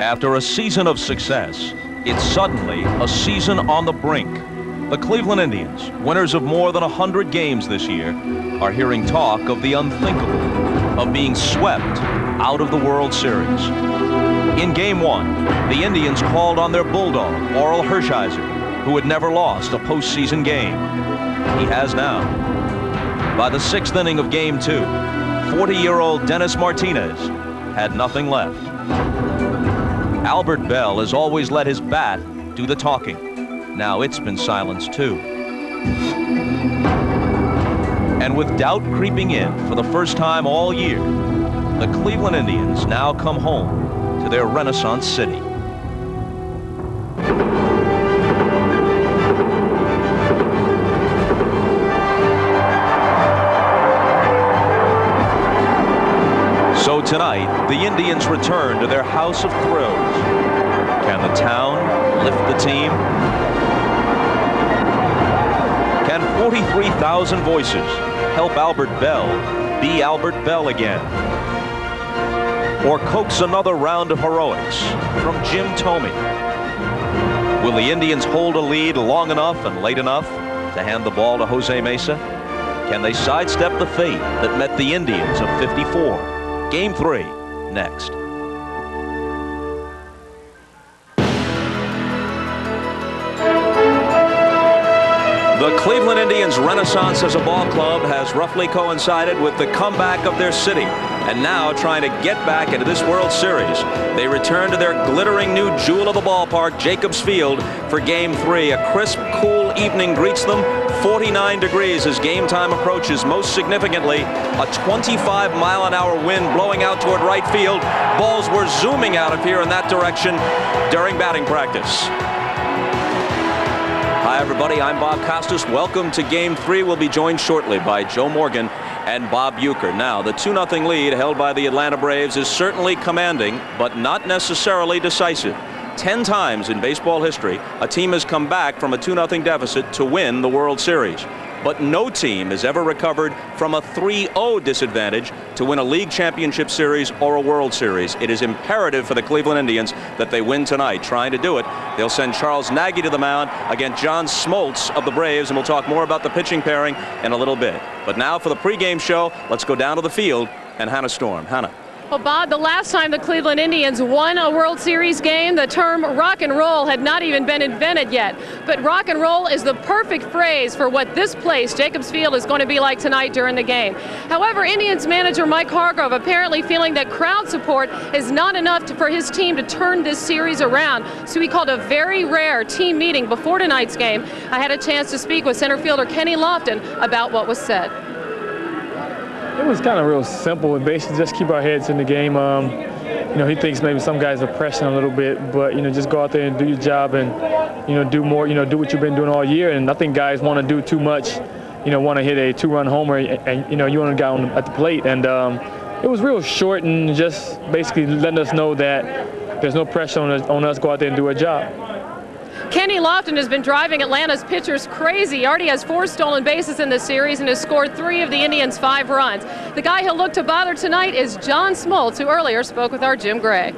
After a season of success, it's suddenly a season on the brink. The Cleveland Indians, winners of more than 100 games this year, are hearing talk of the unthinkable, of being swept out of the World Series. In Game 1, the Indians called on their bulldog, Orel Hershiser, who had never lost a postseason game. He has now. By the 6th inning of Game 2, 40-year-old Dennis Martinez had nothing left. Albert Bell has always let his bat do the talking. Now it's been silenced too. And with doubt creeping in for the first time all year, the Cleveland Indians now come home to their Renaissance city. So tonight, the Indians return to their house of thrills. Can the town lift the team? Can 43,000 voices help Albert Bell be Albert Bell again? Or coax another round of heroics from Jim Thome? Will the Indians hold a lead long enough and late enough to hand the ball to Jose Mesa? Can they sidestep the fate that met the Indians of '54? Game 3, next. The Cleveland Indians' renaissance as a ball club has roughly coincided with the comeback of their city. And now, trying to get back into this World Series, they return to their glittering new jewel of the ballpark, Jacobs Field, for Game 3. A crisp, cool evening greets them. 49 degrees as game time approaches. Most significantly, a 25-mile-an-hour wind blowing out toward right field. Balls were zooming out of here in that direction during batting practice. Hi, everybody. I'm Bob Costas. Welcome to Game 3. We'll be joined shortly by Joe Morgan and Bob Uecker. Now, the 2-0 lead held by the Atlanta Braves is certainly commanding, but not necessarily decisive. 10 times in baseball history, a team has come back from a 2-0 deficit to win the World Series. But no team has ever recovered from a 3-0 disadvantage to win a league championship series or a World Series. It is imperative for the Cleveland Indians that they win tonight. Trying to do it, they'll send Charles Nagy to the mound against John Smoltz of the Braves, and we'll talk more about the pitching pairing in a little bit. But now for the pregame show, let's go down to the field and Hannah Storm. Hannah. Well, Bob, the last time the Cleveland Indians won a World Series game, the term rock and roll had not even been invented yet. But rock and roll is the perfect phrase for what this place, Jacobs Field, is going to be like tonight during the game. However, Indians manager Mike Hargrove apparently feeling that crowd support is not enough for his team to turn this series around. So he called a very rare team meeting before tonight's game. I had a chance to speak with center fielder Kenny Lofton about what was said. It was kind of real simple. Basically, just keep our heads in the game. He thinks maybe some guys are pressing a little bit, but just go out there and do your job and do more. Do what you've been doing all year. And I think guys want to do too much. Want to hit a 2-run homer, and you want to go at the plate. And it was real short and just basically letting us know that there's no pressure on us. Go out there and do our job. Kenny Lofton has been driving Atlanta's pitchers crazy. He already has 4 stolen bases in this series and has scored 3 of the Indians' 5 runs. The guy he'll look to bother tonight is John Smoltz, who earlier spoke with our Jim Gray.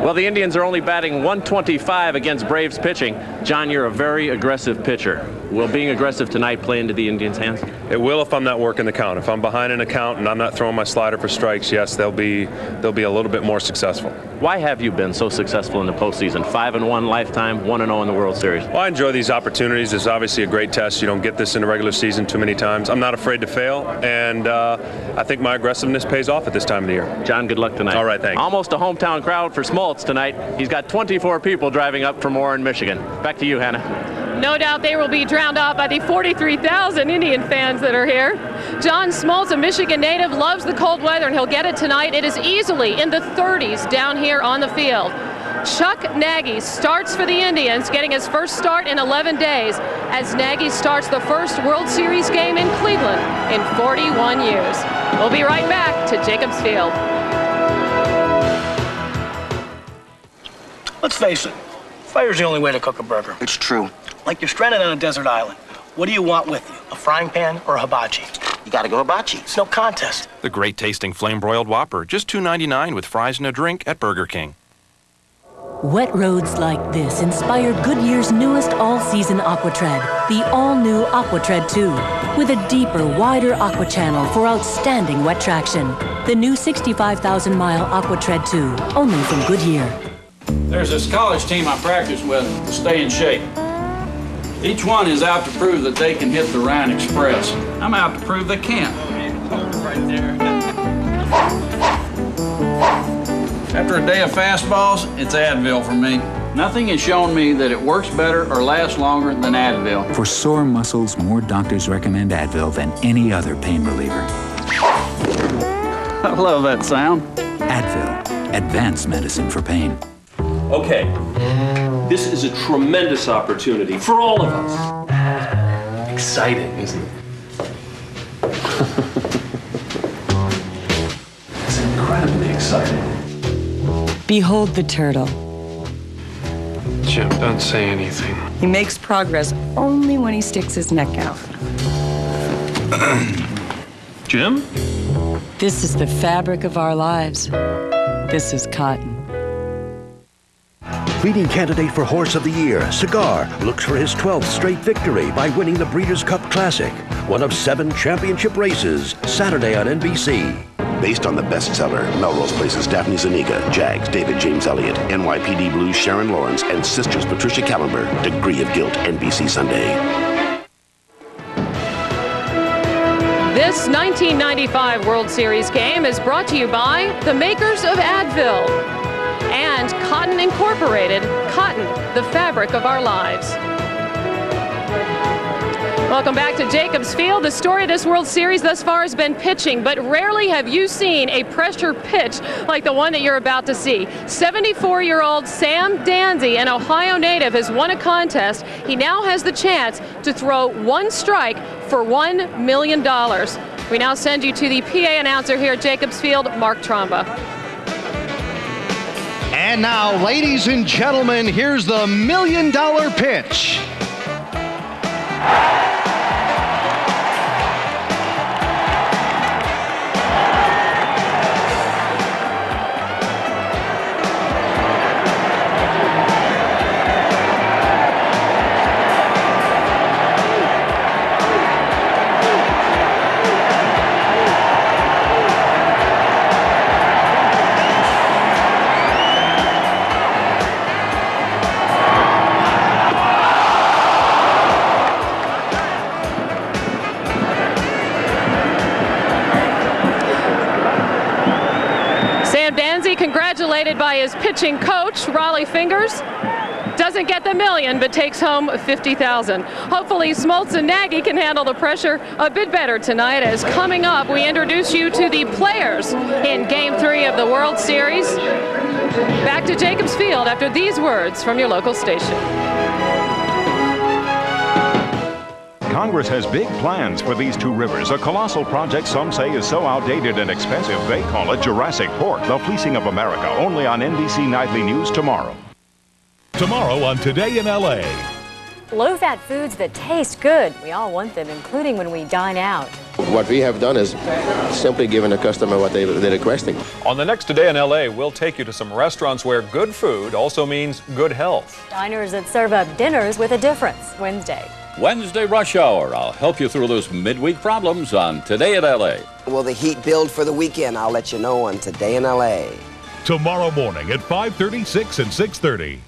Well, the Indians are only batting .125 against Braves pitching. John, you're a very aggressive pitcher. Will being aggressive tonight play into the Indians' hands? It will if I'm not working the count. If I'm behind in a count and I'm not throwing my slider for strikes, yes, they'll be a little bit more successful. Why have you been so successful in the postseason? 5-1 lifetime, 1-0 in the World Series. Well, I enjoy these opportunities. It's obviously a great test. You don't get this in the regular season too many times. I'm not afraid to fail, and I think my aggressiveness pays off at this time of the year. John, good luck tonight. All right, thanks. Almost a hometown crowd for Smoltz tonight. He's got 24 people driving up from Warren, Michigan. Back to you, Hannah. No doubt they will be drowned out by the 43,000 Indian fans that are here. John Smoltz, a Michigan native, loves the cold weather, and he'll get it tonight. It is easily in the 30s down here on the field. Chuck Nagy starts for the Indians, getting his first start in 11 days, as Nagy starts the first World Series game in Cleveland in 41 years. We'll be right back to Jacobs Field. Let's face it, fire's the only way to cook a burger. It's true. Like you're stranded on a desert island. What do you want with you, a frying pan or a hibachi? You gotta go hibachi. It's no contest. The great tasting flame broiled Whopper, just $2.99 with fries and a drink at Burger King. Wet roads like this inspired Goodyear's newest all-season Aquatread, the all-new Aquatread 2, with a deeper, wider aqua channel for outstanding wet traction. The new 65,000-mile Aquatread 2, only from Goodyear. There's this college team I practice with to stay in shape. Each one is out to prove that they can hit the Rhine Express. I'm out to prove they can't. Right there. After a day of fastballs, it's Advil for me. Nothing has shown me that it works better or lasts longer than Advil. For sore muscles, more doctors recommend Advil than any other pain reliever. I love that sound. Advil, advanced medicine for pain. Okay, this is a tremendous opportunity for all of us. Exciting, isn't it? It's incredibly exciting. Behold the turtle. Jim, don't say anything. He makes progress only when he sticks his neck out. Jim? This is the fabric of our lives. This is cotton. Leading candidate for Horse of the Year, Cigar, looks for his 12th straight victory by winning the Breeders' Cup Classic, one of 7 championship races, Saturday on NBC. Based on the bestseller, Melrose Place's Daphne Zuniga, Jags, David James Elliott, NYPD Blues' Sharon Lawrence, and Sisters Patricia Callender, Degree of Guilt, NBC Sunday. This 1995 World Series game is brought to you by the makers of Advil and Cotton Incorporated, cotton, the fabric of our lives. Welcome back to Jacobs Field. The story of this World Series thus far has been pitching, but rarely have you seen a pressure pitch like the one that you're about to see. 74-year-old Sam Danzy, an Ohio native, has won a contest. He now has the chance to throw one strike for $1 million. We now send you to the PA announcer here at Jacobs Field, Mark Tromba. And now, ladies and gentlemen, here's the $1 million pitch. Congratulated by his pitching coach, Raleigh Fingers. Doesn't get the $1 million, but takes home $50,000. Hopefully, Smoltz and Nagy can handle the pressure a bit better tonight, as coming up, we introduce you to the players in Game 3 of the World Series. Back to Jacobs Field after these words from your local station. Congress has big plans for these two rivers, a colossal project some say is so outdated and expensive they call it Jurassic Pork, the fleecing of America, only on NBC Nightly News tomorrow. Tomorrow on Today in LA. Low-fat foods that taste good. We all want them, including when we dine out. What we have done is simply given the customer what they're requesting. On the next Today in LA, we'll take you to some restaurants where good food also means good health. Diners that serve up dinners with a difference. Wednesday rush hour. I'll help you through those midweek problems on Today in LA. Will the heat build for the weekend? I'll let you know on Today in LA. Tomorrow morning at 5:30, 6 and 6:30.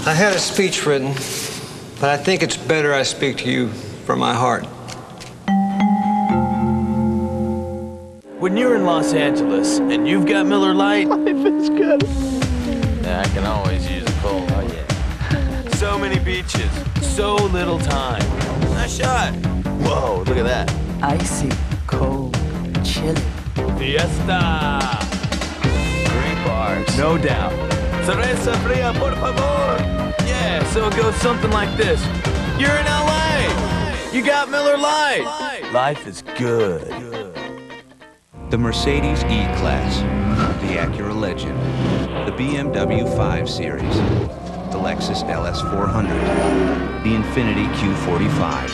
I had a speech written, but I think it's better I speak to you from my heart. When you're in Los Angeles and you've got Miller Lite, life is good. Yeah, I can always use a cold. Oh, yeah. So many beaches, so little time. Nice shot. Whoa, look at that. Icy, cold, chilly. Fiesta. Great bars, no doubt. Cerveza fría, por favor. Yeah, so it goes something like this. You're in LA. You got Miller Lite. Life is good. The Mercedes E-Class, the Acura Legend, the BMW 5 Series, the Lexus LS400, the Infiniti Q45.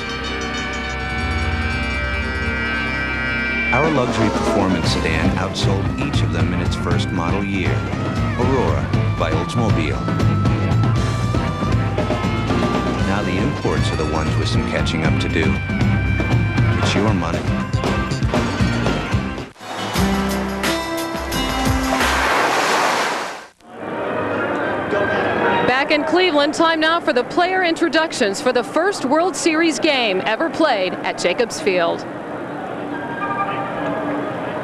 Our luxury performance sedan outsold each of them in its first model year. Aurora by Oldsmobile. Now the imports are the ones with some catching up to do. It's your money. Back in Cleveland, time now for the player introductions for the first World Series game ever played at Jacobs Field.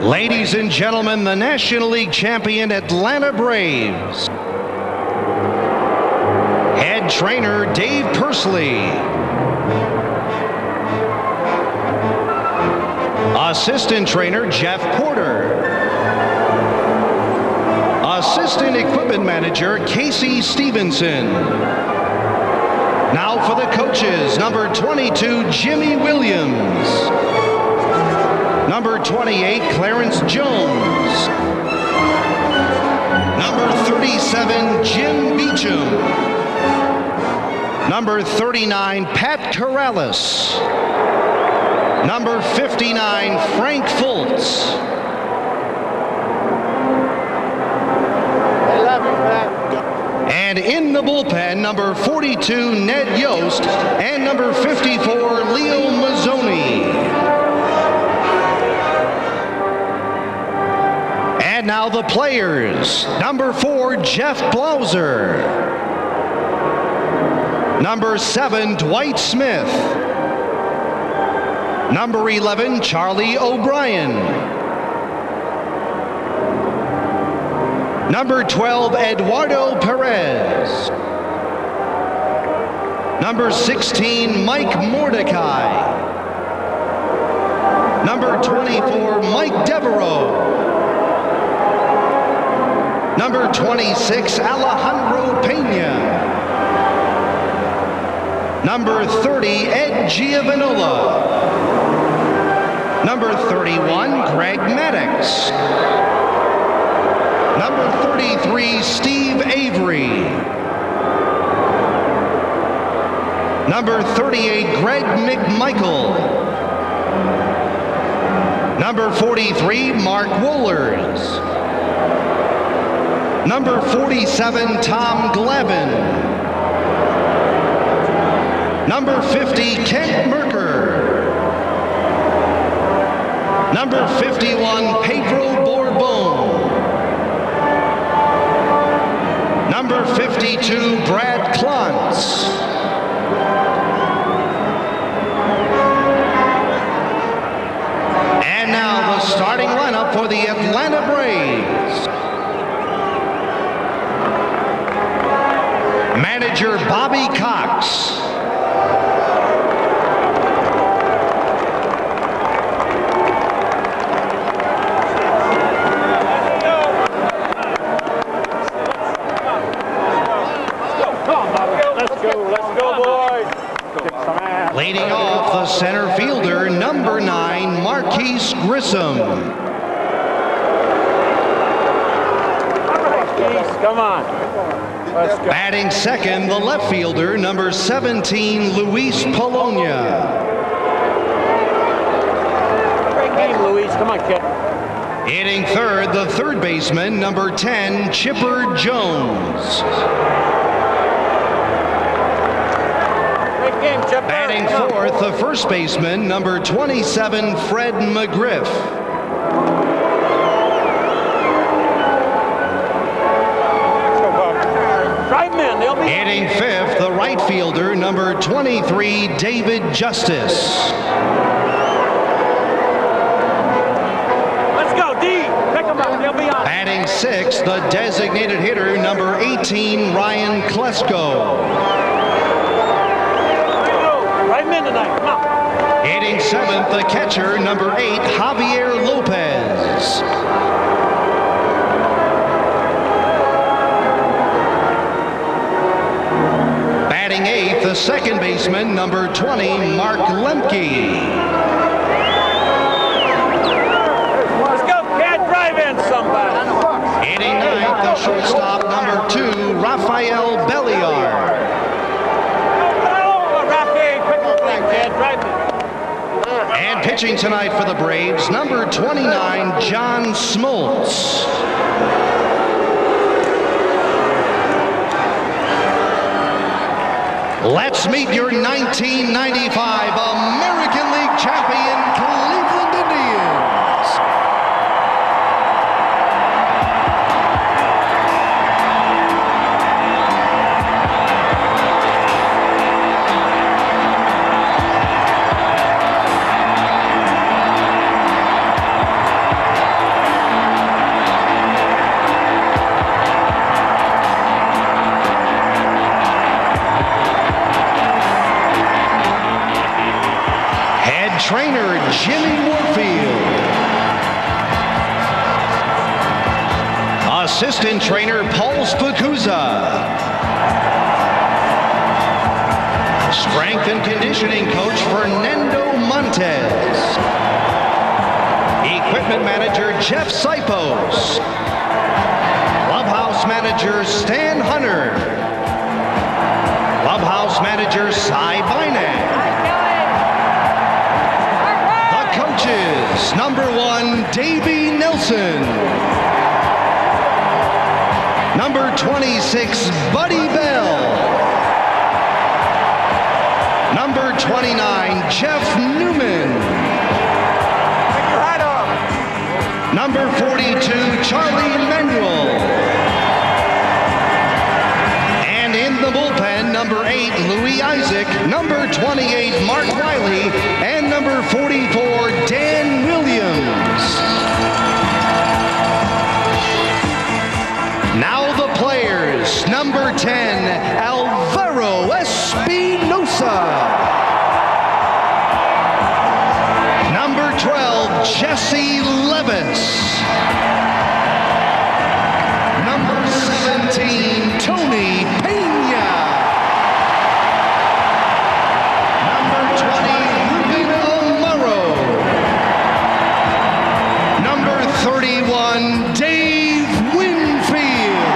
Ladies and gentlemen, the National League champion Atlanta Braves. Head trainer Dave Pursley. Assistant trainer Jeff Porter. Assistant equipment manager Casey Stevenson. Now for the coaches, number 22 Jimmy Williams. Number 28, Clarence Jones. Number 37, Jim Beecham. Number 39, Pat Corrales. Number 59, Frank Fultz. And in the bullpen, number 42, Ned Yost, and number 54, Leo Mazzoni. And now the players. Number 4, Jeff Blauser. Number 7, Dwight Smith. Number 11, Charlie O'Brien. Number 12, Eduardo Perez. Number 16, Mike Mordecai. Number 24, Mike Devereaux. Number 26, Alejandro Pena. Number 30, Ed Giovanola. Number 31, Greg Maddox. Number 33, Steve Avery. Number 38, Greg McMichael. Number 43, Mark Wohlers. Number 47, Tom Glavin. Number 50, Kent Merker. Number 51, Pedro Borbon. Number 52, Brad Klontz. And now the starting lineup for the Atlanta Braves. Manager Bobby Cox. Leading off, the center fielder, number 9, Marquise Grissom. Come on. Let's go. Batting second, the left fielder, number 17, Luis Polonia. Great game, Luis. Come on, kid. Hitting third, the third baseman, number 10, Chipper Jones. Game, batting fourth, the first baseman, number 27, Fred McGriff. Hitting fifth, the right fielder, number 23, David Justice. Let's go, D. Pick them up. They'll be on. Batting sixth, the designated hitter, number 18, Ryan Klesko. Tonight. Come on. Hitting seventh, the catcher, number 8, Javier Lopez. Batting eighth, the second baseman, number 20, Mark Lemke. Let's go, Dive in, somebody. Hitting ninth, the shortstop, number 2, Rafael Belliard. And pitching tonight for the Braves, number 29, John Smoltz. Let's meet your 1995 American League champion, Cleveland Indians. Trainer Jimmy Warfield. Assistant trainer Paul Spacuzza. Strength and conditioning coach Fernando Montes. Equipment manager Jeff Sipos. Clubhouse manager Stan Hunter. Clubhouse manager Cy Bynack. Coaches, number 1, Davey Nelson. Number 26, Buddy Bell. Number 29, Jeff Newman. Number 42, Charlie Manuel. And in the bullpen, number 8, Louis Isaac. Number 28, Mark Wiley. And number 44, Dan Williams. Now the players. Number 10, Alvaro Espinosa. Number 12, Jesse Levis. Number 17, Tony Pena. Number 20, Ruben Amaro. Number 31, Dave Winfield.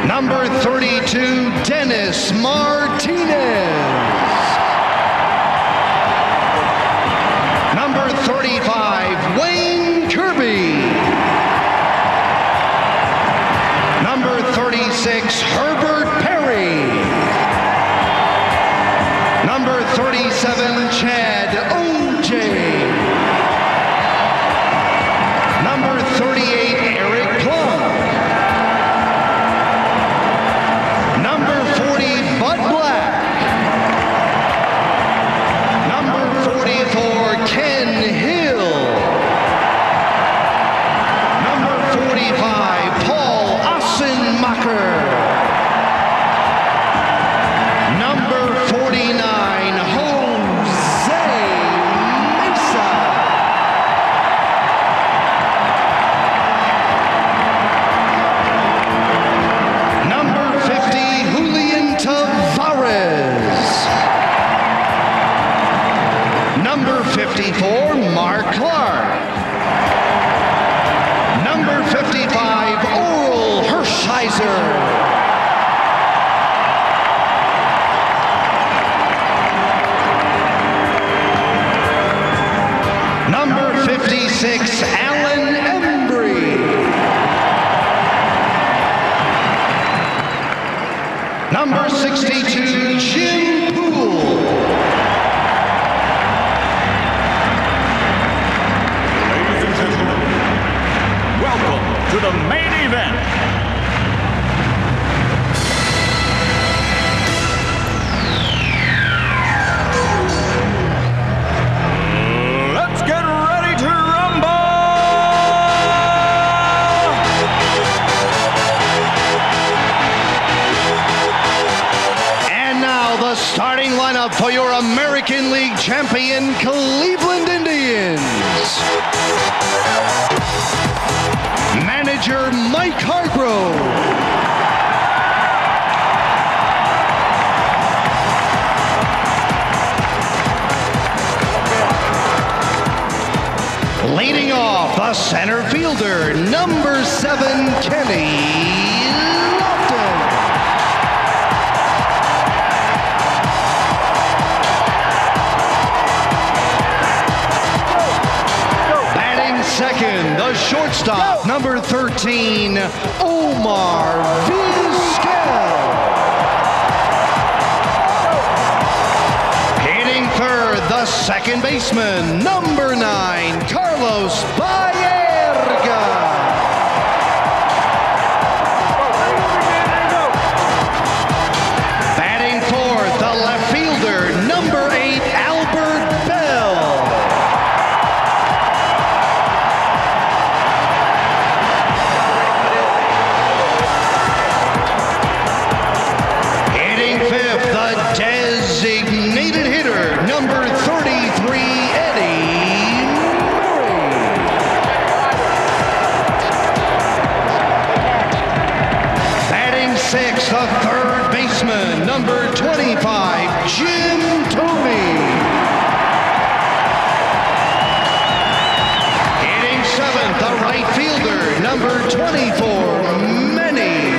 Number 32, Dennis Martinez. Number 35, Wayne Kirby. Number 36, Herbert Perry. Number 37, Chad O.J. Number 38, Eric Plum. Number 40, Bud Black. Number 44, Ken Hill. Number 45, Paul Ossenmacher. Number 49, Jose Mesa. Number 50, Julian Tavares. Number 54, Mark Clark. Number 55, Oral Hershiser. Number 56, Alan Embry. Number 62, Jim Poole. Ladies and gentlemen, welcome to the main event. Let's get ready to rumble! And now the starting lineup for your American League champion Cleveland Indians. Manager Mike Hargrove. Leading off, the center fielder, number 7, Kenny Lofton. Batting second, the shortstop, number 13, Omar Vizquel. Hitting third, the second baseman, number 9, Carlos Baerga. Batting fourth, the left fielder, number 8, Albert Bell. Hitting fifth, the designated hitter, number 33, Eddie Murray. Batting sixth, the third baseman, number 25, Jim Thome. Hitting seventh, the right fielder, number 24, Manny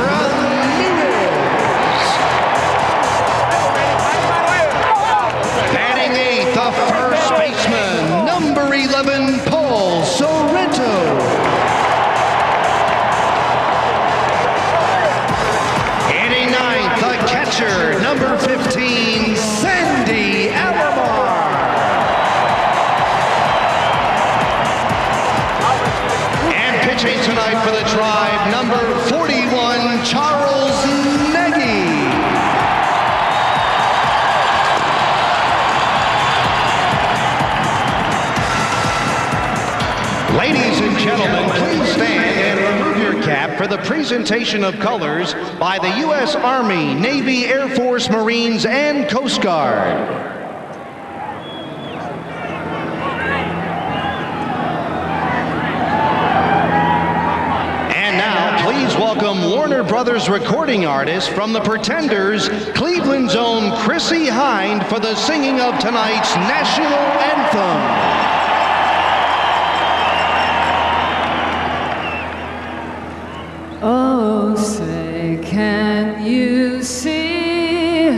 Ramirez. Batting eighth, the first baseman, number 11, Paul Sorrento. Hitting ninth, the catcher, number 15, Sandy Alomar. And pitching tonight for the Tribe, number 41, Charles Nagy. Ladies and gentlemen, please stand and remove your cap for the presentation of colors by the U.S. Army, Navy, Air Force, Marines, and Coast Guard. And now, please welcome Warner Brothers recording artist from the Pretenders, Cleveland's own Chrissy Hind, for the singing of tonight's national anthem. Oh, say, can you see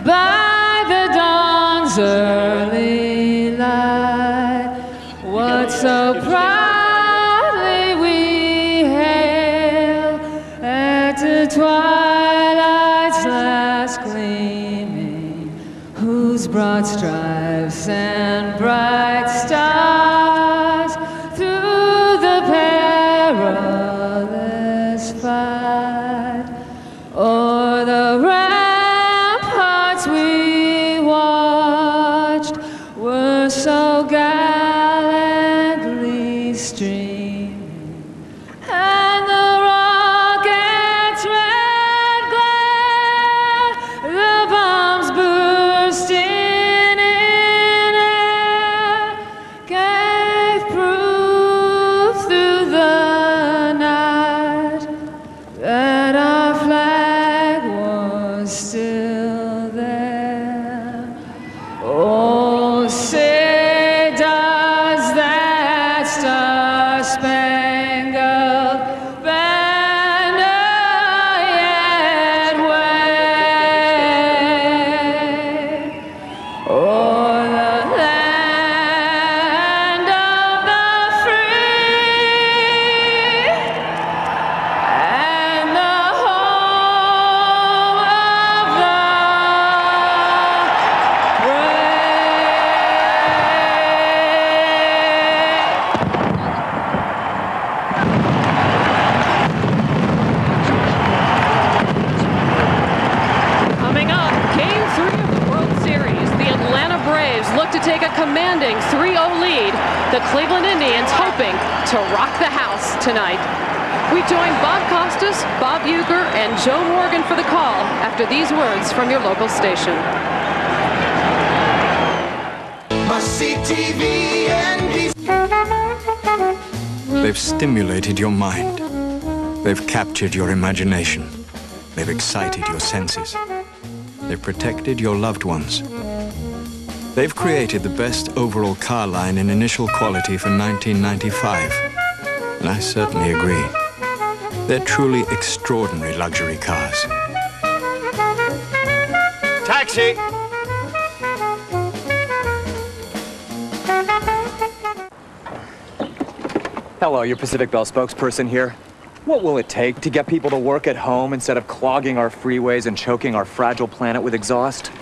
by the dawn's early light what so proudly we hail at the twilight's last gleaming, whose broad stripes and bright stars through the perilous fight o'er the ramparts we watched were so gallantly streaming, and the rocket's red glare, the bombs bursting in air, gave proof through the night that our flag was still there. Oh, say does that star-spangled banner yet wave o'er the land of the free and the home of the Coming up, Game 3 of the World Series, the Atlanta Braves look to take a commanding 3-0 lead. The Cleveland Indians hoping to rock the house tonight. We join Bob Costas, Bob Uecker, and Joe Morgan for the call after these words from your local station. They've stimulated your mind. They've captured your imagination. They've excited your senses. They've protected your loved ones. They've created the best overall car line in initial quality for 1995. And I certainly agree. They're truly extraordinary luxury cars. Taxi! Hello, your Pacific Bell spokesperson here. What will it take to get people to work at home instead of clogging our freeways and choking our fragile planet with exhaust?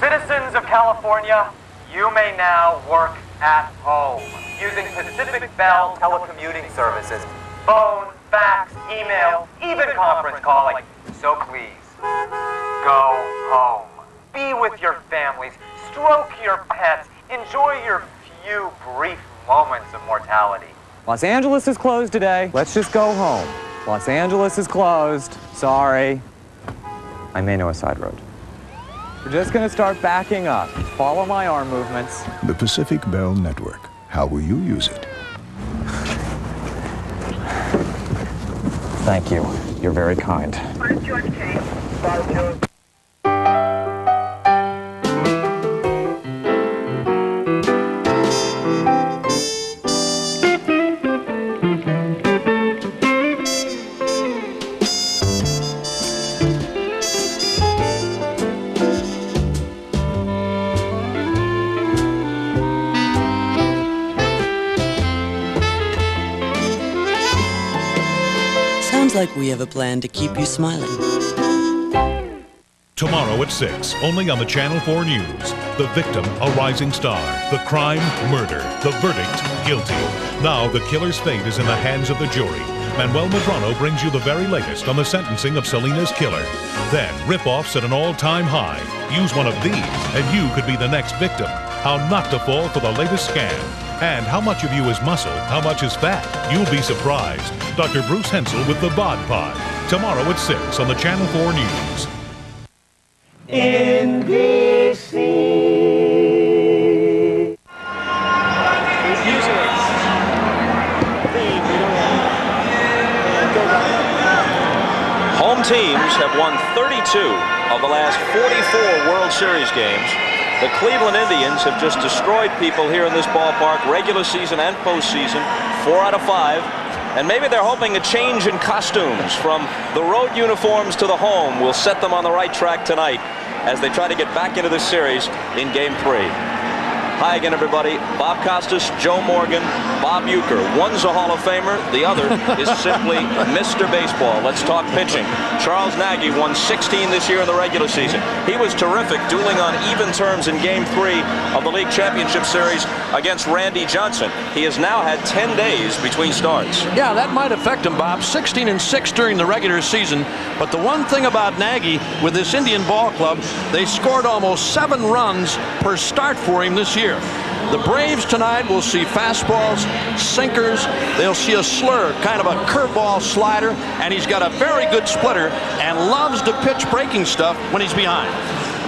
Citizens of California, you may now work at home using Pacific Bell telecommuting services. Phone, fax, email, even conference calling. So please, go home. Be with your families, stroke your pets, enjoy your few brief moments of mortality. Los Angeles is closed today. Let's just go home. Los Angeles is closed. Sorry. I may know a side road. We're just gonna start backing up. Follow my arm movements. The Pacific Bell Network. How will you use it? Thank you. You're very kind. Sounds like we have a plan to keep you smiling. Tomorrow at 6, only on the Channel 4 News. The victim, a rising star. The crime, murder. The verdict, guilty. Now the killer's fate is in the hands of the jury. Manuel Medrano brings you the very latest on the sentencing of Selena's killer. Then, rip-offs at an all-time high. Use one of these, and you could be the next victim. How not to fall for the latest scam. And how much of you is muscle, how much is fat? You'll be surprised. Dr. Bruce Hensel with the Bod Pod. Tomorrow at 6 on the Channel 4 News. NBC. Home teams have won 32 of the last 44 World Series games. The Cleveland Indians have just destroyed people here in this ballpark, regular season and postseason, 4 out of 5. And maybe they're hoping a change in costumes from the road uniforms to the home will set them on the right track tonight as they try to get back into this series in Game 3. Hi again, everybody. Bob Costas, Joe Morgan, Bob Uecker. One's a Hall of Famer. The other is simply Mr. Baseball. Let's talk pitching. Charles Nagy won 16 this year in the regular season. He was terrific, dueling on even terms in Game 3 of the League Championship Series against Randy Johnson. He has now had 10 days between starts. Yeah, that might affect him, Bob. 16-6 during the regular season. But the one thing about Nagy with this Indian ball club, they scored almost 7 runs per start for him this year. The Braves tonight will see fastballs, sinkers. They'll see a slur, kind of a curveball slider, and he's got a very good splitter and loves to pitch breaking stuff when he's behind.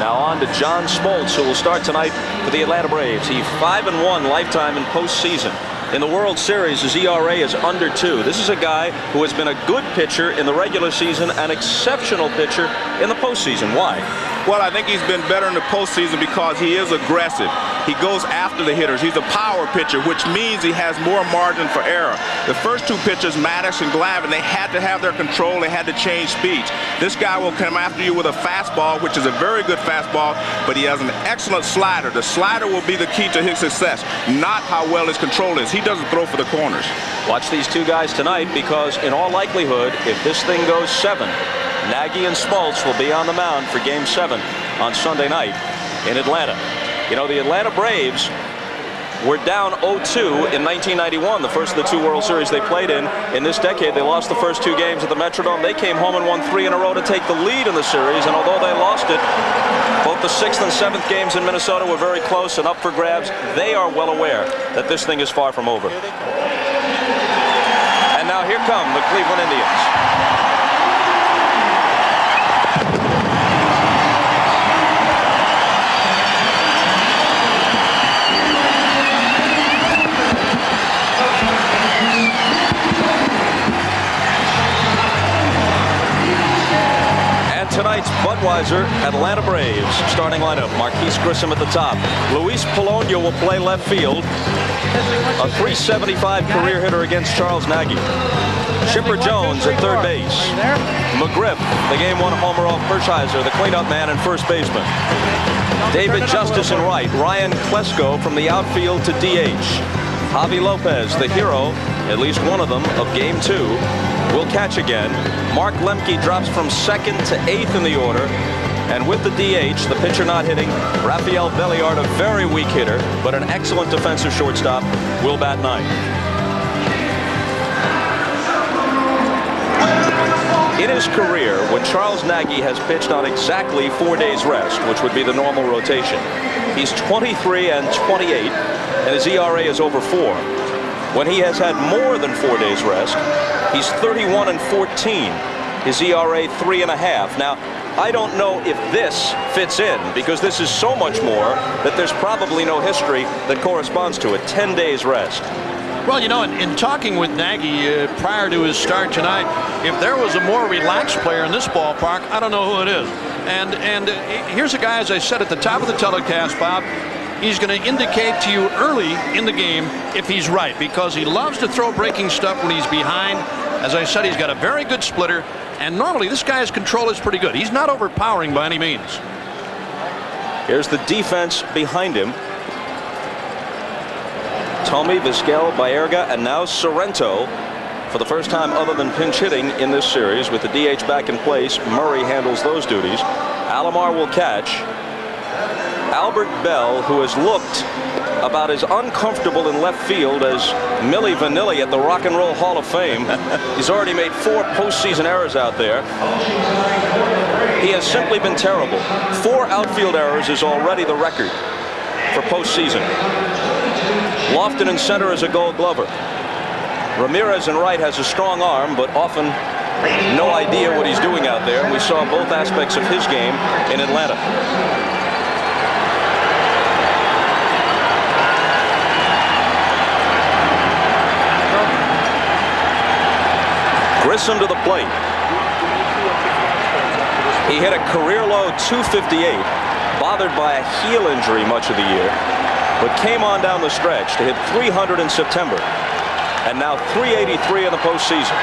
Now on to John Smoltz, who will start tonight for the Atlanta Braves. He's 5-1 lifetime in postseason. In the World Series, his ERA is under 2. This is a guy who has been a good pitcher in the regular season, an exceptional pitcher in the postseason. Why? Well, I think he's been better in the postseason because he is aggressive. He goes after the hitters. He's a power pitcher, which means he has more margin for error. The first 2 pitchers, Maddox and Glavine, they had to have their control. They had to change speeds. This guy will come after you with a fastball, which is a very good fastball, but he has an excellent slider. The slider will be the key to his success, not how well his control is. He doesn't throw for the corners. Watch these 2 guys tonight because, in all likelihood, if this thing goes 7, Nagy and Smoltz will be on the mound for Game 7 on Sunday night in Atlanta. You know, the Atlanta Braves were down 0-2 in 1991, the first of the 2 World Series they played in. In this decade, they lost the first 2 games at the Metrodome. They came home and won 3 in a row to take the lead in the series, and although they lost it, both the 6th and 7th games in Minnesota were very close and up for grabs. They are well aware that this thing is far from over. And now here come the Cleveland Indians. Budweiser Atlanta Braves starting lineup. Marquise Grissom at the top. Luis Polonia will play left field. A .375 career hitter against Charles Nagy. Chipper Jones at third base. McGriff, the game one homer off Hershiser, the cleanup man and first baseman. David Justice in right. Ryan Klesko from the outfield to DH. Javi Lopez, the hero, at least one of them, of game 2, will catch again. Mark Lemke drops from second to 8th in the order. And with the DH, the pitcher not hitting, Rafael Belliard, a very weak hitter, but an excellent defensive shortstop, will bat 9th. In his career, when Charles Nagy has pitched on exactly 4 days rest, which would be the normal rotation, he's 23 and 28, and his ERA is over 4. When he has had more than 4 days rest, he's 31 and 14. His ERA 3.5. Now, I don't know if this fits in, because this is so much more that there's probably no history that corresponds to it. 10 days rest. Well, you know, in talking with Nagy prior to his start tonight, if there was a more relaxed player in this ballpark, I don't know who it is. And here's a guy, as I said at the top of the telecast, Bob, he's going to indicate to you early in the game if he's right, because he loves to throw breaking stuff when he's behind. As I said, he's got a very good splitter, and normally this guy's control is pretty good. He's not overpowering by any means. Here's the defense behind him. Tommy, Vizquel, Baerga, and now Sorrento for the first time other than pinch hitting in this series. With the DH back in place, Murray handles those duties. Alomar will catch. Albert Bell, who has looked about as uncomfortable in left field as Milli Vanilli at the Rock and Roll Hall of Fame. He's already made 4 postseason errors out there. He has simply been terrible. 4 outfield errors is already the record for postseason. Lofton in center is a Gold Glover. Ramirez in right has a strong arm, but often no idea what he's doing out there. And we saw both aspects of his game in Atlanta. Grissom to the plate. He hit a career-low .258, bothered by a heel injury much of the year, but came on down the stretch to hit .300 in September, and now .383 in the postseason.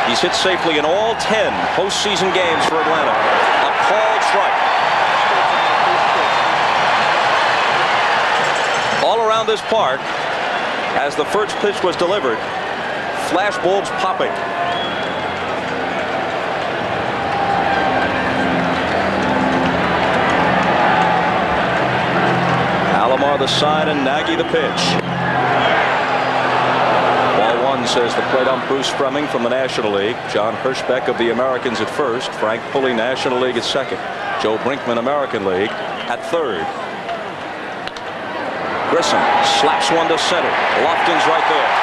He's hit safely in all 10 postseason games for Atlanta. A called strike. All around this park, as the first pitch was delivered, flash bulbs popping. Alomar the side and Nagy the pitch. Ball 1, says the plate ump Bruce Fremming from the National League. John Hirschbeck of the Americans at first. Frank Pulley, National League, at second. Joe Brinkman, American League, at third. Grissom slaps one to center. Lofton's right there.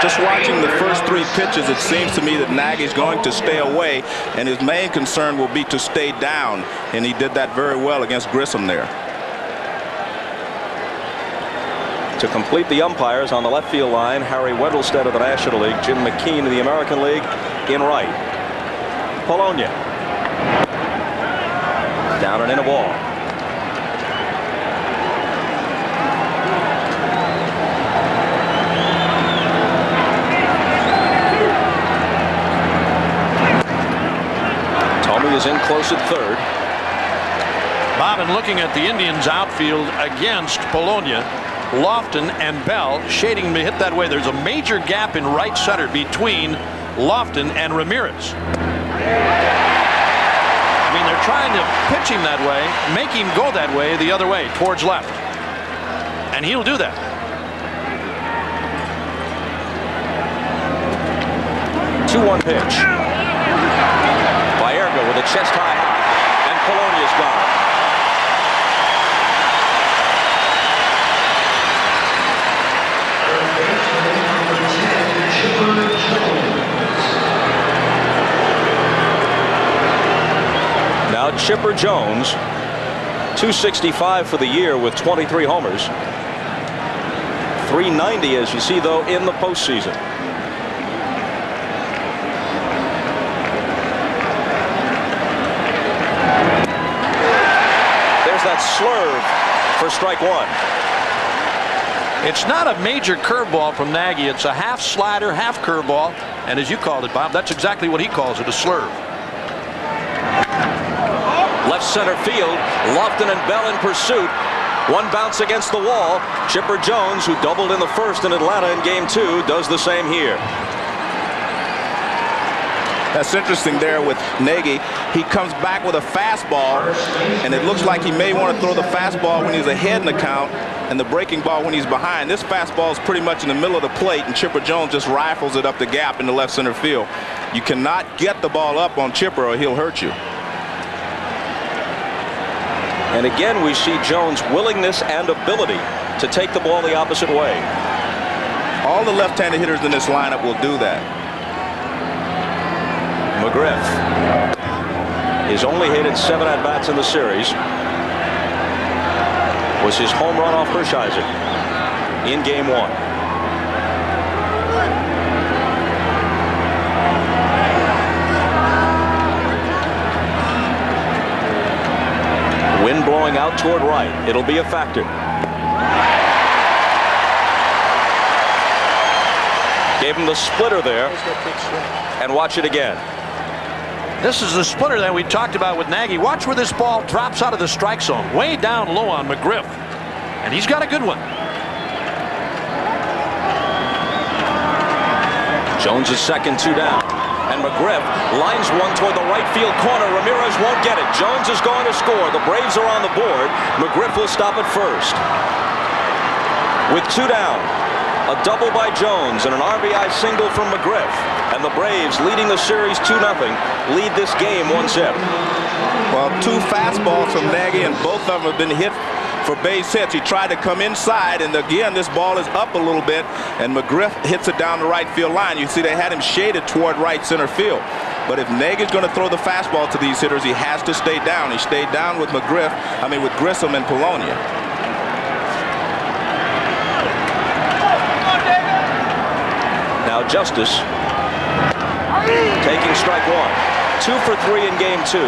Just watching the first 3 pitches, it seems to me that Nagy's going to stay away, and his main concern will be to stay down, and he did that very well against Grissom there. To complete the umpires on the left field line, Harry Wendelstedt of the National League, Jim McKean of the American League in right. Polonia. Down and in a ball. Is in close at third. Bob, and looking at the Indians outfield against Polonia, Lofton and Bell shading to hit that way. There's a major gap in right center between Lofton and Ramirez. I mean, they're trying to pitch him that way, make him go that way, the other way, towards left. And he'll do that. Two-one pitch. Baerga with a chest high, and Polonia's gone. Now Chipper Jones, .265 for the year with 23 homers. .390, as you see, though, in the postseason. There's that slurve for strike one. It's not a major curveball from Nagy. It's a half slider, half curveball. And as you called it, Bob, that's exactly what he calls it, a slurve. Left center field, Lofton and Bell in pursuit. One bounce against the wall. Chipper Jones, who doubled in the first in Atlanta in Game 2, does the same here. That's interesting there with Nagy. He comes back with a fastball, and it looks like he may want to throw the fastball when he's ahead in the count and the breaking ball when he's behind. This fastball is pretty much in the middle of the plate, and Chipper Jones just rifles it up the gap in the left center field. You cannot get the ball up on Chipper or he'll hurt you. And again, we see Jones' willingness and ability to take the ball the opposite way. All the left-handed hitters in this lineup will do that. McGriff is only hit in 7 at-bats in the series. Was his home run off Hershiser in Game 1. Wind blowing out toward right. It'll be a factor. Gave him the splitter there. And watch it again. This is the splitter that we talked about with Nagy. Watch where this ball drops out of the strike zone. Way down low on McGriff. And he's got a good one. Jones is second, 2 down. And McGriff lines one toward the right field corner. Ramirez won't get it. Jones is going to score. The Braves are on the board. McGriff will stop at first. With 2 down, a double by Jones and an RBI single from McGriff. And the Braves, leading the series 2-0, lead this game 1-0. Well, 2 fastballs from Nagy, and both of them have been hit for base hits. He tried to come inside, and again, this ball is up a little bit, and McGriff hits it down the right field line. You see they had him shaded toward right center field. But if Nagy's going to throw the fastball to these hitters, he has to stay down. He stayed down with with Grissom and Polonia. Now Justice taking strike one. 2 for 3 in Game 2,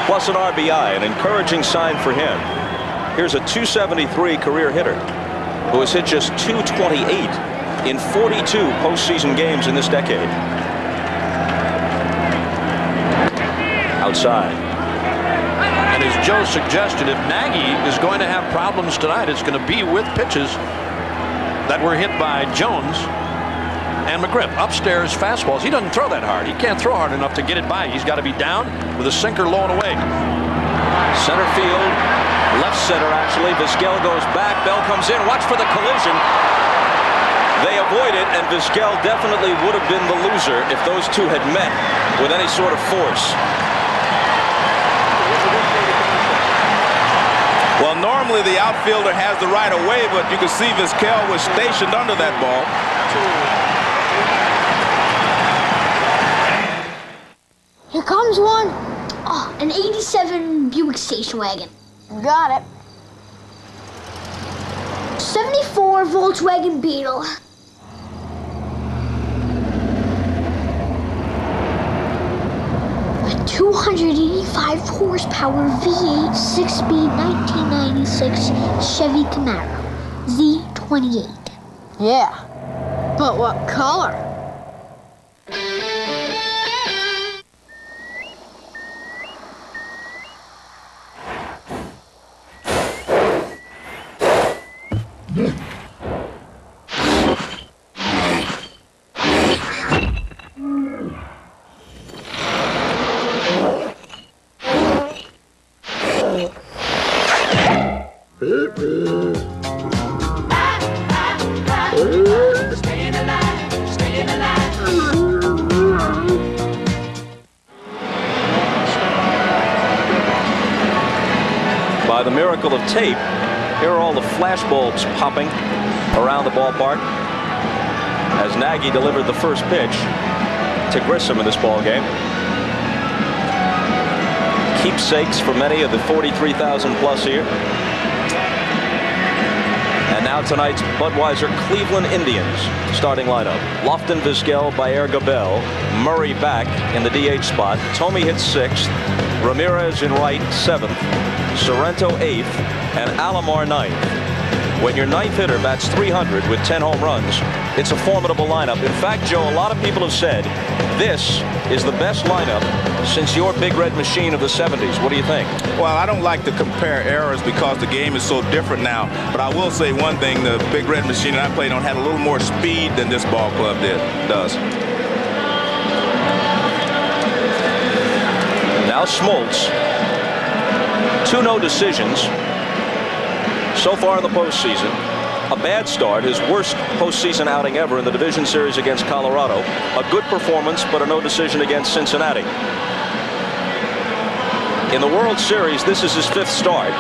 plus an RBI, an encouraging sign for him. Here's a .273 career hitter who has hit just .228 in 42 postseason games in this decade. Outside. And as Joe suggested, if Nagy is going to have problems tonight, it's going to be with pitches that were hit by Jones and McGriff. Upstairs fastballs. He doesn't throw that hard. He can't throw hard enough to get it by. He's got to be down with a sinker low and away. Center field, left center actually. Vizquel goes back. Bell comes in. Watch for the collision. They avoid it, and Vizquel definitely would have been the loser if those two had met with any sort of force. Well, normally the outfielder has the right of way, but you can see Vizquel was stationed under that ball. Here comes one. Oh, an 87 Buick station wagon. Got it. 74 Volkswagen Beetle. A 285 horsepower V8 6-speed 1996 Chevy Camaro Z28. Yeah, but what color? By the miracle of tape, here are all the flash bulbs popping around the ballpark as Nagy delivered the first pitch to Grissom in this ball game. Keepsakes for many of the 43,000 plus here. And now Now tonight's Budweiser Cleveland Indians starting lineup. Lofton, Vizquel, Baer-Gabel, Murray back in the DH spot. Thome hits 6th. Ramirez in right 7th. Sorrento 8th. And Alomar 9th. When your 9th hitter bats .300 with 10 home runs, it's a formidable lineup. In fact, Joe, a lot of people have said this is the best lineup since your Big Red Machine of the 70s. What do you think? Well, I don't like to compare eras because the game is so different now. But I will say one thing, the Big Red Machine that I played on had a little more speed than this ball club does. Now Smoltz. 2 no decisions so far in the postseason. A bad start, his worst postseason outing ever in the division series against Colorado. A good performance, but a no decision against Cincinnati. In the World Series, this is his 5th start.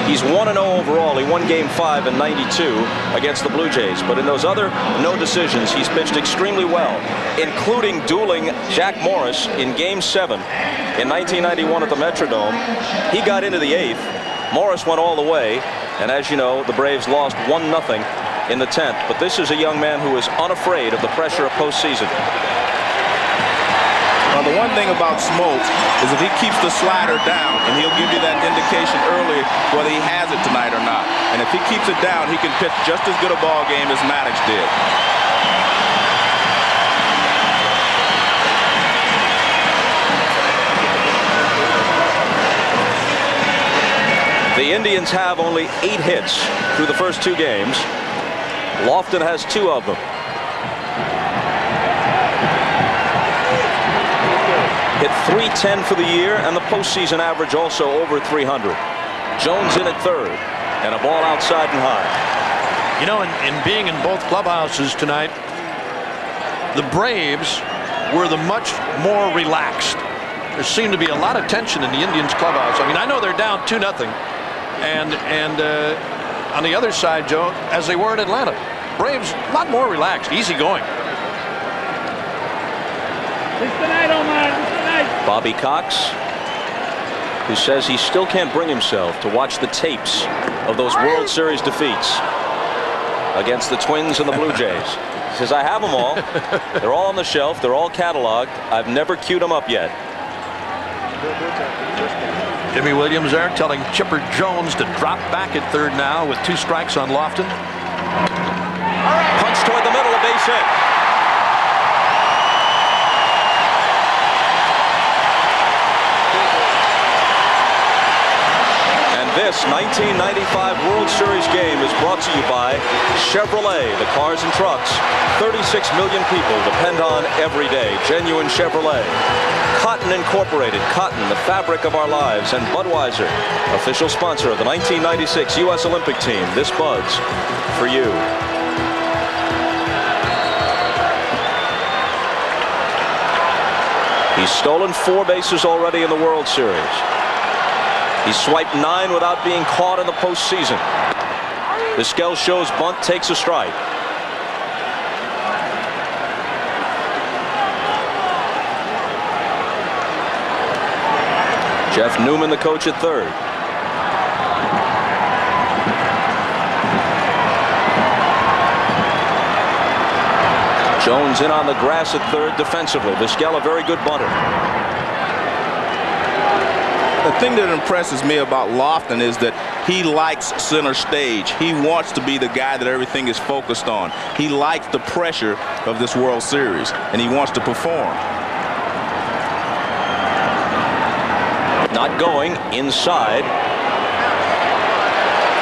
He's 1-0 overall. He won Game 5 in '92 against the Blue Jays. But in those other no decisions, he's pitched extremely well, including dueling Jack Morris in Game 7 in 1991 at the Metrodome. He got into the 8th. Morris went all the way, and as you know, the Braves lost 1-0 in the 10th. But this is a young man who is unafraid of the pressure of postseason. Well, the one thing about Smoltz is if he keeps the slider down, and he'll give you that indication early whether he has it tonight or not. And if he keeps it down, he can pitch just as good a ball game as Maddox did. The Indians have only 8 hits through the first 2 games. Lofton has 2 of them. Hit .310 for the year, and the postseason average also over 300. Jones in at 3rd, and a ball outside and high. You know, in being in both clubhouses tonight, the Braves were the much more relaxed. There seemed to be a lot of tension in the Indians clubhouse. I mean, I know they're down 2-0. And on the other side, Joe, as they were in Atlanta, Braves a lot more relaxed, easy going. Bobby Cox, who says he still can't bring himself to watch the tapes of those World Series defeats against the Twins and the Blue Jays. He says, I have them all. They're all on the shelf. They're all cataloged. I've never queued them up yet. Jimmy Williams there telling Chipper Jones to drop back at 3rd now with 2 strikes on Lofton. Punch toward the middle, a base hit. And this 1995 World Series game is brought to you by Chevrolet, the cars and trucks 36 million people depend on every day. Genuine Chevrolet. Cotton Incorporated, cotton, the fabric of our lives, and Budweiser, official sponsor of the 1996 U.S. Olympic team. This Bud's for you. He's stolen 4 bases already in the World Series. He swiped 9 without being caught in the postseason. Vizquel shows bunt, takes a strike. Jeff Newman, the coach, at 3rd. Jones in on the grass at 3rd defensively. Vizquel, a very good bunter. The thing that impresses me about Lofton is that he likes center stage. He wants to be the guy that everything is focused on. He likes the pressure of this World Series, and he wants to perform. Not going inside,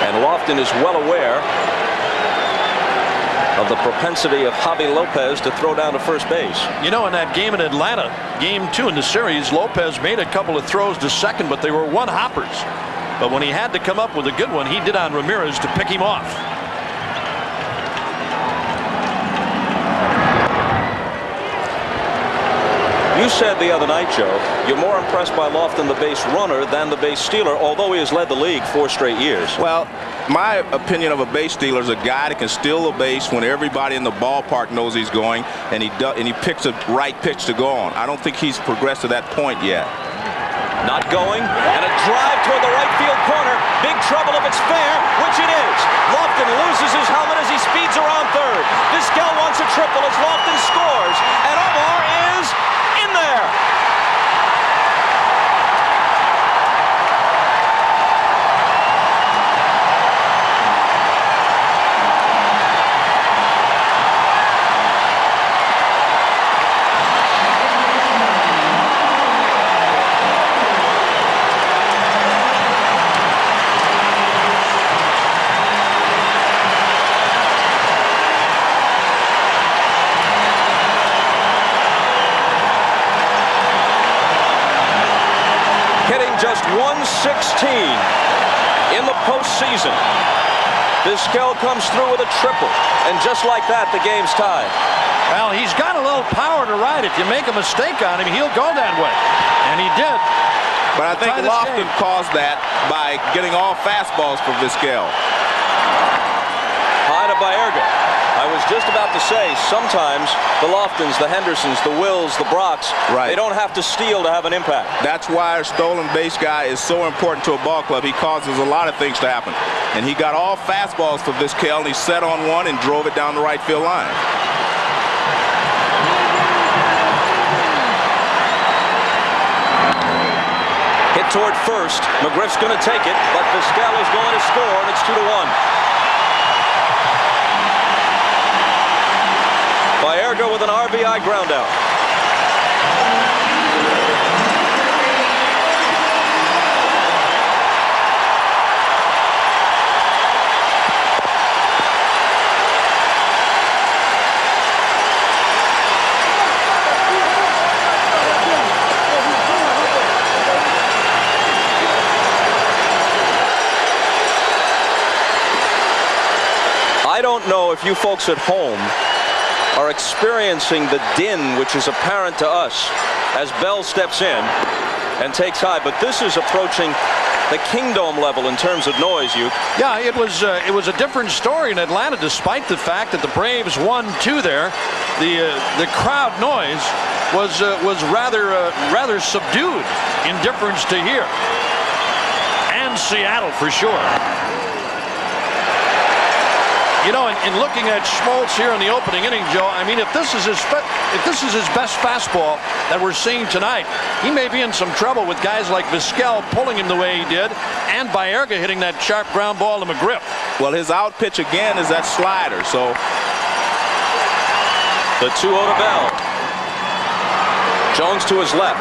and Lofton is well aware of the propensity of Javi Lopez to throw down to first base. You know, in that game in Atlanta, Game 2 in the series, Lopez made a couple of throws to second, but they were one-hoppers. But when he had to come up with a good one, he did on Ramirez to pick him off. You said the other night, Joe, you're more impressed by Lofton, the base runner, than the base stealer, although he has led the league 4 straight years. Well, my opinion of a base stealer is a guy that can steal a base when everybody in the ballpark knows he's going, and he picks a right pitch to go on. I don't think he's progressed to that point yet. Not going, and a drive toward the right field corner. Big trouble if it's fair, which it is. Lofton loses his helmet as he speeds around third. Vizquel wants a triple as Lofton scores, and Omar is in there. Just 116 in the postseason. Vizquel comes through with a triple, and just like that, the game's tied. Well, he's got a little power to ride. If you make a mistake on him, he'll go that way, and he did. But I think Lofton caused that by getting all fastballs for Vizquel. High to Baerga. I was just about to say, sometimes the Loftons, the Hendersons, the Wills, the Brocks, they don't have to steal to have an impact. That's why a stolen base guy is so important to a ball club. He causes a lot of things to happen. And he got all fastballs for Vizquel, and he set on one and drove it down the right field line. Hit toward first. McGriff's going to take it, but Vizquel is going to score, and it's 2-1. Baerga with an RBI groundout. I don't know if you folks at home are experiencing the din which is apparent to us as Bell steps in and takes high, but this is approaching the Kingdome level in terms of noise. Yeah, it was a different story in Atlanta, despite the fact that the Braves won 2 there. The crowd noise was rather subdued in difference to here and Seattle for sure. You know, in looking at Schmaltz here in the opening inning, Joe, I mean, if this is his best fastball that we're seeing tonight, he may be in some trouble with guys like Vizquel pulling him the way he did, and Baerga hitting that sharp ground ball to McGriff. Well, his out pitch again is that slider, so. The 2-0 to Bell. Jones to his left,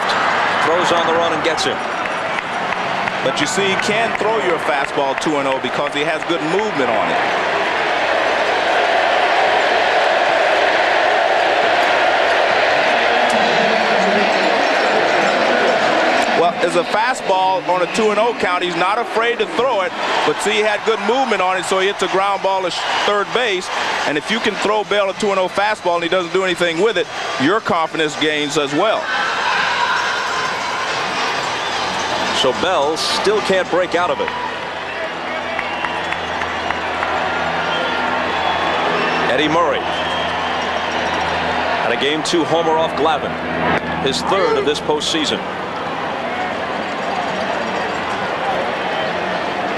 throws on the run and gets him. But you see, he can throw your fastball 2-0 because he has good movement on it. Well, as a fastball on a 2-0 count, he's not afraid to throw it, but see, he had good movement on it, so he hits a ground ball to third base. And if you can throw Bell a 2-0 fastball and he doesn't do anything with it, your confidence gains as well. So Bell still can't break out of it. Eddie Murray had a Game 2 homer off Glavine, his 3rd of this postseason.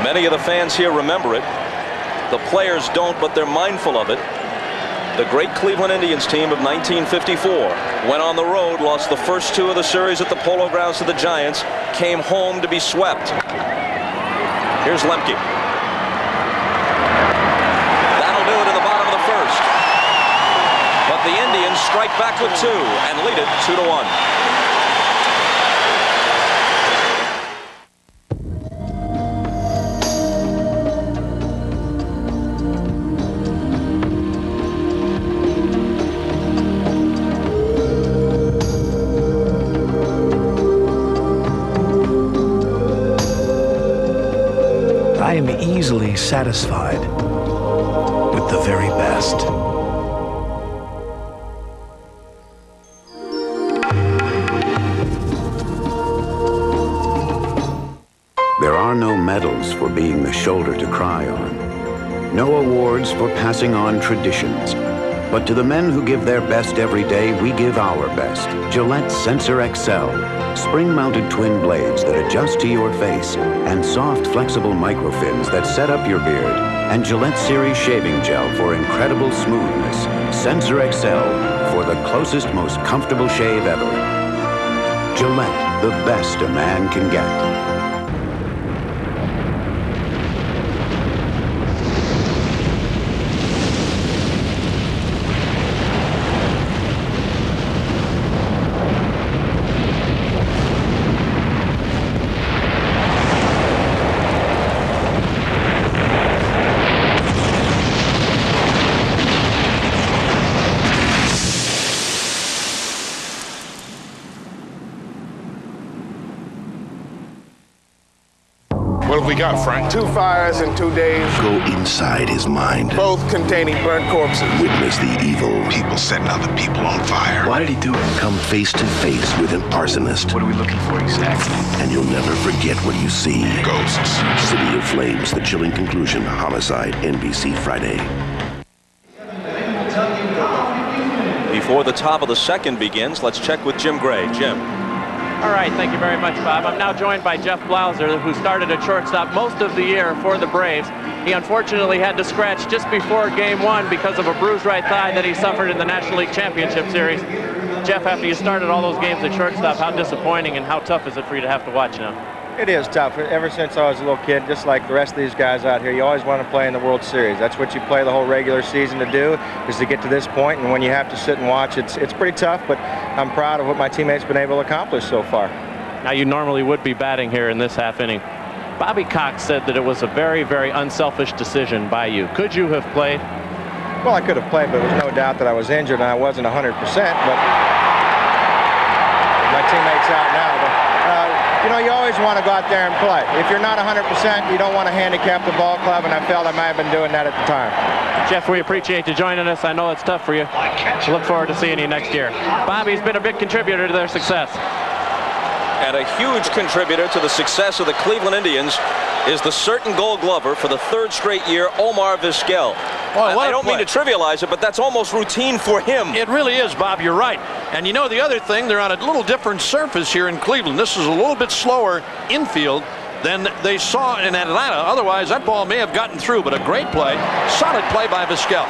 Many of the fans here remember it. The players don't, but they're mindful of it. The great Cleveland Indians team of 1954 went on the road, lost the first 2 of the series at the Polo Grounds to the Giants, came home to be swept. Here's Lemke. That'll do it in the bottom of the 1st. But the Indians strike back with 2 and lead it 2-1. I am easily satisfied with the very best. There are no medals for being the shoulder to cry on, no awards for passing on traditions, But to the men who give their best every day, we give our best. Gillette Sensor XL. Spring-mounted twin blades that adjust to your face, and soft, flexible microfins that set up your beard, and Gillette Series shaving gel for incredible smoothness. Sensor XL for the closest, most comfortable shave ever. Gillette, the best a man can get. What have we got, Frank? 2 fires in 2 days. Go inside his mind. Both containing burnt corpses. Witness the evil. People setting other people on fire. Why did he do it? Come face to face with an arsonist. What are we looking for exactly? And you'll never forget what you see. Ghosts. City of Flames, the chilling conclusion. Homicide, NBC Friday. Before the top of the second begins, let's check with Jim Gray. Jim. All right, thank you very much, Bob. I'm now joined by Jeff Blauser, who started at shortstop most of the year for the Braves. He unfortunately had to scratch just before Game 1 because of a bruised right thigh that he suffered in the National League Championship Series. Jeff, after you started all those games at shortstop, how disappointing and how tough is it for you to have to watch now? It is tough. Ever since I was a little kid, just like the rest of these guys out here, you always want to play in the World Series. That's what you play the whole regular season to do, is to get to this point. And when you have to sit and watch, it's pretty tough, but I'm proud of what my teammates been able to accomplish so far. Now, you normally would be batting here in this half inning. Bobby Cox said that it was a very, very unselfish decision by you. Could you have played? Well, I could have played, but there was no doubt that I was injured and I wasn't 100%, but my teammate's out now. But, you know, you always want to go out there and play. If you're not 100%, you don't want to handicap the ball club, and I felt I might have been doing that at the time. Jeff, we appreciate you joining us. I know it's tough for you. Look forward to seeing you next year. Bobby's been a big contributor to their success. And a huge contributor to the success of the Cleveland Indians is the certain Gold Glover for the 3rd straight year, Omar Vizquel. Well, I don't mean to trivialize it, but that's almost routine for him. It really is, Bob. You're right. And you know, the other thing, they're on a little different surface here in Cleveland. This is a little bit slower infield than they saw in Atlanta. Otherwise, that ball may have gotten through, but a great play, solid play by Vizquel.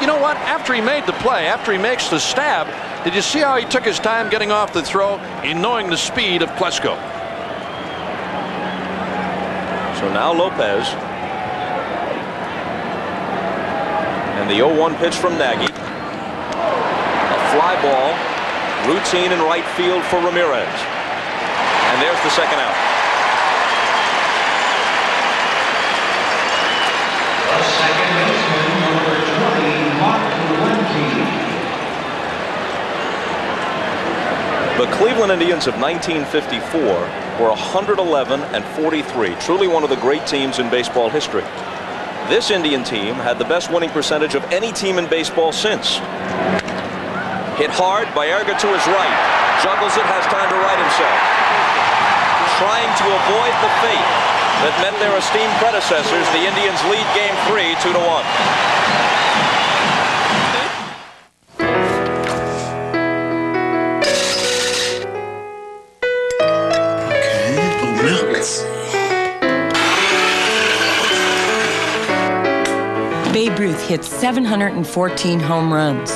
You know what? After he made the play, after he makes the stab, did you see how he took his time getting off the throw in knowing the speed of Klesko? So now Lopez. And the 0-1 pitch from Nagy. A fly ball, routine in right field for Ramirez. And there's the second out. The second baseman, number 20, Mark Lemke. The Cleveland Indians of 1954 were 111-43, truly one of the great teams in baseball history. This Indian team had the best winning percentage of any team in baseball since. Hit hard, Baerga to his right. Juggles it, has time to right himself. Trying to avoid the fate that met their esteemed predecessors, the Indians lead Game 3 2-1. Babe Ruth hit 714 home runs.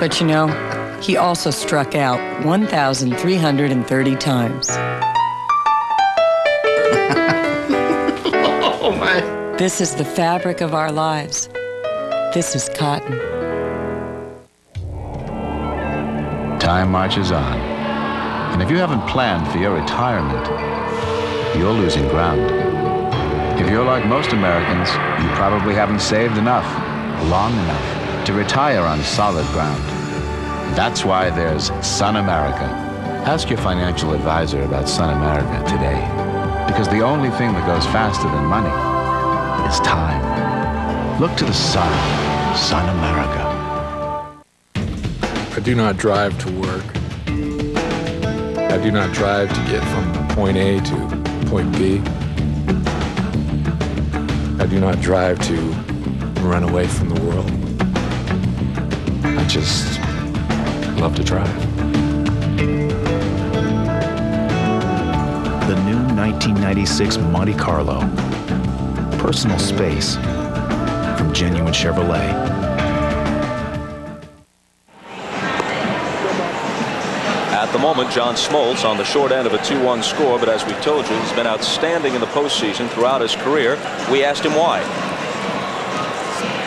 But you know, he also struck out 1,330 times. Oh, my. This is the fabric of our lives. This is cotton. Time marches on. And if you haven't planned for your retirement, you're losing ground. If you're like most Americans, you probably haven't saved enough, long enough, to retire on solid ground. That's why there's Sun America. Ask your financial advisor about Sun America today. Because the only thing that goes faster than money is time. Look to the sun. Sun America. I do not drive to work. I do not drive to get from point A to point B. I do not drive to run away from the world. I just love to drive. The new 1996 Monte Carlo. Personal space from genuine Chevrolet. At the moment, John Smoltz on the short end of a 2-1 score, but as we've told you, he's been outstanding in the postseason throughout his career. We asked him why.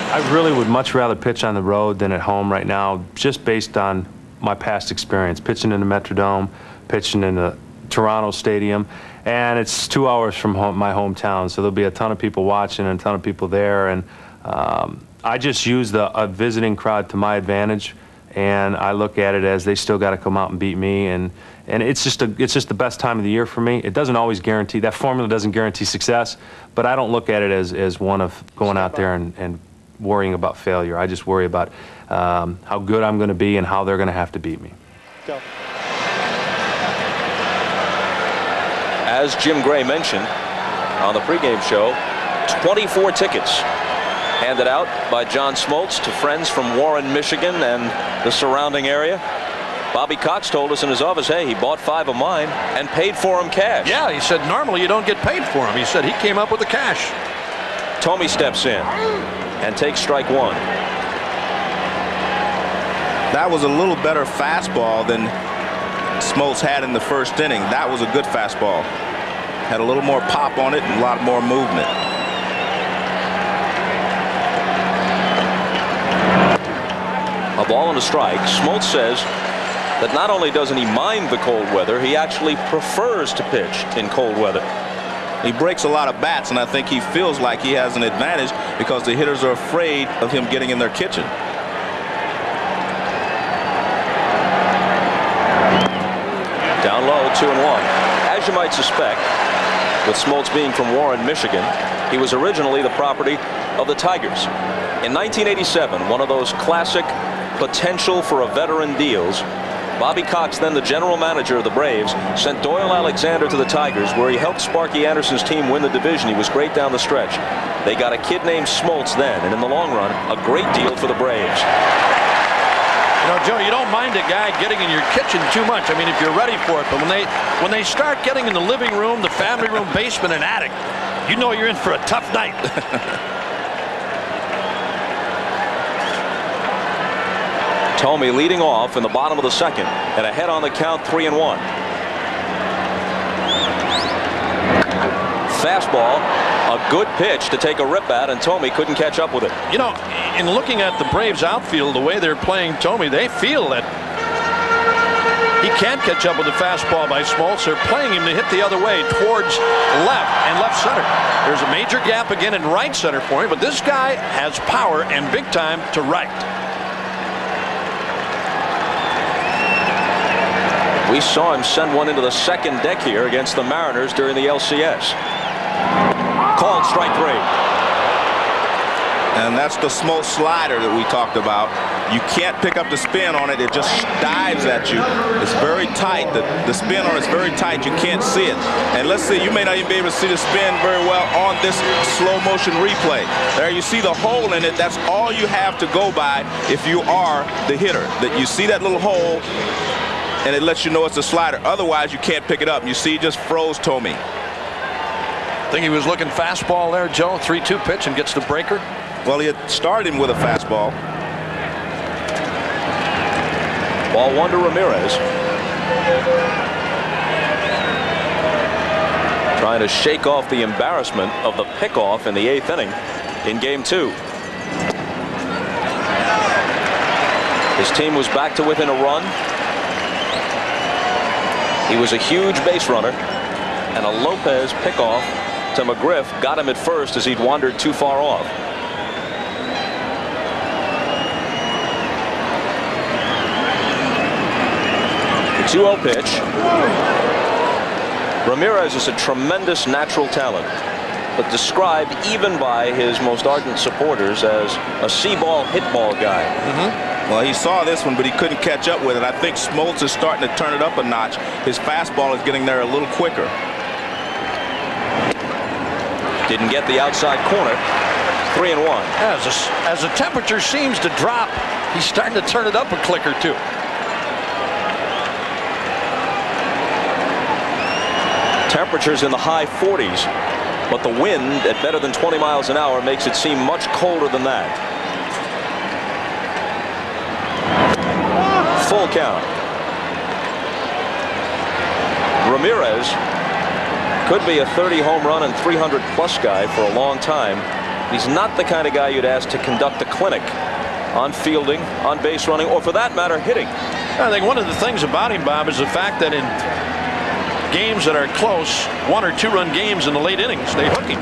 I really would much rather pitch on the road than at home right now, just based on my past experience, pitching in the Metrodome, pitching in the Toronto Stadium, and it's 2 hours from my hometown, so there'll be a ton of people watching and a ton of people there, and I just use a visiting crowd to my advantage, and I look at it as they still got to come out and beat me, and it's just the best time of the year for me. It doesn't always guarantee, that formula doesn't guarantee success, but I don't look at it as one of going out there and worrying about failure. I just worry about how good I'm going to be and how they're going to have to beat me. Go. As Jim Gray mentioned on the pregame show, 24 tickets handed out by John Smoltz to friends from Warren, Michigan and the surrounding area. Bobby Cox told us in his office, hey, he bought 5 of mine and paid for them cash. Yeah, he said normally you don't get paid for them. He said he came up with the cash. Tommy steps in and takes strike 1. That was a little better fastball than Smoltz had in the first inning. That was a good fastball. Had a little more pop on it and a lot more movement. A ball and a strike. Smoltz says that not only doesn't he mind the cold weather, he actually prefers to pitch in cold weather. He breaks a lot of bats, and I think he feels like he has an advantage because the hitters are afraid of him getting in their kitchen. Down low, 2-1. As you might suspect, with Smoltz being from Warren, Michigan, he was originally the property of the Tigers. In 1987, one of those classic potential for a veteran deals, Bobby Cox, then the general manager of the Braves, sent Doyle Alexander to the Tigers, where he helped Sparky Anderson's team win the division. He was great down the stretch. They got a kid named Smoltz then, and in the long run, a great deal for the Braves. You know, Joe, you don't mind a guy getting in your kitchen too much. I mean, if you're ready for it. But when they start getting in the living room, the family room, basement, and attic, you know you're in for a tough night. Tomey leading off in the bottom of the second, and ahead on the count, 3-1. Fastball, a good pitch to take a rip at, and Tomey couldn't catch up with it. You know, in looking at the Braves outfield, the way they're playing Tomey, they feel that he can't catch up with the fastball by Smoltz. They're playing him to hit the other way towards left and left center. There's a major gap again in right center for him, but this guy has power and big time to right. We saw him send one into the second deck here against the Mariners during the LCS. Called strike 3. And that's the Smoltz slider that we talked about. You can't pick up the spin on it. It just dives at you. It's very tight. The spin on it's very tight. You can't see it. And let's see, you may not even be able to see the spin very well on this slow motion replay. There you see the hole in it. That's all you have to go by if you are the hitter. That you see that little hole, and it lets you know it's a slider. Otherwise, you can't pick it up. You see, he just froze Tomey. I think he was looking fastball there, Joe. 3-2 pitch and gets the breaker. Well, he had started him with a fastball. Ball 1 to Ramirez. Trying to shake off the embarrassment of the pickoff in the 8th inning in Game 2. His team was back to within a run. He was a huge base runner, and a Lopez pickoff to McGriff got him at first as he'd wandered too far off. The 2-0 pitch. Ramirez is a tremendous natural talent, but described even by his most ardent supporters as a see-ball, hit-ball guy. Well, he saw this one, but he couldn't catch up with it. I think Smoltz is starting to turn it up a notch. His fastball is getting there a little quicker. Didn't get the outside corner. 3-1. As the temperature seems to drop He's starting to turn it up a click or two. Temperatures in the high 40s, but the wind at better than 20 miles an hour makes it seem much colder than that. Full count. Ramirez could be a 30 home run and 300 plus guy for a long time. He's not the kind of guy you'd ask to conduct a clinic on fielding, on base running, or for that matter, hitting. I think one of the things about him, Bob, is the fact that in games that are close, 1 or 2 run games in the late innings, they hook him.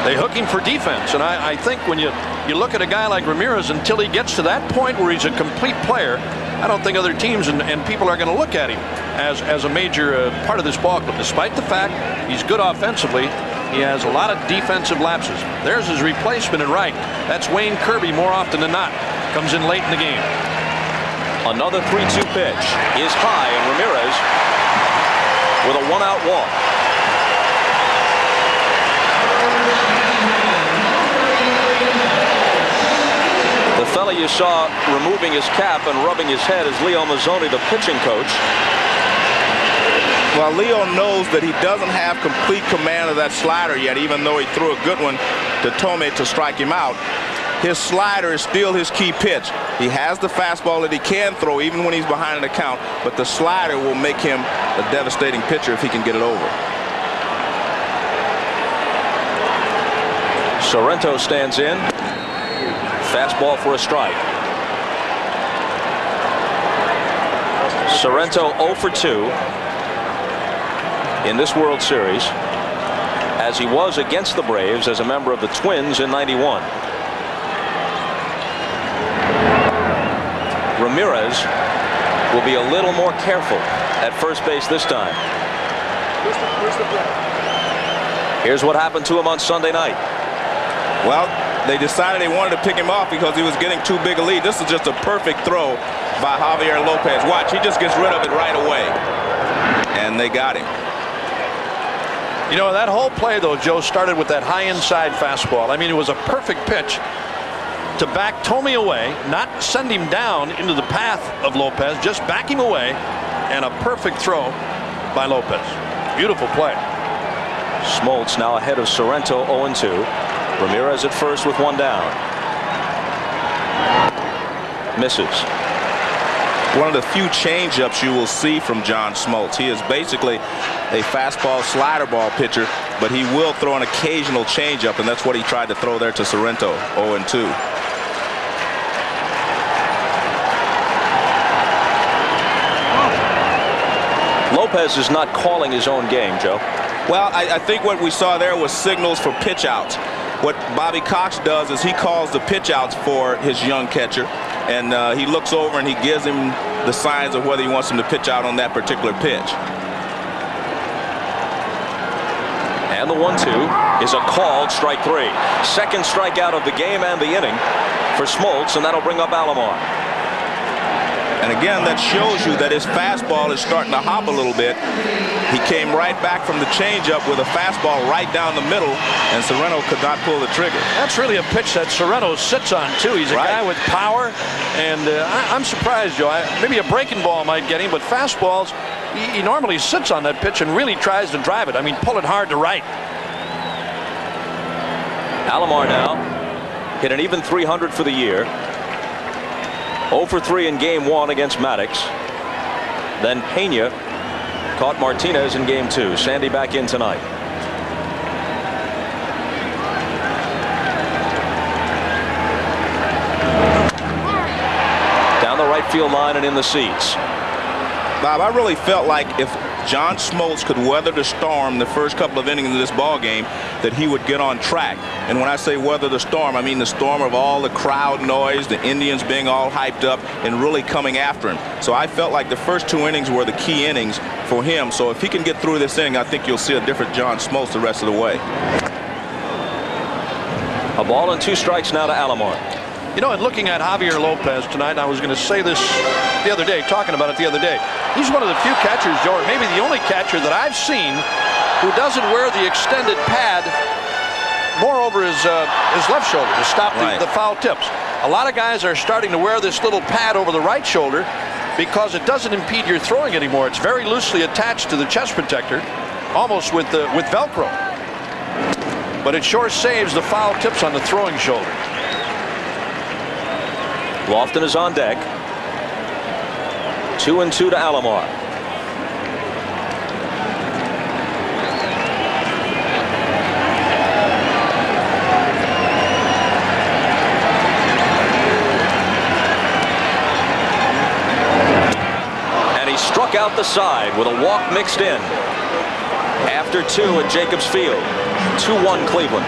They hook him for defense. And I think when you look at a guy like Ramirez, until he gets to that point where he's a complete player, I don't think other teams and people are going to look at him as a major part of this ball club. Despite the fact he's good offensively, he has a lot of defensive lapses. There's his replacement in right. That's Wayne Kirby more often than not. Comes in late in the game. Another 3-2 pitch is high, and Ramirez with a 1-out walk. The fella you saw removing his cap and rubbing his head is Leo Mazzoni, the pitching coach. Well, Leo knows that he doesn't have complete command of that slider yet, even though he threw a good one to Tome to strike him out. His slider is still his key pitch. He has the fastball that he can throw even when he's behind an account, but the slider will make him a devastating pitcher if he can get it over. Sorrento stands in. Fastball for a strike. Sorrento 0 for 2 in this World Series, as he was against the Braves as a member of the Twins in '91. Ramirez will be a little more careful at first base this time. Here's what happened to him on Sunday night. Well, they decided they wanted to pick him off because he was getting too big a lead. This is just a perfect throw by Javier Lopez. Watch, he just gets rid of it right away. And they got him. You know, that whole play, though, Joe, started with that high inside fastball. I mean, it was a perfect pitch to back Tome away, not send him down into the path of Lopez, just back him away, and a perfect throw by Lopez. Beautiful play. Smoltz now ahead of Sorrento 0-2. Ramirez at first with 1 down. Misses. One of the few changeups you will see from John Smoltz. He is basically a fastball slider ball pitcher, but he will throw an occasional changeup, and that's what he tried to throw there to Sorrento. 0-2. Lopez is not calling his own game, Joe. Well, I think what we saw there was signals for pitch outs. What Bobby Cox does is he calls the pitch outs for his young catcher, and he looks over and he gives him the signs of whether he wants him to pitch out on that particular pitch. And the 1-2 is a called strike 3. Second strikeout of the game and the inning for Smoltz, and that'll bring up Alomar. And again, that shows you that his fastball is starting to hop a little bit. He came right back from the changeup with a fastball right down the middle, and Sorrento could not pull the trigger. That's really a pitch that Sorrento sits on, too. He's a guy with power, and I'm surprised, Joe. Maybe a breaking ball might get him, but fastballs, he normally sits on that pitch and really tries to drive it. I mean, pull it hard to right. Alomar now hit an even 300 for the year. 0 for 3 in game 1 against Maddox. Then Pena caught Martinez in game 2. Sandy back in tonight. Down the right field line and in the seats. Bob, I really felt like if John Smoltz could weather the storm the first couple of innings of this ball game, that he would get on track. And when I say weather the storm, I mean the storm of all the crowd noise, the Indians being all hyped up and really coming after him. So I felt like the first 2 innings were the key innings for him. So if he can get through this inning, I think you'll see a different John Smoltz the rest of the way. A ball and 2 strikes now to Alomar. You know, and looking at Javier Lopez tonight, I was going to say this the other day, talking about it the other day. He's one of the few catchers, Joe, or maybe the only catcher that I've seen who doesn't wear the extended pad more over his left shoulder to stop the foul tips. A lot of guys are starting to wear this little pad over the right shoulder because it doesn't impede your throwing anymore. It's very loosely attached to the chest protector, almost with Velcro. But it sure saves the foul tips on the throwing shoulder. Lofton is on deck. 2-2 to Alomar. And he struck out the side with a walk mixed in. After 2 at Jacobs Field. 2-1 Cleveland.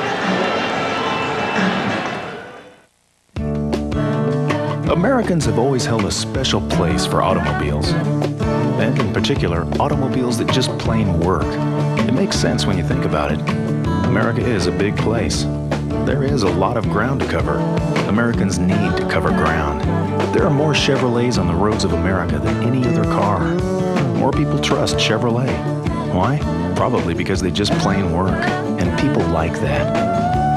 Americans have always held a special place for automobiles, and in particular, automobiles that just plain work. It makes sense when you think about it. America is a big place. There is a lot of ground to cover. Americans need to cover ground. There are more Chevrolets on the roads of America than any other car. More people trust Chevrolet. Why? Probably because they just plain work, and people like that.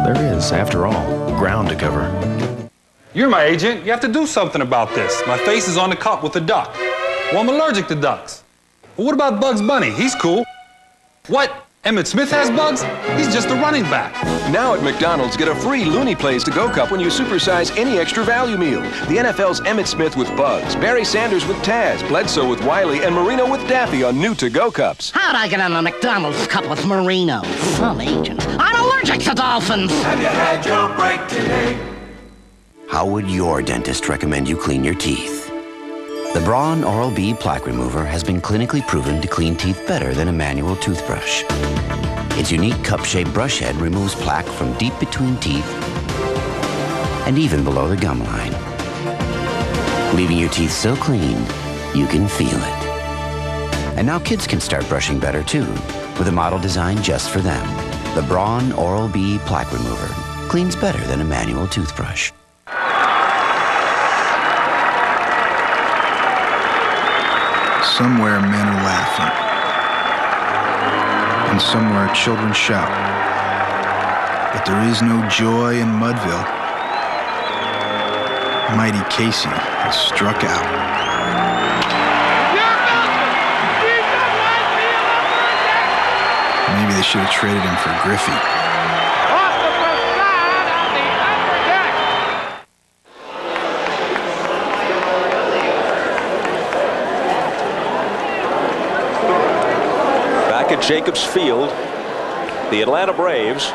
There is, after all, ground to cover. You're my agent. You have to do something about this. My face is on the cup with a duck. Well, I'm allergic to ducks. But what about Bugs Bunny? He's cool. What? Emmitt Smith has bugs? He's just a running back. Now at McDonald's, get a free Looney Plays to-go cup when you supersize any extra value meal. The NFL's Emmitt Smith with Bugs, Barry Sanders with Taz, Bledsoe with Wiley, and Marino with Daffy on new to-go cups. How'd I get on a McDonald's cup with Marino? Some agent. I'm allergic to dolphins. Have you had your break today? How would your dentist recommend you clean your teeth? The Braun Oral-B Plaque Remover has been clinically proven to clean teeth better than a manual toothbrush. Its unique cup-shaped brush head removes plaque from deep between teeth and even below the gum line, leaving your teeth so clean you can feel it. And now kids can start brushing better too, with a model designed just for them. The Braun Oral-B Plaque Remover cleans better than a manual toothbrush. Somewhere men are laughing, and somewhere children shout. But there is no joy in Mudville. Mighty Casey has struck out. Maybe they should have traded him for Griffey. Jacobs Field, the Atlanta Braves.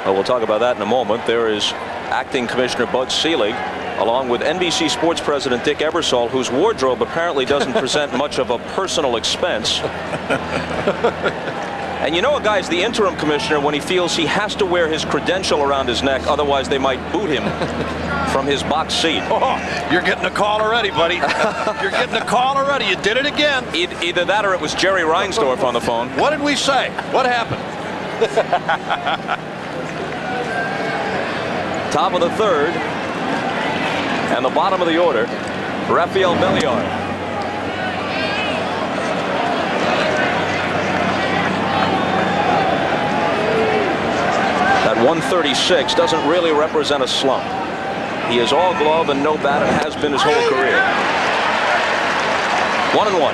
Well, we'll talk about that in a moment. There is Acting Commissioner Bud Selig, along with NBC Sports President Dick Ebersol, whose wardrobe apparently doesn't present much of a personal expense. And you know a guy's the interim commissioner when he feels he has to wear his credential around his neck, otherwise they might boot him from his box seat. Oh, you're getting a call already, buddy. You're getting a call already. You did it again. Either that or it was Jerry Reinsdorf on the phone. What did we say? What happened? Top of the third and the bottom of the order, Rafael Belliard. That 136 doesn't really represent a slump. He is all glove and no bat and has been his whole career. 1-1.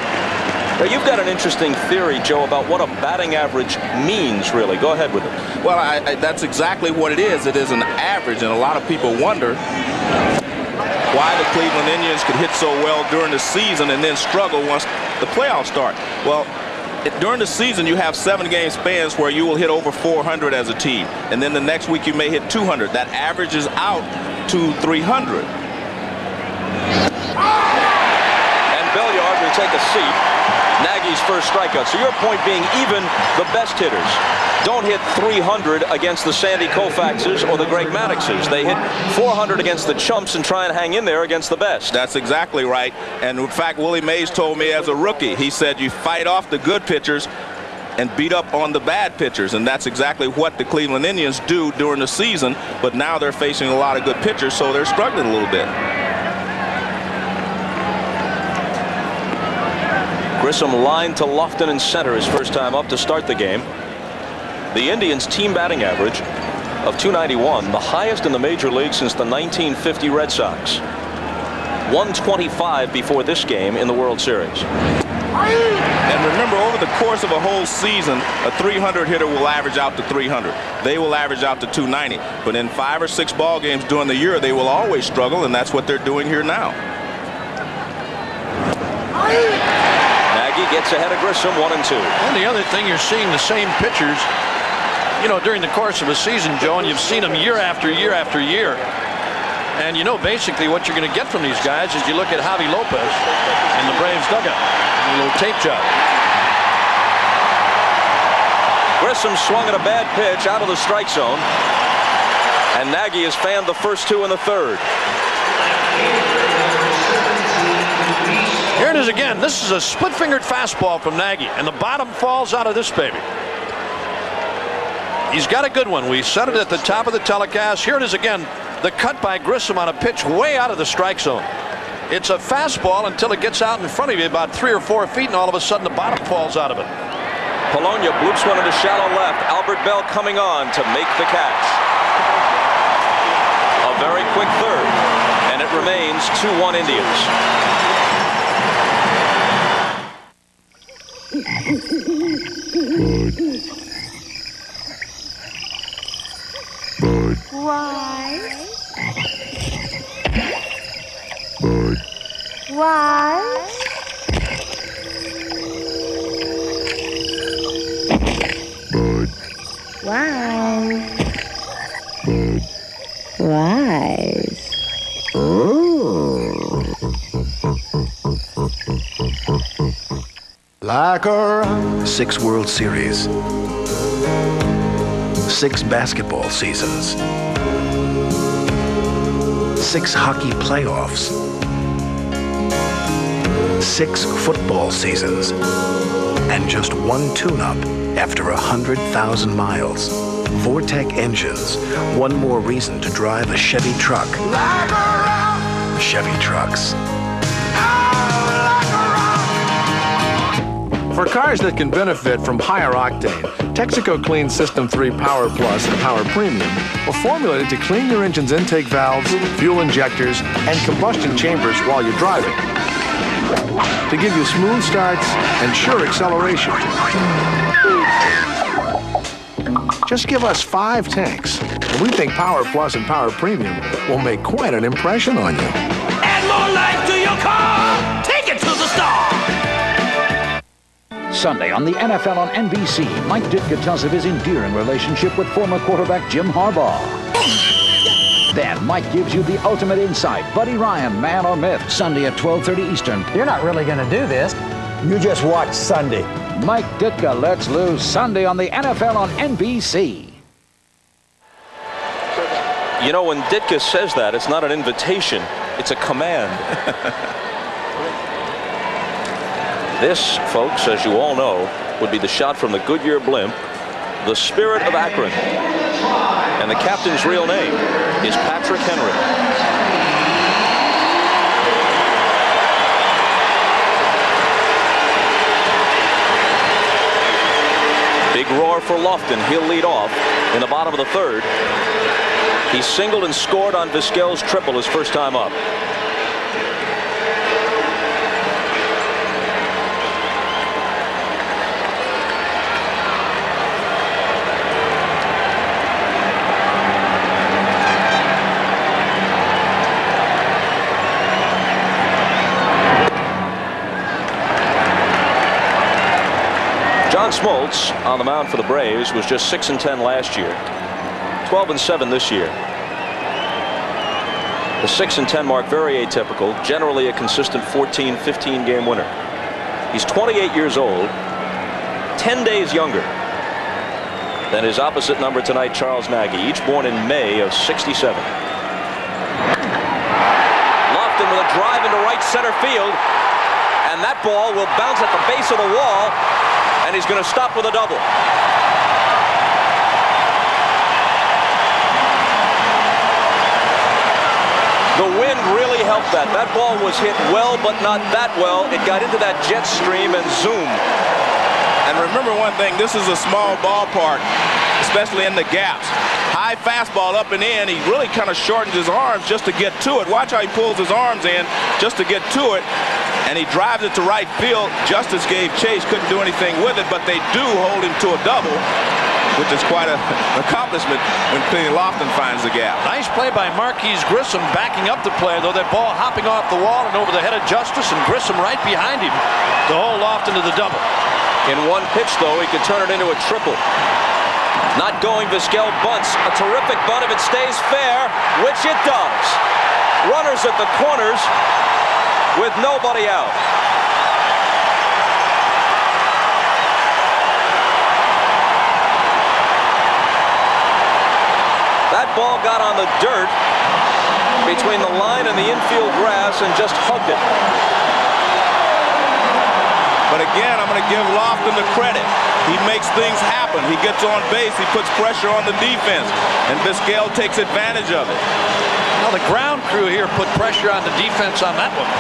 Now, you've got an interesting theory, Joe, about what a batting average means, really. Go ahead with it. Well, that's exactly what it is. It is an average, and a lot of people wonder why the Cleveland Indians could hit so well during the season and then struggle once the playoffs start. Well, during the season, you have 7-game spans where you will hit over 400 as a team. And then the next week, you may hit 200. That averages out to 300. And Belliard will take a seat. Nagy's first strikeout. So your point being even the best hitters don't hit 300 against the Sandy Koufaxes or the Greg Maddoxes. They hit 400 against the chumps and try and hang in there against the best. That's exactly right. And in fact, Willie Mays told me as a rookie, he said you fight off the good pitchers and beat up on the bad pitchers. And that's exactly what the Cleveland Indians do during the season. But now they're facing a lot of good pitchers, so they're struggling a little bit. Grissom lined to Lofton in center his first time up to start the game. The Indians' team batting average of 291, the highest in the major league since the 1950 Red Sox. 125 before this game in the World Series. And remember, over the course of a whole season, a 300 hitter will average out to 300. They will average out to 290. But in 5 or 6 ball games during the year, they will always struggle, and that's what they're doing here now. Nagy gets ahead of Grissom, 1-2. And the other thing, you're seeing the same pitchers, you know, during the course of a season, Joe, and you've seen them year after year after year. And you know basically what you're going to get from these guys is you look at Javi Lopez in the Braves dugout. A little tape job. Grissom swung at a bad pitch out of the strike zone. And Nagy has fanned the first 2 in the 3rd. Here it is again. This is a split-fingered fastball from Nagy, and the bottom falls out of this baby. He's got a good one. We said it at the top of the telecast. Here it is again. The cut by Grissom on a pitch way out of the strike zone. It's a fastball until it gets out in front of you about 3 or 4 feet, and all of a sudden the bottom falls out of it. Polonia bloops one into shallow left. Albert Bell coming on to make the catch. A very quick 3rd, and it remains 2-1 Indians. Why? Why? Wise. Like a 6 World Series, 6 basketball seasons, 6 hockey playoffs, 6 football seasons, and just 1 tune-up after 100,000 miles. Vortec engines, 1 more reason to drive a Chevy truck. Chevy trucks. For cars that can benefit from higher octane, Texaco Clean System 3 Power Plus and Power Premium were formulated to clean your engine's intake valves, fuel injectors, and combustion chambers while you're driving, to give you smooth starts and sure acceleration. Just give us 5 tanks, and we think Power Plus and Power Premium will make quite an impression on you. Add more life to your car! Take it to the star! Sunday on the NFL on NBC, Mike Ditka tells of his endearing relationship with former quarterback Jim Harbaugh. Then Mike gives you the ultimate insight. Buddy Ryan, man or myth, Sunday at 12:30 Eastern. You're not really going to do this. You just watch Sunday. Mike Ditka lets loose Sunday on the NFL on NBC. You know, when Ditka says that, it's not an invitation, it's a command. This, folks, as you all know, would be the shot from the Goodyear blimp, the Spirit of Akron. And the captain's real name is Patrick Henry. Big roar for Lofton. He'll lead off in the bottom of the 3rd. He singled and scored on Vizquel's triple his first time up. John Smoltz on the mound for the Braves was just 6-10 last year, 12-7 this year. The 6-10 mark very atypical, generally a consistent 14-15 game winner. He's 28 years old, 10 days younger than his opposite number tonight, Charles Nagy, each born in May of '67. Lofton with a drive into right center field, and that ball will bounce at the base of the wall, and he's going to stop with a double. The wind really helped that. That ball was hit well, but not that well. It got into that jet stream and zoomed. And remember one thing, this is a small ballpark, especially in the gaps. High fastball up and in. He really kind of shortens his arms just to get to it. Watch how he pulls his arms in just to get to it. And he drives it to right field. Justice gave chase, couldn't do anything with it, but they do hold him to a double, which is quite an accomplishment when Clean Lofton finds the gap. Nice play by Marquise Grissom backing up the play, though that ball hopping off the wall and over the head of Justice, and Grissom right behind him to hold Lofton to the double. In one pitch, though, he could turn it into a triple. Not going, Vizquel bunts. A terrific bunt if it stays fair, which it does. Runners at the corners with nobody out. That ball got on the dirt between the line and the infield grass and just hugged it. But again, I'm going to give Lofton the credit. He makes things happen. He gets on base. He puts pressure on the defense. And Vizquel takes advantage of it. Now the ground crew here put pressure on the defense on that one.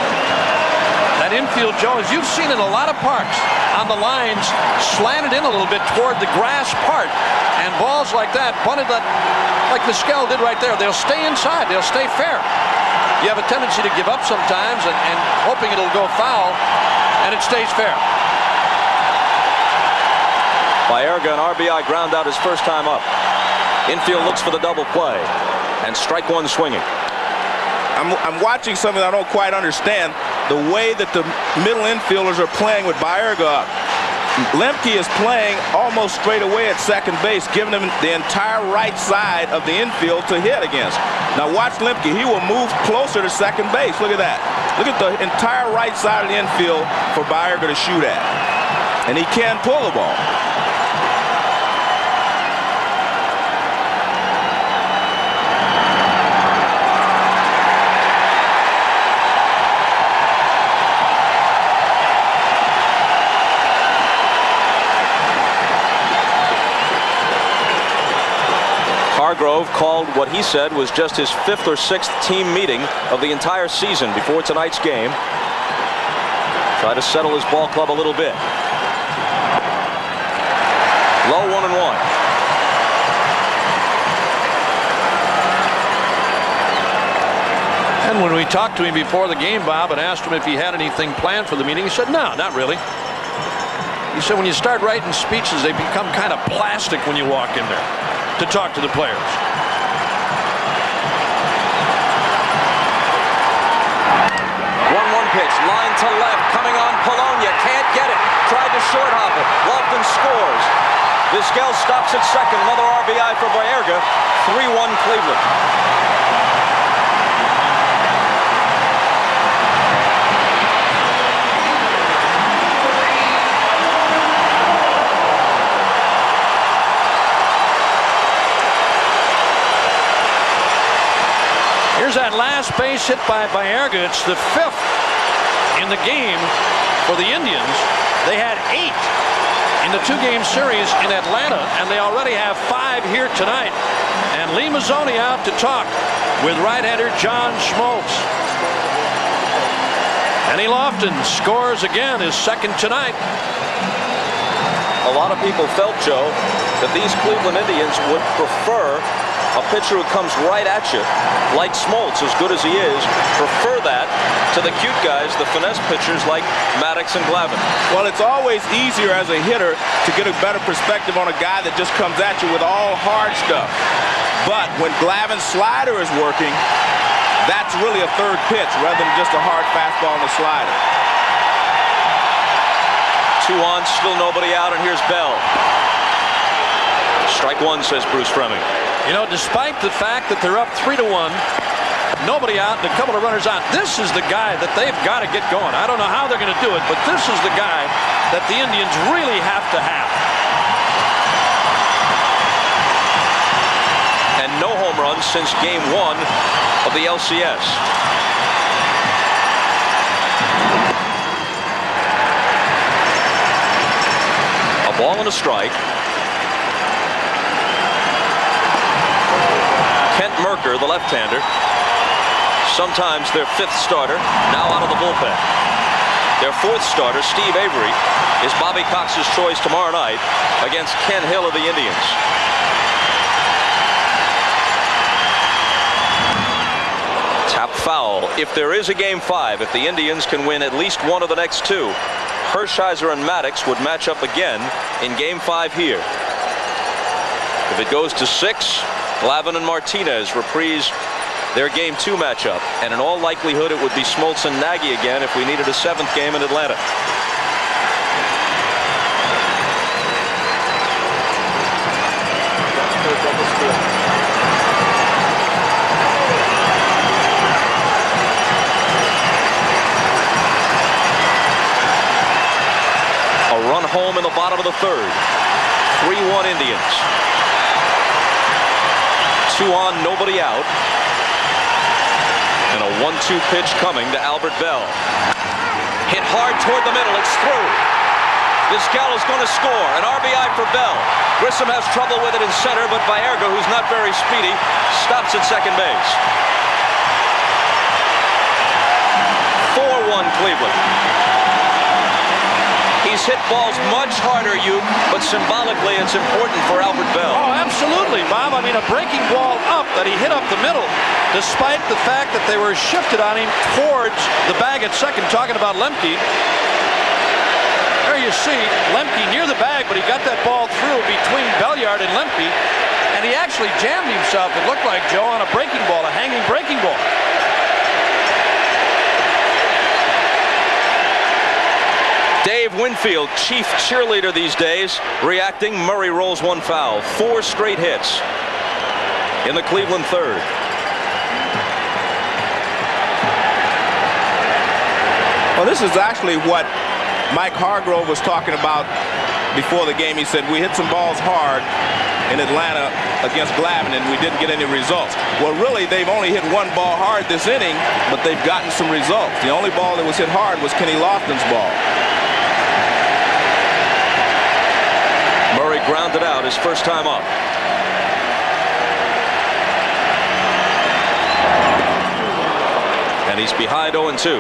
That infield, Joe, as you've seen in a lot of parks, on the lines, slanted in a little bit toward the grass part. And balls like that, bunted that, like Vizquel did right there, they'll stay inside. They'll stay fair. You have a tendency to give up sometimes and hoping it'll go foul, and it stays fair. Baerga, an RBI ground out his first time up. Infield looks for the double play, and strike one swinging. I'm watching something I don't quite understand. The way that the middle infielders are playing with Baerga up. Lemke is playing almost straight away at second base, giving him the entire right side of the infield to hit against. Now watch Lemke. He will move closer to second base. Look at that. Look at the entire right side of the infield for Baerga to shoot at. And he can pull the ball. Hargrove called what he said was just his 5th or 6th team meeting of the entire season before tonight's game. Try to settle his ball club a little bit. Low 1-1. And when we talked to him before the game, Bob, and asked him if he had anything planned for the meeting, he said, no, not really. He said when you start writing speeches, they become kind of plastic when you walk in there to talk to the players. 1-1 pitch, line to left, coming on Polonia, can't get it, tried to short hop it, Lofton scores. Vizquel stops at second, another RBI for Baerga, 3-1 Cleveland. Here's that last base hit by Baerga. It's the 5th in the game for the Indians. They had 8 in the 2-game series in Atlanta, and they already have 5 here tonight. And Lee Mazzoni out to talk with right-hander John Schmaltz. Andy Lofton scores again, his 2nd tonight. A lot of people felt, Joe, that these Cleveland Indians would prefer a pitcher who comes right at you, like Smoltz, as good as he is, prefer that to the cute guys, the finesse pitchers like Maddox and Glavine. Well, it's always easier as a hitter to get a better perspective on a guy that just comes at you with all hard stuff. But when Glavine's slider is working, that's really a 3rd pitch rather than just a hard fastball and a slider. 2 on, still nobody out, and here's Bell. Strike 1, says Bruce Fleming. You know, despite the fact that they're up 3-1, nobody out and a couple of runners on, this is the guy that they've got to get going. I don't know how they're going to do it, but this is the guy that the Indians really have to have. And no home runs since game 1 of the LCS. A ball and a strike. Kent Merker, the left-hander, sometimes their 5th starter, now out of the bullpen. Their 4th starter, Steve Avery, is Bobby Cox's choice tomorrow night against Ken Hill of the Indians. Tap foul. If there is a game 5, if the Indians can win at least one of the next 2, Hershiser and Maddox would match up again in game 5 here. If it goes to 6, Glavine and Martinez reprise their game 2 matchup, and in all likelihood it would be Smoltz and Nagy again if we needed a 7th game in Atlanta. A run home in the bottom of the 3rd. 3-1 Indians. 2 on, nobody out. And a 1-2 pitch coming to Albert Bell. Hit hard toward the middle. It's through. Vizquel is going to score. An RBI for Bell. Grissom has trouble with it in center, but Baerga, who's not very speedy, stops at second base. 4-1 Cleveland. He's hit balls much harder, but symbolically it's important for Albert Bell. Oh, absolutely, Bob. I mean, a breaking ball up that he hit up the middle, despite the fact that they were shifted on him towards the bag at second, talking about Lemke. There you see Lemke near the bag, but he got that ball through between Belliard and Lemke, and he actually jammed himself, it looked like, Joe, on a breaking ball, a hanging breaking ball. Dave Winfield, chief cheerleader these days, reacting. Murray rolls one foul. 4 straight hits in the Cleveland 3rd. Well, this is actually what Mike Hargrove was talking about before the game. He said, we hit some balls hard in Atlanta against Glavine, and we didn't get any results. Well, really, they've only hit one ball hard this inning, but they've gotten some results. The only ball that was hit hard was Kenny Lofton's ball. Murray grounded out his first time up. And he's behind 0-2.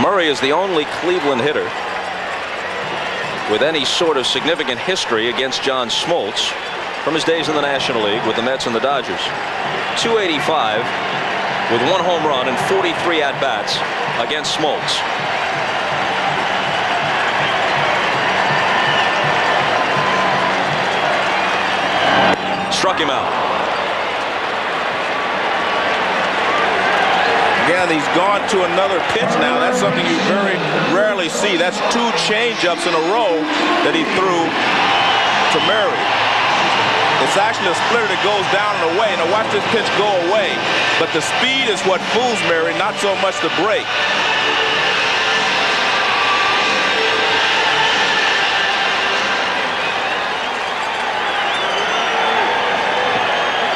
Murray is the only Cleveland hitter with any sort of significant history against John Smoltz from his days in the National League with the Mets and the Dodgers. 285 with 1 home run and 43 at-bats against Smoltz. Struck him out. Again, he's gone to another pitch now. That's something you very rarely see. That's 2 change-ups in a row that he threw to Murray. It's actually a splitter that goes down and away. Now watch this pitch go away. But the speed is what fools Murray, not so much the break.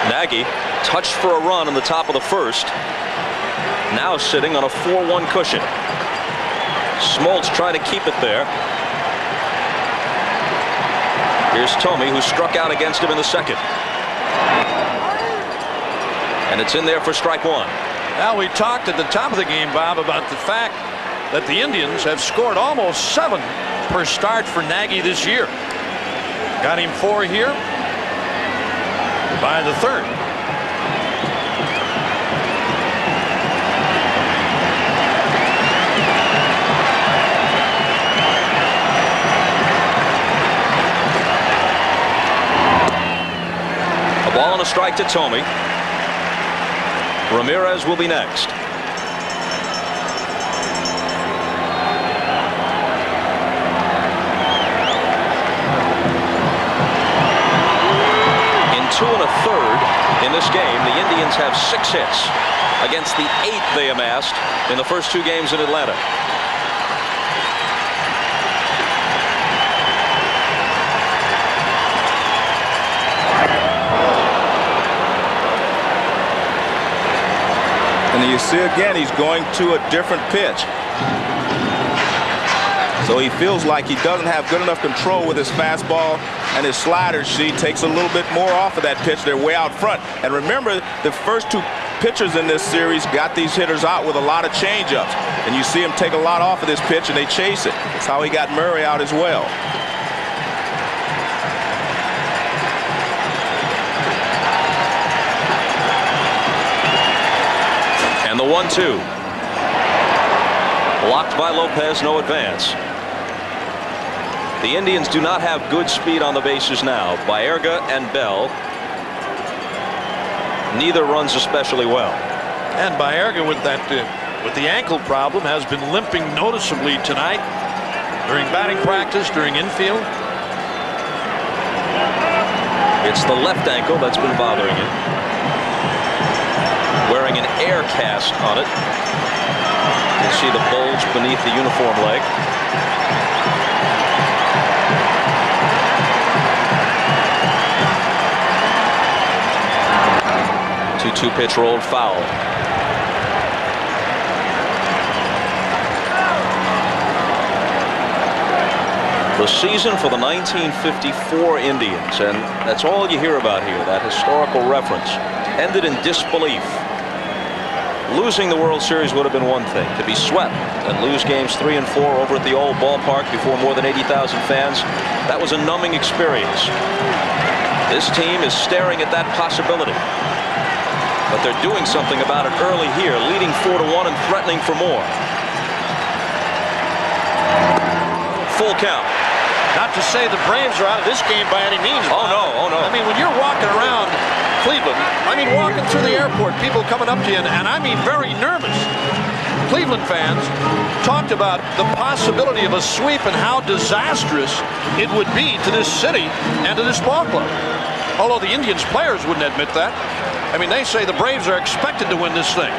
Nagy touched for a run in the top of the 1st. Now sitting on a 4-1 cushion. Smoltz trying to keep it there. Here's Thome, who struck out against him in the 2nd. And it's in there for strike 1. Now, we talked at the top of the game, Bob, about the fact that the Indians have scored almost 7 per start for Nagy this year. Got him 4 here by the 3rd. A ball and a strike to Thome. Ramirez will be next. In 2 1/3 in this game, the Indians have 6 hits against the 8 they amassed in the first 2 games in Atlanta. And you see again, he's going to a different pitch. So he feels like he doesn't have good enough control with his fastball and his sliders. He takes a little bit more off of that pitch. They're way out front. And remember, the first 2 pitchers in this series got these hitters out with a lot of changeups. And you see him take a lot off of this pitch and they chase it. That's how he got Murray out as well. the 1-2. Blocked by Lopez, no advance. The Indians do not have good speed on the bases now. Baerga and Bell. Neither runs especially well. And Baerga with the ankle problem has been limping noticeably tonight during batting practice, during infield. It's the left ankle that's been bothering him. Wearing an air cast on it. You can see the bulge beneath the uniform leg. Two pitch rolled foul. The season for the 1954 Indians, and that's all you hear about here, that historical reference, ended in disbelief. Losing the World Series would have been one thing. To be swept and lose games 3 and 4 over at the old ballpark before more than 80,000 fans, that was a numbing experience. This team is staring at that possibility. But they're doing something about it early here, leading 4-1 and threatening for more. Full count. Not to say the Braves are out of this game by any means. Oh, no, oh, no. I mean, when you're walking around Cleveland, I mean, walking through the airport, people coming up to you, and I mean very nervous. Cleveland fans talked about the possibility of a sweep and how disastrous it would be to this city and to this ball club. Although the Indians players wouldn't admit that. I mean, they say the Braves are expected to win this thing.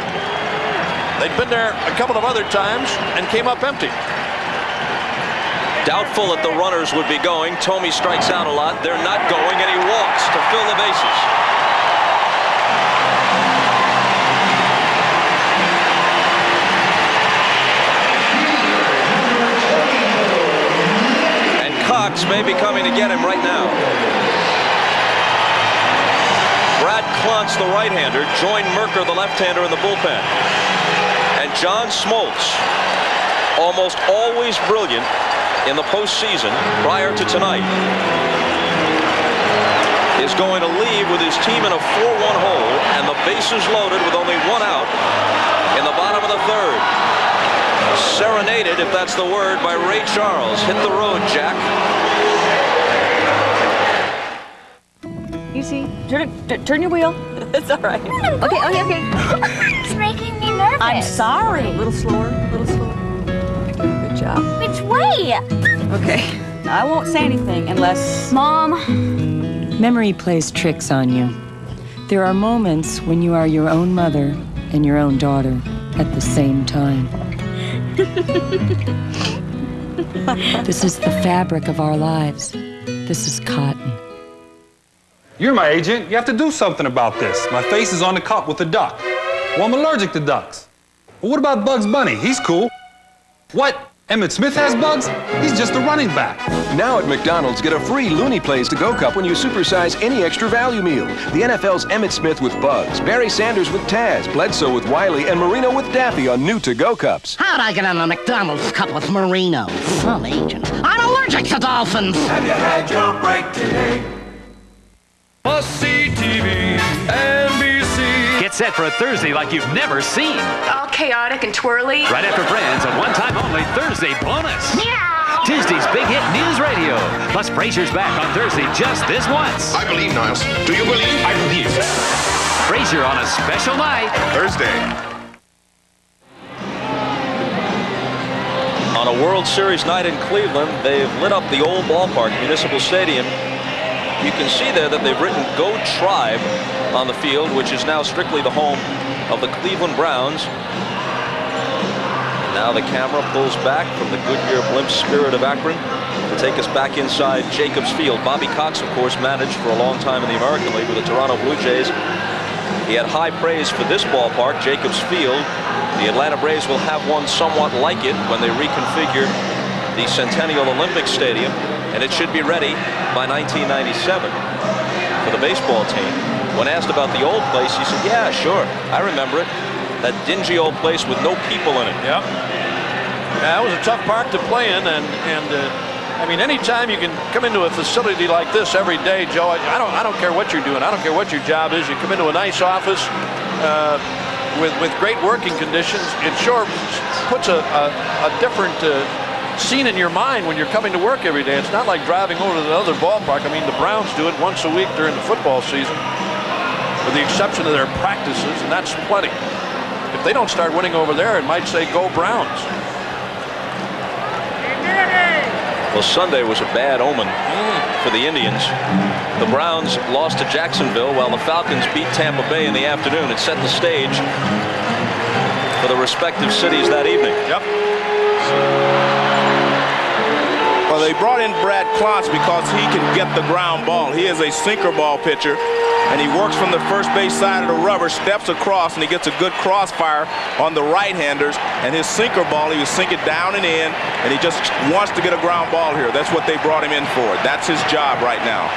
They'd been there a couple of other times and came up empty. Doubtful that the runners would be going. Thome strikes out a lot. They're not going, and he walks to fill the bases. And Cox may be coming to get him right now. Brad Klontz, the right-hander, joined Merker, the left-hander, in the bullpen. And John Smoltz, almost always brilliant in the postseason prior to tonight, is going to leave with his team in a 4-1 hole and the bases loaded with only one out in the bottom of the third. Serenaded, if that's the word, by Ray Charles. Hit the road, Jack. Easy. Turn your wheel. It's all right. Okay. It's making me nervous. I'm sorry. A little slower. Good job. Which way? Okay. I won't say anything unless... Mom. Memory plays tricks on you. There are moments when you are your own mother and your own daughter at the same time. This is the fabric of our lives. This is cotton. You're my agent. You have to do something about this. My face is on the cup with a duck. Well, I'm allergic to ducks. But what about Bugs Bunny? He's cool. What? Emmitt Smith has bugs? He's just a running back. Now at McDonald's, get a free Looney Plays to Go Cup when you supersize any extra value meal. The NFL's Emmitt Smith with Bugs, Barry Sanders with Taz, Bledsoe with Wiley, and Marino with Daffy on new to-go cups. How'd I get on a McDonald's cup with Marino? Some agent. I'm allergic to dolphins. Have you had your break today? Must-see TV, NBC. Get set for a Thursday like you've never seen. All chaotic and twirly. Right after Friends, a one-time only Thursday bonus. Meow. Tuesday's big hit News Radio. Plus Frasier's back on Thursday just this once. I believe, Niles. Do you believe? I believe. Frasier on a special night. Thursday. On a World Series night in Cleveland, they've lit up the old ballpark, Municipal Stadium. You can see there that they've written Go Tribe on the field, which is now strictly the home of the Cleveland Browns. Now the camera pulls back from the Goodyear blimp Spirit of Akron to take us back inside Jacobs Field. Bobby Cox, of course, managed for a long time in the American League with the Toronto Blue Jays. He had high praise for this ballpark, Jacobs Field. The Atlanta Braves will have one somewhat like it when they reconfigure the Centennial Olympic Stadium, and it should be ready by 1997 for the baseball team. When asked about the old place, he said, yeah, sure, I remember it. That dingy old place with no people in it. Yep. Yeah, it was a tough park to play in, and I mean, anytime you can come into a facility like this every day, Joe, I don't care what you're doing. I don't care what your job is. You come into a nice office. with great working conditions, it sure puts a different scene in your mind when you're coming to work every day. It's not like driving over to the other ballpark. I mean, the Browns do it once a week during the football season, with the exception of their practices, and that's plenty. If they don't start winning over there, it might say go Browns. Well, Sunday was a bad omen for the Indians. The Browns lost to Jacksonville while the Falcons beat Tampa Bay in the afternoon. It set the stage for the respective cities that evening. Yep. Well, they brought in Brad Klontz because he can get the ground ball. He is a sinker ball pitcher, and he works from the first base side of the rubber, steps across, and he gets a good crossfire on the right-handers. And his sinker ball, he was sinking down and in, and he just wants to get a ground ball here. That's what they brought him in for. That's his job right now.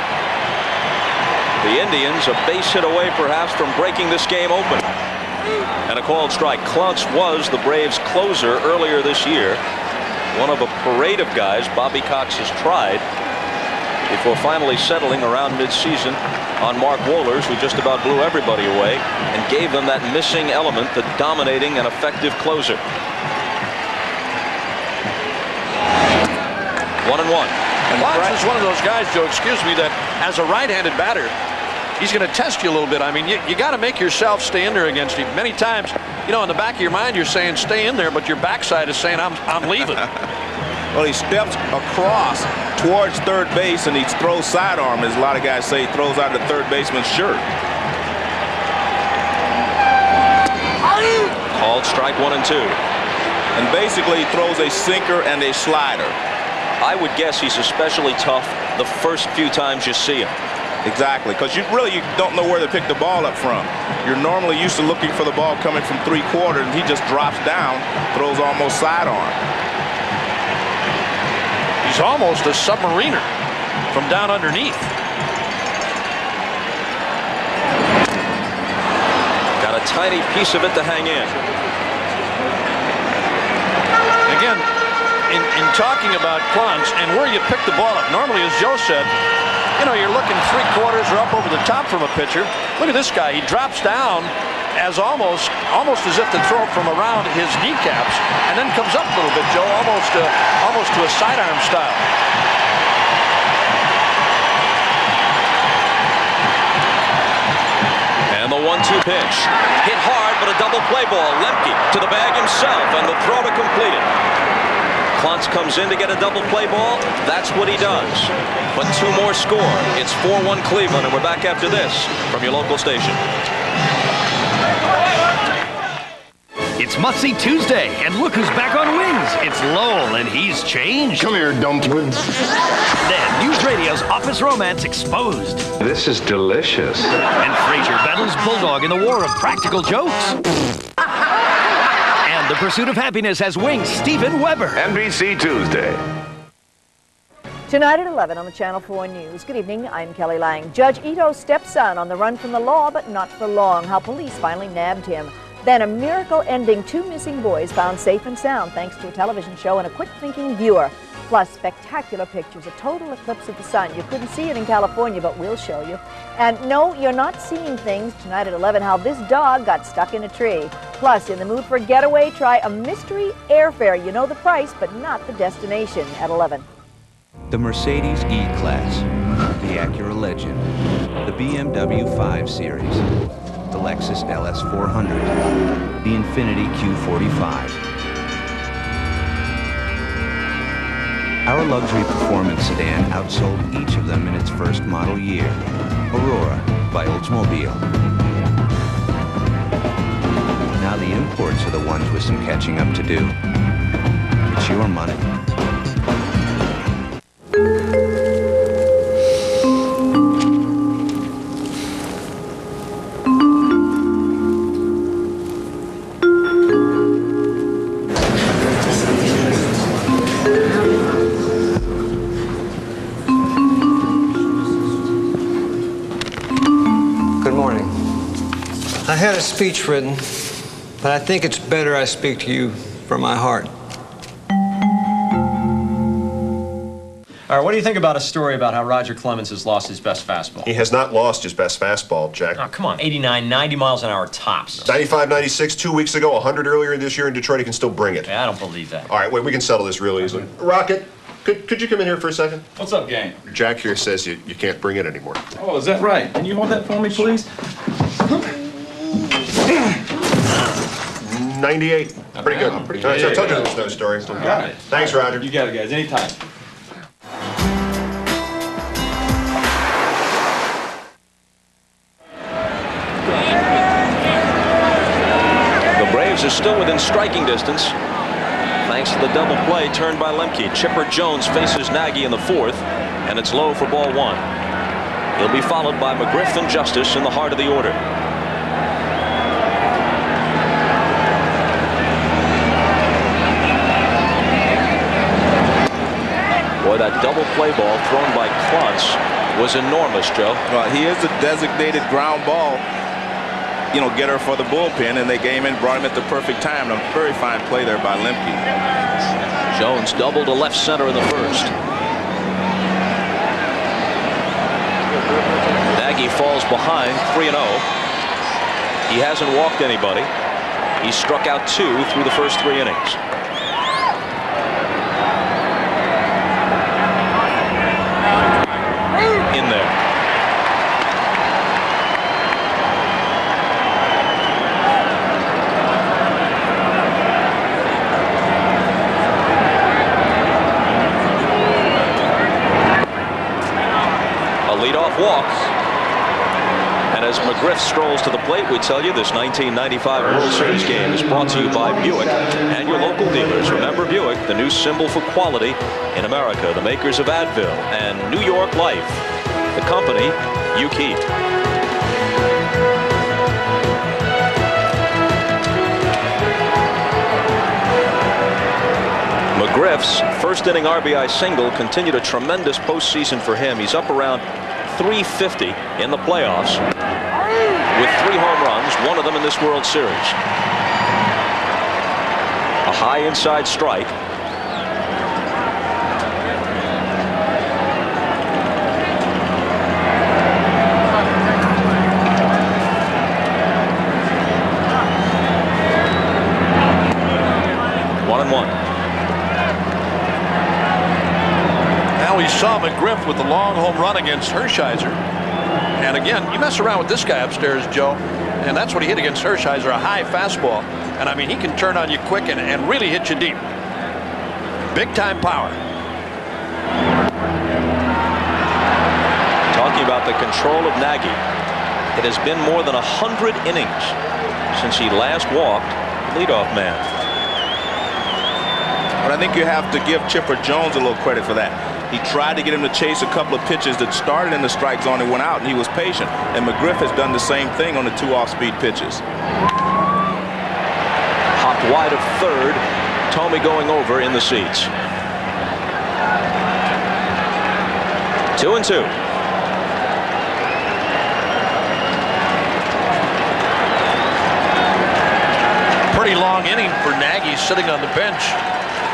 The Indians a base hit away perhaps from breaking this game open. And a called strike. Klontz was the Braves' closer earlier this year. One of a parade of guys Bobby Cox has tried before finally settling around midseason on Mark Wohlers, who just about blew everybody away and gave them that missing element, the dominating and effective closer. 1-1. And Klontz is one of those guys, Joe, excuse me, that as a right-handed batter, he's going to test you a little bit. I mean, you got to make yourself stay in there against him. Many times, you know, in the back of your mind, you're saying stay in there, but your backside is saying I'm leaving. Well, he steps across towards third base, and he throws sidearm, as a lot of guys say. He throws out the third baseman's shirt. Called strike 1 and 2. And basically, he throws a sinker and a slider. I would guess he's especially tough the first few times you see him. Exactly, because you don't know where to pick the ball up from. You're normally used to looking for the ball coming from 3/4, and he just drops down, throws almost sidearm. He's almost a submariner from down underneath. Got a tiny piece of it to hang in. Again, in talking about Klontz and where you pick the ball up, normally, as Joe said, you know, you're looking 3/4 or up over the top from a pitcher. Look at this guy. He drops down as almost as if to throw it from around his kneecaps, and then comes up a little bit, Joe, almost to a sidearm style. And the 1-2 pitch. Hit hard, but a double play ball. Lemke to the bag himself, and the throw to complete it. Klontz comes in to get a double play ball. That's what he does. But 2 more score. It's 4-1 Cleveland, and we're back after this from your local station. It's Must-See Tuesday, and look who's back on wings. It's Lowell, and he's changed. Come here, Dumpling. Then News Radio's Office Romance Exposed. This is delicious. And Frazier battles Bulldog in the war of practical jokes. And The Pursuit of Happiness has wings Steven Weber. NBC Tuesday. Tonight at 11 on the Channel 4 News. Good evening, I'm Kelly Lang. Judge Ito's stepson on the run from the law, but not for long. How police finally nabbed him. Then a miracle ending 2 missing boys found safe and sound thanks to a television show and a quick-thinking viewer. Plus spectacular pictures, a total eclipse of the sun. You couldn't see it in California, but we'll show you. And no, you're not seeing things. Tonight at 11, how this dog got stuck in a tree. Plus, in the mood for a getaway, try a mystery airfare. You know the price, but not the destination at 11. The Mercedes E-Class, the Acura Legend, the BMW 5 Series, the Lexus LS 400, the Infiniti Q45. Our luxury performance sedan outsold each of them in its first model year. Aurora by Oldsmobile. Now the imports are the ones with some catching up to do. It's your money. I had a speech written, but I think it's better I speak to you from my heart. All right, what do you think about a story about how Roger Clemens has lost his best fastball? He has not lost his best fastball, Jack. Oh, come on, 89, 90 miles an hour tops. 95, 96, 2 weeks ago, 100 earlier this year in Detroit. He can still bring it. Yeah, I don't believe that. All right, wait, we can settle this real easily. Rocket, could you come in here for a second? What's up, gang? Jack here says you can't bring it anymore. Oh, is that right? Can you hold that for me, please? 98. Pretty good. Pretty All right, so I good. told you there was no story. Got it. Thanks, Roger. You got it, guys. Anytime. The Braves are still within striking distance thanks to the double play turned by Lemke. Chipper Jones faces Nagy in the fourth, and it's low for ball one. He'll be followed by McGriff and Justice in the heart of the order. Boy, that double play ball thrown by Klontz was enormous, Joe. Well, he is a designated ground ball, getter for the bullpen, and they came in, brought him at the perfect time. A very fine play there by Lemke. Jones doubled to left center in the first. Nagy falls behind 3-0. He hasn't walked anybody. He struck out 2 through the first 3 innings. In there. A leadoff walk. And as McGriff strolls to the plate, we tell you this 1995 World Series game is brought to you by Buick and your local dealers. Remember Buick, the new symbol for quality in America, the makers of Advil and New York Life, the company you keep. McGriff's first inning RBI single continued a tremendous postseason for him. He's up around 350 in the playoffs with 3 home runs, one of them in this World Series. A high inside strike. We saw McGriff with the long home run against Hershiser. And again, you mess around with this guy upstairs, Joe, and that's what he hit against Hershiser, a high fastball. And I mean, he can turn on you quick and really hit you deep. Big time power. Talking about the control of Nagy. It has been more than 100 innings since he last walked leadoff man. But I think you have to give Chipper Jones a little credit for that. He tried to get him to chase a couple of pitches that started in the strike zone and went out, and he was patient. And McGriff has done the same thing on the 2 off-speed pitches. Hopped wide of third. Thome going over in the seats. 2-2. Pretty long inning for Nagy sitting on the bench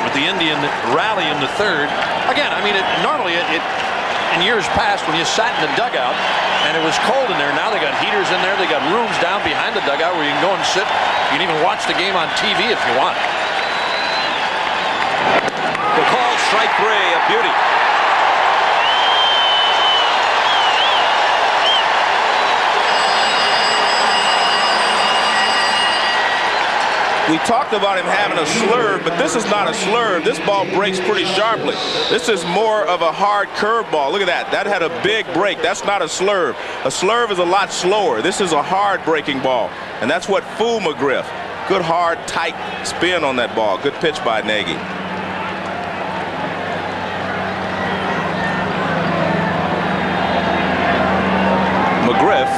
with the Indian rally in the third. Again, I mean, normally in years past when you sat in the dugout and it was cold in there, now they got heaters in there. They got rooms down behind the dugout where you can go and sit. You can even watch the game on TV if you want. The call, strike 3, a beauty. We talked about him having a slurve, but this is not a slurve. This ball breaks pretty sharply. This is more of a hard curve ball. Look at that. That had a big break. That's not a slurve. A slurve is a lot slower. This is a hard breaking ball, and that's what fooled McGriff. Good, hard, tight spin on that ball. Good pitch by Nagy. McGriff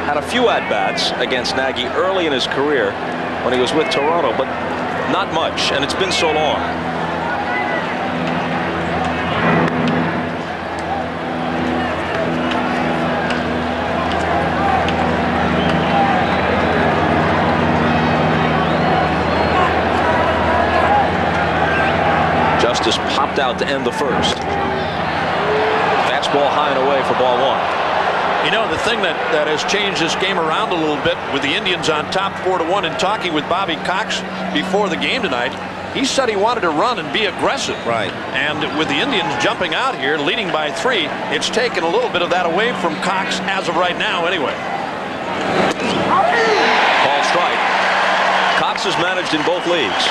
had a few at-bats against Nagy early in his career when he was with Toronto, but not much, and it's been so long. Justice popped out to end the first. Jacks ball high and away for ball one. You know, the thing that has changed this game around a little bit with the Indians on top 4-1, and talking with Bobby Cox before the game tonight, he said he wanted to run and be aggressive. Right. And with the Indians jumping out here, leading by 3, it's taken a little bit of that away from Cox as of right now anyway. Call strike. Cox is managed in both leagues.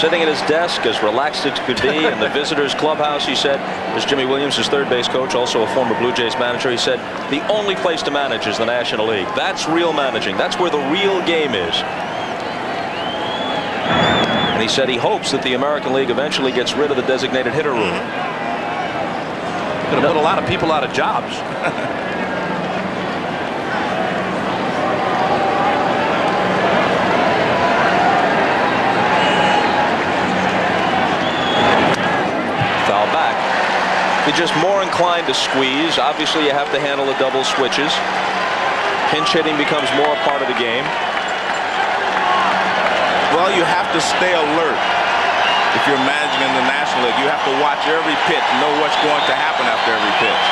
Sitting at his desk, as relaxed as could be in the visitors clubhouse, he said, as Jimmy Williams, his third base coach, also a former Blue Jays manager, he said, the only place to manage is the National League. That's real managing. That's where the real game is. And he said he hopes that the American League eventually gets rid of the designated hitter rule. Going to put a lot of people out of jobs. Foul back. You're just more inclined to squeeze. Obviously, you have to handle the double switches. Pinch hitting becomes more a part of the game. Well, you have to stay alert. If you're managing in the National League, you have to watch every pitch, know what's going to happen after every pitch.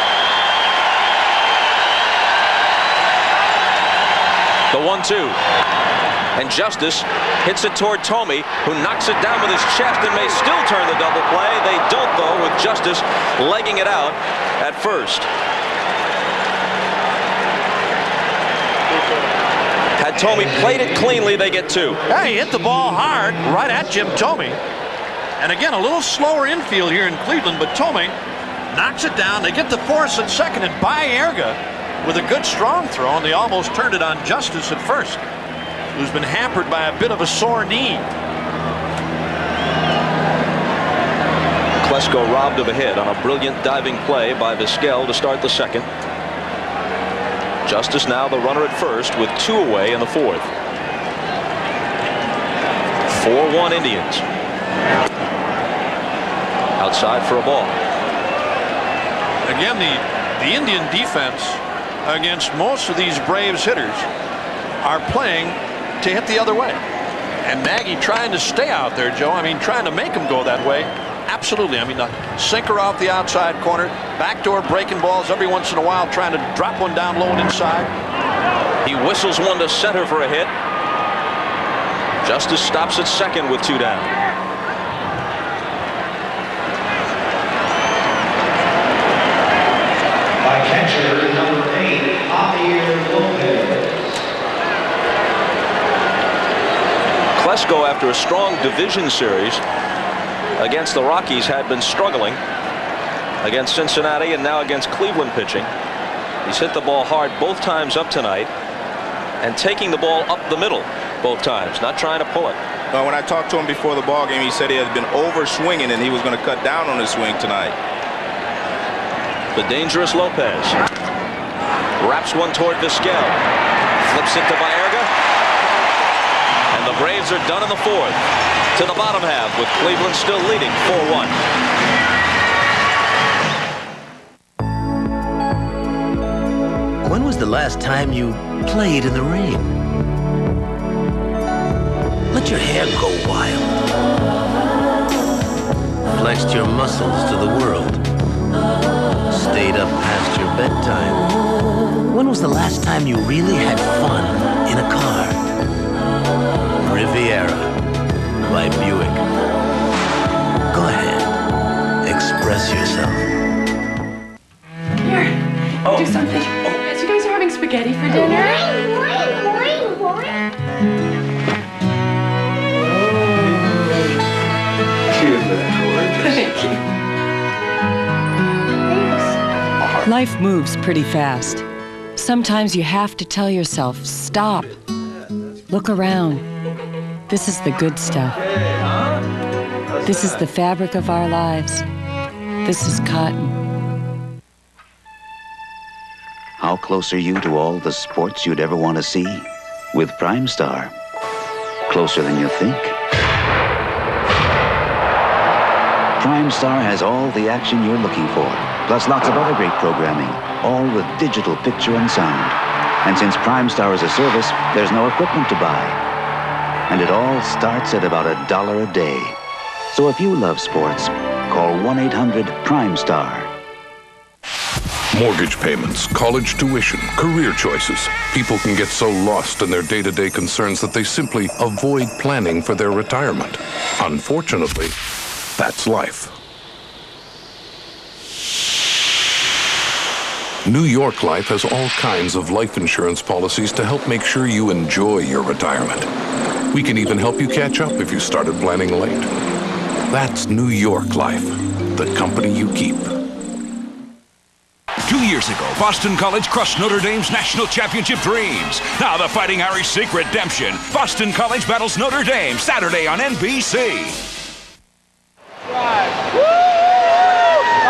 The 1-2. And Justice hits it toward Thome, who knocks it down with his chest and may still turn the double play. They don't, though, with Justice legging it out at first. Had Thome played it cleanly, they get 2. Hey, he hit the ball hard right at Jim Thome. And again, a little slower infield here in Cleveland, but Thome knocks it down. They get the force at second, and Baerga with a good strong throw, and they almost turned it on Justice at first, who's been hampered by a bit of a sore knee. Klesko robbed of a hit on a brilliant diving play by Vizquel to start the second. Justice now the runner at first with 2 away in the 4th. 4-1 Indians. Outside for a ball. Again, the Indian defense against most of these Braves hitters are playing to hit the other way. And Nagy trying to stay out there, Joe. I mean, trying to make him go that way. Absolutely. I mean, a sinker off the outside corner, backdoor breaking balls every once in a while, trying to drop one down low and inside. He whistles one to center for a hit. Justice stops at second with 2 down. By catcher number 8, Javier Lopez. Klesko, after a strong division series against the Rockies, had been struggling against Cincinnati and now against Cleveland pitching. He's hit the ball hard both times up tonight and taking the ball up the middle both times, not trying to pull it. Well, when I talked to him before the ball game, he said he had been over swinging and he was going to cut down on his swing tonight. The dangerous Lopez wraps one toward Vizquel, flips it to Baerga, and the Braves are done in the 4th. To the bottom half with Cleveland still leading 4-1. When was the last time you played in the rain? Let your hair go wild. Flexed your muscles to the world. Stayed up past your bedtime. When was the last time you really had fun in a car? Riviera by Buick. Go ahead. Express yourself. Here, do something. So you guys are having spaghetti for dinner? Thank you. Life moves pretty fast. Sometimes you have to tell yourself, stop. Look around. This is the good stuff. This is the fabric of our lives. This is cotton. How close are you to all the sports you'd ever want to see? With Prime Star. Closer than you think. Prime Star has all the action you're looking for, plus lots of other great programming, all with digital picture and sound. And since Prime Star is a service, there's no equipment to buy. And it all starts at about $1 a day. So if you love sports, call 1-800-PRIME-STAR. Mortgage payments, college tuition, career choices. People can get so lost in their day-to-day concerns that they simply avoid planning for their retirement. Unfortunately, that's life. New York Life has all kinds of life insurance policies to help make sure you enjoy your retirement. We can even help you catch up if you started planning late. That's New York Life, the company you keep. 2 years ago, Boston College crushed Notre Dame's national championship dreams. Now the Fighting Irish seek redemption. Boston College battles Notre Dame Saturday on NBC.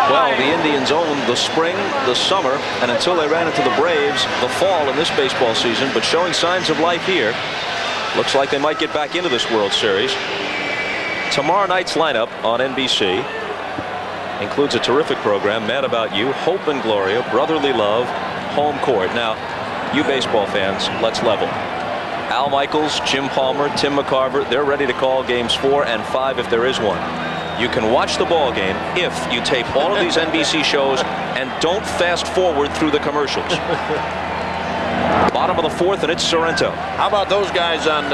Well, the Indians owned the spring, the summer, and until they ran into the Braves, the fall in this baseball season, but showing signs of life here. Looks like they might get back into this World Series. Tomorrow night's lineup on NBC includes a terrific program, Mad About You, Hope and Gloria, Brotherly Love, Home Court. Now, you baseball fans, let's level. Al Michaels, Jim Palmer, Tim McCarver, they're ready to call games 4 and 5 if there is one. You can watch the ball game if you tape all of these NBC shows and don't fast forward through the commercials. Bottom of the 4th, and it's Sorrento. How about those guys on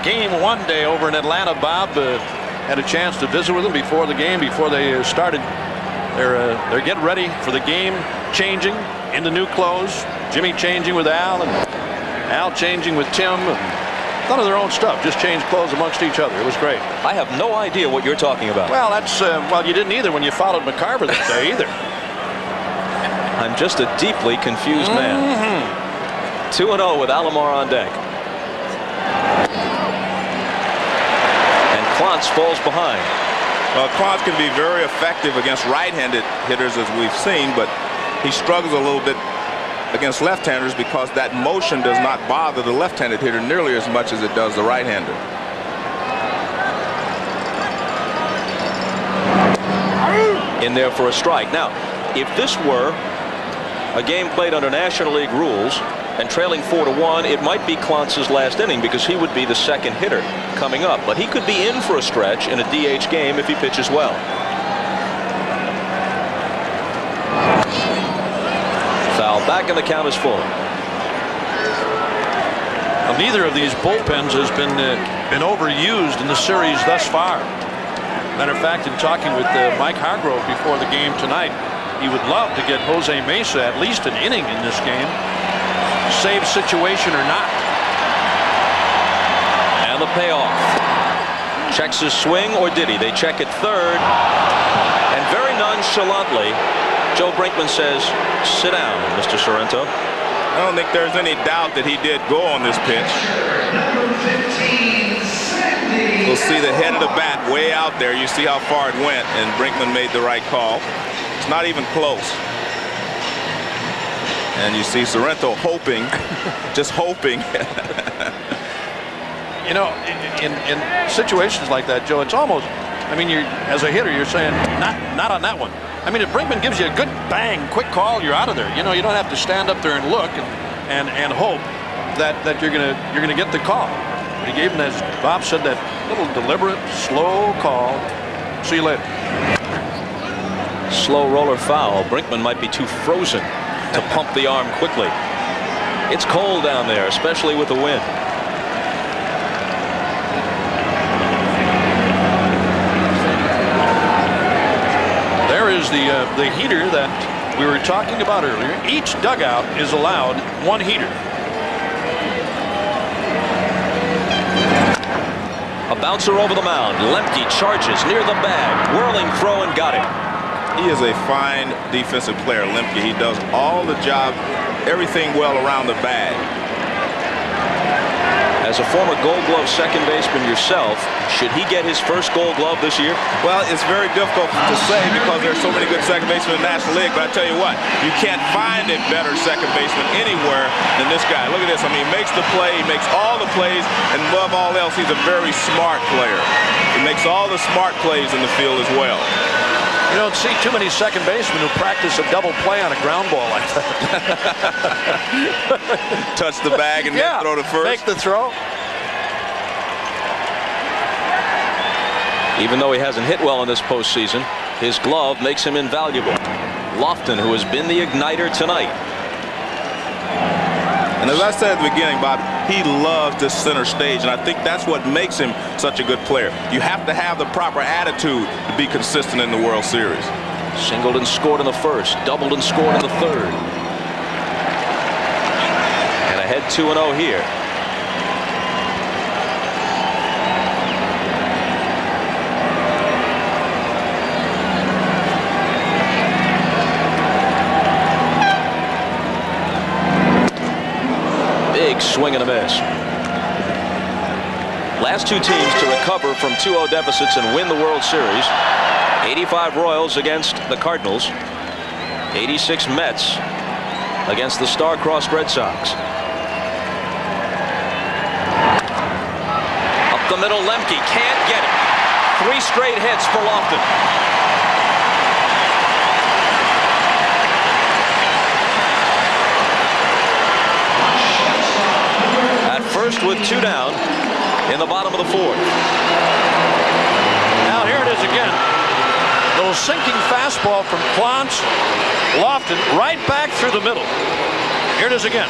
game 1 day over in Atlanta, Bob? Had a chance to visit with them before the game, before they started. They're getting ready for the game, changing into new clothes. Jimmy changing with Al, and Al changing with Tim. None of their own stuff, just changed clothes amongst each other. It was great. I have no idea what you're talking about. Well, that's well, you didn't either when you followed McCarver that day either. I'm just a deeply confused man. 2-0 with Alomar on deck. And Klontz falls behind. Well, Klontz can be very effective against right-handed hitters, as we've seen, but he struggles a little bit against left-handers because that motion does not bother the left-handed hitter nearly as much as it does the right-hander. In there for a strike. Now, if this were a game played under National League rules and trailing 4-1, it might be Klontz's last inning because he would be the second hitter coming up. But he could be in for a stretch in a DH game if he pitches well. Foul back, and the count is full. Well, neither of these bullpens has been overused in the series thus far. Matter of fact, in talking with Mike Hargrove before the game tonight, he would love to get Jose Mesa at least an inning in this game, save situation or not. And the payoff. Checks his swing, or did he? They check it third, and very nonchalantly, Joe Brinkman says, sit down, Mr. Sorrento. I don't think there's any doubt that he did go on this pitch. We'll see the head of the bat way out there. You see how far it went, and Brinkman made the right call. It's not even close. And you see Sorrento hoping, just hoping. You know, in situations like that, Joe, it's almost, I mean, as a hitter, you're saying, not on that one. I mean, if Brinkman gives you a good bang, quick call, you're out of there. You know, you don't have to stand up there and look and hope that you're gonna get the call. But he gave him, as Bob said, that little deliberate, slow call. See you later. Slow roller foul. Brinkman might be too frozen to pump the arm quickly. It's cold down there, especially with the wind. There is the heater that we were talking about earlier. Each dugout is allowed one heater. A bouncer over the mound. Lemke charges near the bag. Whirling throw and got him. He is a fine defensive player, Lemke. He does all the job, everything well around the bag. As a former Gold Glove second baseman yourself, should he get his first Gold Glove this year? Well, it's very difficult to say because there's so many good second basemen in the National League, but I tell you what, you can't find a better second baseman anywhere than this guy. Look at this. I mean, he makes the play, he makes all the plays, and above all else, he's a very smart player. He makes all the smart plays in the field as well. You don't see too many second basemen who practice a double play on a ground ball like that. Touch the bag and then throw to first. Make the throw. Even though he hasn't hit well in this postseason, his glove makes him invaluable. Lofton, who has been the igniter tonight. And as I said at the beginning, Bob, he loves this center stage, and I think that's what makes him such a good player. You have to have the proper attitude to be consistent in the World Series. Singled and scored in the first, doubled and scored in the third. And ahead 2-0 here. Big swing and a miss. Last two teams to recover from 2-0 deficits and win the World Series. 85 Royals against the Cardinals. 86 Mets against the star-crossed Red Sox. Up the middle, Lemke can't get it. 3 straight hits for Lofton. At first with 2 down in the bottom of the 4th. Now here it is again. Little sinking fastball from Clance. Lofton right back through the middle. Here it is again.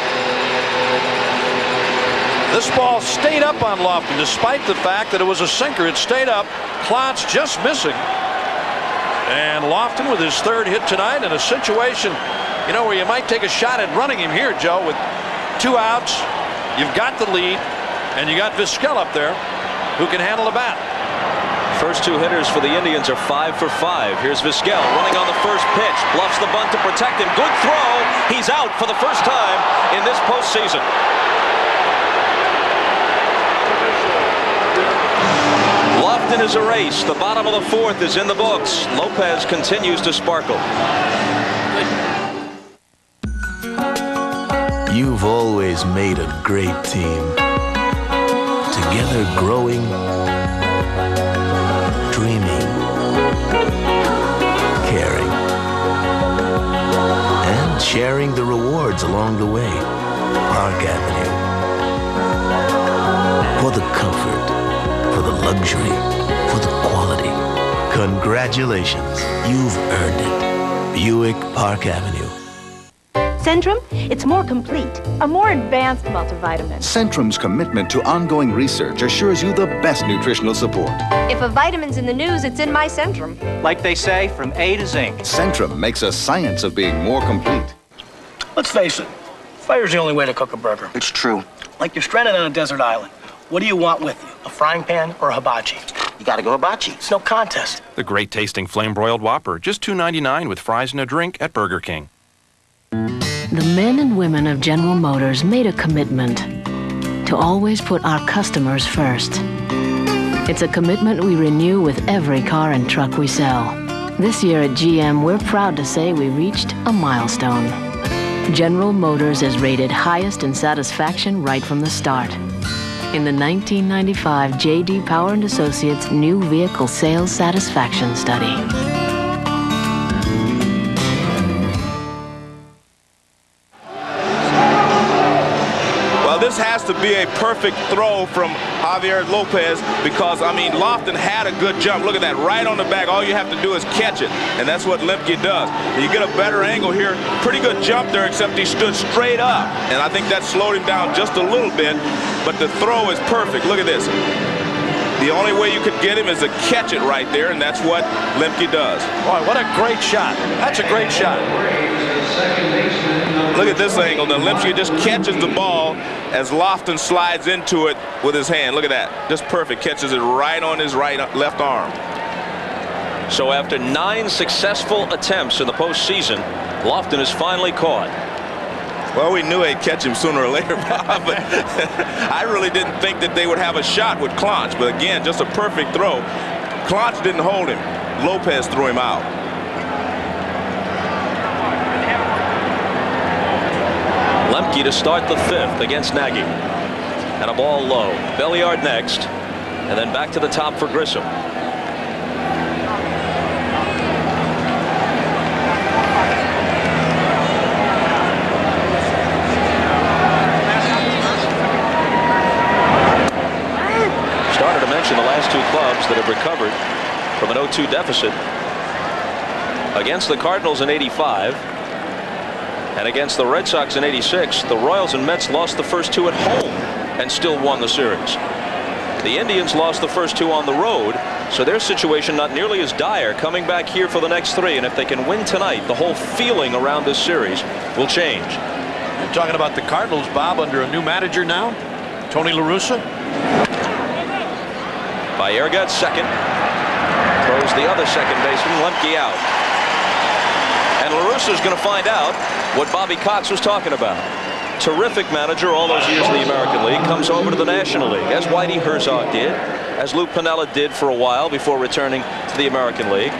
This ball stayed up on Lofton despite the fact that it was a sinker. It stayed up. Clance just missing. And Lofton with his 3rd hit tonight in a situation, you know, where you might take a shot at running him here, Joe, with 2 outs. You've got the lead, and you got Vizquel up there who can handle the bat. First 2 hitters for the Indians are 5 for 5. Here's Vizquel running on the first pitch. Bluffs the bunt to protect him. Good throw. He's out for the first time in this postseason. Lofton is erased. The bottom of the 4th is in the books. Lopez continues to sparkle. You've always made a great team. Together growing, dreaming, caring, and sharing the rewards along the way. Park Avenue. For the comfort, for the luxury, for the quality. Congratulations, you've earned it. Buick Park Avenue. Centrum, it's more complete, a more advanced multivitamin. Centrum's commitment to ongoing research assures you the best nutritional support. If a vitamin's in the news, it's in my Centrum. Like they say, from A to Z. Centrum makes a science of being more complete. Let's face it, fire's the only way to cook a burger. It's true. Like you're stranded on a desert island. What do you want with you, a frying pan or a hibachi? You gotta go hibachi. It's no contest. The great tasting flame broiled Whopper, just $2.99 with fries and a drink at Burger King. The men and women of General Motors made a commitment to always put our customers first. It's a commitment we renew with every car and truck we sell. This year at GM, we're proud to say we reached a milestone. General Motors is rated highest in satisfaction right from the start. In the 1995 J.D. Power & Associates New Vehicle Sales Satisfaction Study. This has to be a perfect throw from Javier Lopez because, I mean, Lofton had a good jump. Look at that, right on the back. All you have to do is catch it, and that's what Lemke does. And you get a better angle here. Pretty good jump there, except he stood straight up, and I think that slowed him down just a little bit, but the throw is perfect. Look at this. The only way you could get him is to catch it right there, and that's what Lemke does. Boy, what a great shot. That's a great shot. Look at this angle. Now Lemke just catches the ball as Lofton slides into it with his hand. Look at that. Just perfect. Catches it right on his left arm. So after 9 successful attempts in the postseason, Lofton is finally caught. Well, we knew they'd catch him sooner or later, Bob, but I really didn't think that they would have a shot with Clance. But again, just a perfect throw. Clance didn't hold him. Lopez threw him out. Lemke to start the 5th against Nagy. And a ball low. Belliard next. And then back to the top for Grissom. Started to mention the last 2 clubs that have recovered from an 0-2 deficit Against the Cardinals in '85 and against the Red Sox in '86, the Royals and Mets lost the first two at home and still won the series. The Indians lost the first two on the road, so their situation not nearly as dire coming back here for the next three. And if they can win tonight, the whole feeling around this series will change. You're talking about the Cardinals, Bob, under a new manager now, Tony La Russa. Baerga at second. Throws the other second baseman, Lemke, out. And La Russa's going to find out what Bobby Cox was talking about. Terrific manager all those years in the American League, comes over to the National League, as Whitey Herzog did, as Lou Piniella did for a while before returning to the American League.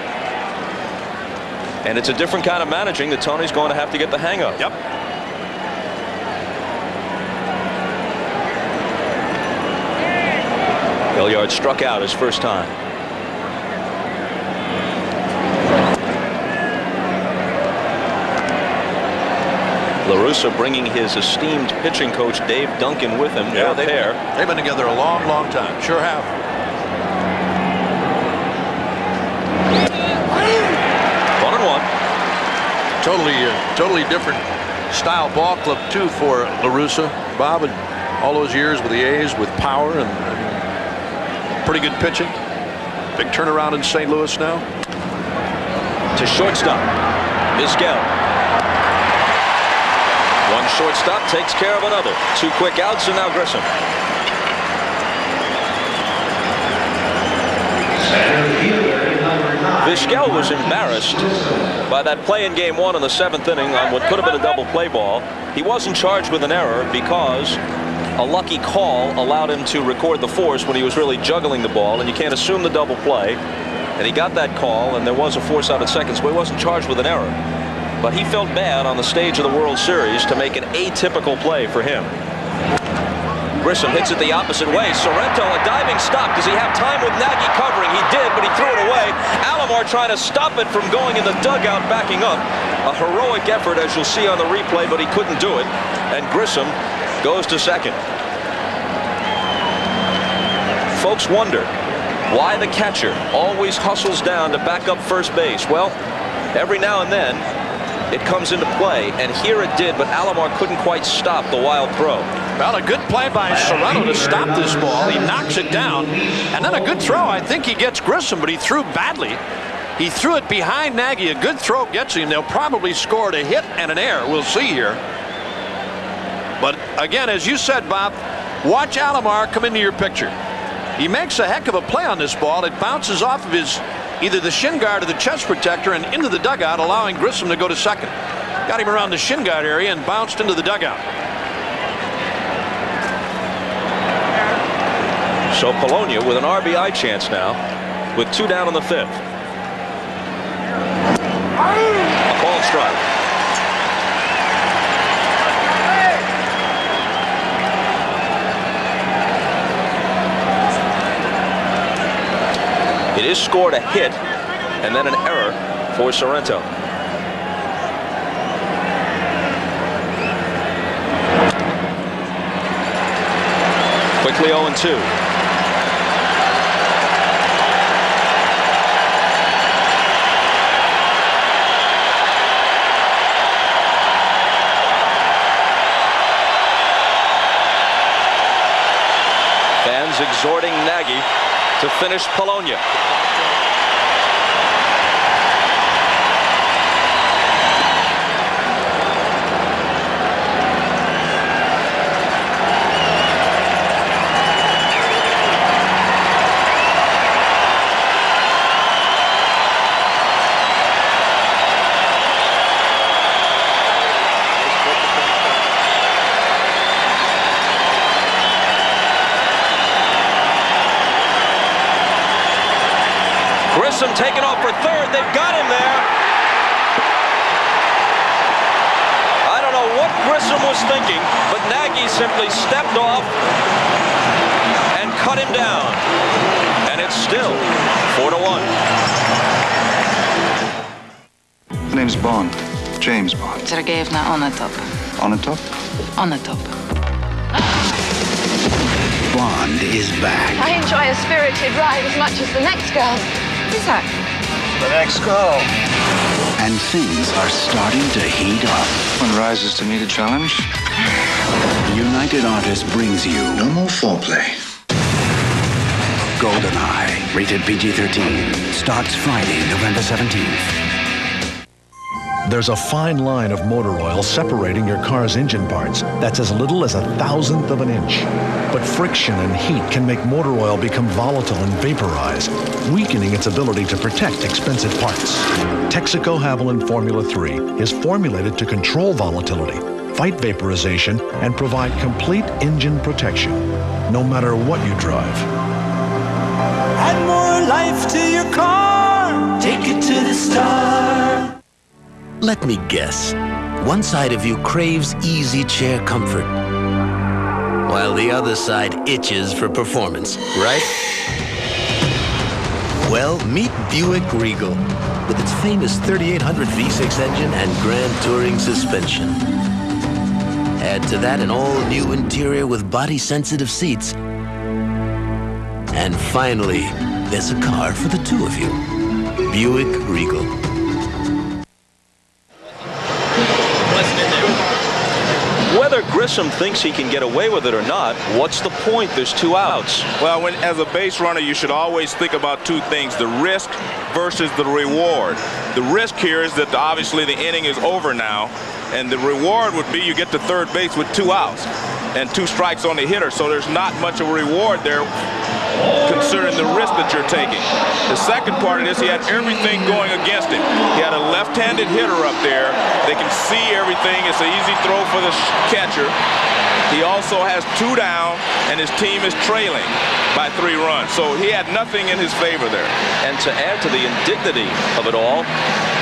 And it's a different kind of managing that Tony's going to have to get the hang of. Yep. Hilliard struck out his first time. La Russa bringing his esteemed pitching coach Dave Duncan with him. Yeah, they've been together a long, long time. Sure have. 1-1. Totally different style ball club too for La Russa, Bob, and all those years with the A's with power and pretty good pitching. Big turnaround in St. Louis now. To shortstop, Vizquel. One shortstop takes care of another. Two quick outs, and now Grissom. Vizquel was embarrassed by that play in game one in the 7th inning on what could have been a double play ball. He wasn't charged with an error because a lucky call allowed him to record the force when he was really juggling the ball, and you can't assume the double play. And he got that call, and there was a force out at second, so he wasn't charged with an error. But he felt bad on the stage of the World Series to make an atypical play for him. Grissom hits it the opposite way. Sorrento, a diving stop. Does he have time with Nagy covering? He did, but he threw it away. Alomar trying to stop it from going in the dugout, backing up. A heroic effort, as you'll see on the replay, but he couldn't do it. And Grissom goes to second. Folks wonder why the catcher always hustles down to back up first base. Well, every now and then, it comes into play, and here it did, but Alomar couldn't quite stop the wild throw. Well, a good play by Sorrento to stop this ball. He knocks it down, and then a good throw. I think he gets Grissom, but he threw badly. He threw it behind Nagy. A good throw gets him. They'll probably score a hit and an error. We'll see here. But again, as you said, Bob, watch Alomar come into your picture. He makes a heck of a play on this ball. It bounces off of his either the shin guard or the chest protector and into the dugout, allowing Grissom to go to second. Got him around the shin guard area and bounced into the dugout. So Polonia with an RBI chance now, with 2 down in the 5th. A ball strike. It is scored a hit and then an error for Sorrento. Quickly 0-2. Fans exhorting Nagy to finish Polonia. Grissom taken off for third. They've got him there. I don't know what Grissom was thinking, but Nagy simply stepped off and cut him down. And it's still 4-1. My name's Bond. James Bond. Sergeyevna on the top. On the top? On the top. Bond is back. I enjoy a spirited ride as much as the next girl. What is that? The next girl. and things are starting to heat up. One rises to meet a challenge. United Artists brings you No more foreplay. GoldenEye, rated PG-13, starts Friday, November 17th. There's a fine line of motor oil separating your car's engine parts that's as little as 1/1000th of an inch. But friction and heat can make motor oil become volatile and vaporize, weakening its ability to protect expensive parts. Texaco Haviland Formula 3 is formulated to control volatility, fight vaporization, and provide complete engine protection, no matter what you drive. Add more life to your car. Take it to the star. Let me guess. One side of you craves easy chair comfort, while the other side itches for performance, right? Well, meet Buick Regal with its famous 3800 V6 engine and Grand Touring suspension. Add to that an all-new interior with body-sensitive seats. And finally, there's a car for the two of you. Buick Regal. Whether Grissom thinks he can get away with it or not, what's the point? There's 2 outs. Well, as a base runner, you should always think about 2 things, the risk versus the reward. The risk here is that obviously the inning is over now, and the reward would be you get to third base with 2 outs and 2 strikes on the hitter, so there's not much of a reward there considering the risk that you're taking. The second part of this, he had everything going against him. He had a left-handed hitter up there. They can see everything. It's an easy throw for the catcher. He also has 2 down, and his team is trailing by 3 runs. So he had nothing in his favor there. And to add to the indignity of it all,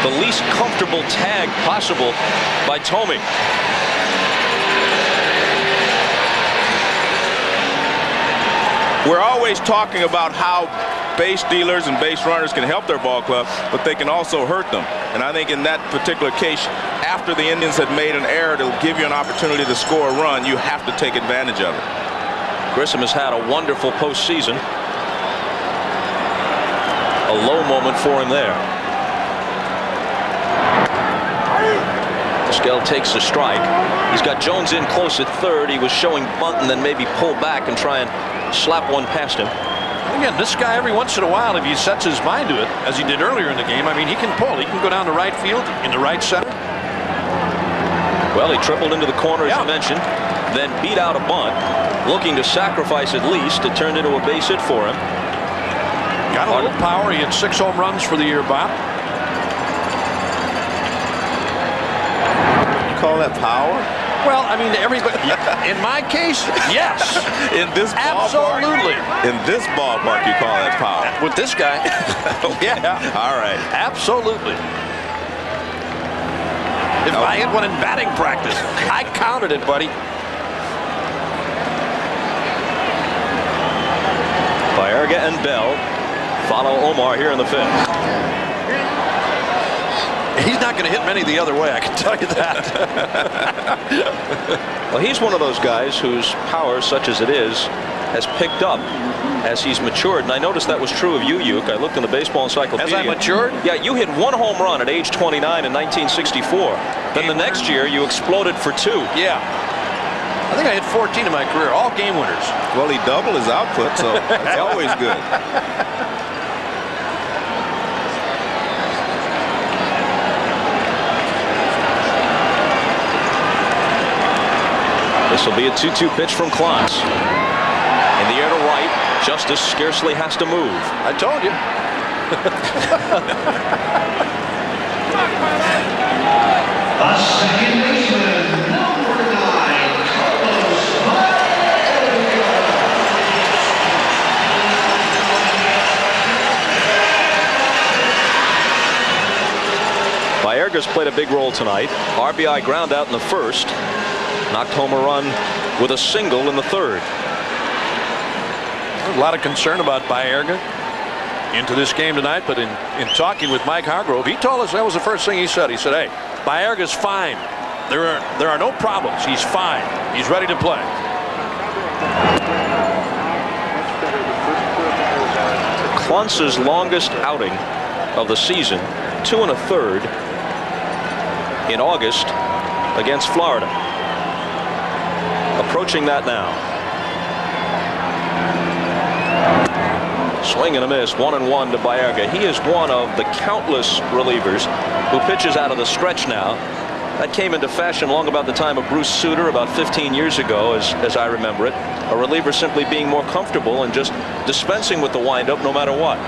the least comfortable tag possible by Thome. We're always talking about how base stealers and base runners can help their ball club, but they can also hurt them. And I think in that particular case, after the Indians had made an error to give you an opportunity to score a run, you have to take advantage of it. Grissom has had a wonderful postseason. A low moment for him there. Skell takes a strike. He's got Jones in close at third. He was showing bunt and then maybe pull back and try and slap one past him. Again, this guy every once in a while, if he sets his mind to it, as he did earlier in the game, I mean, he can pull. He can go down to right field, into right center. Well, he tripled into the corner, as you mentioned, then beat out a bunt, looking to sacrifice at least. It turned into a base hit for him. Got a little power. He had 6 home runs for the year, Bob. You call that power? Well, I mean, everybody, in my case, yes. In this ballpark? Absolutely. In this ballpark, you call that power? With this guy? Yeah. All right. Absolutely. If I had one in batting practice, I counted it, buddy. Baerga and Bell follow Omar here in the 5th. He's not going to hit many the other way, I can tell you that. Well, he's one of those guys whose power, such as it is, has picked up as he's matured. And I noticed that was true of you, Uke. I looked in the baseball encyclopedia. As I matured? Yeah, you hit 1 home run at age 29 in 1964. Then the next year, you exploded for 2. Yeah. I think I hit 14 in my career, all game winners. Well, he doubled his output, so that's always good. This will be a 2-2 pitch from Klotz. In the air to right, Justice scarcely has to move. I told you. Second baseman, number 9, Carlos Baerga's played a big role tonight. RBI ground out in the 1st. Knocked home a run with a single in the 3rd. A lot of concern about Baerga into this game tonight, but in talking with Mike Hargrove, he told us that was the first thing he said. He said, hey, Baerga's fine. There are no problems. He's fine. He's ready to play. Klotz's longest outing of the season, 2 1/3. in August against Florida. Approaching that now. Swing and a miss, 1-1 to Baerga. He is one of the countless relievers who pitches out of the stretch now. That came into fashion long about the time of Bruce Sutter about 15 years ago, as I remember it. A reliever simply being more comfortable and just dispensing with the windup no matter what.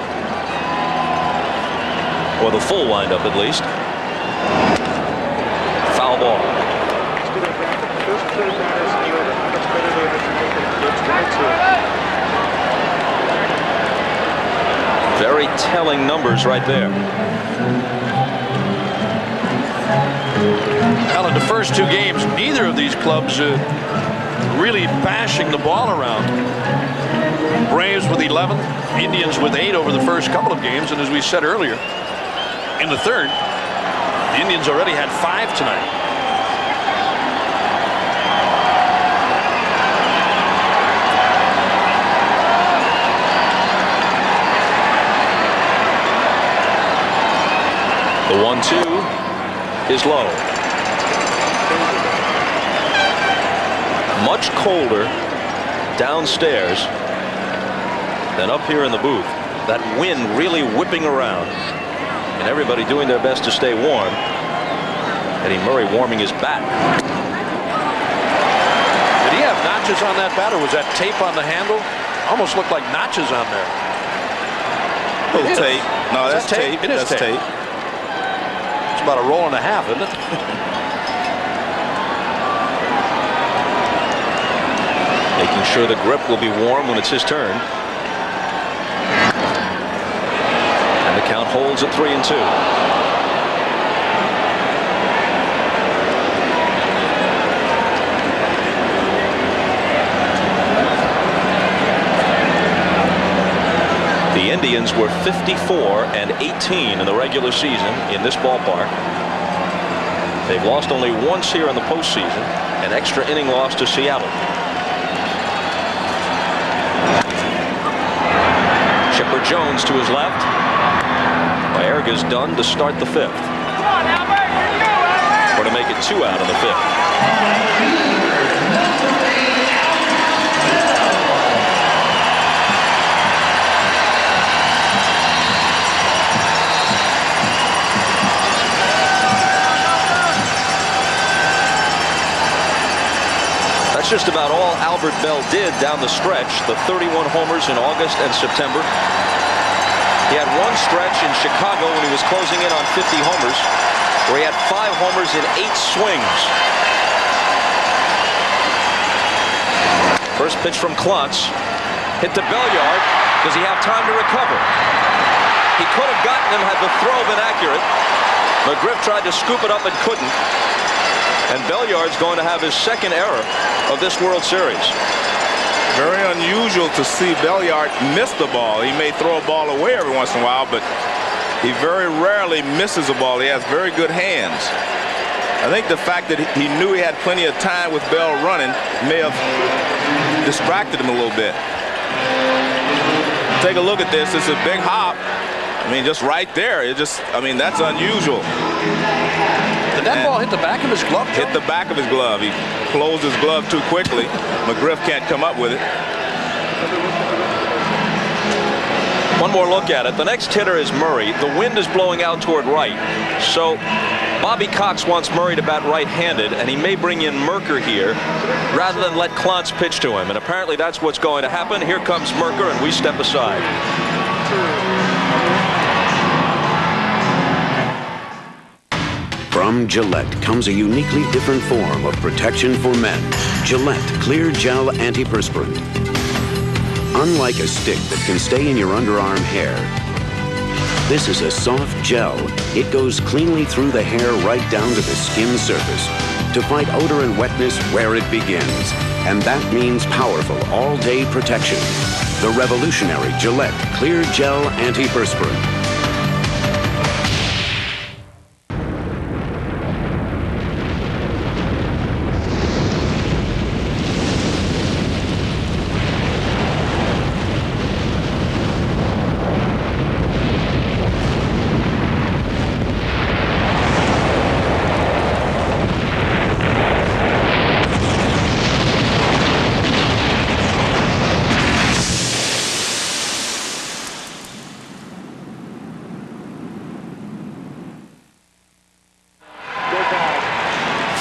Or the full windup at least. Foul ball. Very telling numbers right there. Well, in the first two games, neither of these clubs really bashing the ball around. Braves with 11, Indians with 8 over the first couple of games, and as we said earlier, in the third, the Indians already had 5 tonight. The 1-2 is low. Much colder downstairs than up here in the booth. That wind really whipping around and everybody doing their best to stay warm. Eddie Murray warming his bat. Did he have notches on that bat, or was that tape on the handle? Almost looked like notches on there. Little tape. No, that's tape. It is tape. It's about a roll and a half, isn't it? Making sure the grip will be warm when it's his turn. And the count holds at 3-2. The Indians were 54-18 in the regular season in this ballpark. They've lost only once here in the postseason, an extra inning loss to Seattle. Chipper Jones to his left. Baerga's done to start the 5th. Or to make it 2 out in the 5th. That's just about all Albert Bell did down the stretch. The 31 homers in August and September. He had one stretch in Chicago when he was closing in on 50 homers, where he had 5 homers in 8 swings. First pitch from Klontz. Hit to Belliard. Does he have time to recover? He could have gotten him had the throw been accurate. McGriff tried to scoop it up and couldn't. And Belliard's going to have his second error of this World Series. Very unusual to see Belliard miss the ball. He may throw a ball away every once in a while, but he very rarely misses a ball. He has very good hands. I think the fact that he knew he had plenty of time with Bell running may have distracted him a little bit. Take a look at this. It's a big hop. I mean, just right there. I mean, that's unusual. Did that ball hit the back of his glove? Hit the back of his glove. He closed his glove too quickly. McGriff can't come up with it. One more look at it. The next hitter is Murray. The wind is blowing out toward right. So Bobby Cox wants Murray to bat right-handed, and he may bring in Merker here rather than let Klontz pitch to him. And apparently that's what's going to happen. Here comes Merker, and we step aside. From Gillette comes a uniquely different form of protection for men. Gillette Clear Gel Antiperspirant. Unlike a stick that can stay in your underarm hair, this is a soft gel. It goes cleanly through the hair right down to the skin surface to fight odor and wetness where it begins. And that means powerful all-day protection. The revolutionary Gillette Clear Gel Antiperspirant.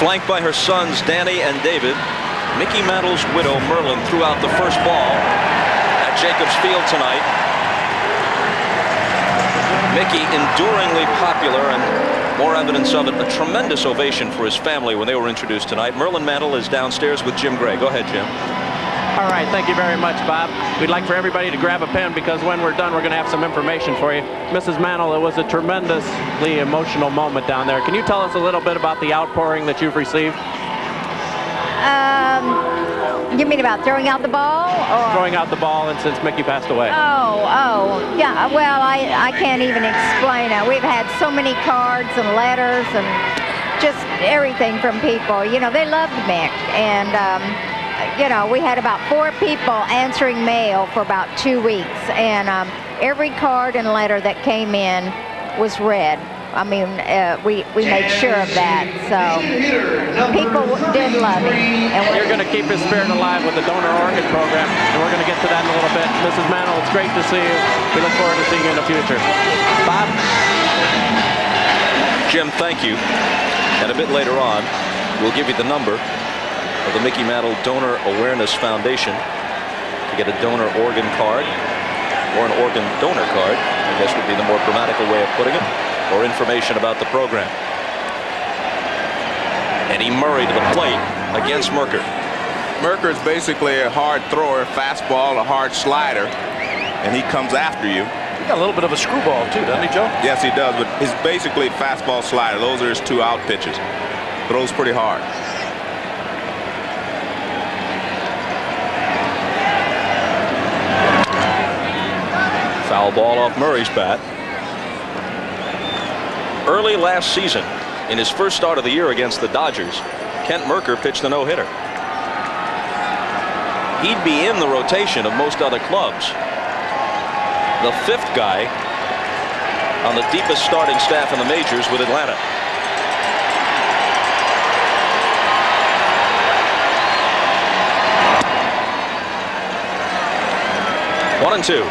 Flanked by her sons Danny and David, Mickey Mantle's widow Merlin threw out the first ball at Jacobs Field tonight. Mickey enduringly popular, and more evidence of it, a tremendous ovation for his family when they were introduced tonight. Merlin Mantle is downstairs with Jim Gray. Go ahead, Jim. All right, thank you very much, Bob. We'd like for everybody to grab a pen because when we're done, we're going to have some information for you. Mrs. Mantle, it was a tremendously emotional moment down there. Can you tell us a little bit about the outpouring that you've received? You mean about throwing out the ball? Or? Throwing out the ball, and since Mickey passed away. Yeah, well, I can't even explain it. We've had so many cards and letters and just everything from people. You know, they loved Mick, and you know, we had about 4 people answering mail for about 2 weeks, and every card and letter that came in was read. I mean, we made sure of that, so people did love him. And you're going to keep his spirit alive with the donor organ program, and we're going to get to that in a little bit. Mrs. Mantle, it's great to see you. We look forward to seeing you in the future. Bob? Jim, thank you. And a bit later on, we'll give you the number of the Mickey Mantle Donor Awareness Foundation to get a donor organ card, or an organ donor card, I guess would be the more grammatical way of putting it, or information about the program. Eddie Murray to the plate against Merker. Merker is basically a hard thrower, fastball, a hard slider, and he comes after you. He got a little bit of a screwball too, doesn't he, Joe? Yes, he does, but it's basically fastball, slider. Those are his 2 out pitches. Throws pretty hard. Foul ball off Murray's bat. Early last season, in his first start of the year against the Dodgers, Kent Merker pitched a no-hitter. He'd be in the rotation of most other clubs. The 5th guy on the deepest starting staff in the majors with Atlanta. One and 2.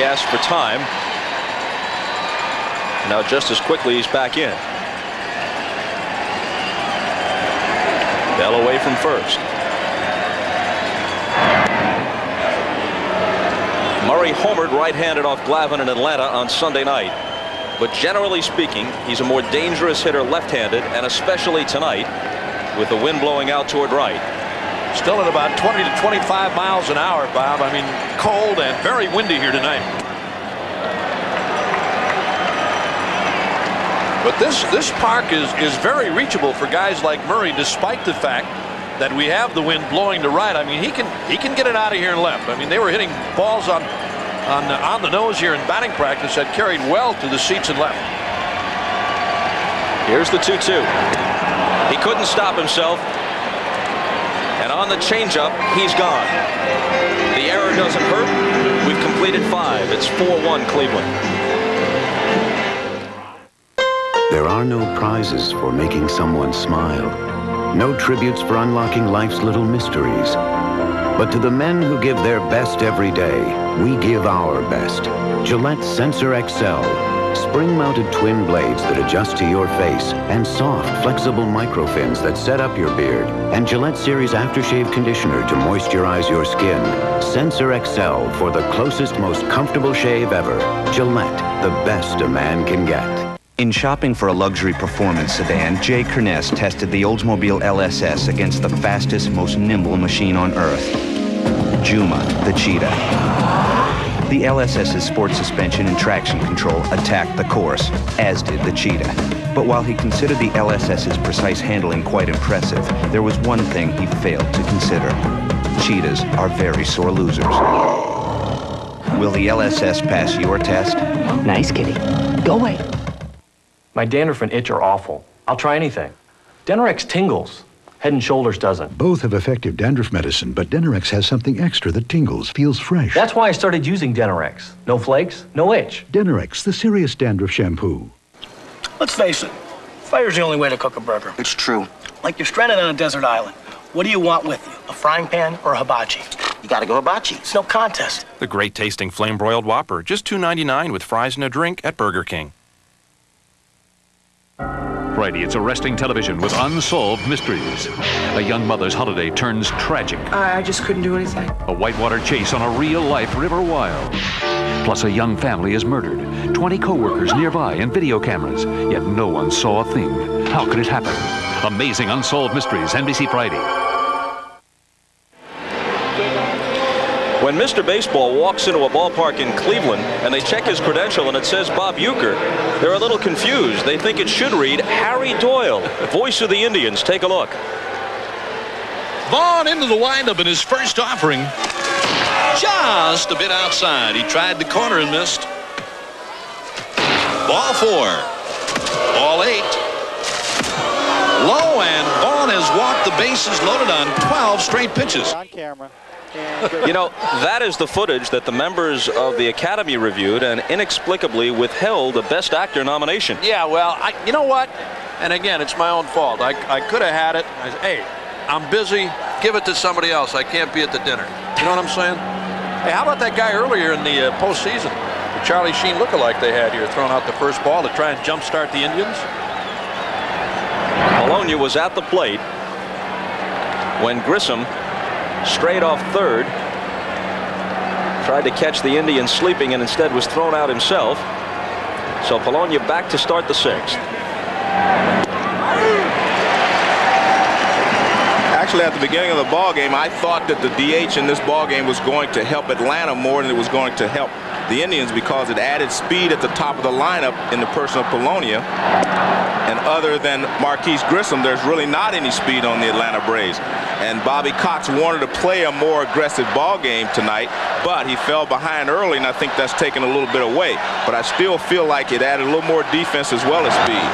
Asked for time. Now just as quickly he's back in. Bell away from first. Murray homered right-handed off Glavine in Atlanta on Sunday night. But generally speaking, he's a more dangerous hitter left-handed, and especially tonight with the wind blowing out toward right. Still at about 20 to 25 miles an hour, Bob. I mean, cold and very windy here tonight. But this park is very reachable for guys like Murray, despite the fact that we have the wind blowing to right. I mean, he can get it out of here and left. I mean, they were hitting balls on the nose here in batting practice that carried well to the seats and left. Here's the 2-2. He couldn't stop himself. And on the changeup, he's gone. The error doesn't hurt. We've completed 5. It's 4-1 Cleveland. There are no prizes for making someone smile. No tributes for unlocking life's little mysteries. But to the men who give their best every day, we give our best. Gillette Sensor XL. Spring-mounted twin blades that adjust to your face, and soft, flexible microfins that set up your beard, and Gillette Series aftershave conditioner to moisturize your skin. Sensor XL for the closest, most comfortable shave ever. Gillette, the best a man can get. In shopping for a luxury performance sedan, Jay Kerness tested the Oldsmobile LSS against the fastest, most nimble machine on Earth, Juma, the Cheetah. The LSS's sport suspension and traction control attacked the course, as did the Cheetah. But while he considered the LSS's precise handling quite impressive, there was one thing he failed to consider. Cheetahs are very sore losers. Will the LSS pass your test? Nice, kitty. Go away. My dandruff and itch are awful. I'll try anything. Denorex tingles. Head and Shoulders doesn't. Both have effective dandruff medicine, but Denorex has something extra that tingles, feels fresh. That's why I started using Denorex. No flakes, no itch. Denorex, the serious dandruff shampoo. Let's face it, fire's the only way to cook a burger. It's true. Like you're stranded on a desert island. What do you want with you, a frying pan or a hibachi? You gotta go hibachi. It's no contest. The great tasting flame broiled Whopper, just $2.99 with fries and a drink at Burger King. Friday, it's arresting television with unsolved mysteries. A young mother's holiday turns tragic. I just couldn't do anything. A whitewater chase on a real-life river wild. Plus, a young family is murdered. 20 co-workers nearby and video cameras. Yet no one saw a thing. How could it happen? Amazing Unsolved Mysteries, NBC Friday. When Mr. Baseball walks into a ballpark in Cleveland and they check his credential and it says Bob Uecker, they're a little confused. They think it should read Harry Doyle, voice of the Indians. Take a look. Vaughn into the windup in his first offering. Just a bit outside. He tried the corner and missed. Ball 4. Ball 8. Low, and Vaughn has walked the bases loaded on 12 straight pitches. On camera. You know, that is the footage that the members of the Academy reviewed and inexplicably withheld a Best Actor nomination. Yeah, well, you know what? And again, it's my own fault. I could have had it. I said, hey, I'm busy. Give it to somebody else. I can't be at the dinner. You know what I'm saying? Hey, how about that guy earlier in the postseason? The Charlie Sheen lookalike they had here, throwing out the first ball to try and jumpstart the Indians. Polonia was at the plate when Grissom straight off third, tried to catch the Indians sleeping and instead was thrown out himself. So Polonia back to start the 6th. Actually, at the beginning of the ball game, I thought that the DH in this ball game was going to help Atlanta more than it was going to help the Indians because it added speed at the top of the lineup in the person of Polonia. And other than Marquise Grissom, there's really not any speed on the Atlanta Braves. And Bobby Cox wanted to play a more aggressive ball game tonight, but he fell behind early, and I think that's taken a little bit away. But I still feel like it added a little more defense as well as speed.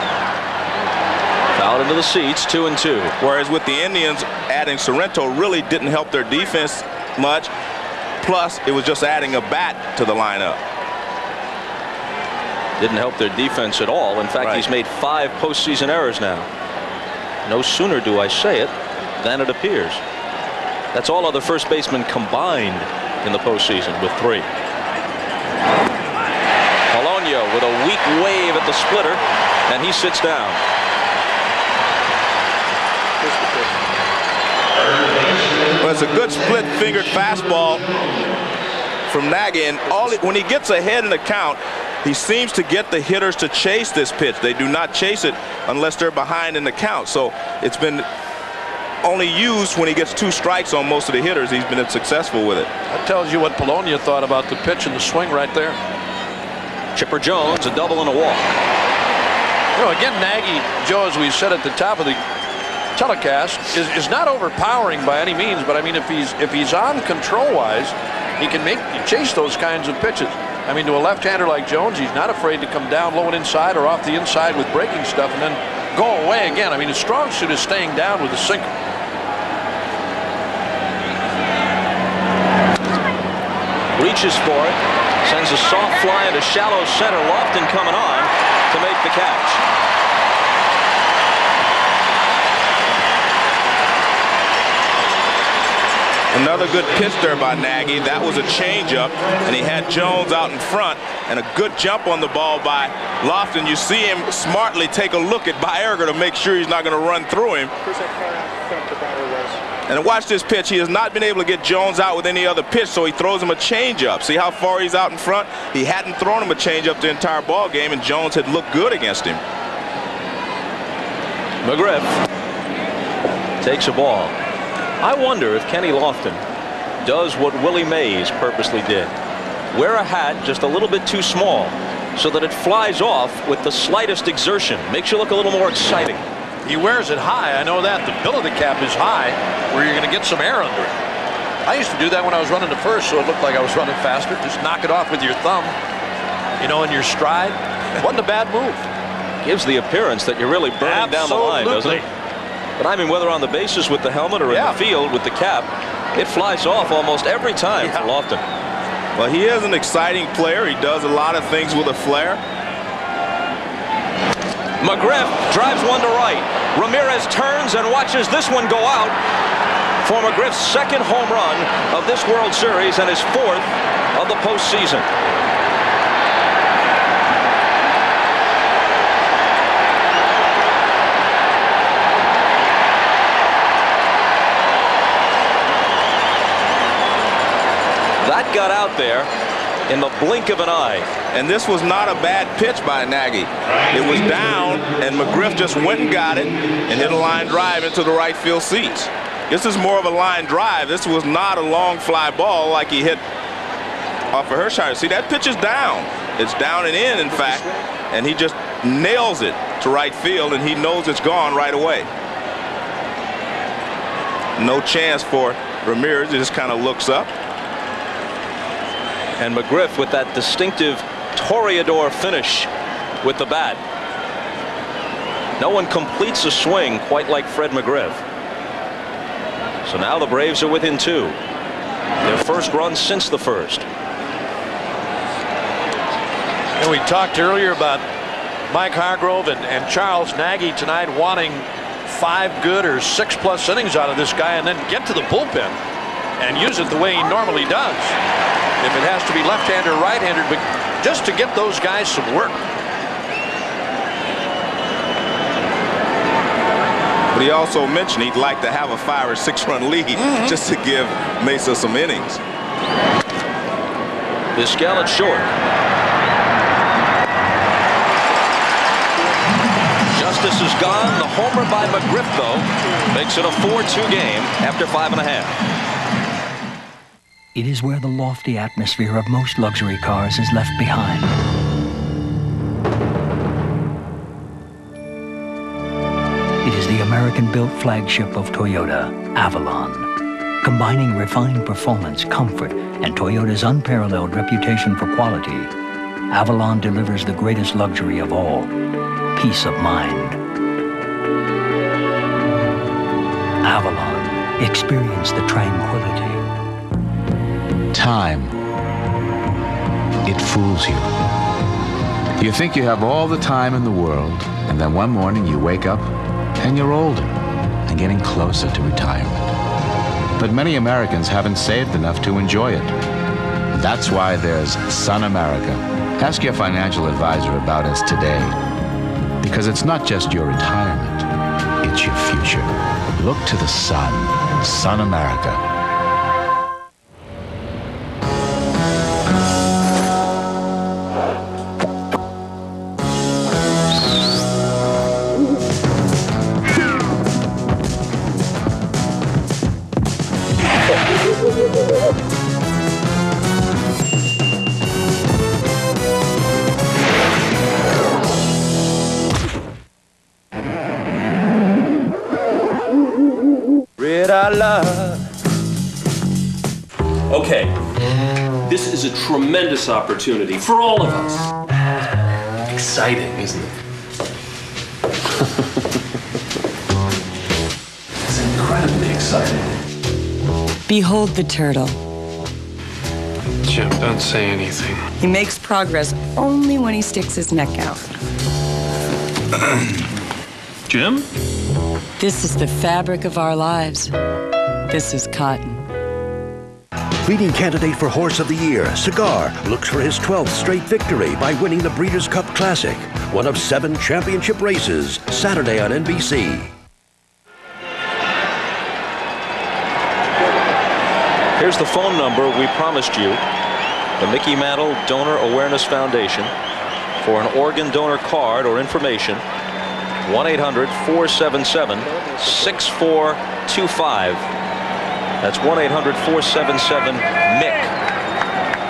Out into the seats, 2-2. Whereas with the Indians, adding Sorrento really didn't help their defense much. Plus, it was just adding a bat to the lineup. Didn't help their defense at all. In fact, he's made 5 postseason errors now. No sooner do I say it than it appears. That's all other first basemen combined in the postseason with 3. Polonia with a weak wave at the splitter, and he sits down. Well, it's a good split-fingered fastball from Nagy, and when he gets ahead in the count, he seems to get the hitters to chase this pitch. They do not chase it unless they're behind in the count. So it's been only used when he gets 2 strikes on most of the hitters. He's been successful with it. That tells you what Polonia thought about the pitch and the swing right there. Chipper Jones, a double and a walk. You know, again, Nagy, Joe, as we said at the top of the telecast, is not overpowering by any means, but I mean, if he's on control-wise, he can chase those kinds of pitches. I mean, to a left-hander like Jones, he's not afraid to come down low and inside or off the inside with breaking stuff and then go away again. I mean, his strong suit is staying down with the sinker. Reaches for it, sends a soft fly into shallow center. Lofton coming on to make the catch. Another good pitch there by Nagy. That was a changeup, and he had Jones out in front, and a good jump on the ball by Lofton. You see him smartly take a look at Baerger to make sure he's not going to run through him. And watch this pitch. He has not been able to get Jones out with any other pitch, so he throws him a changeup. See how far he's out in front? He hadn't thrown him a changeup the entire ball game, and Jones had looked good against him. McGriff takes a ball. I wonder if Kenny Lofton does what Willie Mays purposely did. Wear a hat just a little bit too small so that it flies off with the slightest exertion. Makes you look a little more exciting. He wears it high. I know that. The bill of the cap is high where you're going to get some air under it. I used to do that when I was running to first, so it looked like I was running faster. Just knock it off with your thumb, you know, in your stride. Wasn't a bad move. Gives the appearance that you're really burning down the line, doesn't it? But I mean, whether on the bases with the helmet or in the field with the cap, it flies off almost every time for Lofton. Well, he is an exciting player. He does a lot of things with a flair. McGriff drives one to right. Ramirez turns and watches this one go out. for McGriff's second home run of this World Series and his fourth of the postseason. That got out there in the blink of an eye. And this was not a bad pitch by Nagy. It was down, and McGriff just went and got it and hit a line drive into the right field seats. This is more of a line drive. This was not a long fly ball like he hit off of Hershiser. See, that pitch is down. It's down and in fact, and he just nails it to right field, and he knows it's gone right away. No chance for Ramirez. He just kind of looks up. And McGriff with that distinctive Toreador finish with the bat. No one completes a swing quite like Fred McGriff. So now the Braves are within 2. Their first run since the first. And we talked earlier about Mike Hargrove and Charles Nagy tonight wanting 5 good or 6+ innings out of this guy and then get to the bullpen and use it the way he normally does. If it has to be left-hander or right-hander, but just to get those guys some work. But he also mentioned he'd like to have a 5 or 6 run lead just to give Mesa some innings. Vizquel at short. Justice is gone. The homer by McGriff, though, makes it a 4-2 game after 5½. It is where the lofty atmosphere of most luxury cars is left behind. It is the American-built flagship of Toyota, Avalon. Combining refined performance, comfort, and Toyota's unparalleled reputation for quality, Avalon delivers the greatest luxury of all, peace of mind. Avalon, experience the tranquility. Time. It fools you. You think you have all the time in the world, and then one morning you wake up and you're older and getting closer to retirement. But many Americans haven't saved enough to enjoy it. That's why there's Sun America. Ask your financial advisor about us today. Because it's not just your retirement, it's your future. Look to the sun. Sun America. Okay, this is a tremendous opportunity for all of us. Exciting, isn't it? It's incredibly exciting. Behold the turtle. Jim, don't say anything. He makes progress only when he sticks his neck out. Jim? This is the fabric of our lives. This is cotton. Leading candidate for Horse of the Year, Cigar, looks for his 12th straight victory by winning the Breeders' Cup Classic, one of 7 championship races, Saturday on NBC. Here's the phone number we promised you. The Mickey Mantle Donor Awareness Foundation. For an organ donor card or information, 1-800-477-6425. That's 1-800-477-MIC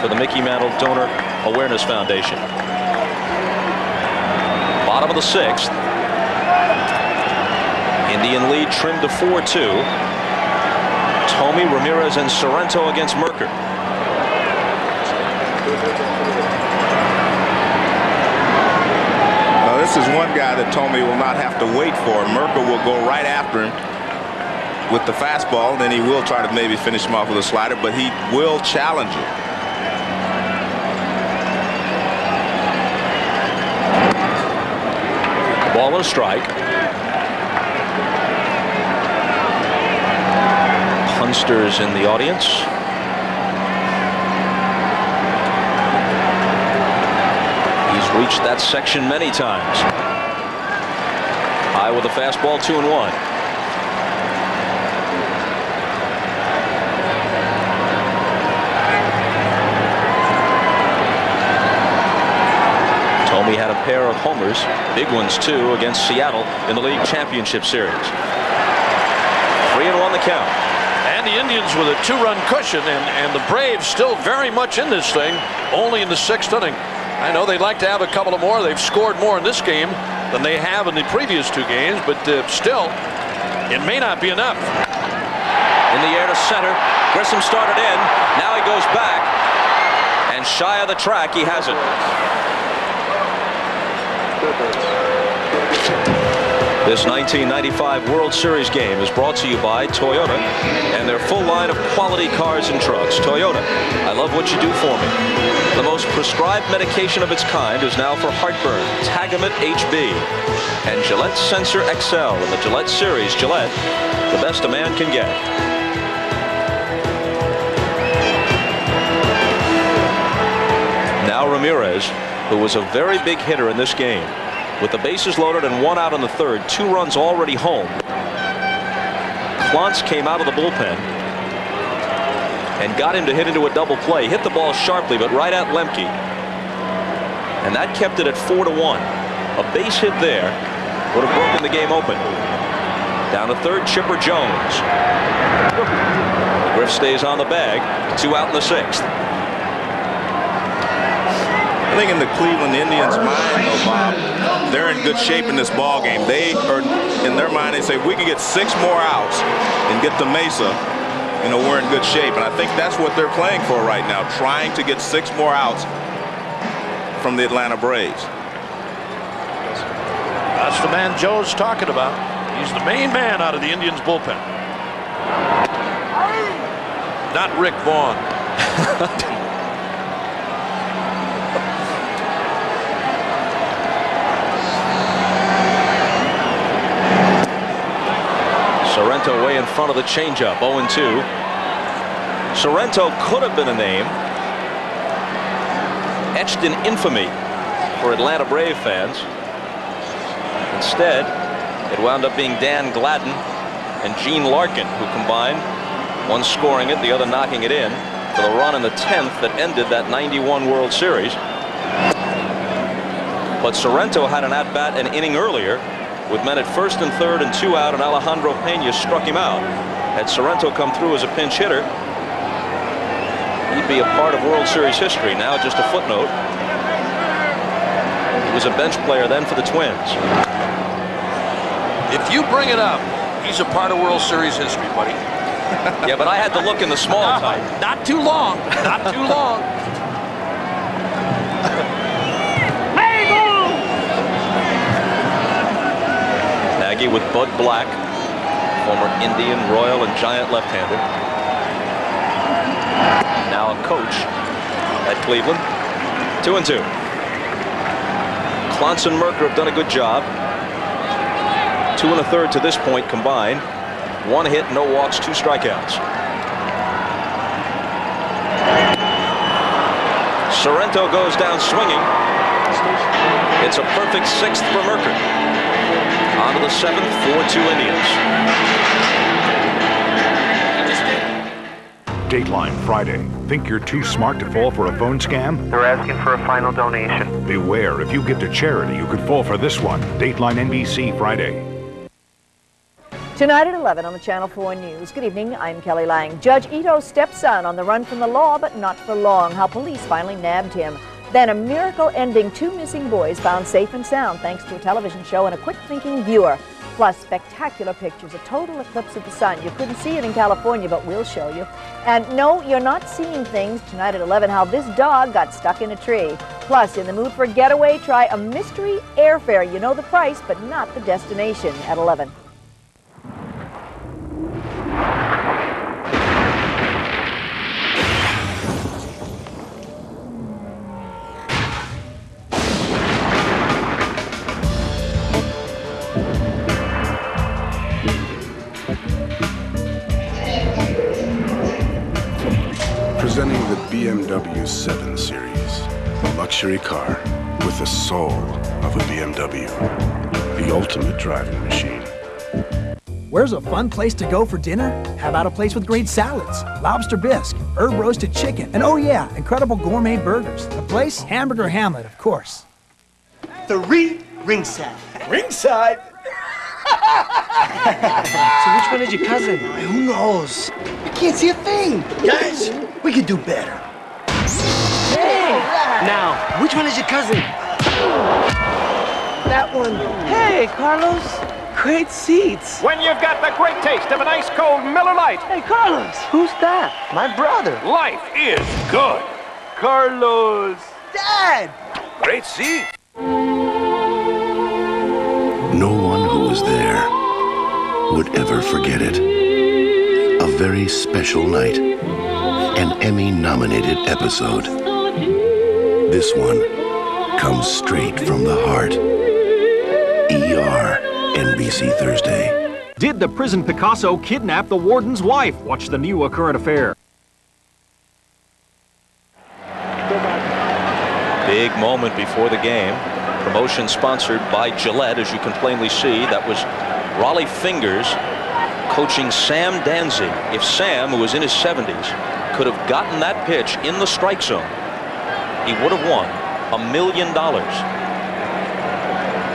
for the Mickey Mantle Donor Awareness Foundation. Bottom of the 6th. Indian lead trimmed to 4-2. Tommy, Ramirez, and Sorrento against Merker. Now, this is one guy that Tommy will not have to wait for. Merker will go right after him with the fastball, and then he will try to maybe finish him off with a slider, but he will challenge it. Ball and a strike. youngsters in the audience. He's reached that section many times. High with a fastball, 2-1. Tomey had a pair of homers, big ones too, against Seattle in the league championship series. 3-1 the count. And the Indians with a 2-run cushion, and the Braves still very much in this thing, only in the 6th inning. I know they'd like to have a couple of more. They've scored more in this game than they have in the previous 2 games, but still, it may not be enough. In the air to center. Grissom started in. Now he goes back. And shy of the track, he has it. This 1995 World Series game is brought to you by Toyota and their full line of quality cars and trucks. Toyota, I love what you do for me. The most prescribed medication of its kind is now for heartburn, Tagamet HB, and Gillette Sensor XL in the Gillette series. Gillette, the best a man can get. Now Ramirez, who was a very big hitter in this game. With the bases loaded and 1 out in the 3rd, 2 runs already home. Clontz came out of the bullpen and got him to hit into a double play. Hit the ball sharply, but right at Lemke. And that kept it at 4-1. A base hit there would have broken the game open. Down to 3rd, Chipper Jones. Griff stays on the bag. 2 out in the 6th. I think in the Cleveland Indians' mind, though, Bob, they're in good shape in this ball game. They are, in their mind, they say, if we can get 6 more outs and get to Mesa, you know, we're in good shape. And I think that's what they're playing for right now, trying to get 6 more outs from the Atlanta Braves. That's the man Joe's talking about. He's the main man out of the Indians bullpen. Not Rick Vaughn. Sorrento way in front of the changeup, 0-2. Sorrento could have been a name etched in infamy for Atlanta Brave fans. Instead, it wound up being Dan Gladden and Gene Larkin who combined, one scoring it, the other knocking it in, for the run in the 10th that ended that 91 World Series. But Sorrento had an at-bat an inning earlier with men at 1st and 3rd and 2 out, and Alejandro Pena struck him out. Had Sorrento come through as a pinch hitter, he'd be a part of World Series history. Now just a footnote. He was a bench player then for the Twins. If you bring it up, he's a part of World Series history, buddy. Yeah, but I had to look in the small type. Not too long. Not too long. Nagy with Bud Black, former Indian, Royal, and Giant left-hander. Now a coach at Cleveland. 2-2. Clontz and Merker have done a good job. 2 1/3 to this point combined. 1 hit, no walks, 2 strikeouts. Sorrento goes down swinging. It's a perfect 6th for Merker. On to the 7th, 4-2 Indians. Dateline Friday. Think you're too smart to fall for a phone scam? They're asking for a final donation. Beware, if you give to charity, you could fall for this one. Dateline NBC Friday. Tonight at 11 on the Channel 4 News. Good evening, I'm Kelly Lang. Judge Ito's stepson on the run from the law, but not for long. How police finally nabbed him. Then a miracle ending 2 missing boys found safe and sound thanks to a television show and a quick-thinking viewer. Plus spectacular pictures, a total eclipse of the sun. You couldn't see it in California, but we'll show you. And no, you're not seeing things. Tonight at 11, how this dog got stuck in a tree. Plus, in the mood for a getaway, try a mystery airfare. You know the price, but not the destination at 11. Presenting the BMW 7 Series, a luxury car with the soul of a BMW, the ultimate driving machine. Where's a fun place to go for dinner? How about a place with great salads, lobster bisque, herb roasted chicken, and oh yeah, incredible gourmet burgers. The place? Hamburger Hamlet, of course. Ringside. Ringside? So which one is your cousin? Who knows? I can't see a thing. Guys, we could do better. Hey! Now, which one is your cousin? That one. Hey, Carlos. Great seats. When you've got the great taste of an ice cold Miller Lite. Hey, Carlos. Who's that? My brother. Life is good. Carlos. Dad. Great seat. No one who was there would ever forget it. A very special night. An Emmy-nominated episode. This one comes straight from the heart. ER, NBC Thursday. Did the prison Picasso kidnap the warden's wife? Watch the new A Current Affair. Big moment before the game. Promotion sponsored by Gillette, as you can plainly see. That was Raleigh Fingers coaching Sam Danzig. If Sam, who was in his 70s, could have gotten that pitch in the strike zone, he would have won $1 million.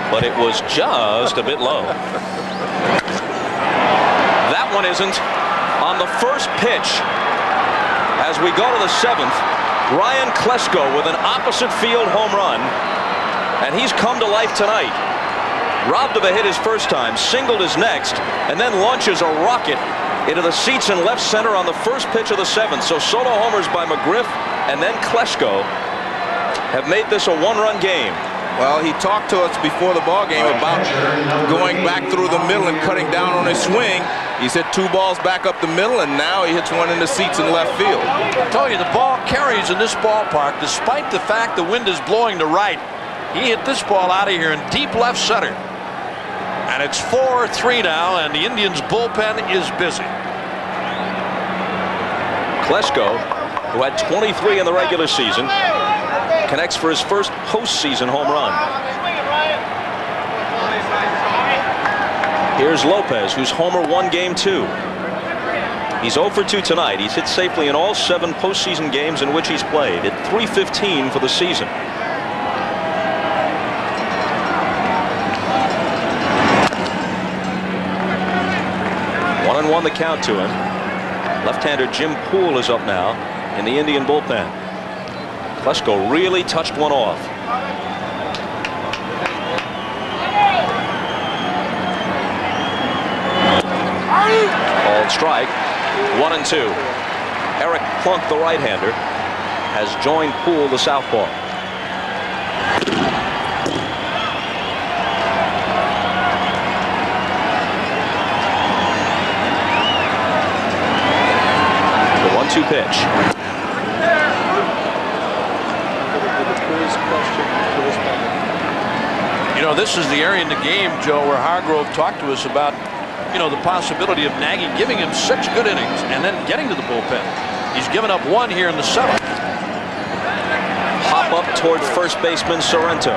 But it was just a bit low. That one isn't. On the first pitch, as we go to the 7th, Ryan Klesko with an opposite field home run. And he's come to life tonight. Robbed of a hit his first time, singled his next, and then launches a rocket into the seats in left center on the first pitch of the 7th. So solo homers by McGriff and then Klesko have made this a one-run game. Well, he talked to us before the ball game about going back through the middle and cutting down on his swing. He's hit 2 balls back up the middle, and now he hits one in the seats in left field. I tell you, the ball carries in this ballpark, despite the fact the wind is blowing to right. He hit this ball out of here in deep left center. And it's 4-3 now, and the Indians' bullpen is busy. Klesko, who had 23 in the regular season, connects for his first postseason home run. Here's Lopez, who's homer 1 game 2. He's 0 for 2 tonight. He's hit safely in all 7 postseason games in which he's played. At .315 for the season. One the count to him. Left-hander Jim Poole is up now in the Indian bullpen. Klesko really touched one off. Called strike. 1-2. Eric Plunk, the right-hander, has joined Poole, the southpaw. The 1-2 pitch. You know, this is the area in the game, Joe, where Hargrove talked to us about, you know, the possibility of Nagy giving him 6 good innings and then getting to the bullpen. He's given up 1 here in the 7th. Hop up toward first baseman Sorrento.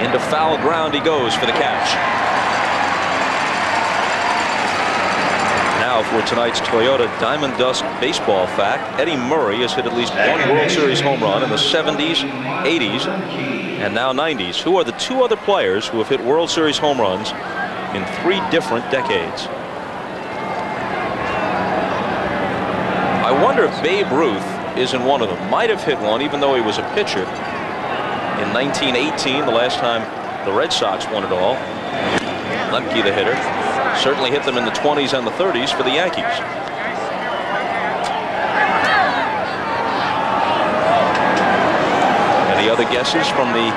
Into foul ground he goes for the catch. Now for tonight's Toyota Diamond Dust baseball fact, Eddie Murray has hit at least 1 World Series home run in the 70s, 80s, and now 90s. Who are the 2 other players who have hit World Series home runs in 3 different decades? I wonder if Babe Ruth isn't one of them. Might have hit one, even though he was a pitcher. In 1918, the last time the Red Sox won it all. Lemke, the hitter, certainly hit them in the 20s and the 30s for the Yankees. Any other guesses from the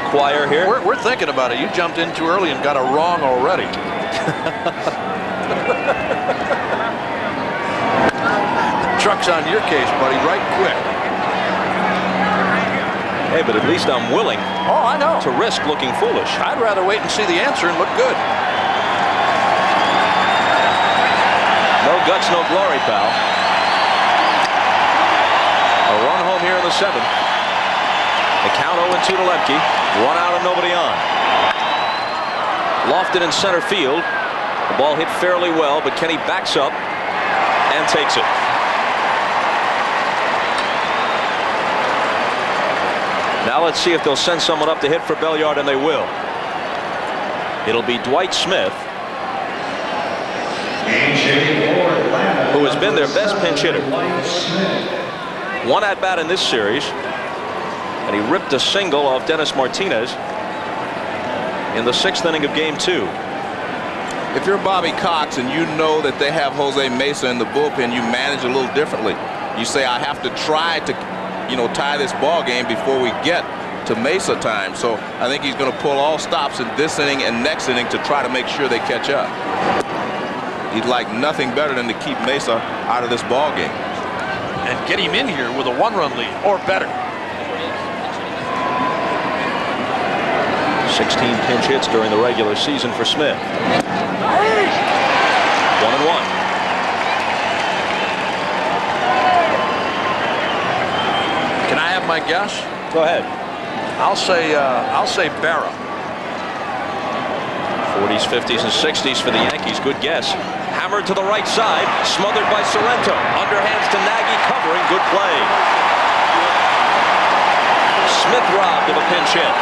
choir here? We're thinking about it. You jumped in too early and got it wrong already. Truck's on your case, buddy, right quick. Hey, but at least I'm willing to risk looking foolish. I'd rather wait and see the answer and look good. No guts, no glory, pal. a run home here in the 7th. The count 0-2 to Lepke. One out and nobody on. Lofted in center field. The ball hit fairly well, but Kenny backs up and takes it. Now let's see if they'll send someone up to hit for Belliard, and they will. It'll be Dwight Smith, who has been their best pinch hitter. One at bat in this series, and he ripped a single off Dennis Martinez in the 6th inning of Game 2. If you're Bobby Cox and you know that they have Jose Mesa in the bullpen, you manage a little differently. You say, I have to try to, tie this ball game before we get to Mesa time. So I think he's going to pull all stops in this inning and next inning to try to make sure they catch up. He'd like nothing better than to keep Mesa out of this ball game. And get him in here with a 1-run lead or better. 16 pinch hits during the regular season for Smith. 1-1. Can I have my guess? Go ahead. I'll say Berra. 40s, 50s, and 60s for the Yankees. Good guess. Hammered to the right side, smothered by Sorrento. Underhands to Nagy, covering. Good play. Smith robbed of a pinch hit.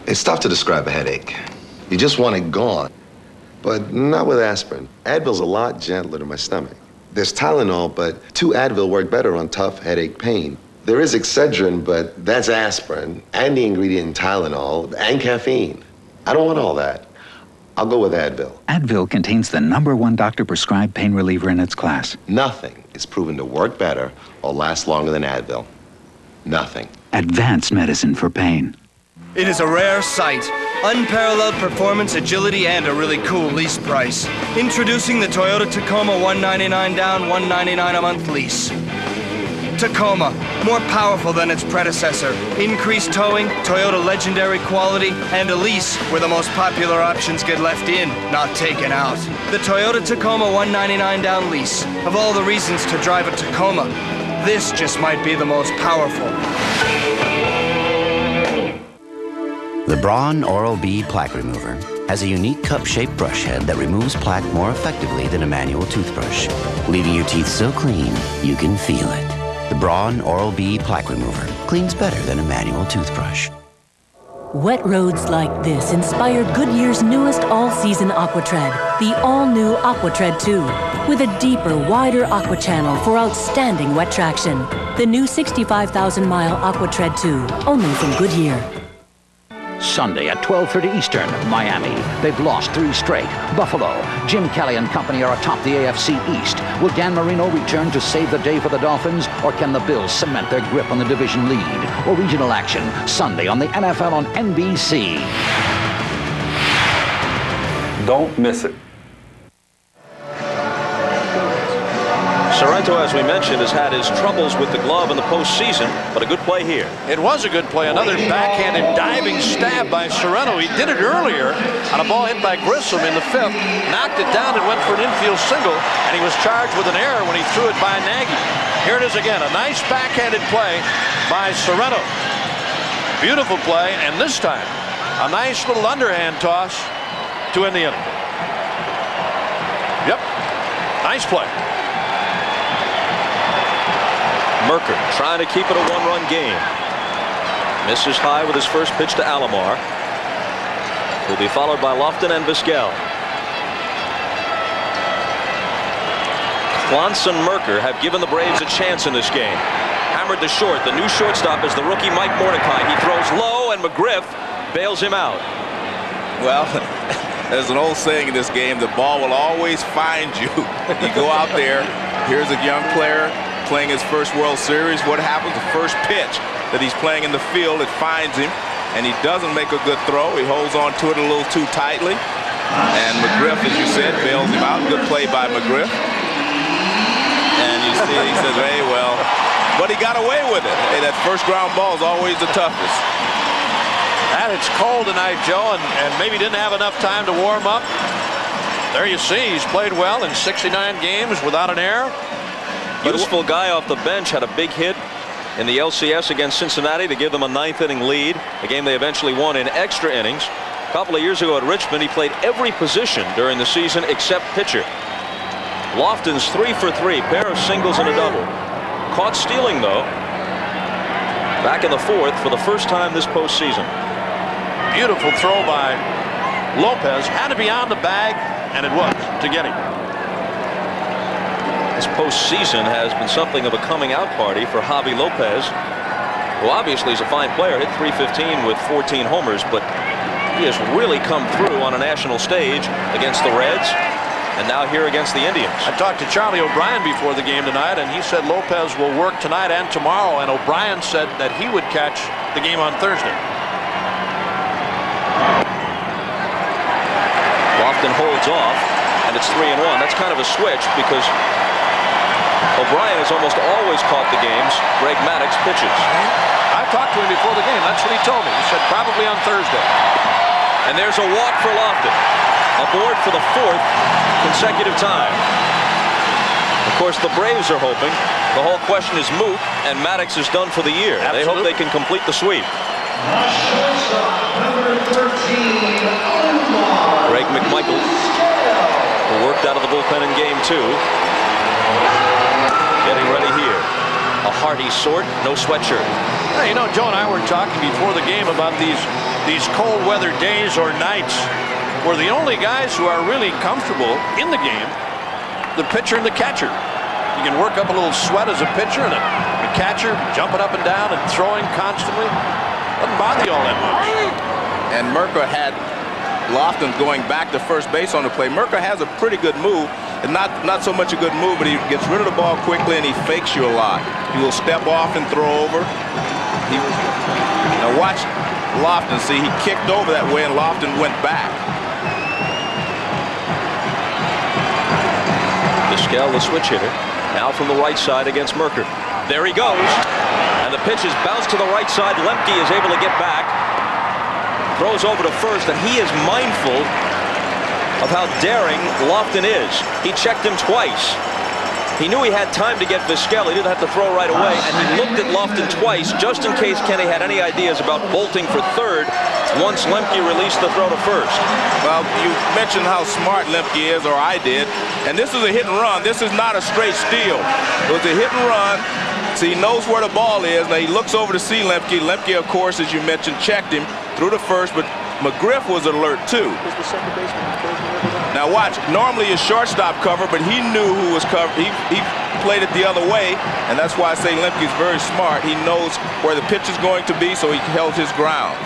It's tough to describe a headache. You just want it gone. But not with aspirin. Advil's a lot gentler to my stomach. There's Tylenol, but 2 Advil work better on tough headache pain. There is Excedrin, but that's aspirin, and the ingredient in Tylenol, and caffeine. I don't want all that. I'll go with Advil. Advil contains the #1 doctor-prescribed pain reliever in its class. Nothing is proven to work better or last longer than Advil. Nothing. Advanced medicine for pain. It is a rare sight. Unparalleled performance, agility, and a really cool lease price. Introducing the Toyota Tacoma $199 down, $199 a month lease. Tacoma, more powerful than its predecessor. Increased towing, Toyota legendary quality, and a lease where the most popular options get left in, not taken out. The Toyota Tacoma $199 down lease. Of all the reasons to drive a Tacoma, this just might be the most powerful. The Braun Oral-B Plaque Remover has a unique cup-shaped brush head that removes plaque more effectively than a manual toothbrush, leaving your teeth so clean you can feel it. The Braun Oral-B Plaque Remover cleans better than a manual toothbrush. Wet roads like this inspired Goodyear's newest all-season AquaTread, the all-new AquaTread 2, with a deeper, wider aqua channel for outstanding wet traction. The new 65,000-mile AquaTread 2, only from Goodyear. Sunday at 12:30 Eastern, Miami. They've lost 3 straight. Buffalo. Jim Kelly and company are atop the AFC East. Will Dan Marino return to save the day for the Dolphins, or can the Bills cement their grip on the division lead? Or regional action, Sunday on the NFL on NBC. Don't miss it. Sorrento, as we mentioned, has had his troubles with the glove in the postseason, but a good play here. It was a good play. Another backhanded diving stab by Sorrento. He did it earlier on a ball hit by Grissom in the 5th, knocked it down and went for an infield single, and he was charged with an error when he threw it by Nagy. Here it is again, a nice backhanded play by Sorrento. Beautiful play, and this time, a nice little underhand toss to end the inning. Yep, nice play. Merker trying to keep it a 1-run game. Misses high with his first pitch to Alomar. Will be followed by Lofton and Vizquel. Clance and Merker have given the Braves a chance in this game. Hammered to short. The new shortstop is the rookie Mike Mordecai. He throws low, and McGriff bails him out. Well, there's an old saying in this game, the ball will always find you. You go out there, here's a young player playing his first World Series. What happens? The first pitch that he's playing in the field, it finds him, and he doesn't make a good throw. He holds on to it a little too tightly, and McGriff, as you said, bails him out. Good play by McGriff. And you see, he says, hey, well, but he got away with it. Hey, that first ground ball is always the toughest. And it's cold tonight, Joe, and maybe didn't have enough time to warm up. There you see, he's played well in 69 games without an error. Useful guy off the bench, had a big hit in the LCS against Cincinnati to give them a 9th inning lead, a game they eventually won in extra innings. A couple of years ago at Richmond, he played every position during the season except pitcher. Lofton's 3 for 3, pair of singles and a double. Caught stealing, though, back in the 4th for the first time this postseason. Beautiful throw by Lopez. Had to be on the bag, and it was to get him. This postseason has been something of a coming out party for Javi Lopez, who obviously is a fine player, hit .315 with 14 homers, but he has really come through on a national stage against the Reds and now here against the Indians. I talked to Charlie O'Brien before the game tonight, and he said Lopez will work tonight and tomorrow, and O'Brien said that he would catch the game on Thursday. Lofton holds off, and it's 3-1. That's kind of a switch because O'Brien has almost always caught the games Greg Maddux pitches. I talked to him before the game. That's what he told me. He said probably on Thursday. And there's a walk for Lofton, aboard for the 4th consecutive time. Of course, the Braves are hoping the whole question is moot, and Maddux is done for the year. Absolutely. They hope they can complete the sweep. Greg McMichael, who worked out of the bullpen in game 2. Getting ready here. A hearty sort, no sweatshirt. Yeah, you know, Joe and I were talking before the game about these cold weather days or nights where the only guys who are really comfortable in the game, the pitcher and the catcher. You can work up a little sweat as a pitcher, and the catcher jumping up and down and throwing constantly. Doesn't bother you all that much. And Merker had Lofton going back to first base on the play. Merker has a pretty good move, and not so much a good move, but he gets rid of the ball quickly and he fakes you a lot. He will step off and throw over. Now watch Lofton. See, he kicked over that way and Lofton went back. Vizquel, the switch hitter, now from the right side against Merker. There he goes, and the pitch is bounced to the right side. Lemke is able to get back, throws over to first, and he is mindful of how daring Lofton is. He checked him twice. He knew he had time to get Vizquel. He didn't have to throw right away, and he looked at Lofton twice just in case Kenny had any ideas about bolting for third once Lemke released the throw to first. Well, you mentioned how smart Lemke is, or I did, and this is a hit and run. This is not a straight steal. It was a hit and run, so he knows where the ball is. Now he looks over to see Lemke. Lemke, of course, as you mentioned, checked him through the first, but McGriff was alert too. Now watch, normally his shortstop cover, but he knew who was covered. He played it the other way, and that's why I say Lemke's very smart. He knows where the pitch is going to be, so he held his ground.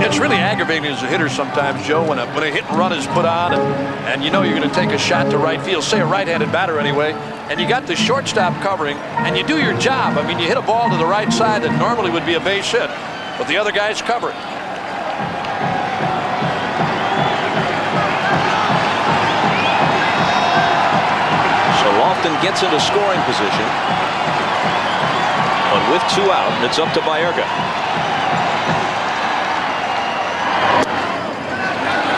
It's really aggravating as a hitter sometimes, Joe, when a hit and run is put on, and you know you're going to take a shot to right field, say a right-handed batter anyway, and you got the shortstop covering, and you do your job. I mean, you hit a ball to the right side that normally would be a base hit, but the other guy's covering. So Lofton gets into scoring position, but with 2 out, and it's up to Baerga.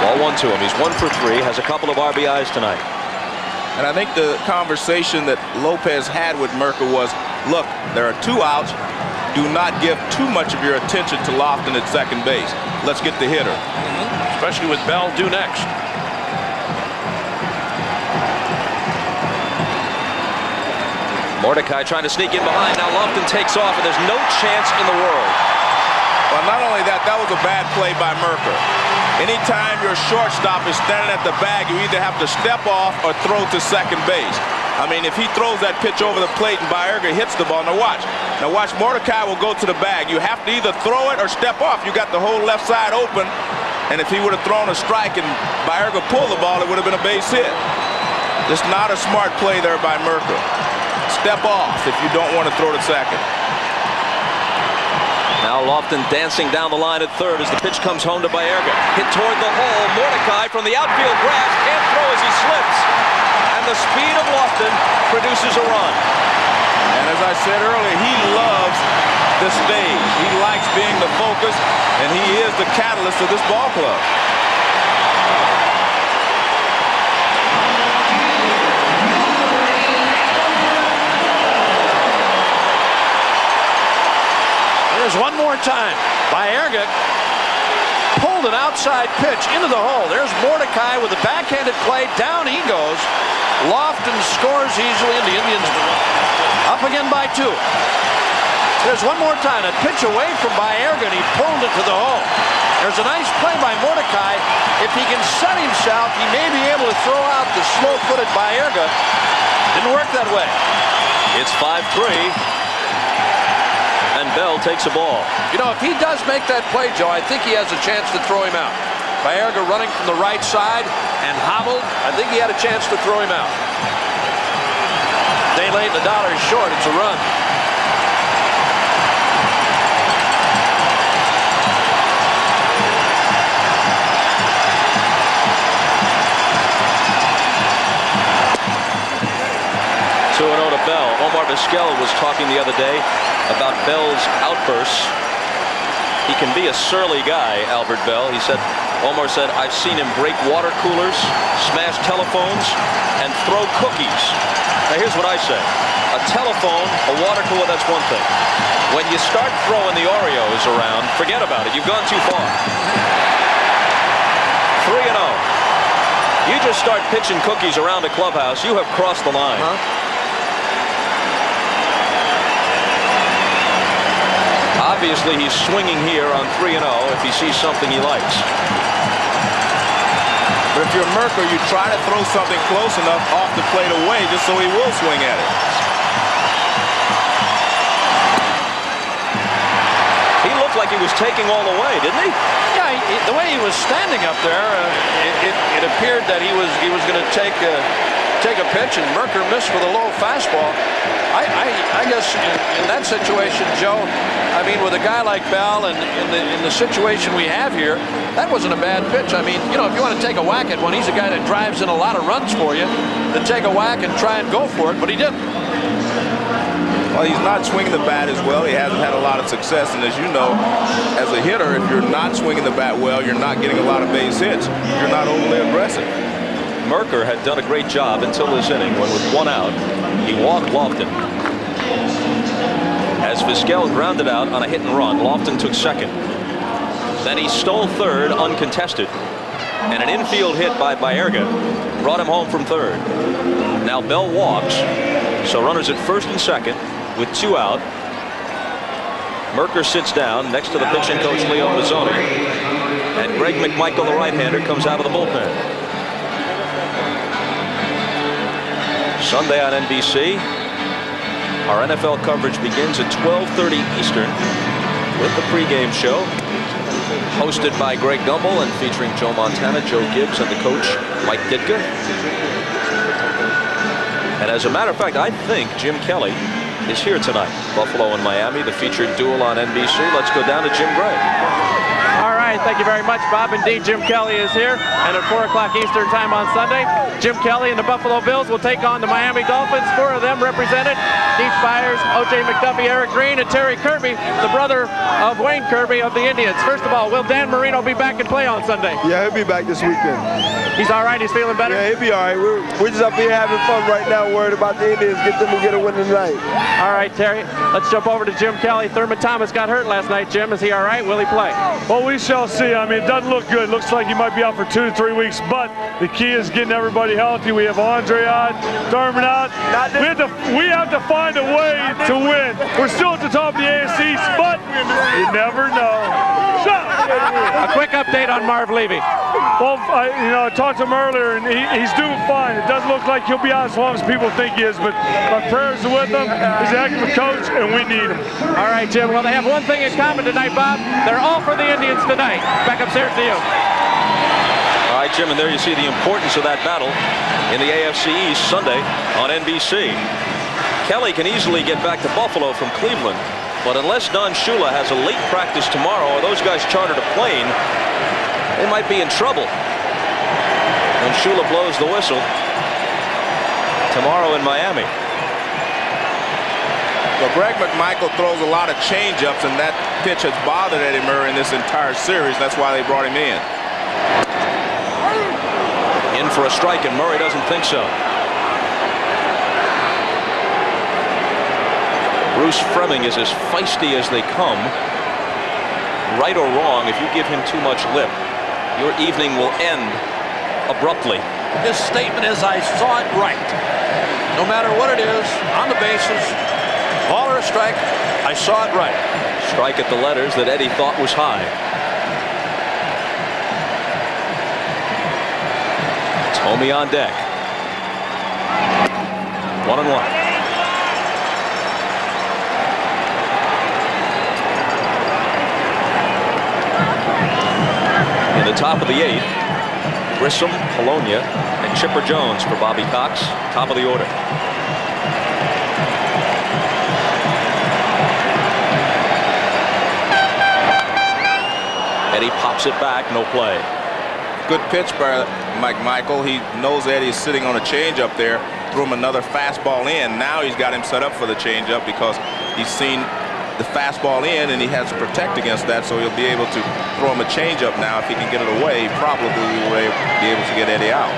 Ball 1 to him. He's 1 for 3, has a couple of RBIs tonight. And I think the conversation that Lopez had with Merker was, look, there are 2 outs. Do not give too much of your attention to Lofton at second base. Let's get the hitter. Especially with Bell due next. Mordecai trying to sneak in behind. Now Lofton takes off, and there's no chance in the world. Well, not only that, that was a bad play by Merker. Anytime your shortstop is standing at the bag, you either have to step off or throw to second base. I mean, if he throws that pitch over the plate and Baerga hits the ball, now watch. Now watch, Mordecai will go to the bag. You have to either throw it or step off. You got the whole left side open, and if he would have thrown a strike and Baerga pulled the ball, it would have been a base hit. Just not a smart play there by Merker. Step off if you don't want to throw to second. Now Lofton dancing down the line at third as the pitch comes home to Baerga. Hit toward the hole. Mordecai from the outfield grass can't throw as he slips. And the speed of Lofton produces a run. And as I said earlier, he loves the stage. He likes being the focus, and he is the catalyst of this ball club. There's one more time. Baerga pulled an outside pitch into the hole. There's Mordecai with a backhanded play. Down he goes. Lofton scores easily, and the Indians up again by 2. There's one more time. A pitch away from Baerga, and he pulled it to the hole. There's a nice play by Mordecai. If he can set himself, he may be able to throw out the slow-footed Baerga. Didn't work that way. It's 5-3. And Bell takes a ball. You know, if he does make that play, Joe, I think he has a chance to throw him out. Baerga running from the right side and hobbled. I think he had a chance to throw him out. Day late, the dollar is short. It's a run. To Bell. Omar Vizquel was talking the other day about Bell's outbursts. He can be a surly guy, Albert Bell. Omar said, I've seen him break water coolers, smash telephones, and throw cookies. Now here's what I say. A telephone, a water cooler, that's one thing. When you start throwing the Oreos around, forget about it. You've gone too far. 3-0. You just start pitching cookies around a clubhouse, you have crossed the line. Obviously, he's swinging here on 3-0 if he sees something he likes. But if you're Merker, you try to throw something close enough off the plate away just so he will swing at it. He looked like he was taking all the way, didn't he? Yeah, the way he was standing up there, it appeared that he was going to take a pitch, and Merker missed with a low fastball. I guess in that situation, Joe, I mean, with a guy like Bell and in the situation we have here, that wasn't a bad pitch. I mean, you know, if you want to take a whack at one, he's a guy that drives in a lot of runs for you, then take a whack and try and go for it, but he didn't. Well, he's not swinging the bat as well. He hasn't had a lot of success, and as you know, as a hitter, if you're not swinging the bat well, you're not getting a lot of base hits. You're not overly aggressive. Merker had done a great job until this inning when with 1 out, he walked Lofton. As Vizquel grounded out on a hit and run, Lofton took second. Then he stole third uncontested, and an infield hit by Baerga brought him home from third. Now Bell walks, so runners at first and second with 2 out. Merker sits down next to the pitching coach Leo Mazzoni, and Greg McMichael, the right-hander, comes out of the bullpen. Sunday on NBC, our NFL coverage begins at 12:30 Eastern with the pregame show, hosted by Greg Gumbel and featuring Joe Montana, Joe Gibbs, and the coach Mike Ditka. And as a matter of fact, I think Jim Kelly is here tonight. Buffalo and Miami, the featured duel on NBC. Let's go down to Jim Gray. All right, thank you very much, Bob. Indeed, Jim Kelly is here, and at 4 o'clock Eastern time on Sunday, Jim Kelly and the Buffalo Bills will take on the Miami Dolphins. 4 of them represented: Keith Byers, O.J. McDuffie, Eric Green, and Terry Kirby, the brother of Wayne Kirby of the Indians. First of all, will Dan Marino be back and play on Sunday? Yeah, he'll be back this weekend. He's all right? He's feeling better? Yeah, he'll be all right. We're just up here having fun right now, worried about the Indians, get them to get a win tonight. All right, Terry, let's jump over to Jim Kelly. Thurman Thomas got hurt last night. Jim, is he all right? Will he play? Well, we shall see. I mean, it doesn't look good. Looks like he might be out for 2 to 3 weeks, but the key is getting everybody healthy. We have Andre out, Thurman out. We have to find a way to win. We're still at the top of the AFC East, but you never know. A quick update on Marv Levy. Well, I talked to him earlier, and he's doing fine. It doesn't look like he'll be out as long as people think he is, but my prayers are with him. He's an excellent coach, and we need him. All right, Jim. Well, they have one thing in common tonight, Bob. They're all for the Indians tonight. Back upstairs to you. All right, Jim, and there you see the importance of that battle in the AFC East Sunday on NBC. Kelly can easily get back to Buffalo from Cleveland, but unless Don Shula has a late practice tomorrow or those guys chartered a plane, they might be in trouble when Shula blows the whistle tomorrow in Miami. Well, Greg McMichael throws a lot of change-ups, and that pitch has bothered Eddie Murray in this entire series. That's why they brought him in. In for a strike, and Murray doesn't think so. Bruce Fleming is as feisty as they come. Right or wrong, if you give him too much lip, your evening will end abruptly. His statement is, I saw it right. No matter what it is, on the bases, ball or a strike, I saw it right. Strike at the letters that Eddie thought was high. Tomey on deck. 1-1. In the top of the 8th, Grissom, Polonia, and Chipper Jones for Bobby Cox. Top of the order. Eddie pops it back, no play. Good pitch by McMichael. He knows Eddie's sitting on a changeup there. Threw him another fastball in. Now he's got him set up for the changeup because he's seen the fastball in and he has to protect against that, so he'll be able to throw him a changeup now. If he can get it away, he probably will be able to get Eddie out.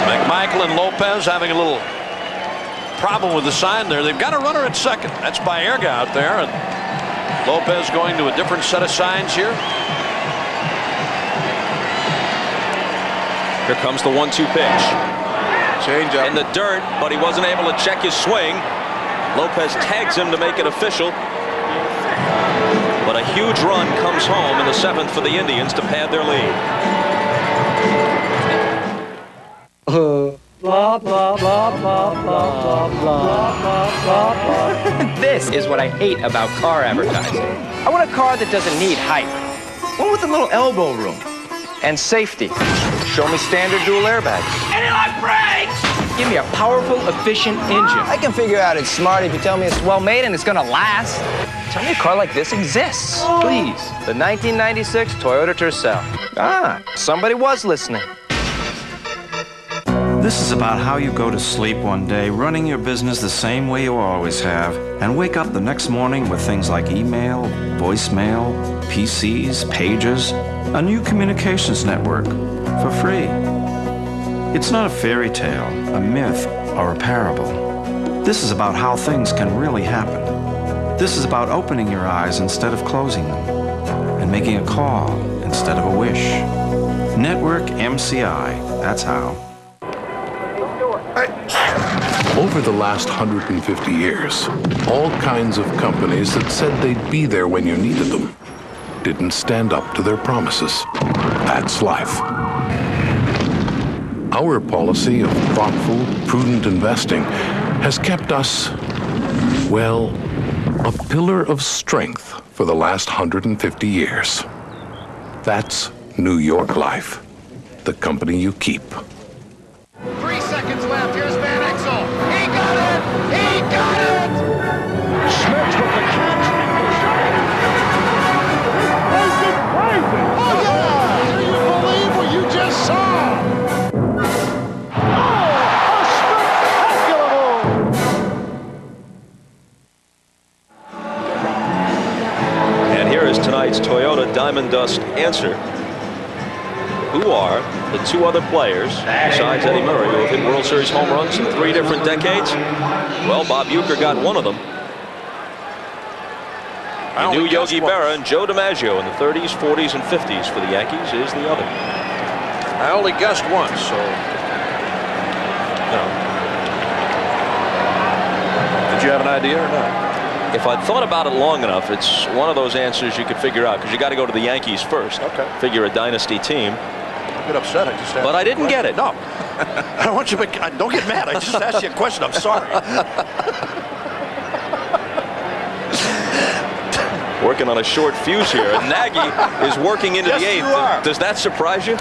McMichael and Lopez having a little problem with the sign there. They've got a runner at second. That's Baerga out there, and Lopez going to a different set of signs here. Here comes the 1-2 pitch. Change up in the dirt, but he wasn't able to check his swing. Lopez tags him to make it official. But a huge run comes home in the 7th for the Indians to pad their lead. Blah, blah, blah, blah, blah, blah, blah, blah, blah. This is what I hate about car advertising. I want a car that doesn't need hype. One with a little elbow room. And safety. Show me standard dual airbags. Any-line brakes! Give me a powerful, efficient engine. I can figure out it's smart if you tell me it's well-made and it's gonna last. Tell me a car like this exists, please. The 1996 Toyota Tercel. Ah, somebody was listening. This is about how you go to sleep one day, running your business the same way you always have, and wake up the next morning with things like email, voicemail, PCs, pagers, a new communications network for free. It's not a fairy tale, a myth, or a parable. This is about how things can really happen. This is about opening your eyes instead of closing them, and making a call instead of a wish. Network MCI, that's how. Over the last 150 years, all kinds of companies that said they'd be there when you needed them didn't stand up to their promises. That's life. Our policy of thoughtful, prudent investing has kept us, well, a pillar of strength for the last 150 years. That's New York Life, the company you keep. 3 seconds left. Here's Van Exel. He got it! He got it! Smith with the catch. Crazy! Oh, yeah! Do you believe what you just saw? Oh, a spectacular move! And here is tonight's Toyota Diamond Dust answer. Who are the 2 other players, besides Eddie Murray, who have hit World Series home runs in 3 different decades? Well, Bob Uecker got one of them. You knew Yogi Berra, and Joe DiMaggio in the 30s, 40s, and 50s for the Yankees is the other. I only guessed once, so. No. Did you have an idea or not? If I'd thought about it long enough, it's one of those answers you could figure out, because you got to go to the Yankees first. Okay. Figure a dynasty team. Don't get upset. I just asked. But I didn't get it. No. I don't want you to. Don't get mad. I just asked you a question. I'm sorry. Working on a short fuse here. And Nagy is working into Yes, the 8th. you are. Does that surprise you?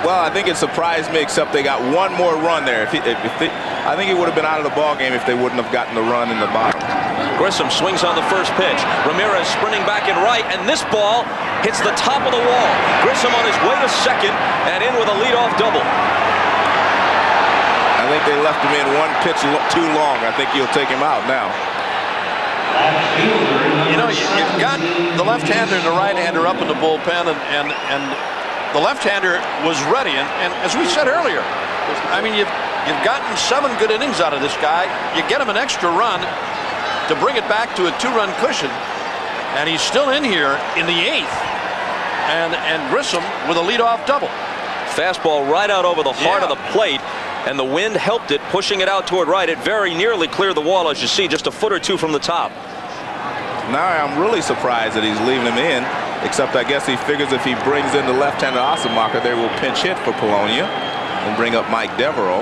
Well, I think it surprised me, except they got one more run there. I think he would have been out of the ball game if they wouldn't have gotten the run in the bottom. Grissom swings on the first pitch. Ramirez sprinting back and right, and this ball hits the top of the wall. Grissom on his way to second and in with a leadoff double. I think they left him in one pitch too long. I think he'll take him out now. You know, you've got the left-hander and the right-hander up in the bullpen, and the left-hander was ready. And as we said earlier, I mean, you've gotten 7 good innings out of this guy. You get him an extra run to bring it back to a 2-run cushion, and he's still in here in the 8th. And Grissom with a leadoff double. Fastball right out over the heart of the plate, and the wind helped it, pushing it out toward right. It very nearly cleared the wall, as you see, just a foot or two from the top. Now I'm really surprised that he's leaving him in, except I guess he figures if he brings in the left-handed Ossenmacher, they will pinch hit for Polonia and bring up Mike Devereaux.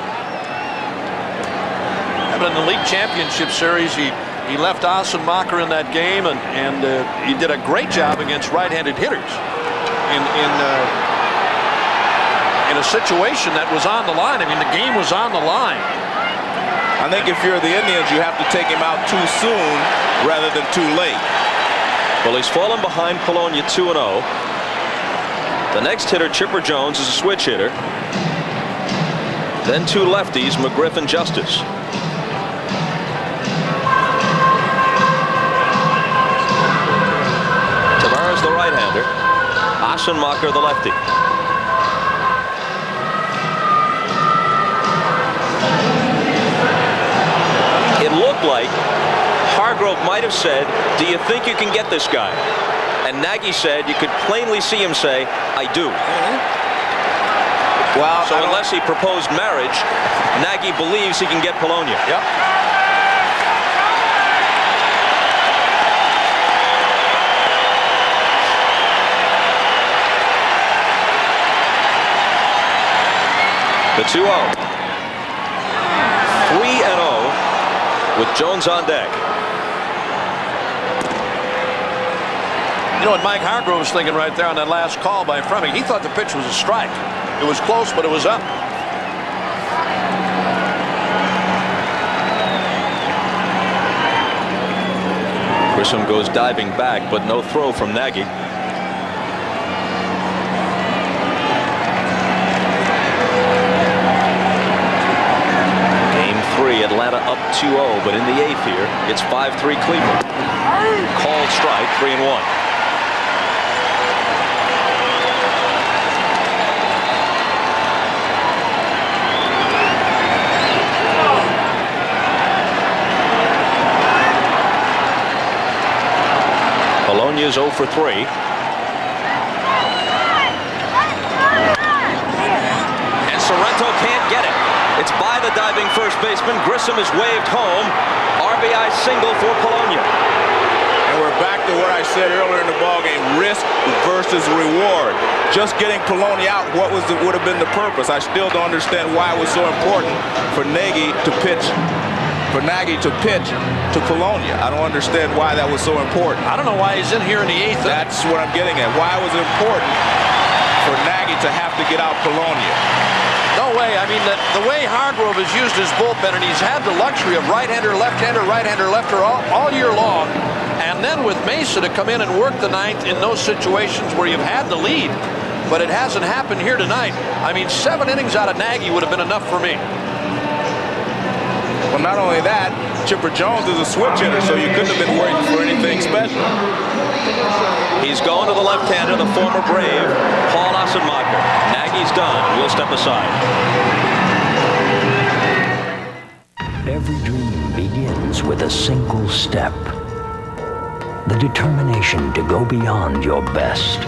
But in the league championship series, he left Ossenmacher in that game, and he did a great job against right-handed hitters in a situation that was on the line. I mean, the game was on the line. I think if you're the Indians, you have to take him out too soon rather than too late. Well, he's fallen behind Polonia 2-0. The next hitter, Chipper Jones, is a switch hitter. Then 2 lefties, McGriff and Justice. Tavares, the right-hander. Ossenmacher, the lefty. It looked like Hargrove might have said, "Do you think you can get this guy?" And Nagy said, you could plainly see him say, "I do." Well, so unless he proposed marriage, Nagy believes he can get Polonia. Yep. The 2-0. 3-0 with Jones on deck. You know what Mike Hargrove was thinking right there on that last call by Fremming? He thought the pitch was a strike. It was close, but it was up. Grissom goes diving back, but no throw from Nagy. Game 3, Atlanta up 2-0, but in the 8th here, it's 5-3 Cleveland. Called strike, 3-1. Polonia's 0 for 3. And Sorrento can't get it. It's by the diving first baseman. Grissom is waved home. RBI single for Polonia. And we're back to what I said earlier in the ballgame: risk versus reward. Just getting Polonia out, what would have been the purpose? I still don't understand why it was so important for Nagy to pitch. To Polonia. I don't understand why that was so important. I don't know why he's in here in the 8th. That's what I'm getting at. Why was it important for Nagy to have to get out Polonia? No way. I mean, the way Hargrove has used his bullpen, and he's had the luxury of right-hander, left-hander, right-hander, lefter all year long. And then with Mesa to come in and work the 9th in those situations where you've had the lead. But it hasn't happened here tonight. I mean, 7 innings out of Nagy would have been enough for me. Well, not only that, Chipper Jones is a switch hitter, so you couldn't have been waiting for anything special. He's going to the left-hander, the former Brave, Paul Ossenmacher. Nagy's done. We'll step aside. Every dream begins with a single step. The determination to go beyond your best.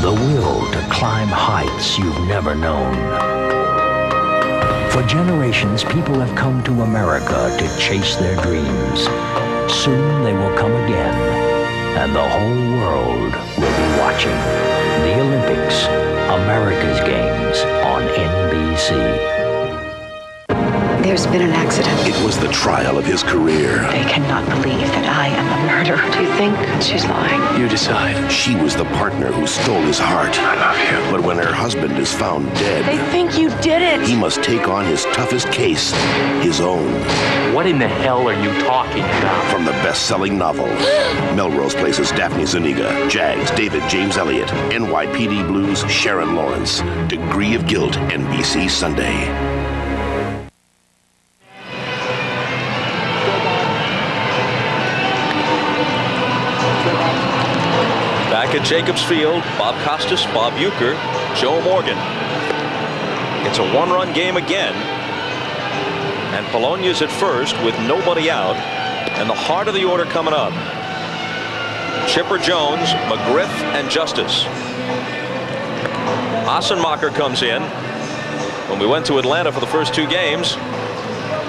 The will to climb heights you've never known. For generations, people have come to America to chase their dreams. Soon they will come again, and the whole world will be watching. The Olympics, America's Games on NBC. There's been an accident. It was the trial of his career. They cannot believe that I am the murderer. Do you think She's lying. You decide. She was the partner who stole his heart. I love you. But when her husband is found dead, They think you did it. he must take on his toughest case, his own. What in the hell are you talking about? From the best-selling novel, Melrose Place's Daphne Zuniga, Jags, David James Elliott, NYPD Blues, Sharon Lawrence, Degree of Guilt, NBC Sunday. Back at Jacobs Field, Bob Costas, Bob Uecker, Joe Morgan. It's a one-run game again. And Polonia's at first with nobody out. And the heart of the order coming up. Chipper Jones, McGriff, and Justice. Assenmacher comes in. When we went to Atlanta for the first two games,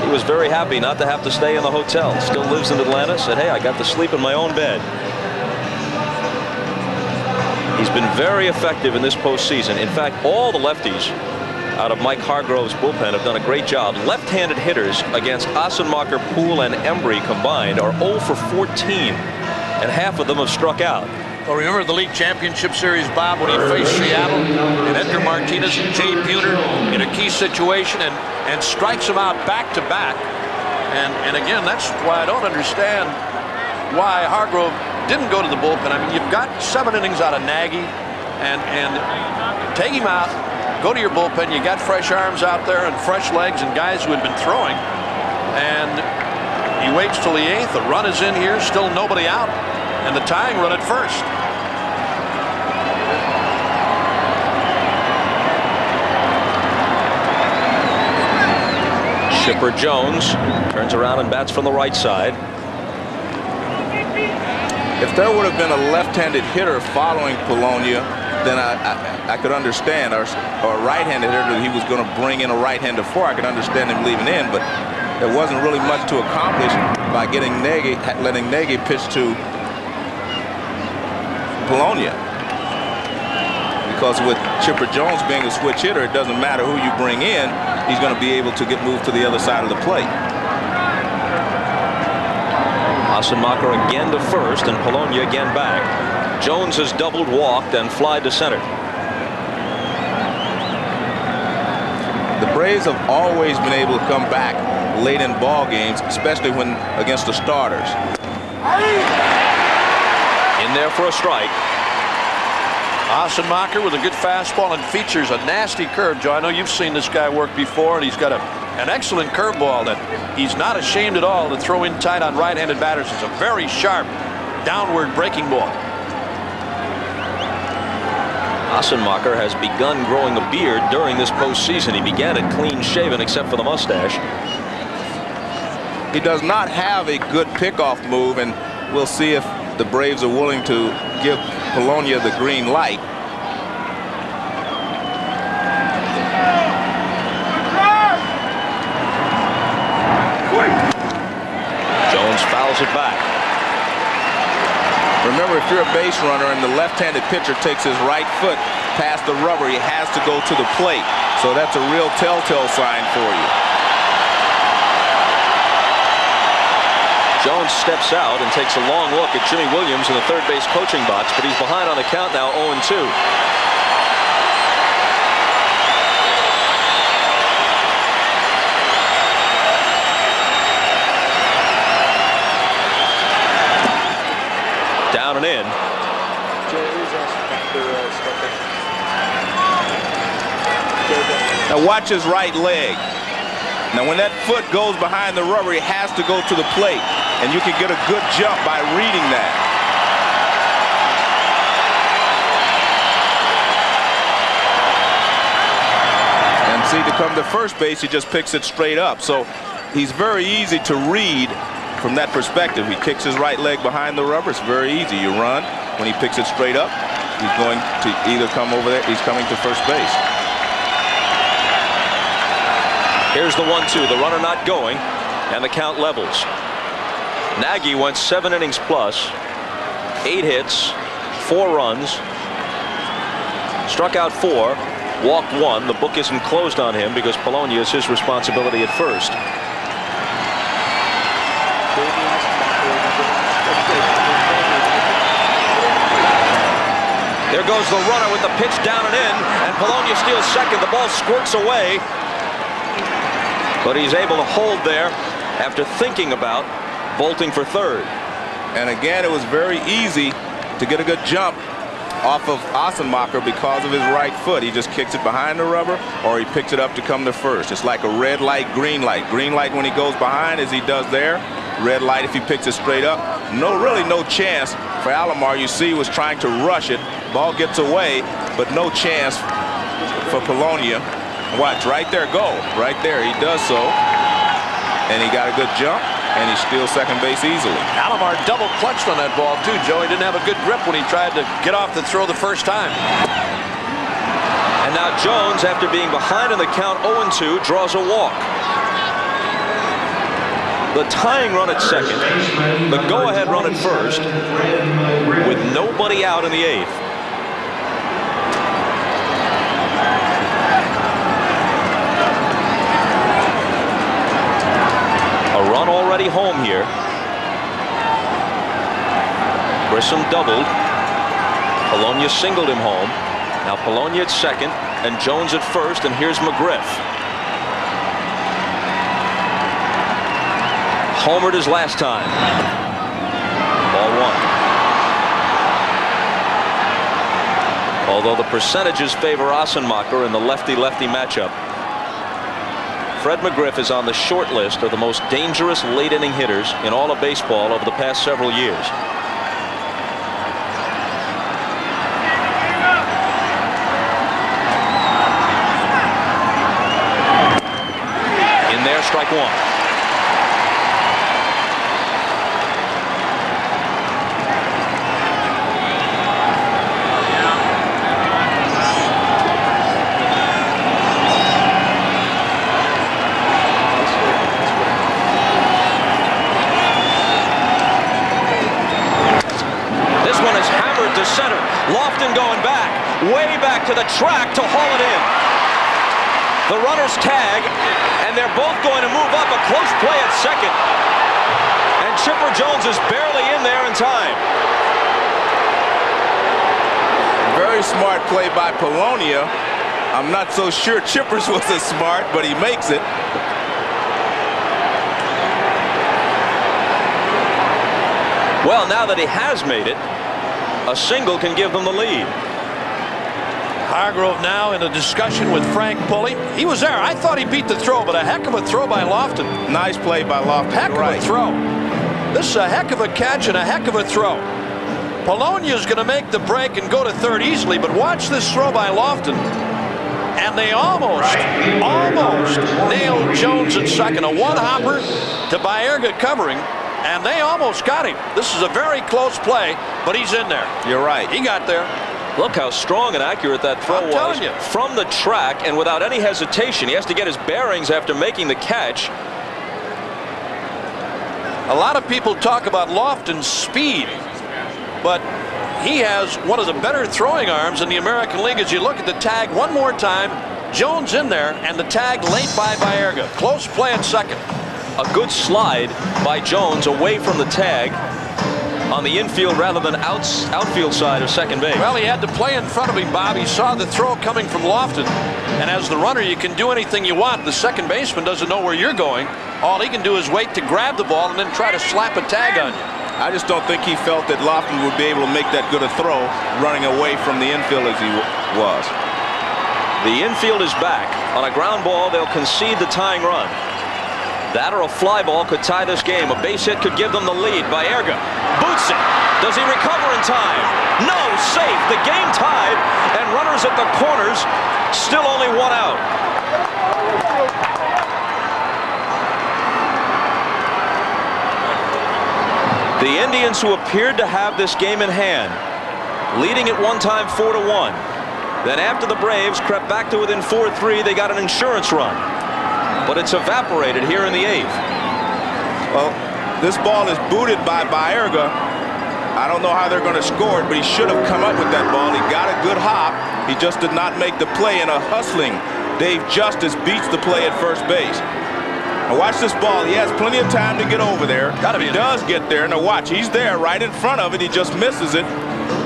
he was very happy not to have to stay in the hotel. Still lives in Atlanta. Said, hey, I got to sleep in my own bed. He's been very effective in this postseason. In fact, all the lefties out of Mike Hargrove's bullpen have done a great job. Left-handed hitters against Assenmacher, Poole, and Embry combined are 0 for 14, and half of them have struck out. Well, remember the league championship series, Bob, when he faced Seattle and Edgar Martinez and Jay Buhner in a key situation and strikes them out back-to-back. And again, that's why I don't understand why Hargrove didn't go to the bullpen. I mean, you've got 7 innings out of Nagy, and take him out, go to your bullpen. You got fresh arms out there and fresh legs and guys who had been throwing. And he waits till the 8th. The run is in here, still nobody out, and the tying run at first. Chipper Jones turns around and bats from the right side. If there would have been a left-handed hitter following Polonia, then I could understand, or a right-handed hitter that he was going to bring in a right-hander for. I could understand him leaving in, but there wasn't really much to accomplish by letting Nagy pitch to Polonia. Because with Chipper Jones being a switch hitter, it doesn't matter who you bring in, he's going to be able to get moved to the other side of the plate. Assenmacher again to first, and Polonia again back. Jones has doubled, walked, and flied to center. The Braves have always been able to come back late in ball games, especially when against the starters. In there for a strike. Assenmacher with a good fastball and features a nasty curve. Joe, I know you've seen this guy work before, and he's got an excellent curveball that he's not ashamed at all to throw in tight on right-handed batters. It's a very sharp downward breaking ball. Assenmacher has begun growing a beard during this postseason. He began it clean-shaven except for the mustache. He does not have a good pickoff move, and we'll see if the Braves are willing to give Polonia the green light. Jones fouls it back. Remember, if you're a base runner and the left-handed pitcher takes his right foot past the rubber, he has to go to the plate. So that's a real telltale sign for you. Jones steps out and takes a long look at Jimmy Williams in the third base coaching box, but he's behind on the count now, 0-2. Down and in. Now watch his right leg. Now when that foot goes behind the rubber, he has to go to the plate, and you can get a good jump by reading that. And see, to come to first base, he just picks it straight up. So he's very easy to read from that perspective. He kicks his right leg behind the rubber. It's very easy. You run. When he picks it straight up, he's going to either come over there, he's coming to first base. Here's the 1-2, the runner not going, and the count levels. Nagy went 7 innings plus, 8 hits, 4 runs, struck out 4, walked 1. The book isn't closed on him because Polonia is his responsibility at first. goes the runner with the pitch down and in, and Polonia steals second. The ball squirts away, but he's able to hold there after thinking about bolting for third. And again, it was very easy to get a good jump off of Assenmacher because of his right foot. He just kicks it behind the rubber, or he picks it up to come to first. It's like a red light, green light. Green light when he goes behind, as he does there. Red light if he picks it straight up. Really no chance for Alomar. You see, he was trying to rush it. Ball gets away, but no chance for Polonia. Watch, right there, go. Right there, he does so. And he got a good jump, and he steals second base easily. Alomar double clutched on that ball, too, Joe. He didn't have a good grip when he tried to get off the throw the first time. And now Jones, after being behind in the count 0-2, draws a walk. The tying run at second, the go-ahead run at first, with nobody out in the eighth. A run already home here. Grissom doubled. Polonia singled him home. Now Polonia at second and Jones at first, and here's McGriff. Homered his last time. Ball one. Although the percentages favor Assenmacher in the lefty-lefty matchup, Fred McGriff is on the short list of the most dangerous late-inning hitters in all of baseball over the past several years. In there, strike one. Center. Lofton going back, way back to the track to haul it in. The runners tag, and they're both going to move up. A close play at second. And Chipper Jones is barely in there in time. Very smart play by Polonia. I'm not so sure Chippers was as smart, but he makes it. Well, now that he has made it, a single can give them the lead. Hargrove now in a discussion with Frank Pulley. He was there. I thought he beat the throw, but a heck of a throw by Lofton. Nice play by Lofton. Heck of a throw. This is a heck of a catch and a heck of a throw. Polonia's going to make the break and go to third easily, but watch this throw by Lofton. And they almost nailed Jones at second. A one-hopper to Baerga covering. And they almost got him. This is a very close play, but he's in there. You're right. He got there. Look how strong and accurate that throw was. I'm telling you. From the track and without any hesitation. He has to get his bearings after making the catch. A lot of people talk about Lofton's speed, but he has one of the better throwing arms in the American League. As you look at the tag one more time, Jones in there, and the tag late by Baerga. Close play at second. A good slide by Jones away from the tag on the infield rather than outfield side of second base. Well, he had to play in front of him, Bob. He saw the throw coming from Lofton. And as the runner, you can do anything you want. The second baseman doesn't know where you're going. All he can do is wait to grab the ball and then try to slap a tag on you. I just don't think he felt that Lofton would be able to make that good a throw running away from the infield as he was. The infield is back. On a ground ball, they'll concede the tying run. That or a fly ball could tie this game. A base hit could give them the lead. Baerga boots it. Does he recover in time? No, safe. The game tied, and runners at the corners, still only one out. The Indians, who appeared to have this game in hand, leading at one time 4-1. Then after the Braves crept back to within 4-3, they got an insurance run. But it's evaporated here in the eighth. Well, this ball is booted by Baerga. I don't know how they're going to score it, but he should have come up with that ball. He got a good hop. He just did not make the play, in a hustling Dave Justice beats the play at first base. Now watch this ball. He has plenty of time to get over there. He does get there. Now watch, he's there right in front of it. He just misses it.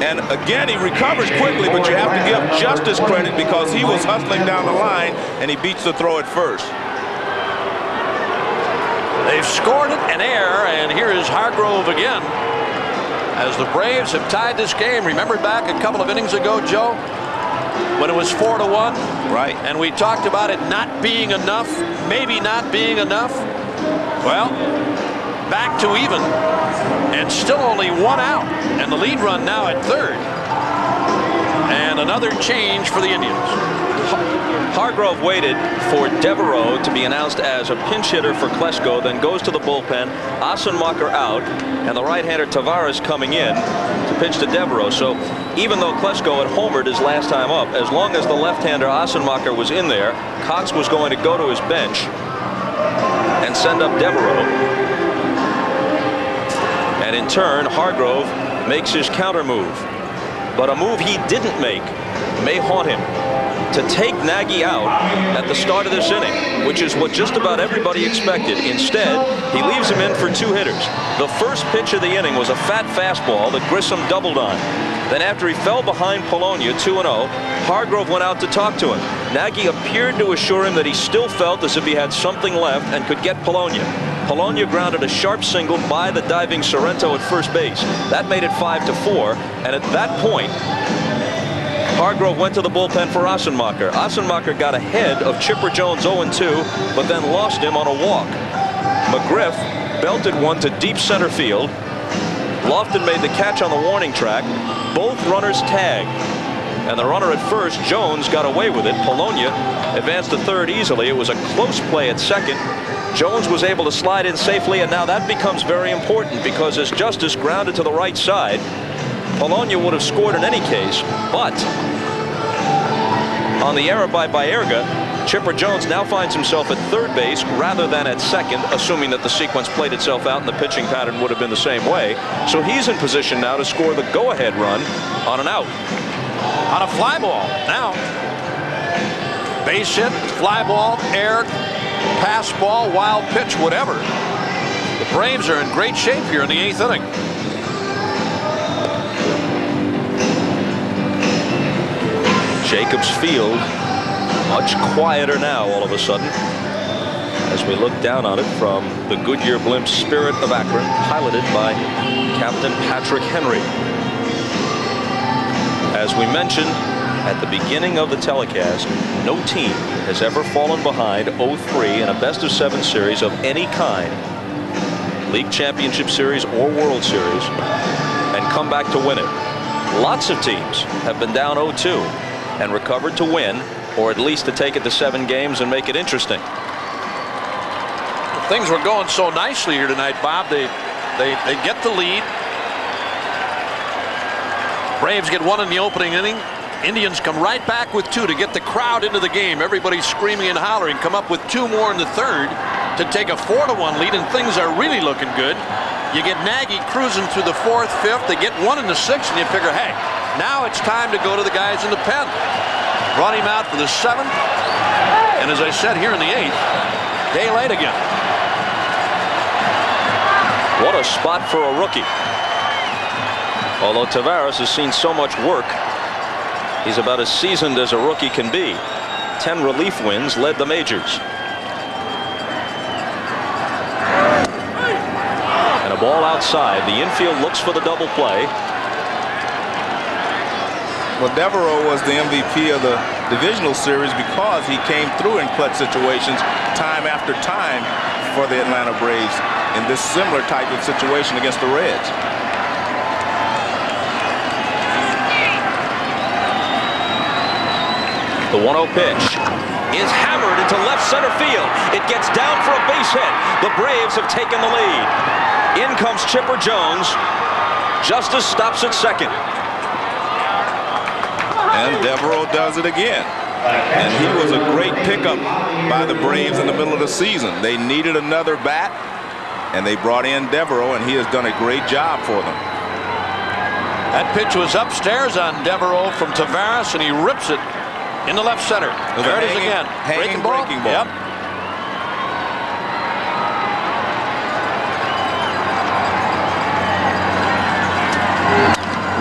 And again, he recovers quickly, but you have to give Justice credit because he was hustling down the line and he beats the throw at first. They've scored it, an error, and here is Hargrove again. As the Braves have tied this game. Remember back a couple of innings ago, Joe, when it was 4-1? Right. And we talked about it not being enough, maybe not being enough. Well, back to even, and still only one out, and the lead run now at third. And another change for the Indians. Hargrove waited for Devereaux to be announced as a pinch hitter for Klesko, then goes to the bullpen. Assenmacher out, and the right-hander Tavares coming in to pitch to Devereaux. So even though Klesko had homered his last time up, as long as the left-hander Assenmacher was in there, Cox was going to go to his bench and send up Devereaux. And in turn, Hargrove makes his counter move. But a move he didn't make may haunt him. To take Nagy out at the start of this inning, which is what just about everybody expected. Instead, he leaves him in for two hitters. The first pitch of the inning was a fat fastball that Grissom doubled on. Then after he fell behind Polonia 2-0, Hargrove went out to talk to him. Nagy appeared to assure him that he still felt as if he had something left and could get Polonia. Polonia grounded a sharp single by the diving Sorrento at first base. That made it 5-4, and at that point, Hargrove went to the bullpen for Assenmacher. Assenmacher got ahead of Chipper Jones 0-2, but then lost him on a walk. McGriff belted one to deep center field. Lofton made the catch on the warning track. Both runners tagged. And the runner at first, Jones, got away with it. Polonia advanced to third easily. It was a close play at second. Jones was able to slide in safely, and now that becomes very important because as Justice grounded to the right side, Polonia would have scored in any case, but on the error by Baerga, Chipper Jones now finds himself at third base rather than at second, assuming that the sequence played itself out and the pitching pattern would have been the same way. So he's in position now to score the go-ahead run on an out. On a fly ball now. Base hit, fly ball, air, pass ball, wild pitch, whatever. The Braves are in great shape here in the 8th inning. Jacobs Field much quieter now all of a sudden as we look down on it from the Goodyear blimp Spirit of Akron, piloted by Captain Patrick Henry. As we mentioned at the beginning of the telecast, no team has ever fallen behind 0-3 in a best-of-7 series of any kind, League Championship Series or World Series, and come back to win it. Lots of teams have been down 0-2 and recovered to win, or at least to take it to 7 games and make it interesting. Things were going so nicely here tonight, Bob. They get the lead. Braves get one in the opening inning. Indians come right back with 2 to get the crowd into the game. Everybody's screaming and hollering. Come up with 2 more in the 3rd to take a 4-1 lead, and things are really looking good. You get Nagy cruising through the 4th, 5th. They get 1 in the 6th, and you figure, hey, now it's time to go to the guys in the pen. Brought him out for the 7th, and as I said, here in the 8th, day late again. What a spot for a rookie. Although Tavares has seen so much work, he's about as seasoned as a rookie can be. 10 relief wins led the majors. And a ball outside. The infield looks for the double play. Well, Devereaux was the MVP of the divisional series because he came through in clutch situations time after time for the Atlanta Braves in this similar type of situation against the Reds. The 1-0 pitch is hammered into left center field. It gets down for a base hit. The Braves have taken the lead. In comes Chipper Jones. Justice stops at second. And Devereaux does it again. And he was a great pickup by the Braves in the middle of the season. They needed another bat, and they brought in Devereaux, and he has done a great job for them. That pitch was upstairs on Devereaux from Tavares, and he rips it in the left center. There it is again. Breaking ball. Yep.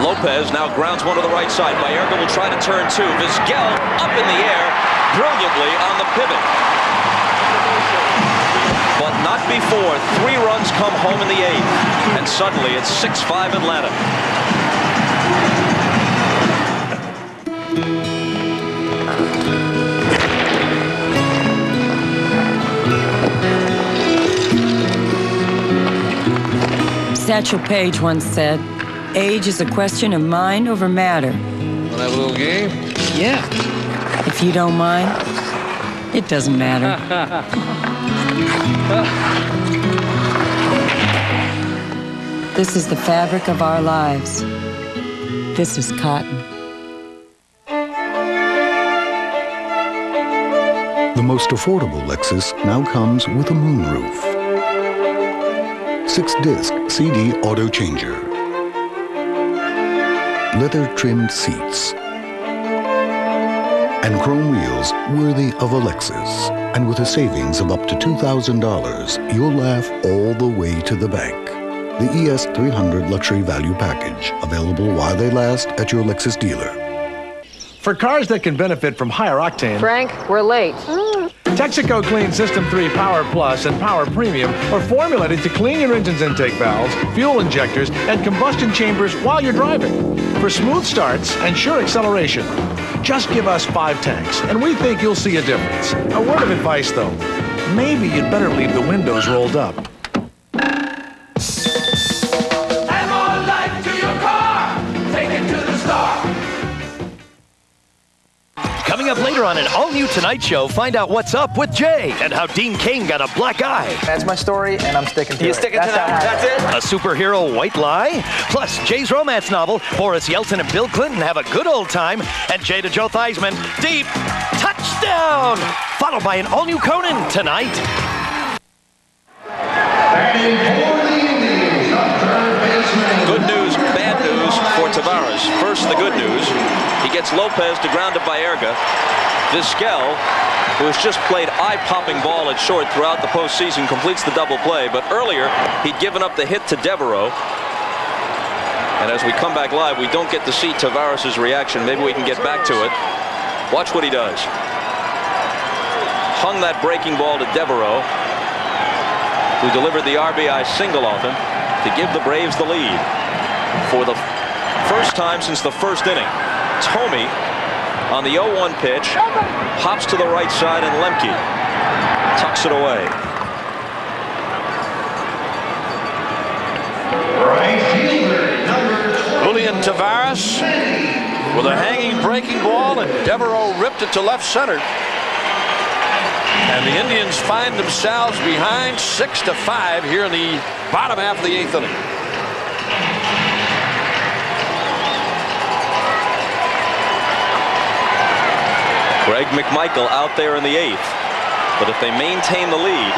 Lopez now grounds one to the right side. Baerga will try to turn two. Vizquel up in the air brilliantly on the pivot. But not before 3 runs come home in the 8th. And suddenly it's 6-5 Atlanta. Satchel Paige once said, age is a question of mind over matter. Want to have a little game? Yeah. If you don't mind, it doesn't matter. This is the fabric of our lives. This is cotton. The most affordable Lexus now comes with a moonroof. 6-disc CD auto changer. Leather-trimmed seats. And chrome wheels worthy of a Lexus. And with a savings of up to $2,000, you'll laugh all the way to the bank. The ES 300 Luxury Value Package, available while they last at your Lexus dealer. For cars that can benefit from higher octane, Frank, we're late. Texaco Clean System 3 Power Plus and Power Premium are formulated to clean your engine's intake valves, fuel injectors, and combustion chambers while you're driving. For smooth starts and sure acceleration, just give us 5 tanks, and we think you'll see a difference. A word of advice, though. Maybe you'd better leave the windows rolled up. Add more life to your car. Take it to the star. Coming up later on an all-new Tonight Show, find out what's up with Jay and how Dean Cain got a black eye. That's my story, and I'm sticking to it. You sticking to that? That's it? A superhero white lie? Plus, Jay's romance novel, Boris Yeltsin and Bill Clinton have a good old time, and Jay to Joe Theismann, deep touchdown! Followed by an all-new Conan tonight. Good news, bad news for Tavares. First, the good news. He gets Lopez to ground to Baerga. Vizquel, who has just played eye-popping ball at short throughout the postseason, completes the double play. But earlier, he'd given up the hit to Devereaux. And as we come back live, we don't get to see Tavares' reaction. Maybe we can get back to it. Watch what he does. Hung that breaking ball to Devereaux, who delivered the RBI single off him to give the Braves the lead for the first time since the first inning. Tomey on the 0-1 pitch hops to the right side, and Lemke tucks it away. Julian Tavares with a hanging breaking ball, and Devereaux ripped it to left center. And the Indians find themselves behind 6-5 here in the bottom half of the 8th inning. Greg McMichael out there in the 8th. But if they maintain the lead,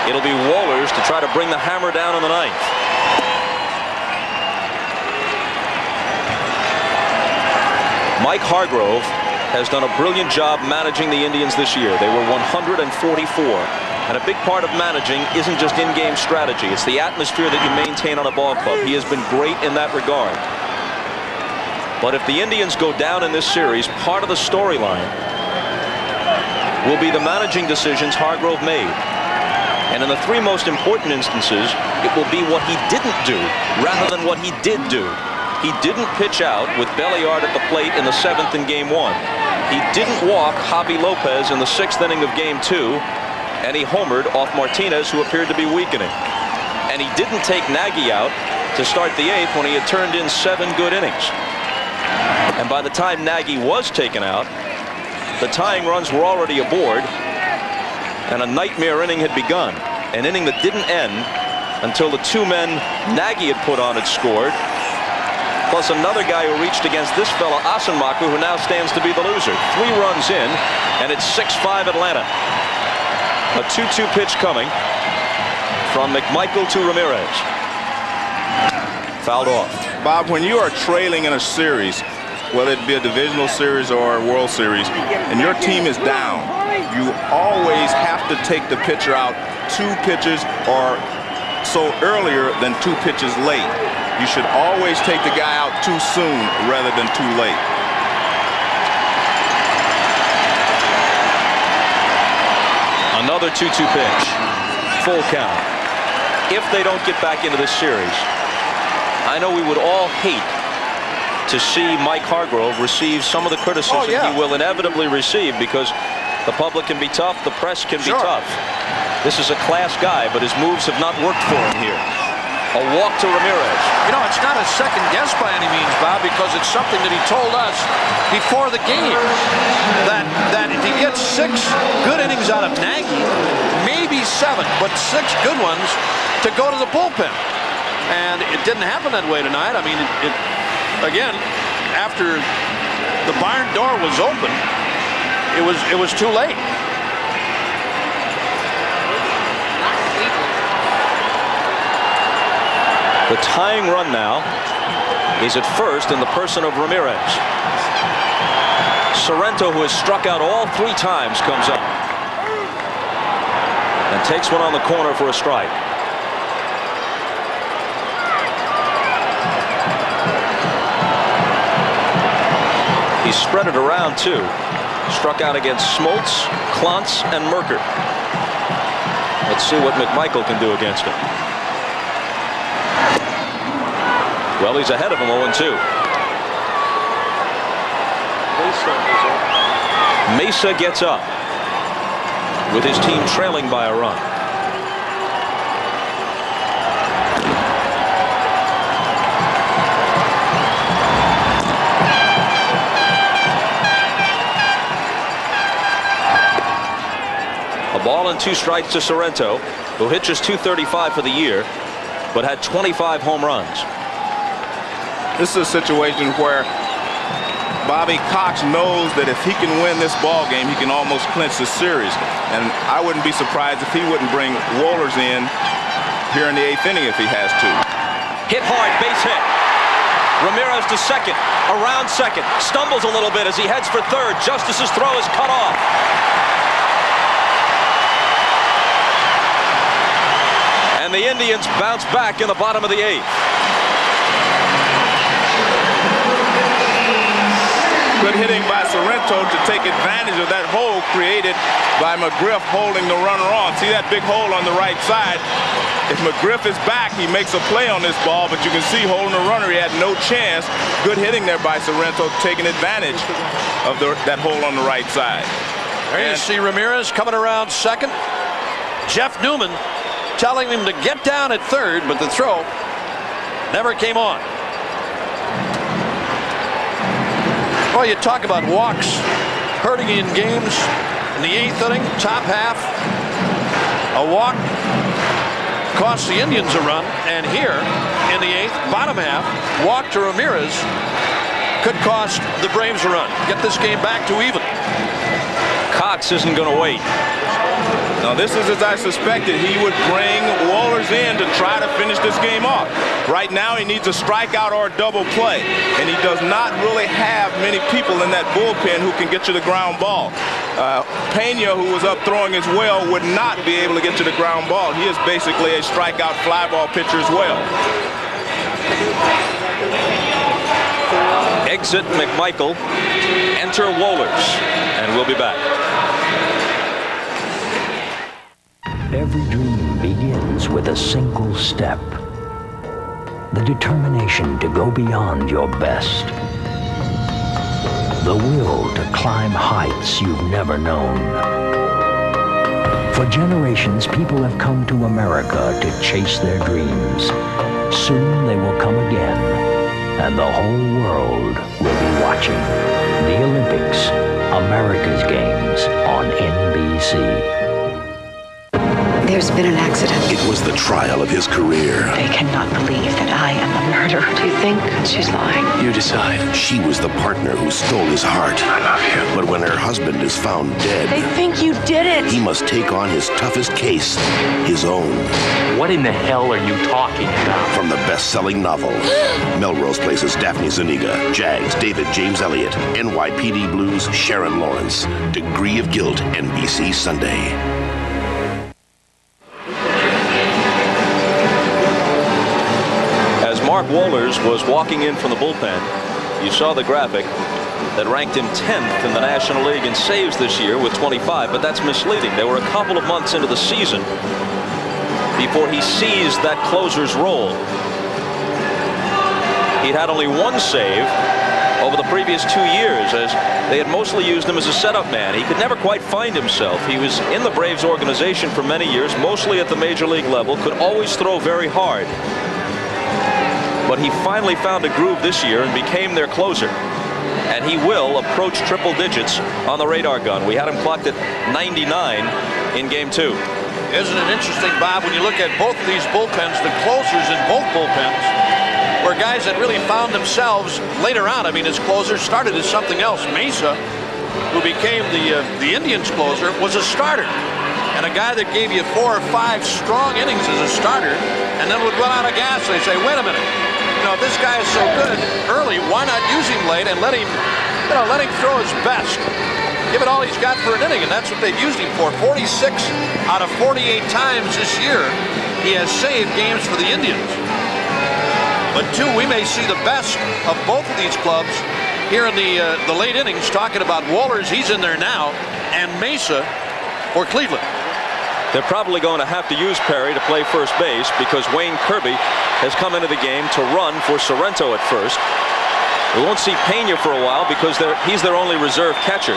it'll be Wohlers to try to bring the hammer down in the 9th. Mike Hargrove has done a brilliant job managing the Indians this year. They were 144. And a big part of managing isn't just in-game strategy. It's the atmosphere that you maintain on a ball club. He has been great in that regard. But if the Indians go down in this series, part of the storyline will be the managing decisions Hargrove made. And in the 3 most important instances, it will be what he didn't do rather than what he did do. He didn't pitch out with Belliard at the plate in the 7th in Game 1. He didn't walk Javi Lopez in the 6th inning of Game 2, and he homered off Martinez, who appeared to be weakening. And he didn't take Nagy out to start the 8th when he had turned in 7 good innings. And by the time Nagy was taken out, the tying runs were already aboard, and a nightmare inning had begun. An inning that didn't end until the 2 men Nagy had put on had scored, plus another guy who reached against this fella, Asenmacher, who now stands to be the loser. 3 runs in, and it's 6-5 Atlanta. A 2-2 pitch coming from McMichael to Ramirez. Fouled off. Bob, when you are trailing in a series, whether it be a divisional series or a World Series, and your team is down, you always have to take the pitcher out 2 pitches or so earlier than 2 pitches late. You should always take the guy out too soon rather than too late. Another 2-2 pitch. Full count. If they don't get back into this series, I know we would all hate to see Mike Hargrove receive some of the criticism he will inevitably receive, because the public can be tough, the press can be tough. This is a class guy, but his moves have not worked for him here. A walk to Ramirez. You know, it's not a second guess by any means, Bob, because it's something that he told us before the game, that if he gets 6 good innings out of Nagy, maybe 7, but 6 good ones, to go to the bullpen. And it didn't happen that way tonight. I mean, again, after the barn door was open, it was too late. The tying run now is at first in the person of Ramirez. Sorrento, who has struck out all 3 times, comes up and takes one on the corner for a strike. He spread it around too. Struck out against Smoltz, Klontz, and Merker. Let's see what McMichael can do against him. Well, he's ahead of him 0-2. Mesa gets up with his team trailing by a run. A ball and 2 strikes to Sorrento, who hit just .235 for the year, but had 25 home runs. This is a situation where Bobby Cox knows that if he can win this ball game, he can almost clinch the series. And I wouldn't be surprised if he wouldn't bring Wohlers in here in the 8th inning if he has to. Hit hard, base hit. Ramirez to second, around second, stumbles a little bit as he heads for third. Justice's throw is cut off. And the Indians bounce back in the bottom of the 8th. Good hitting by Sorrento to take advantage of that hole created by McGriff holding the runner on. See that big hole on the right side? If McGriff is back, he makes a play on this ball, but you can see holding the runner, he had no chance. Good hitting there by Sorrento, taking advantage of that hole on the right side. There you see Ramirez coming around second. Jeff Newman telling him to get down at third, but the throw never came on. Well, you talk about walks hurting you in games. In the 8th inning, top half, a walk cost the Indians a run, and here in the 8th, bottom half, walk to Ramirez could cost the Braves a run. Get this game back to even. Cox isn't going to wait. Now this is as I suspected. He would bring Wohlers in to try to finish this game off. Right now he needs a strikeout or a double play, and he does not really have many people in that bullpen who can get you the ground ball. Pena, who was up throwing as well, would not be able to get to the ground ball. He is basically a strikeout fly ball pitcher as well. Exit McMichael, enter Wohlers, and we'll be back. Every dream begins with a single step. The determination to go beyond your best. The will to climb heights you've never known. For generations, people have come to America to chase their dreams. Soon they will come again, and the whole world will be watching. The Olympics, America's Games on NBC. There's been an accident. It was the trial of his career. They cannot believe that I am the murderer. Do you think she's lying? You decide. She was the partner who stole his heart. I love you. But when her husband is found dead, They think you did it. he must take on his toughest case, his own. What in the hell are you talking about? From the best-selling novel, Melrose Place's Daphne Zuniga, Jags, David James Elliott, NYPD Blues, Sharon Lawrence, Degree of Guilt, NBC Sunday. Mark Wohlers was walking in from the bullpen. You saw the graphic that ranked him 10th in the National League in saves this year with 25, but that's misleading. They were a couple of months into the season before he seized that closer's role. He'd had only one save over the previous 2 years, as they had mostly used him as a setup man. He could never quite find himself. He was in the Braves organization for many years, mostly at the major league level, could always throw very hard. But he finally found a groove this year and became their closer. And he will approach triple digits on the radar gun. We had him clocked at 99 in game 2. Isn't it interesting, Bob, when you look at both of these bullpens, the closers in both bullpens were guys that really found themselves later on. I mean, his closer started as something else. Mesa, who became the Indians closer, was a starter. And a guy that gave you 4 or 5 strong innings as a starter and then would run out of gas. They say, wait a minute. You know, this guy is so good early, why not use him late and let him throw his best? Give it all he's got for an inning, and that's what they've used him for. 46 out of 48 times this year, he has saved games for the Indians. But too, we may see the best of both of these clubs here in the late innings, talking about Wohlers, he's in there now, and Mesa for Cleveland. They're probably going to have to use Perry to play first base because Wayne Kirby has come into the game to run for Sorrento at first. We won't see Pena for a while because he's their only reserve catcher.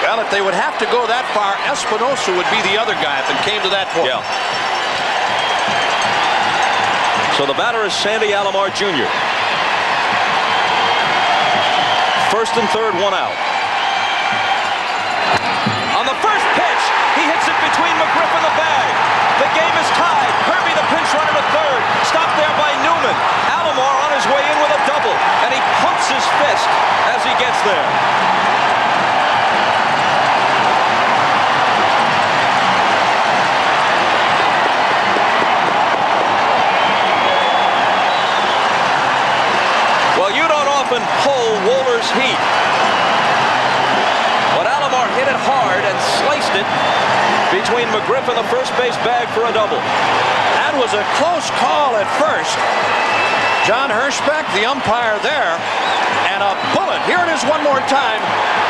Well, if they would have to go that far, Espinosa would be the other guy if it came to that point. Yeah. So the batter is Sandy Alomar Jr. First and third, one out. On the first pitch, he hits it between McGriff and the bag. The game is tied. Kirby, the pinch runner, to third. Stopped there by Newman. Alomar on his way in with a double, and he pumps his fist as he gets there. Well, you don't often pull Wohlers' heat. But Alomar hit it hard and sliced it between McGriff and the first base bag for a double. That was a close call at first. John Hirschbeck, the umpire there, and a bullet. Here it is one more time.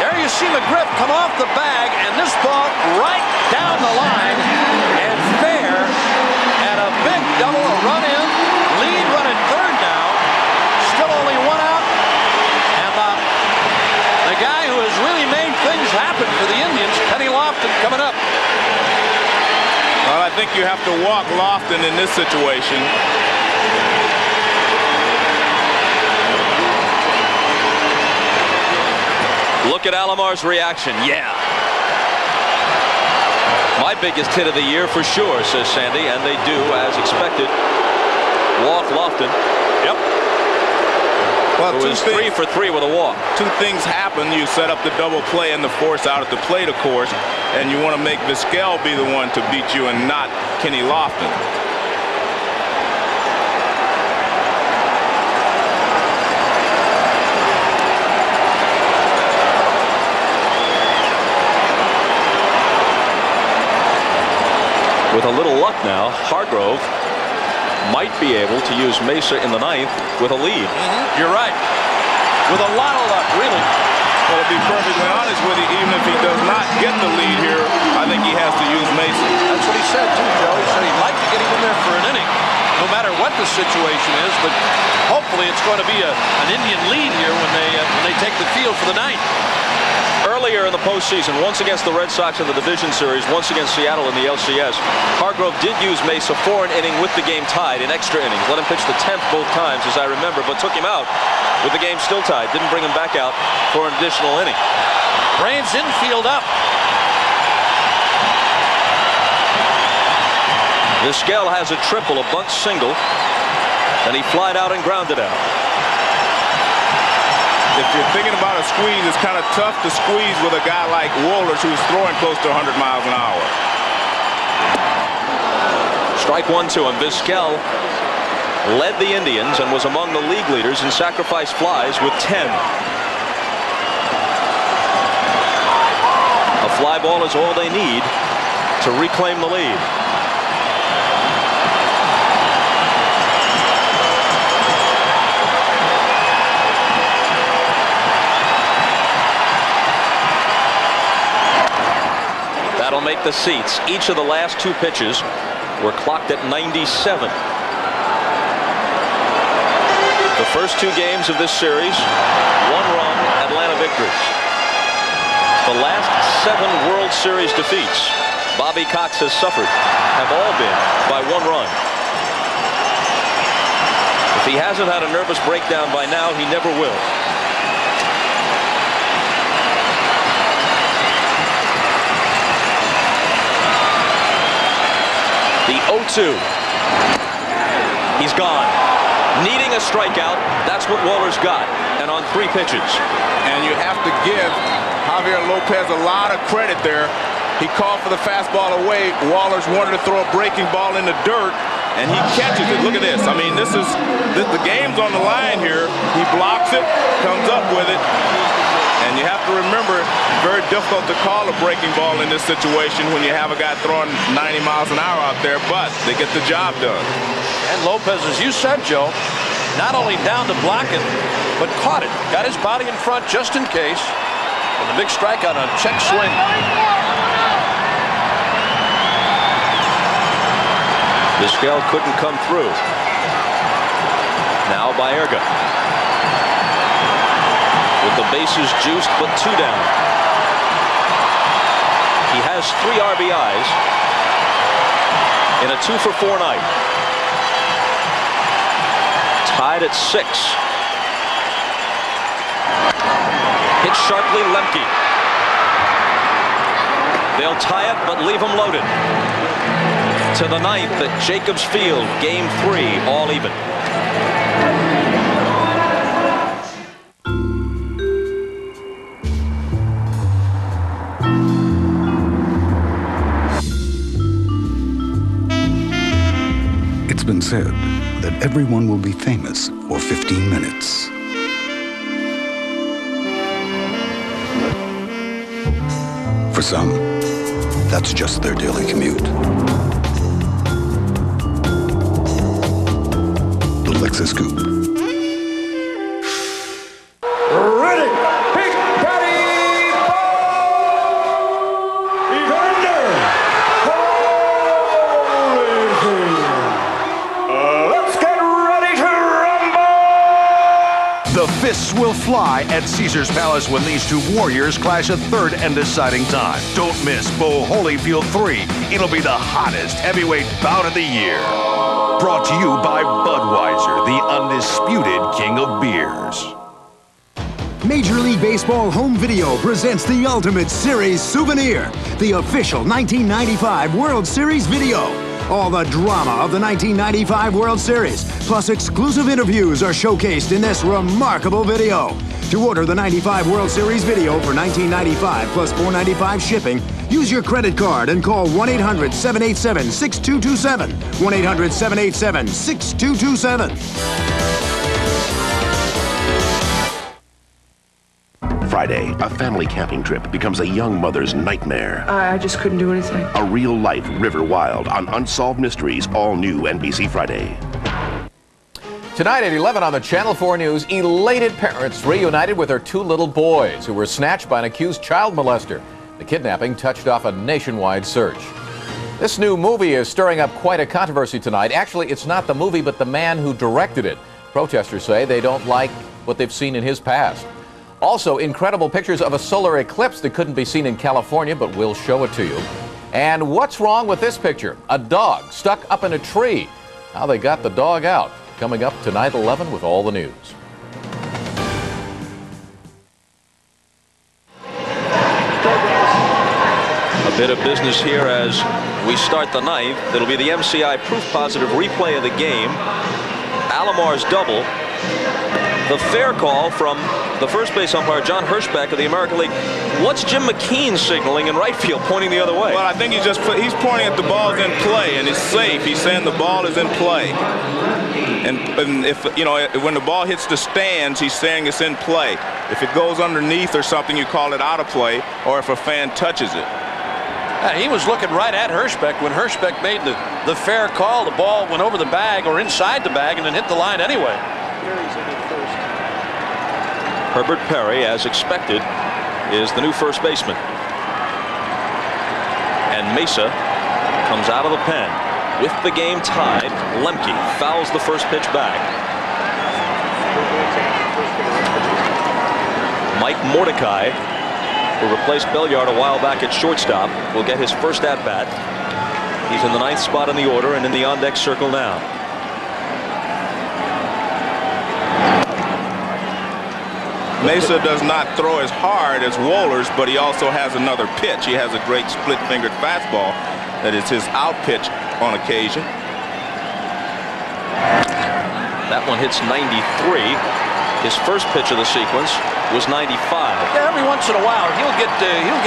There you see McGriff come off the bag, and this ball right down the line, and fair, and a big double, a run in, lead run at third now, still only one out, and the guy who has really made things happen for the Indians, Kenny Lofton, coming up. Well, I think you have to walk Lofton in this situation. Look at Alomar's reaction. Yeah. My biggest hit of the year for sure, says Sandy, and they do, as expected, walk Lofton. Yep. Well, it was 3 for 3 with a walk. 2 things happen. You set up the double play and the force out at the plate, of course, and you want to make Vizquel be the one to beat you and not Kenny Lofton. With a little luck now, Hargrove might be able to use Mesa in the 9th with a lead. You're right. With a lot of luck, really. Well, to be perfectly honest with you, even if he does not get the lead here, I think he has to use Mesa. That's what he said, too, Joe. He said he'd like to get him in there for an inning, no matter what the situation is, but hopefully it's going to be an Indian lead here when they take the field for the 9th. Earlier in the postseason, once against the Red Sox in the division series, once against Seattle in the LCS, Hargrove did use Mesa for an inning with the game tied in extra innings. Let him pitch the 10th both times, as I remember, but took him out with the game still tied. Didn't bring him back out for an additional inning. Braves infield up. Vizquel has a triple, a bunt single, and he flied out and grounded out. If you're thinking about a squeeze, it's kind of tough to squeeze with a guy like Wohlers who's throwing close to 100 miles an hour. Strike 1-2, and Vizquel led the Indians and was among the league leaders in sacrifice flies with 10. A fly ball is all they need to reclaim the lead. make the seats. Each of the last 2 pitches were clocked at 97. The first 2 games of this series, 1-run Atlanta victories. The last 7 World Series defeats Bobby Cox has suffered have all been by 1 run. If he hasn't had a nervous breakdown by now, he never will. The 0-2. He's gone. Needing a strikeout, that's what Waller's got, and on 3 pitches. And you have to give Javier Lopez a lot of credit there. He called for the fastball away. Waller's wanted to throw a breaking ball in the dirt, and he catches it. Look at this. I mean, this is the game's on the line here. He blocks it, comes up with it, and you have to remember, very difficult to call a breaking ball in this situation when you have a guy throwing 90 miles an hour out there, but they get the job done. And Lopez, as you said, Joe, not only down to block it, but caught it. Got his body in front just in case. And the big strikeout on a check swing. Vizquel couldn't come through. Now Baerga. With the bases juiced, but 2 down. He has 3 RBIs in a 2-for-4 night. Tied at 6. Hit sharply, Lemke. They'll tie it, but leave him loaded. To the 9th at Jacobs Field, Game 3, all even. It's been said that everyone will be famous for 15 minutes. For some, that's just their daily commute. The Lexus Coupe. Ready, big daddy, let's get ready to rumble! The fists will fly at Caesar's Palace when these 2 warriors clash a 3rd and deciding time. Don't miss Bo Holyfield 3. It'll be the hottest heavyweight bout of the year. Brought to you by Budweiser, the undisputed king of beers. Major League Baseball Home Video presents the Ultimate Series Souvenir, the official 1995 World Series video. All the drama of the 1995 World Series, plus exclusive interviews are showcased in this remarkable video. To order the 95 World Series video for $19.95 plus $4.95 shipping, use your credit card and call 1-800-787-6227. 1-800-787-6227. Friday, a family camping trip becomes a young mother's nightmare. I just couldn't do anything. A real-life River Wild on Unsolved Mysteries, all new NBC Friday. Tonight at 11 on the Channel 4 News, elated parents reunited with their 2 little boys who were snatched by an accused child molester. The kidnapping touched off a nationwide search. This new movie is stirring up quite a controversy tonight. Actually, it's not the movie, but the man who directed it. Protesters say they don't like what they've seen in his past. Also, incredible pictures of a solar eclipse that couldn't be seen in California, but we'll show it to you. And what's wrong with this picture? A dog stuck up in a tree. How they got the dog out. Coming up tonight at 11 with all the news. A bit of business here as we start the 9th. It'll be the MCI proof positive replay of the game. Alomar's double. The fair call from the first base umpire, John Hirschbeck of the American League. What's Jim McKean signaling in right field, pointing the other way? Well, I think he's pointing at the ball's in play, and it's safe. He's saying the ball is in play. And if, you know, when the ball hits the stands, he's saying it's in play. If it goes underneath or something, you call it out of play, or if a fan touches it. He was looking right at Hirschbeck when Hirschbeck made the fair call. The ball went over the bag or inside the bag and then hit the line anyway. Herbert Perry, as expected, is the new first baseman. And Mesa comes out of the pen. With the game tied, Lemke fouls the first pitch back. Mike Mordecai, who replaced Belliard a while back at shortstop, will get his first at-bat. He's in the 9th spot in the order and in the on-deck circle now. Mesa does not throw as hard as Wohlers, but he also has another pitch. He has a great split-fingered fastball that is his out pitch on occasion. That one hits 93. His first pitch of the sequence was 95. Yeah, every once in a while he'll get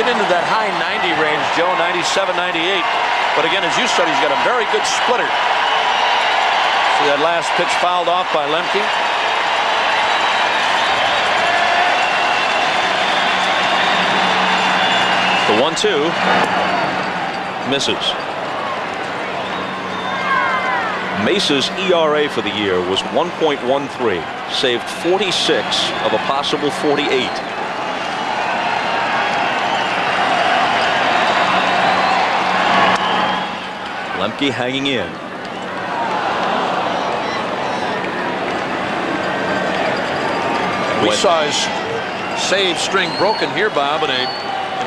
into that high 90 range, Joe, 97, 98. But again, as you said, he's got a very good splitter. See that last pitch fouled off by Lemke? The 1-2 misses. Mesa's ERA for the year was 1.13, saved 46 of a possible 48. Lemke hanging in. We saw his save string broken here, Bob, in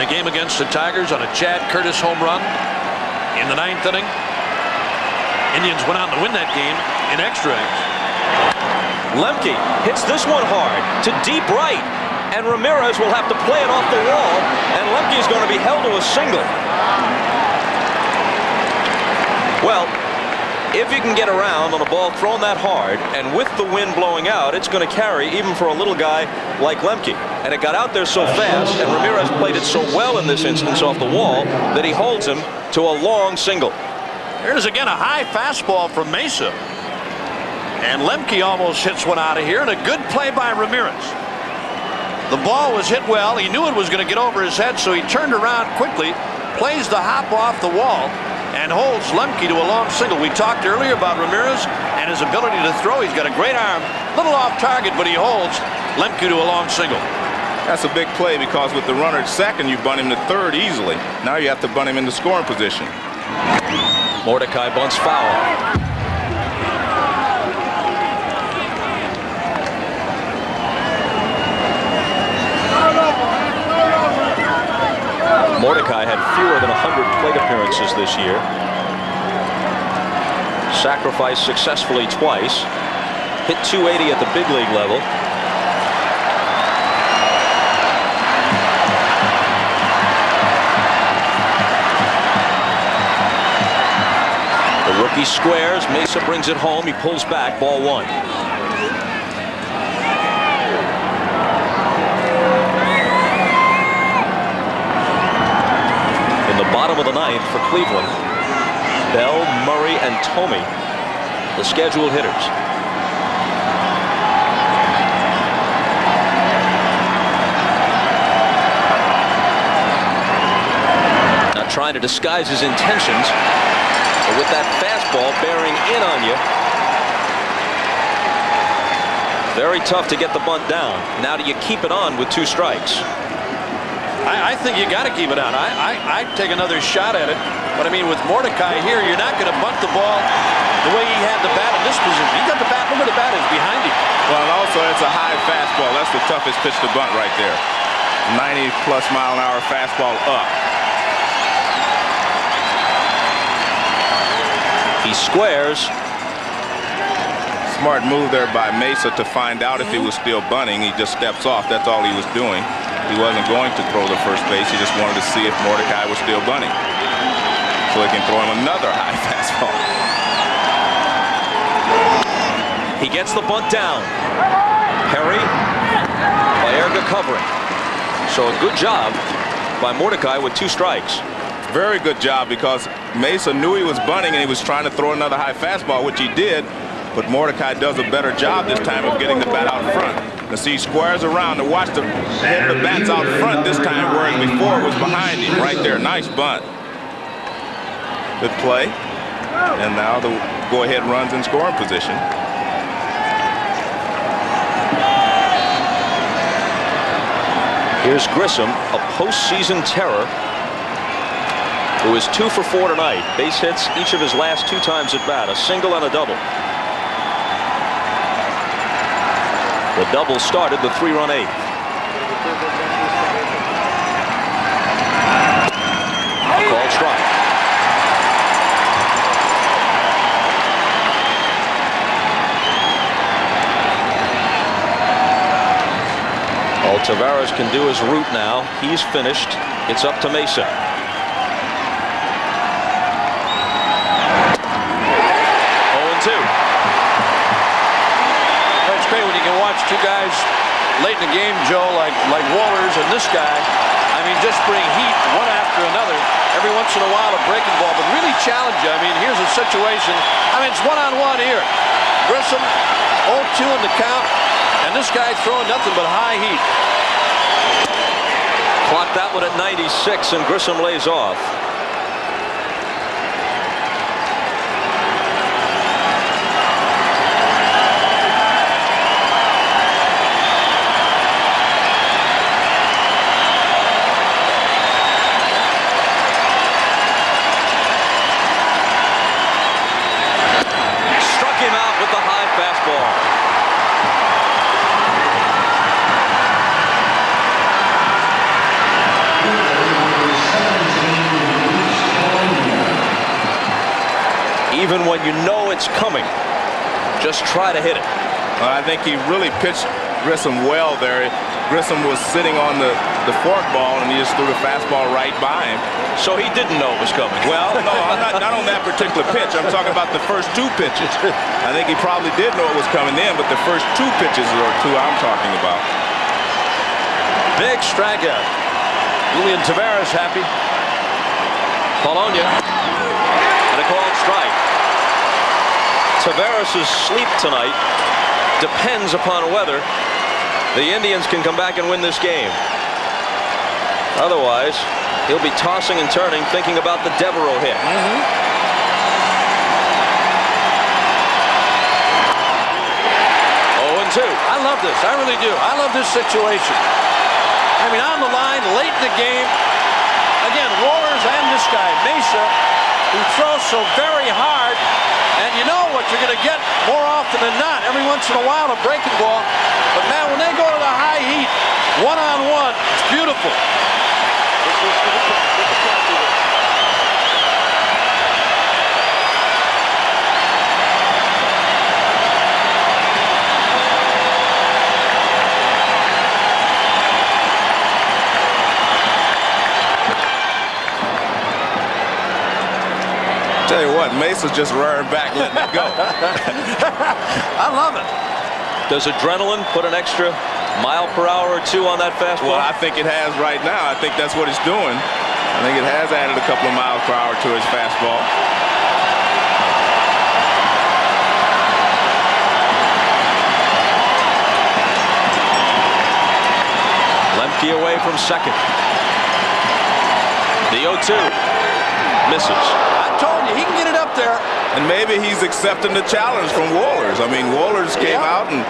a game against the Tigers on a Chad Curtis home run in the 9th inning. Indians went out to win that game in extra innings. Lemke hits this one hard to deep right, and Ramirez will have to play it off the wall, and Lemke is going to be held to a single. Well, if you can get around on a ball thrown that hard, and with the wind blowing out, it's going to carry even for a little guy like Lemke. And it got out there so fast, and Ramirez played it so well in this instance off the wall, that he holds him to a long single. Here's again a high fastball from Mesa. And Lemke almost hits one out of here, and a good play by Ramirez. The ball was hit well. He knew it was going to get over his head, so he turned around quickly, plays the hop off the wall, and holds Lemke to a long single. We talked earlier about Ramirez and his ability to throw. He's got a great arm, little off target, but he holds Lemke to a long single. That's a big play because with the runner at second, you bunt him to third easily. Now you have to bunt him in the scoring position. Mordecai bunts foul. Mordecai had fewer than 100 plate appearances this year. Sacrificed successfully twice. Hit 280 at the big league level. The rookie squares. Mesa brings it home. He pulls back. Ball 1. In the bottom of the 9th for Cleveland, Bell, Murray, and Tomey, the scheduled hitters. Not trying to disguise his intentions, but with that fastball bearing in on you, very tough to get the bunt down. Now do you keep it on with 2 strikes? I think you got to keep it on. I'd take another shot at it. But I mean, with Mordecai here, you're not going to bunt the ball the way he had the bat in this position. He got the bat. Look where the bat is behind him. Well, and also it's a high fastball. That's the toughest pitch to bunt right there. 90+ mile an hour fastball up. He squares. Smart move there by Mesa to find out if he was still bunting. He just steps off. That's all he was doing. He wasn't going to throw the first base. He just wanted to see if Mordecai was still bunting, so he can throw him another high fastball. He gets the bunt down. Perry, Baerga covering. So a good job by Mordecai with 2 strikes. Very good job, because Mesa knew he was bunting and he was trying to throw another high fastball, which he did. But Mordecai does a better job this time of getting the bat out front. And see, he squares around to watch the head of the bats out front this time, whereas before it was behind him. Right there, nice bunt. Good play. And now the go-ahead runs in scoring position. Here's Grissom, a postseason terror. who is 2 for 4 tonight. Base hits each of his last 2 times at bat, a single and a double. The double started the 3-run 8th. A called strike. All Tavares can do is root now. He's finished. It's up to Mesa. It's great when you can watch 2 guys late in the game, Joe, like Wohlers and this guy. I mean, just bring heat one after another. Every once in a while a breaking ball, but really challenge you. I mean, here's a situation. I mean, it's one-on-one here. Grissom 0-2 in the count, and this guy throwing nothing but high heat. Clock that one at 96, and Grissom lays off. Struck him out with the high fastball. Even when you know it's coming, just try to hit it. I think he really pitched Grissom well there. Grissom was sitting on the fork ball, and he just threw the fastball right by him. So he didn't know it was coming. Well, no, I'm not on that particular pitch. I'm talking about the first 2 pitches. I think he probably did know it was coming in, but the first 2 pitches are 2 I'm talking about. Big strikeout. Julian Tavares happy. Polonia. And a called strike. Tavares' sleep tonight depends upon whether the Indians can come back and win this game. Otherwise, he'll be tossing and turning, thinking about the Devereaux hit. 0-2. I love this. I really do. I love this situation. I mean, on the line, late in the game. Again, Wohlers and this guy, Mesa, who throws so very hard. And you know what you're going to get more often than not. Every once in a while, a breaking ball. But, man, when they go to the high heat, one-on-one, it's beautiful. Tell you what, Mesa's just rearing back, letting it go. I love it. Does adrenaline put an extra mile per hour or 2 on that fastball? Well, I think it has right now. I think that's what it's doing. I think it has added a couple of miles per hour to his fastball. Lemke away from second. The 0-2 misses. I told you, he can get it up there. And maybe he's accepting the challenge from Wohlers. I mean, Wohlers came out and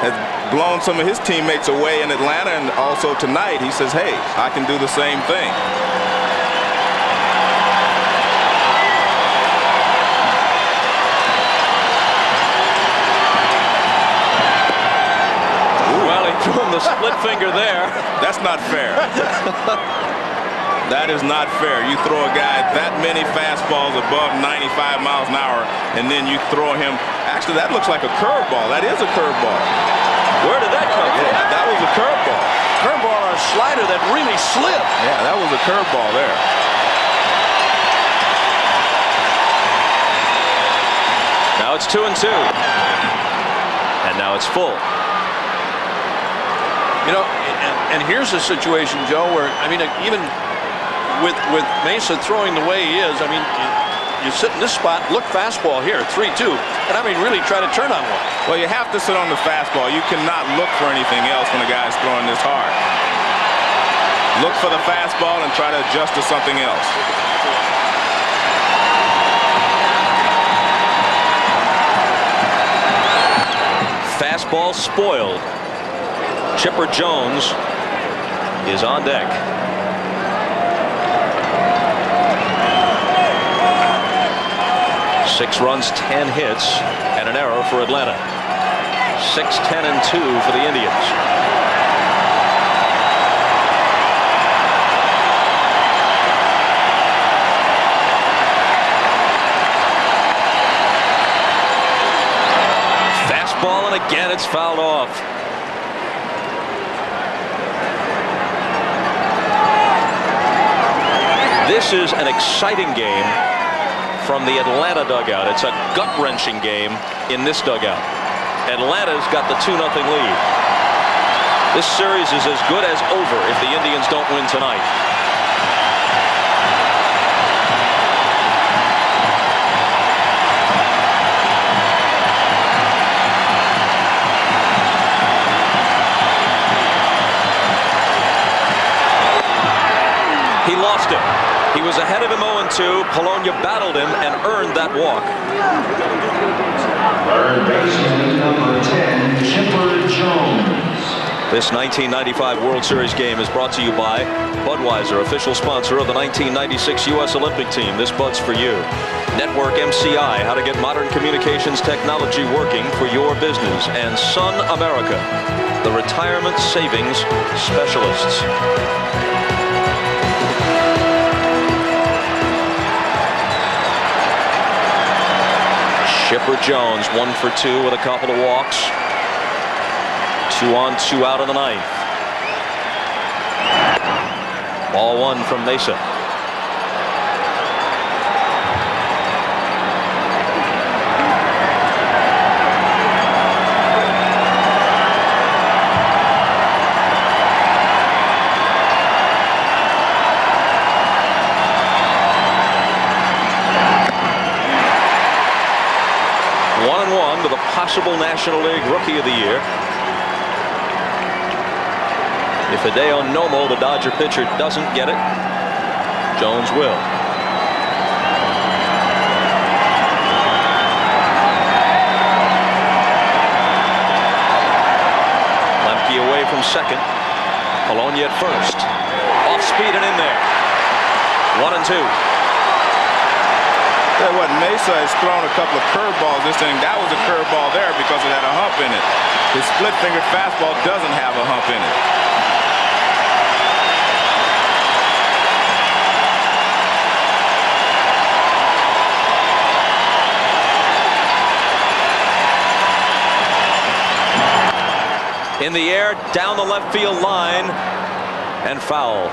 has blown some of his teammates away in Atlanta, and also tonight he says, hey, I can do the same thing. Well, he threw him the split finger there. That's not fair. That is not fair. You throw a guy that many fastballs above 95 miles an hour, and then you throw him. Actually, that looks like a curveball. That is a curveball. Where did that come from? Yeah, that was a curveball. Curveball or a slider that really slipped. Yeah, that was a curveball there. Now it's 2-2. And now it's full. You know, and here's a situation, Joe, where, I mean, even with Mesa throwing the way he is, I mean, you sit in this spot, look fastball here, 3-2, and I mean, really try to turn on one. Well, you have to sit on the fastball. You cannot look for anything else when a guy's throwing this hard. Look for the fastball and try to adjust to something else. Fastball spoiled. Chipper Jones is on deck. 6 runs, 10 hits, and an error for Atlanta. 6-10-2 for the Indians. Fastball, and again it's fouled off. This is an exciting game from the Atlanta dugout. It's a gut-wrenching game in this dugout. Atlanta's got the 2-0 lead. This series is as good as over if the Indians don't win tonight. He lost it. He was ahead of him 0-2. Polonia battled him and earned that walk. Third baseman, number 10, Chipper Jones. This 1995 World Series game is brought to you by Budweiser, official sponsor of the 1996 U.S. Olympic team. This Bud's for you. Network MCI, how to get modern communications technology working for your business. And Sun America, the retirement savings specialists. Chipper Jones, 1 for 2 with a couple of walks. 2 on, 2 out in the 9th. Ball 1 from Mesa. To the possible National League Rookie of the Year. If Hideo Nomo, the Dodger pitcher, doesn't get it, Jones will. Lemke away from second. Polonia at first. Off speed and in there. 1-2. Tell you what, Mesa has thrown a couple of curveballs this inning. That was a curveball there because it had a hump in it. His split-fingered fastball doesn't have a hump in it. In the air, down the left field line, and foul.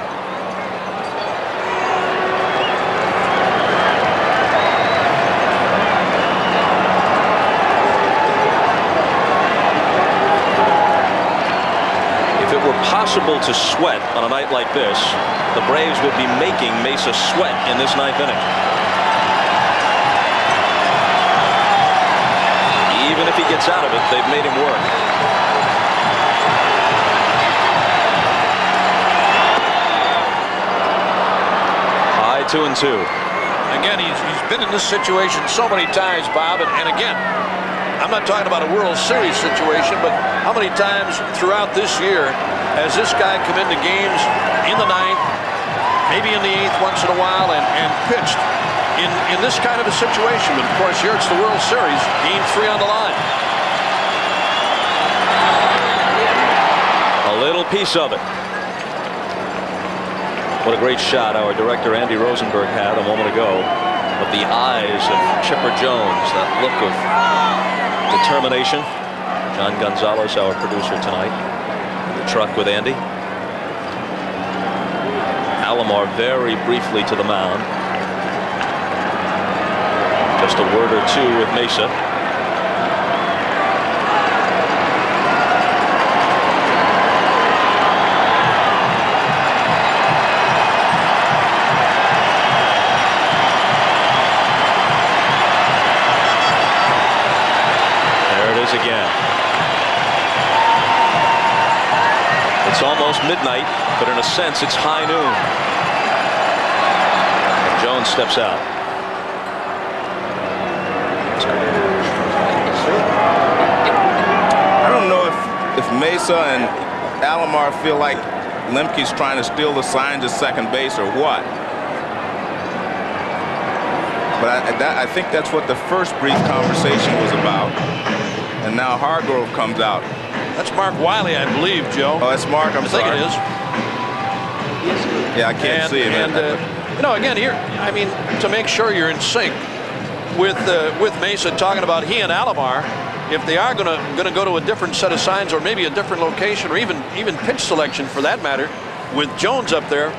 If it were possible to sweat on a night like this, the Braves would be making Mesa sweat in this 9th inning. Even if he gets out of it, they've made him work. High 2-2. Again, he's been in this situation so many times, Bob, and again, I'm not talking about a World Series situation, but how many times throughout this year has this guy come into games in the 9th, maybe in the 8th once in a while, and pitched in this kind of a situation? But of course, here it's the World Series, game 3 on the line. A little piece of it. What a great shot our director Andy Rosenberg had a moment ago of the eyes of Chipper Jones, that look of determination. John Gonzalez, our producer tonight, in the truck with Andy. Alomar very briefly to the mound. Just a word or two with Mesa. Again. It's almost midnight, but in a sense it's high noon. And Jones steps out. I don't know if Mesa and Alomar feel like Lemke's trying to steal the sign to second base or what. But I think that's what the first brief conversation was about. And now Hargrove comes out. That's Mark Wiley, I believe, Joe. Oh, that's Mark. I think it is. Yeah, I can't see him. And you know, again, here, I mean, to make sure you're in sync with Mesa talking about he and Alomar, if they are gonna go to a different set of signs or maybe a different location or even pitch selection for that matter, with Jones up there,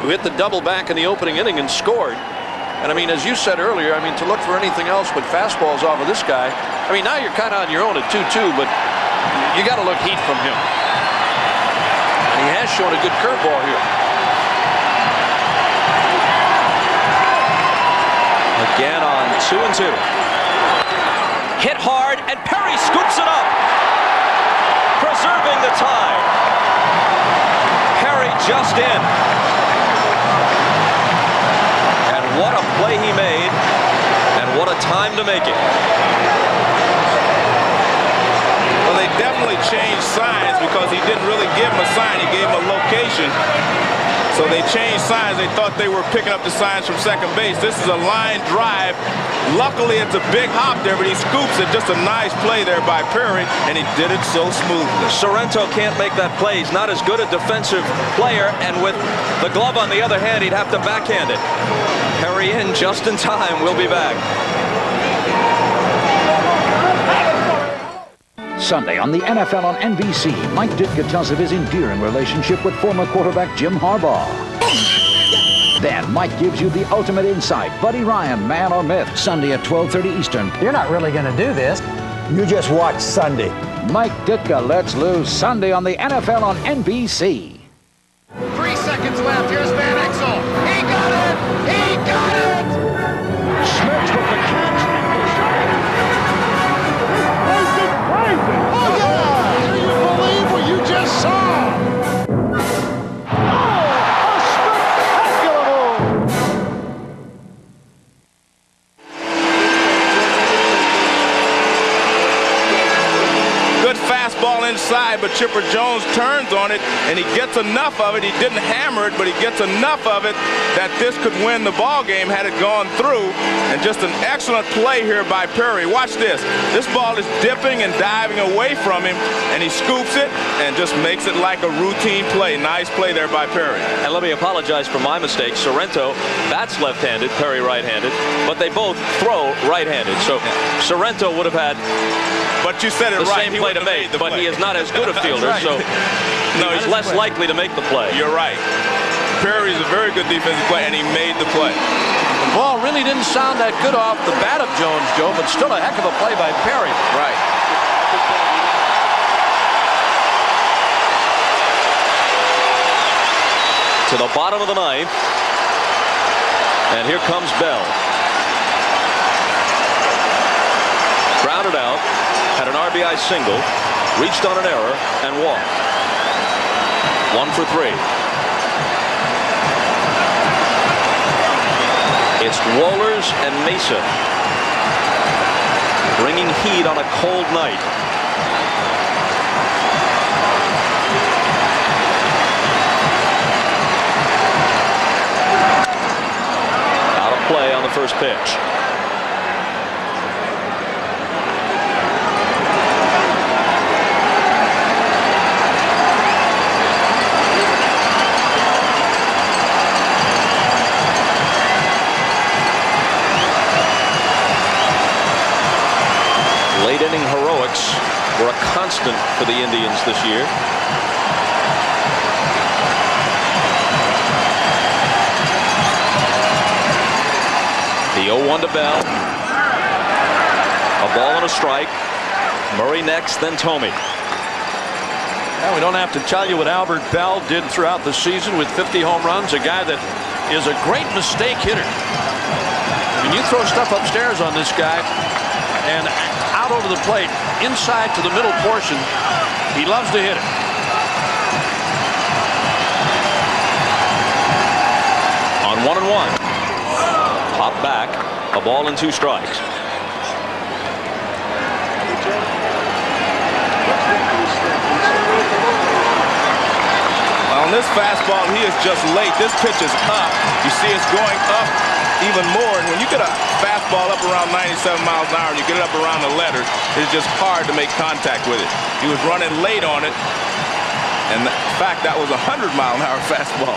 who hit the double back in the opening inning and scored. And I mean, as you said earlier, I mean, to look for anything else but fastballs off of this guy, I mean, now you're kind of on your own at 2-2, but you got to look heat from him. And he has shown a good curveball here. Again on 2-2. Hit hard, and Perry scoops it up, preserving the tie. Perry just in. And what a play he made, and what a time to make it. Well, they definitely changed signs because he didn't really give him a sign. He gave him a location. So they changed signs. They thought they were picking up the signs from second base. This is a line drive. Luckily, it's a big hop there, but he scoops it. Just a nice play there by Perry, and he did it so smoothly. Sorrento can't make that play. He's not as good a defensive player, and with the glove on the other hand, he'd have to backhand it. Perry in just in time. We'll be back. Sunday on the NFL on NBC, Mike Ditka tells of his endearing relationship with former quarterback Jim Harbaugh. Then Mike gives you the ultimate insight. Buddy Ryan, man or myth, Sunday at 12:30 Eastern. You're not really going to do this. You just watch Sunday. Mike Ditka lets loose Sunday on the NFL on NBC. 3 seconds left. Here's Van Exel. He got it! He got it! Smith with the catch. Oh, yeah! Do you believe what you just saw? Fastball inside, but Chipper Jones turns on it, and he gets enough of it. He didn't hammer it, but he gets enough of it that this could win the ball game had it gone through. And just an excellent play here by Perry. Watch this. This ball is dipping and diving away from him, and he scoops it and just makes it like a routine play. Nice play there by Perry. And let me apologize for my mistake. Sorrento bats left-handed, Perry right-handed, but they both throw right-handed. So Sorrento would have had but you said it the right. same play to make, but he is not as good a fielder, right. so no, he's less likely to make the play. You're right. Perry's a very good defensive player, and he made the play. The ball really didn't sound that good off the bat of Jones, Joe, but still a heck of a play by Perry. Right. To the bottom of the ninth, and here comes Bell. Grounded out, had an RBI single, reached on an error, and walked. 1 for 3. It's Wohlers and Mesa bringing heat on a cold night. Out of play on the first pitch. Late inning heroics were a constant for the Indians this year. The 0-1 to Bell. A ball and a strike. Murray next, then Tomey. Well, we don't have to tell you what Albert Bell did throughout the season with 50 home runs. A guy that is a great mistake hitter. I mean, you throw stuff upstairs on this guy, and out over the plate, inside to the middle portion, he loves to hit it. On 1-1. Pop back, a ball and 2 strikes. On this fastball, he is just late. This pitch is up. You see it's going up even more. And when you get a fastball up around 97 miles an hour and you get it up around the letters, it's just hard to make contact with it. He was running late on it. And in fact, that was a 100-mile-an-hour fastball.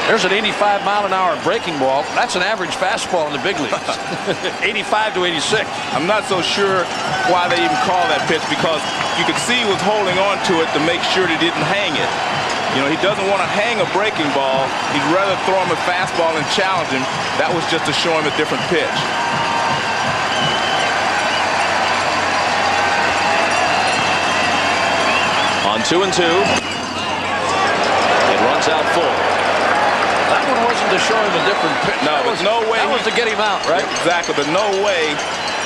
There's an 85-mile-an-hour breaking ball. That's an average fastball in the big leagues. 85 to 86. I'm not so sure why they even call that pitch, because you could see he was holding on to it to make sure he didn't hang it. You know, he doesn't want to hang a breaking ball. He'd rather throw him a fastball and challenge him. That was just to show him a different pitch. On 2-2. It runs out full. That one wasn't to show him a different pitch. No, there's no way. That was to get him out, right? Exactly, but no way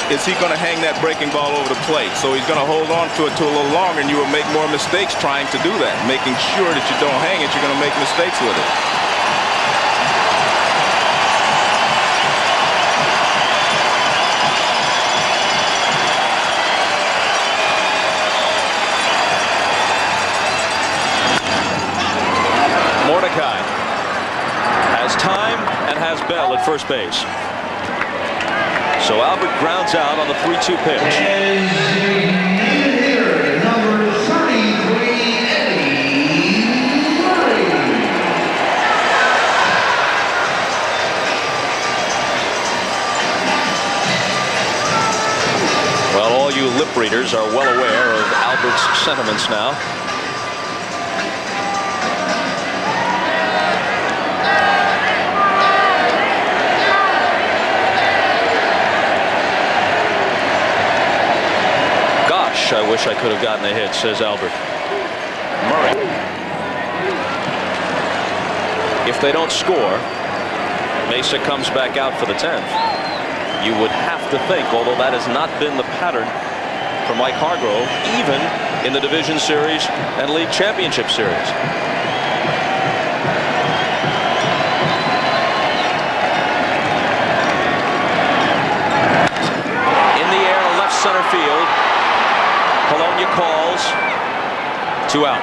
is he going to hang that breaking ball over the plate. So he's going to hold on to it a little longer, and you will make more mistakes trying to do that. Making sure that you don't hang it, you're going to make mistakes with it. Time and has Bell at first base. So Albert grounds out on the 3-2 pitch. Number 33, Eddie Murray. Well, all you lip readers are well aware of Albert's sentiments now. I wish I could have gotten a hit, says Albert. Murray. If they don't score, Mesa comes back out for the 10th. You would have to think, although that has not been the pattern for Mike Hargrove, even in the Division Series and League Championship Series. In the air, left center field. Polonia calls. 2 out.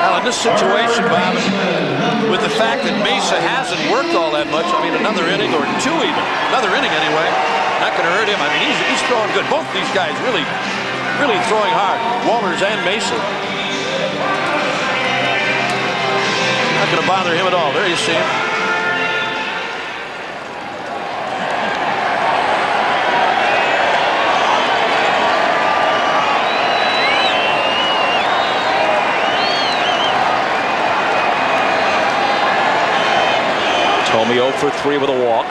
Now in this situation, Bob, with the fact that Mesa hasn't worked all that much, I mean another inning or two even, another inning anyway, not going to hurt him. I mean he's throwing good. Both these guys really throwing hard. Walters and Mesa. Not going to bother him at all. There you see him. Tomey 0 for 3 with a walk.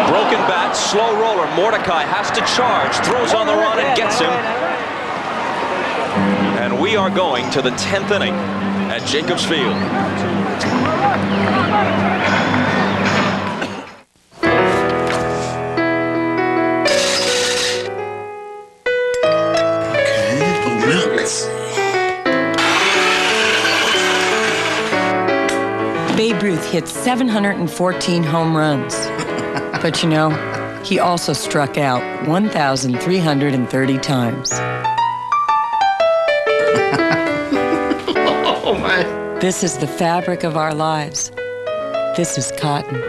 Broken bat, slow roller. Mordecai has to charge, throws on the run and gets him. And we are going to the 10th inning at Jacobs Field. Babe Ruth hit 714 home runs. But you know, he also struck out 1,330 times. Oh, my. This is the fabric of our lives. This is cotton.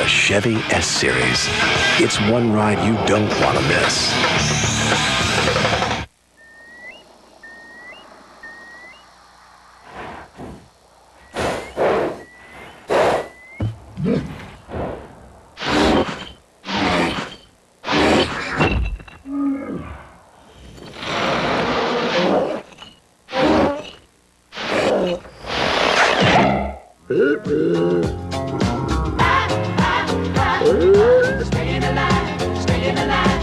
Chevy S-Series. It's one ride you don't want to miss. Staying alive, staying alive.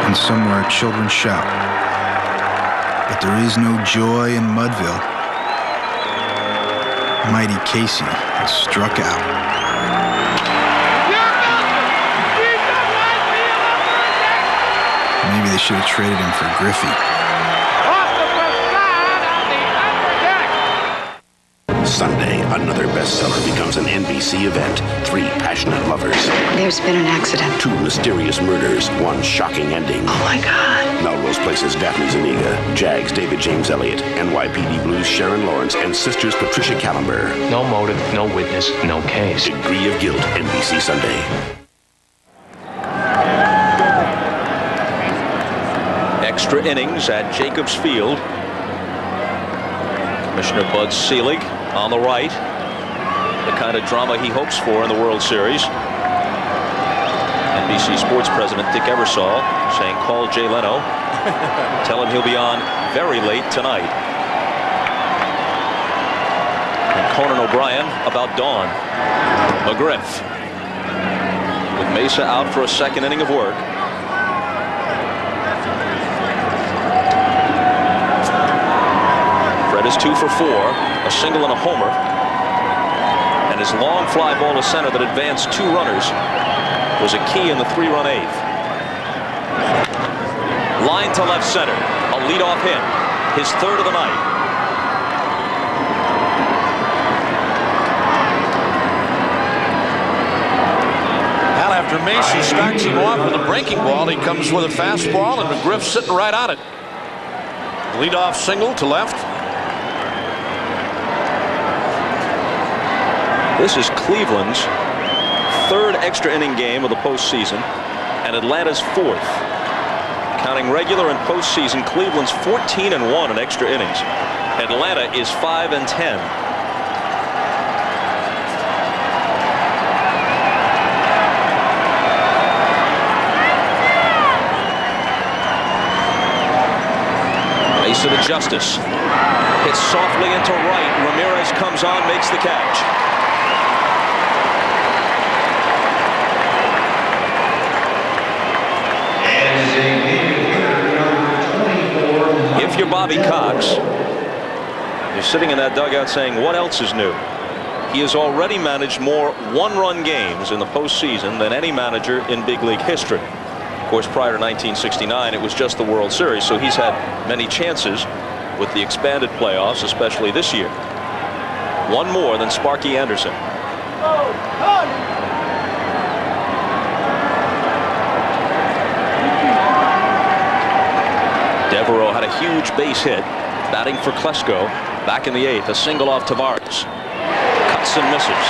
and somewhere children shout. But there is no joy in Mudville. Mighty Casey has struck out. Maybe they should have traded him for Griffey. Sunday, another bestseller becomes an NBC event. 3 passionate lovers. There's been an accident. 2 mysterious murders. 1 shocking ending. Oh my God. Melrose Place's Daphne Zuniga, Jags David James Elliott, NYPD Blues Sharon Lawrence, and Sisters Patricia Callenber. No motive, no witness, no case. Degree of Guilt, NBC Sunday. Extra innings at Jacobs Field. Commissioner Bud Selig on the right. The kind of drama he hopes for in the World Series. NBC Sports President Dick Ebersol saying, call Jay Leno. Tell him he'll be on very late tonight. And Conan O'Brien about dawn. McGriff with Mesa out for a second inning of work. Fred is 2 for 4, a single and a homer. And his long fly ball to center that advanced 2 runners was a key in the 3-run 8th. Line to left center, a leadoff hit, his 3rd of the night. Well, after Mason starts him off with a breaking ball, he comes with a fastball, and McGriff sitting right on it. Leadoff single to left. This is Cleveland's 3rd extra inning game of the postseason and Atlanta's 4th. Counting regular and postseason, Cleveland's 14-1 in extra innings. Atlanta is 5-10. Mesa to Justice. Hits softly into right. Ramirez comes on, makes the catch. If you're Bobby Cox, you're sitting in that dugout saying, what else is new? He has already managed more one-run games in the postseason than any manager in big league history. Of course, prior to 1969, it was just the World Series, so he's had many chances with the expanded playoffs, especially this year. 1 more than Sparky Anderson. Devereaux had a huge base hit, batting for Klesko. Back in the 8th, a single off Tavares. Cuts and misses.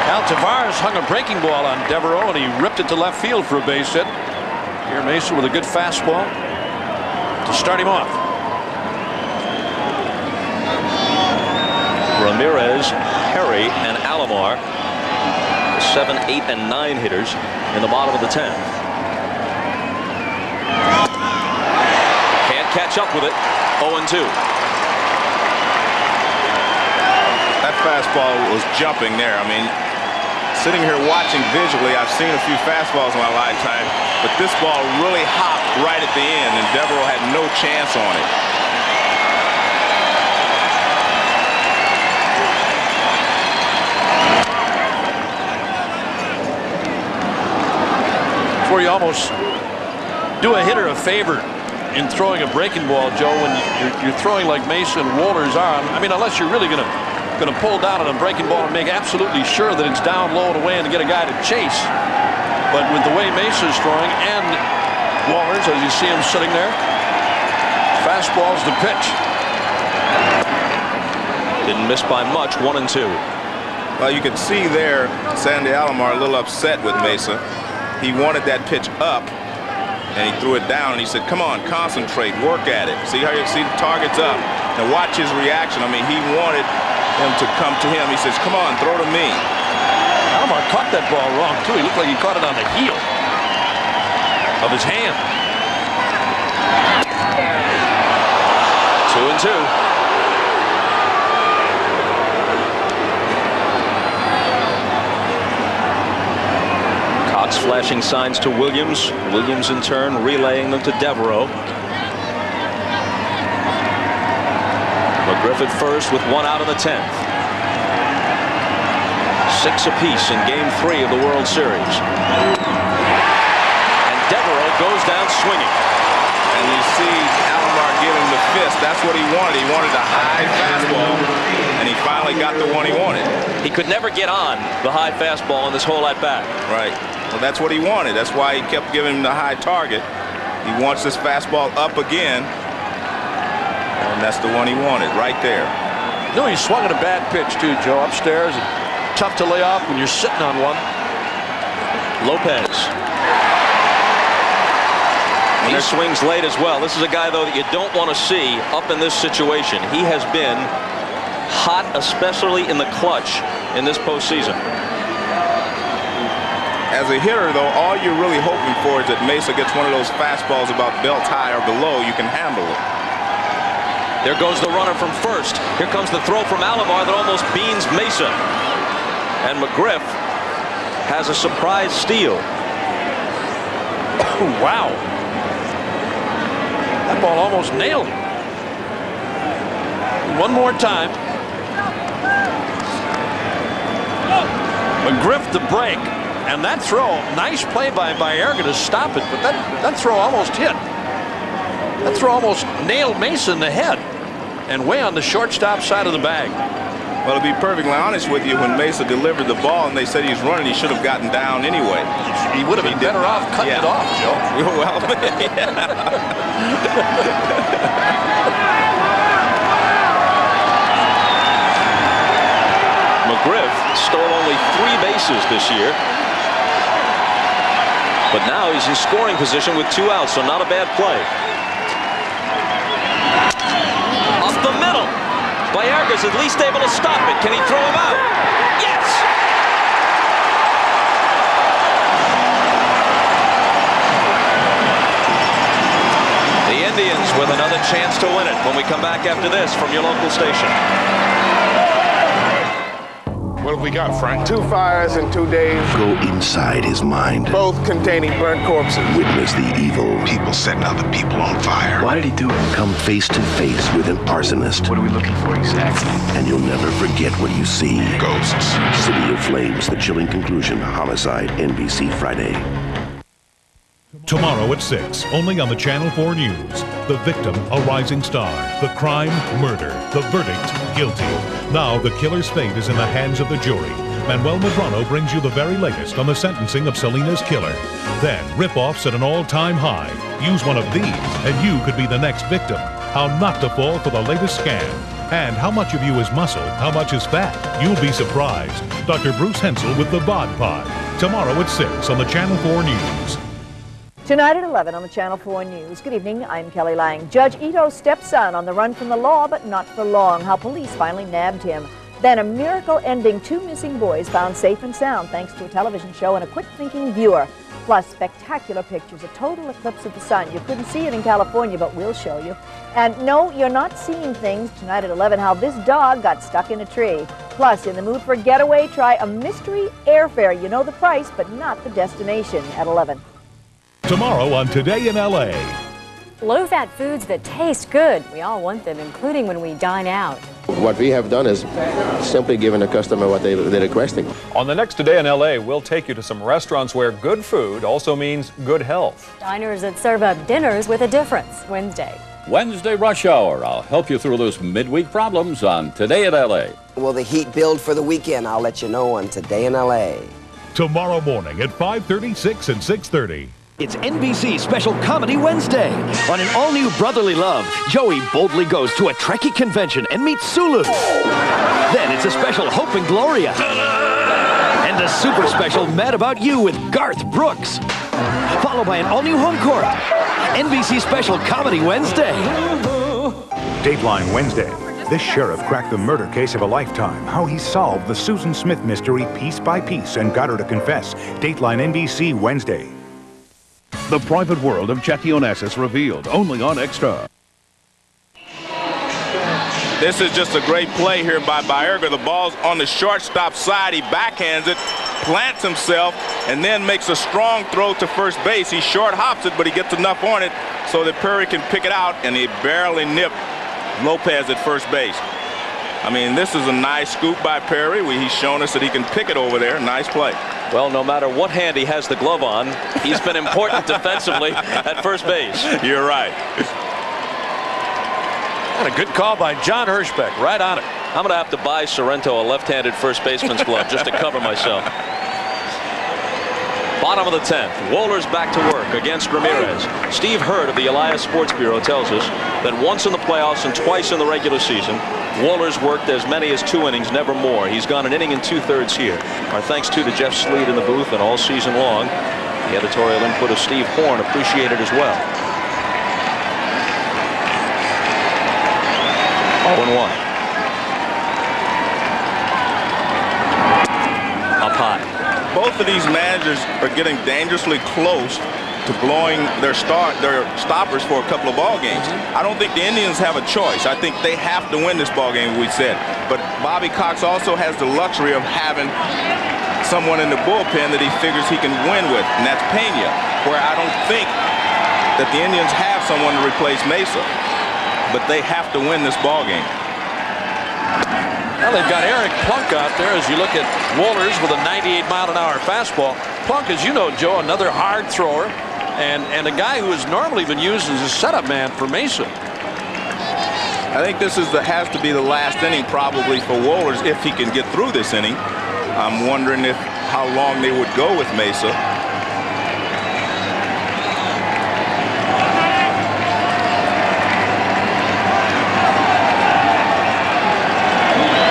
Now Tavares hung a breaking ball on Devereaux, and he ripped it to left field for a base hit. Here Mesa with a good fastball to start him off. Ramirez, Perry, and Alomar, the 7, 8, and 9 hitters in the bottom of the 10th. Can't catch up with it. 0-2. That fastball was jumping there. I mean, sitting here watching visually, I've seen a few fastballs in my lifetime, but this ball really hopped right at the end, and Devereaux had no chance on it. Where you almost do a hitter a favor in throwing a breaking ball, Joe, when you're throwing like Mesa and Walter's arm. I mean, unless you're really gonna pull down on a breaking ball and make absolutely sure that it's down low and away and to get a guy to chase. But with the way Mesa's throwing and Walter's, as you see him sitting there, fastball's the pitch. Didn't miss by much. 1-2. Well, you can see there Sandy Alomar a little upset with Mesa. He wanted that pitch up, and he threw it down, and he said, come on, concentrate, work at it. See how you see the target's up. Now watch his reaction. I mean, he wanted him to come to him. He says, come on, throw to me. Alomar caught that ball wrong, too. He looked like he caught it on the heel of his hand. 2-2. Hawks flashing signs to Williams. Williams in turn relaying them to Devereaux. McGriff at first with 1 out in the 10th. 6 apiece in Game 3 of the World Series. And Devereaux goes down swinging. And you see Alomar give him the fist. That's what he wanted. He wanted a high fastball, and he finally got the one he wanted. He could never get on the high fastball in this whole at-bat. Right. Well, that's what he wanted. That's why he kept giving him the high target. He wants this fastball up again. And that's the one he wanted right there. No, he swung at a bad pitch too, Joe, upstairs. Tough to lay off when you're sitting on one. Lopez. He swings late as well. This is a guy, though, that you don't want to see up in this situation. He has been hot, especially in the clutch in this postseason. As a hitter, though, all you're really hoping for is that Mesa gets one of those fastballs about belt high or below. You can handle it. There goes the runner from first. Here comes the throw from Alomar that almost beans Mesa. And McGriff has a surprise steal. Wow. That ball almost nailed him. One more time. McGriff to break. And that throw, nice play by Baerga to stop it, but that throw almost hit. That throw almost nailed Mesa in the head and way on the shortstop side of the bag. Well, to be perfectly honest with you, when Mesa delivered the ball and they said he's running, he should have gotten down anyway. He would have been better off cutting it off, Joe. Well, McGriff stole only 3 bases this year. But now he's in scoring position with 2 outs, so not a bad play. Up the middle. Baerga's at least able to stop it. Can he throw him out? Yes! The Indians with another chance to win it when we come back after this from your local station. What have we got, Frank? 2 fires in 2 days. Go inside his mind. Both containing burnt corpses. Witness the evil. People setting other people on fire. Why did he do it? Come face to face with an arsonist. What are we looking for exactly? And you'll never forget what you see. Ghosts. City of Flames, the chilling conclusion. Homicide, NBC Friday. Tomorrow at 6, only on the Channel 4 News. The victim, a rising star. The crime, murder. The verdict, guilty. Now the killer's fate is in the hands of the jury. Manuel Medrano brings you the very latest on the sentencing of Selena's killer. Then, rip-offs at an all-time high. Use one of these, and you could be the next victim. How not to fall for the latest scam. And how much of you is muscle, how much is fat? You'll be surprised. Dr. Bruce Hensel with the Bod Pod. Tomorrow at 6 on the Channel 4 News. Tonight at 11 on the Channel 4 News. Good evening, I'm Kelly Lang. Judge Ito's stepson on the run from the law, but not for long. How police finally nabbed him. Then a miracle ending 2 missing boys found safe and sound thanks to a television show and a quick-thinking viewer. Plus spectacular pictures, a total eclipse of the sun. You couldn't see it in California, but we'll show you. And no, you're not seeing things. Tonight at 11, how this dog got stuck in a tree. Plus, in the mood for a getaway, try a mystery airfare. You know the price, but not the destination at 11. Tomorrow on Today in L.A. Low-fat foods that taste good. We all want them, including when we dine out. What we have done is simply given the customer what they're requesting. On the next Today in L.A., we'll take you to some restaurants where good food also means good health. Diners that serve up dinners with a difference. Wednesday rush hour. I'll help you through those midweek problems on Today in L.A. Will the heat build for the weekend? I'll let you know on Today in L.A. Tomorrow morning at 5:30, 6 and 6:30. It's NBC Special Comedy Wednesday. On an all-new Brotherly Love, Joey boldly goes to a Trekkie convention and meets Sulu. Then it's a special Hope and Gloria. And a super special Mad About You with Garth Brooks. Followed by an all-new Home Court. NBC Special Comedy Wednesday. Dateline Wednesday. This sheriff cracked the murder case of a lifetime. How he solved the Susan Smith mystery piece by piece and got her to confess. Dateline NBC Wednesday. The Private World of Jackie Onassis revealed only on Extra. This is just a great play here by Baerga. The ball's on the shortstop side. He backhands it, plants himself and then makes a strong throw to first base. He short hops it, but he gets enough on it so that Perry can pick it out, and he barely nipped Lopez at first base. I mean, this is a nice scoop by Perry. He's shown us that he can pick it over there. Nice play. Well, no matter what hand he has the glove on, he's been important defensively at first base. You're right. And a good call by John Hirschbeck, right on it. I'm going to have to buy Sorrento a left-handed first baseman's glove just to cover myself. Bottom of the 10th. Wohlers back to work against Ramirez. Steve Hurd of the Elias Sports Bureau tells us that once in the playoffs and twice in the regular season, Wohlers worked as many as 2 innings, never more. He's gone an inning and 2/3 here. Our thanks to Jeff Sleet in the booth and all season long. The editorial input of Steve Horn appreciated as well. 0-1. Up high. Both of these managers are getting dangerously close to blowing their stoppers for a couple of ball games. I don't think the Indians have a choice. I think they have to win this ball game, we said. But Bobby Cox also has the luxury of having someone in the bullpen that he figures he can win with, and that's Pena, where I don't think that the Indians have someone to replace Mesa. But they have to win this ball game. Well, they've got Eric Plunk out there as you look at Wohlers with a 98-mile-an-hour fastball. Plunk, as you know, Joe, another hard thrower and a guy who has normally been used as a setup man for Mesa. I think this has to be the last inning probably for Wohlers if he can get through this inning. I'm wondering how long they would go with Mesa.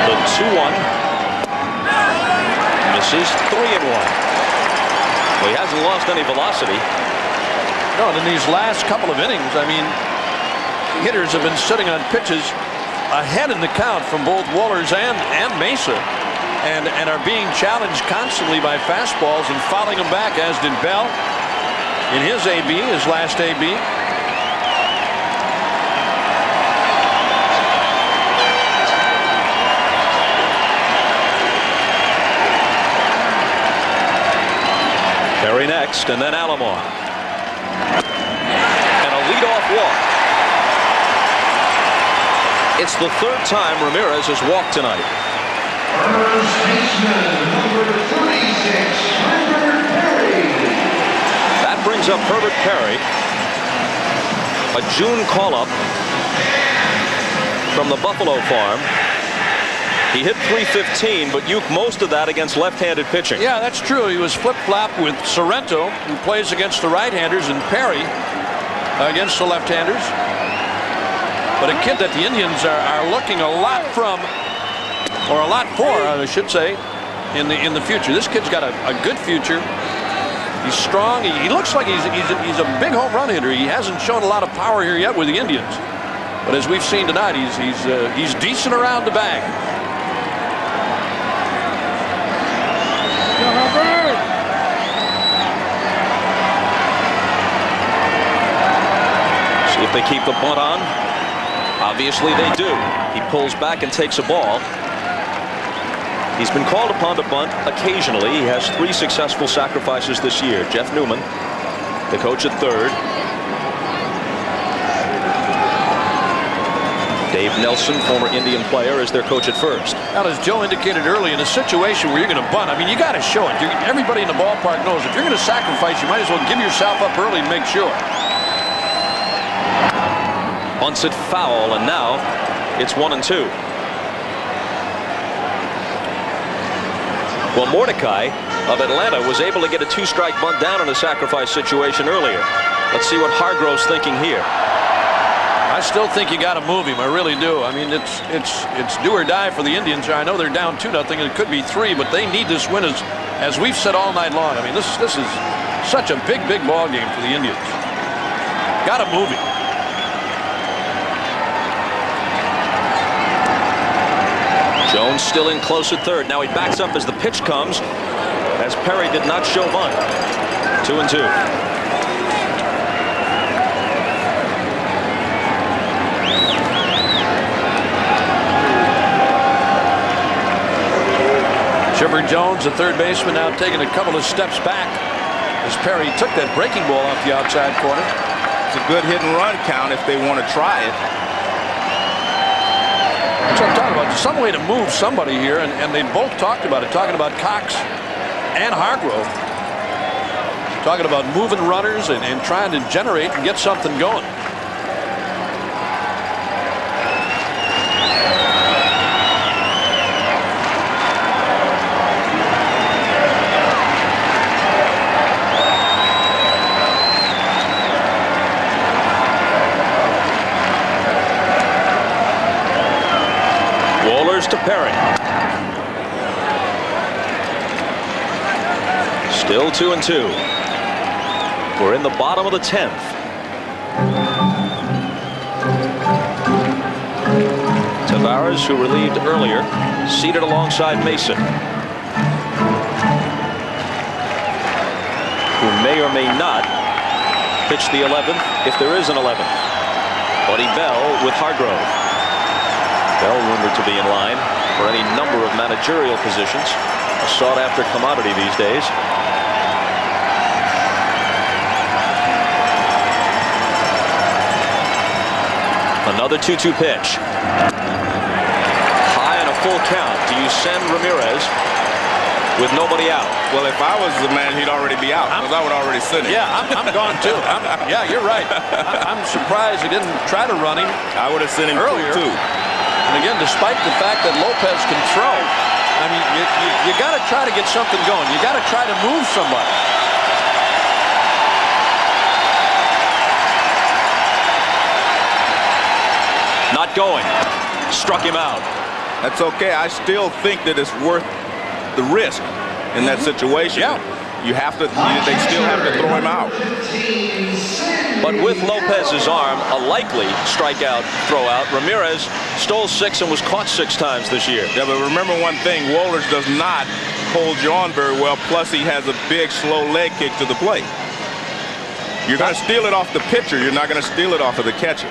The 2-1 misses. 3-1. Well, he hasn't lost any velocity. No, and in these last couple of innings, I mean, hitters have been sitting on pitches ahead in the count from both Wohlers and Mesa, and are being challenged constantly by fastballs and fouling them back, as did Bell in his last AB. Perry next, and then Alomar. And a leadoff walk. It's the 3rd time Ramirez has walked tonight. First baseman, number 36, Herbert Perry. That brings up Herbert Perry. A June call-up from the Buffalo farm. He hit .315, but uked most of that against left-handed pitching. Yeah, that's true. He was flip-flop with Sorrento, who plays against the right-handers, and Perry against the left-handers. But a kid that the Indians are looking a lot from, or a lot for, I should say, in the future. This kid's got a good future. He's strong. He looks like he's a big home run hitter. He hasn't shown a lot of power here yet with the Indians. But as we've seen tonight, he's decent around the bag. See if they keep the bunt on. Obviously they do. He pulls back and takes a ball. He's been called upon to bunt occasionally. He has 3 successful sacrifices this year. Jeff Newman, the coach at third. Dave Nelson, former Indian player, is their coach at first. Now, as Joe indicated early, in a situation where you're going to bunt, I mean, you got to show it. Everybody in the ballpark knows if you're going to sacrifice, you might as well give yourself up early and make sure. Bunts it foul, and now it's 1-2. Well, Mordecai of Atlanta was able to get a 2-strike bunt down in a sacrifice situation earlier. Let's see what Hargrove's thinking here. I still think you got to move him. I really do. I mean, it's do or die for the Indians. I know they're down 2-0. It could be 3, but they need this win as we've said all night long. I mean, this is such a big ball game for the Indians. Got to move him. Jones still in close at third. Now he backs up as the pitch comes, as Perry did not show bunt. 2-2. Remember Jones, the third baseman, now taking a couple of steps back as Perry took that breaking ball off the outside corner. It's a good hit and run count if they want to try it. That's what I'm talking about. Some way to move somebody here, and they both talked about it, talking about Cox and Hargrove. Talking about moving runners and trying to generate and get something going. To Perry. Still 2-2. We're in the bottom of the 10th. Tavares, who relieved earlier, seated alongside Mason, who may or may not pitch the 11th if there is an 11th. Buddy Bell with Hargrove. Bell rumored to be in line for any number of managerial positions, a sought-after commodity these days. Another 2-2 pitch. High and a full count. Do you send Ramirez with nobody out? Well, if I was the man, he'd already be out, because I would already send him. Yeah, I'm gone too. Yeah, you're right. I'm surprised he didn't try to run him. I would have sent him earlier too. And again, despite the fact that Lopez can throw, I mean, you got to try to get something going. You got to try to move somebody. Not going. Struck him out. That's okay. I still think that it's worth the risk in that situation. Yeah. You have to. They still have to throw him out. But with Lopez's arm, a likely strikeout throwout. Ramirez stole 6 and was caught 6 times this year. Yeah, but remember one thing, Wohlers does not hold you on very well, plus he has a big, slow leg kick to the plate. You're going to steal it off the pitcher. You're not going to steal it off of the catcher.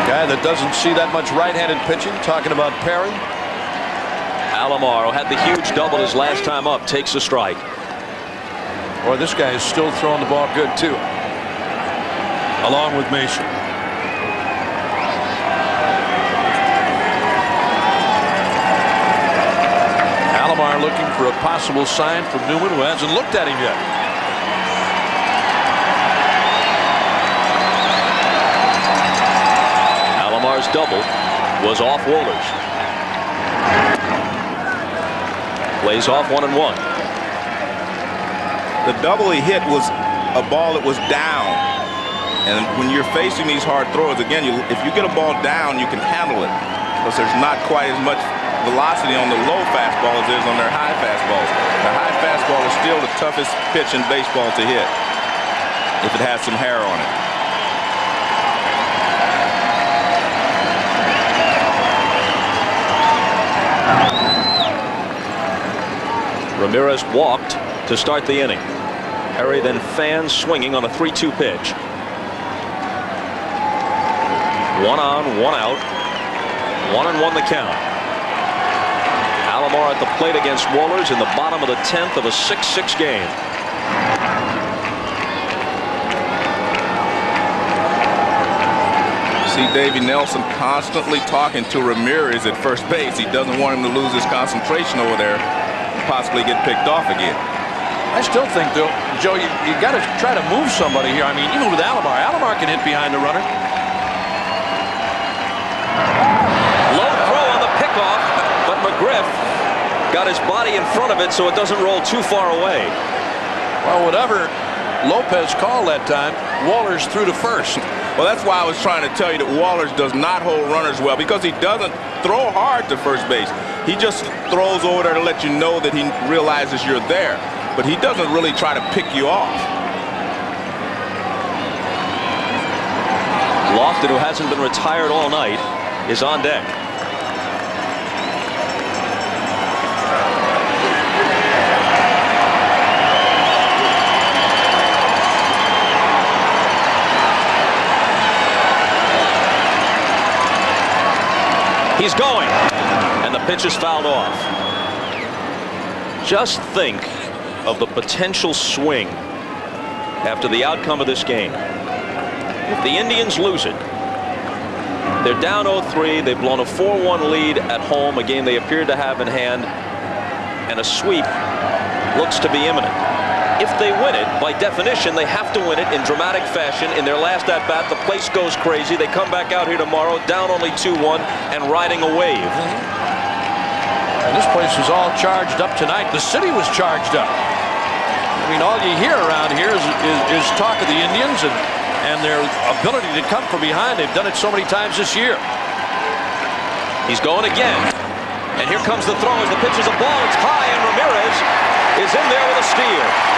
Guy that doesn't see that much right-handed pitching, talking about Perry. Alomar, who had the huge double his last time up, takes a strike. Boy, this guy is still throwing the ball good, too. Along with Mason. Alomar looking for a possible sign from Newman, who hasn't looked at him yet. Alomar's double was off Wohlers. Plays off 1-1. The double he hit was a ball that was down. And when you're facing these hard throws, again, if you get a ball down, you can handle it. Because there's not quite as much velocity on the low fastball as there is on their high fastballs. The high fastball is still the toughest pitch in baseball to hit if it has some hair on it. Ramirez walked to start the inning. Perry then fans swinging on a 3-2 pitch. 1 on, 1 out. 1-1 the count. Alomar at the plate against Wohlers in the bottom of the 10th of a 6-6 game. See Davey Nelson constantly talking to Ramirez at first base. He doesn't want him to lose his concentration over there, possibly get picked off again. I still think, though, Joe, you got to try to move somebody here. I mean, even with Alomar, Alomar can hit behind the runner. Low throw on the pickoff, but McGriff got his body in front of it so it doesn't roll too far away. Well, whatever Lopez called that time, Wohlers threw to first. Well, that's why I was trying to tell you that Wohlers does not hold runners well, because he doesn't throw hard to first base. He just throws over there to let you know that he realizes you're there. But he doesn't really try to pick you off. Lofton, who hasn't been retired all night, is on deck. He's going, and the pitch is fouled off. Just think of the potential swing after the outcome of this game. If the Indians lose it, they're down 0-3. They've blown a 4-1 lead at home, a game they appeared to have in hand, and a sweep looks to be imminent. If they win it, by definition, they have to win it in dramatic fashion. In their last at-bat, the place goes crazy. They come back out here tomorrow, down only 2-1, and riding a wave. And this place was all charged up tonight. The city was charged up. I mean, all you hear around here is talk of the Indians and their ability to come from behind. They've done it so many times this year. He's going again. And here comes the throw as the pitch is a ball. It's high, and Ramirez is in there with a steal.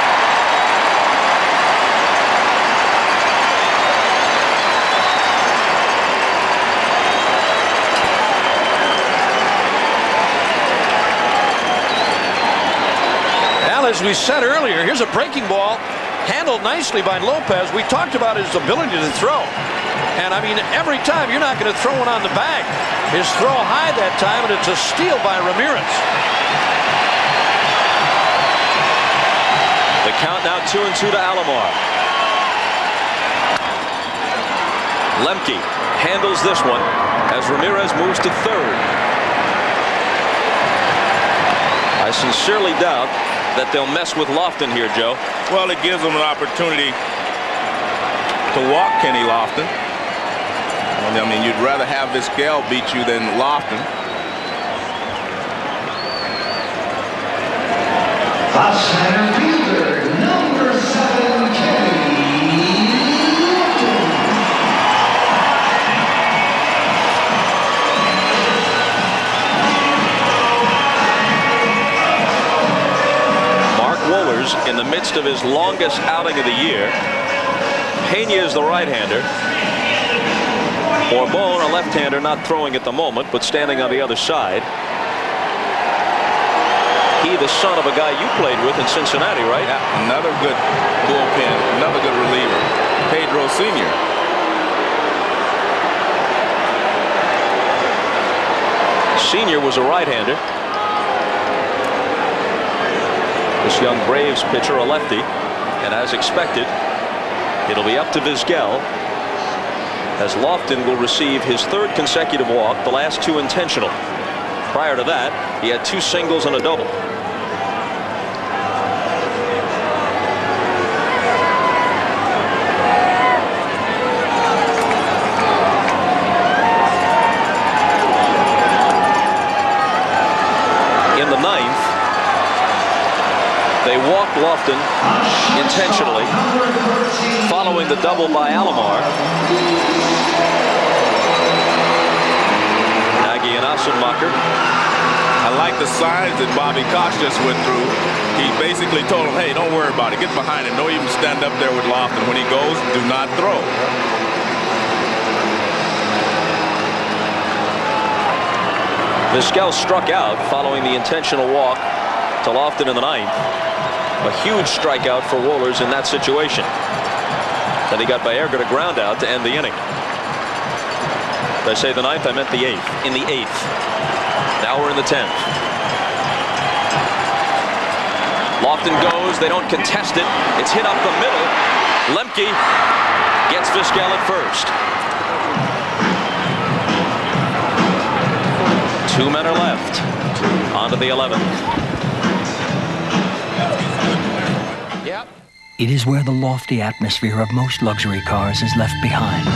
As we said earlier, here's a breaking ball handled nicely by Lopez. We talked about his ability to throw. And I mean, every time you're not going to throw one on the bag. His throw high that time, and it's a steal by Ramirez. The count now 2-2 to Alomar. Lemke handles this one as Ramirez moves to third. I sincerely doubt that they'll mess with Lofton here, Joe. Well, it gives them an opportunity to walk Kenny Lofton. I mean, you'd rather have Vizquel beat you than Lofton. The center fielder, number 7, Kenny Lofton. Wohlers in the midst of his longest outing of the year. Pena is the right-hander. Borbon, a left-hander, not throwing at the moment, but standing on the other side. He, the son of a guy you played with in Cincinnati, right? Yeah, another good bullpen, another good reliever. Pedro Sr. Sr. was a right-hander. This young Braves pitcher, a lefty, and as expected, it'll be up to Vizquel as Lofton will receive his third consecutive walk, the last 2 intentional. Prior to that, he had 2 singles and a double. In the 9th, they walked Lofton intentionally, following the double by Alomar. Nagy and Assenmacher. I like the signs that Bobby Cox just went through. He basically told him, hey, don't worry about it. Get behind him. Don't even stand up there with Lofton. When he goes, do not throw. Vizquel struck out following the intentional walk to Lofton in the 9th. A huge strikeout for Wohlers in that situation. Then he got Baerga to ground out to end the inning. If I say the 9th, I meant the 8th. In the 8th. Now we're in the 10th. Lofton goes. They don't contest it. It's hit up the middle. Lemke gets Vizquel at first. 2 men are left. On to the 11th. It is where the lofty atmosphere of most luxury cars is left behind.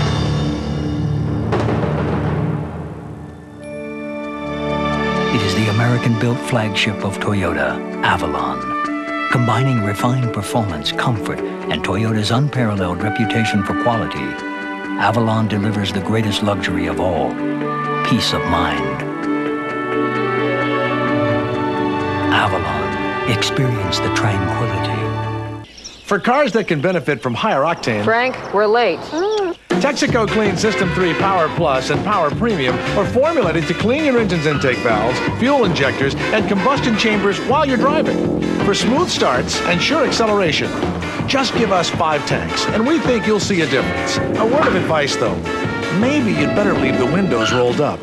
It is the American-built flagship of Toyota, Avalon. Combining refined performance, comfort, and Toyota's unparalleled reputation for quality, Avalon delivers the greatest luxury of all, peace of mind. Avalon, experience the tranquility. For cars that can benefit from higher octane, Frank, we're late. Texaco Clean System 3 Power Plus and Power Premium are formulated to clean your engine's intake valves, fuel injectors, and combustion chambers while you're driving. For smooth starts and sure acceleration, just give us 5 tanks, and we think you'll see a difference. A word of advice, though. Maybe you'd better leave the windows rolled up.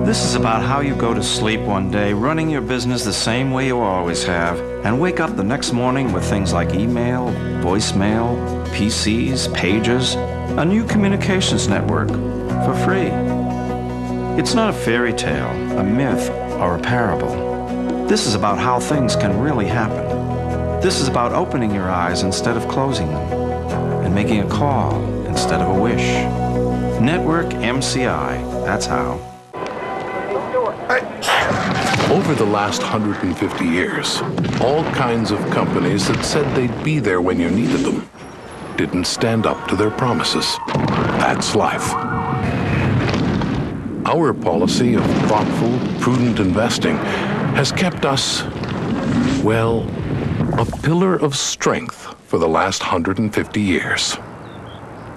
This is about how you go to sleep one day, running your business the same way you always have, and wake up the next morning with things like email, voicemail, PCs, pagers, a new communications network for free. It's not a fairy tale, a myth, or a parable. This is about how things can really happen. This is about opening your eyes instead of closing them, and making a call instead of a wish. Network MCI, that's how. Over the last 150 years, all kinds of companies that said they'd be there when you needed them didn't stand up to their promises. That's life. Our policy of thoughtful, prudent investing has kept us, well, a pillar of strength for the last 150 years.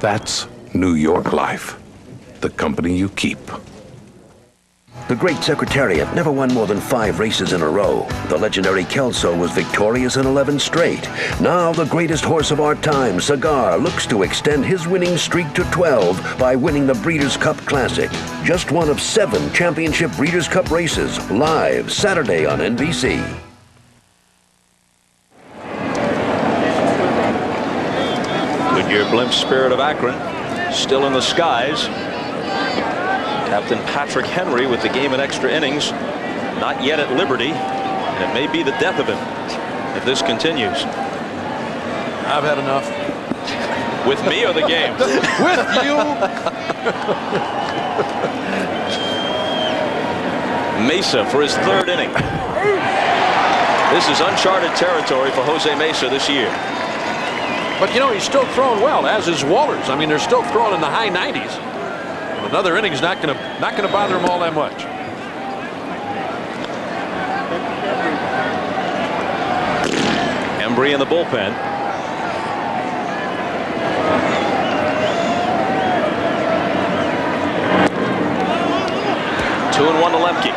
That's New York Life, the company you keep. The Great Secretariat never won more than 5 races in a row. The legendary Kelso was victorious in 11 straight. Now the greatest horse of our time, Cigar, looks to extend his winning streak to 12 by winning the Breeders' Cup Classic. Just one of 7 championship Breeders' Cup races, live Saturday on NBC. Goodyear Blimp Spirit of Akron still in the skies. Captain Patrick Henry with the game in extra innings, not yet at liberty, and it may be the death of him if this continues. I've had enough. With me or the game? With you. Mesa for his 3rd inning. This is uncharted territory for Jose Mesa this year. But you know, he's still throwing well, as is Walters. I mean, they're still throwing in the high 90s. Another inning's not gonna bother him all that much. Embry in the bullpen. Two and one to Lemke.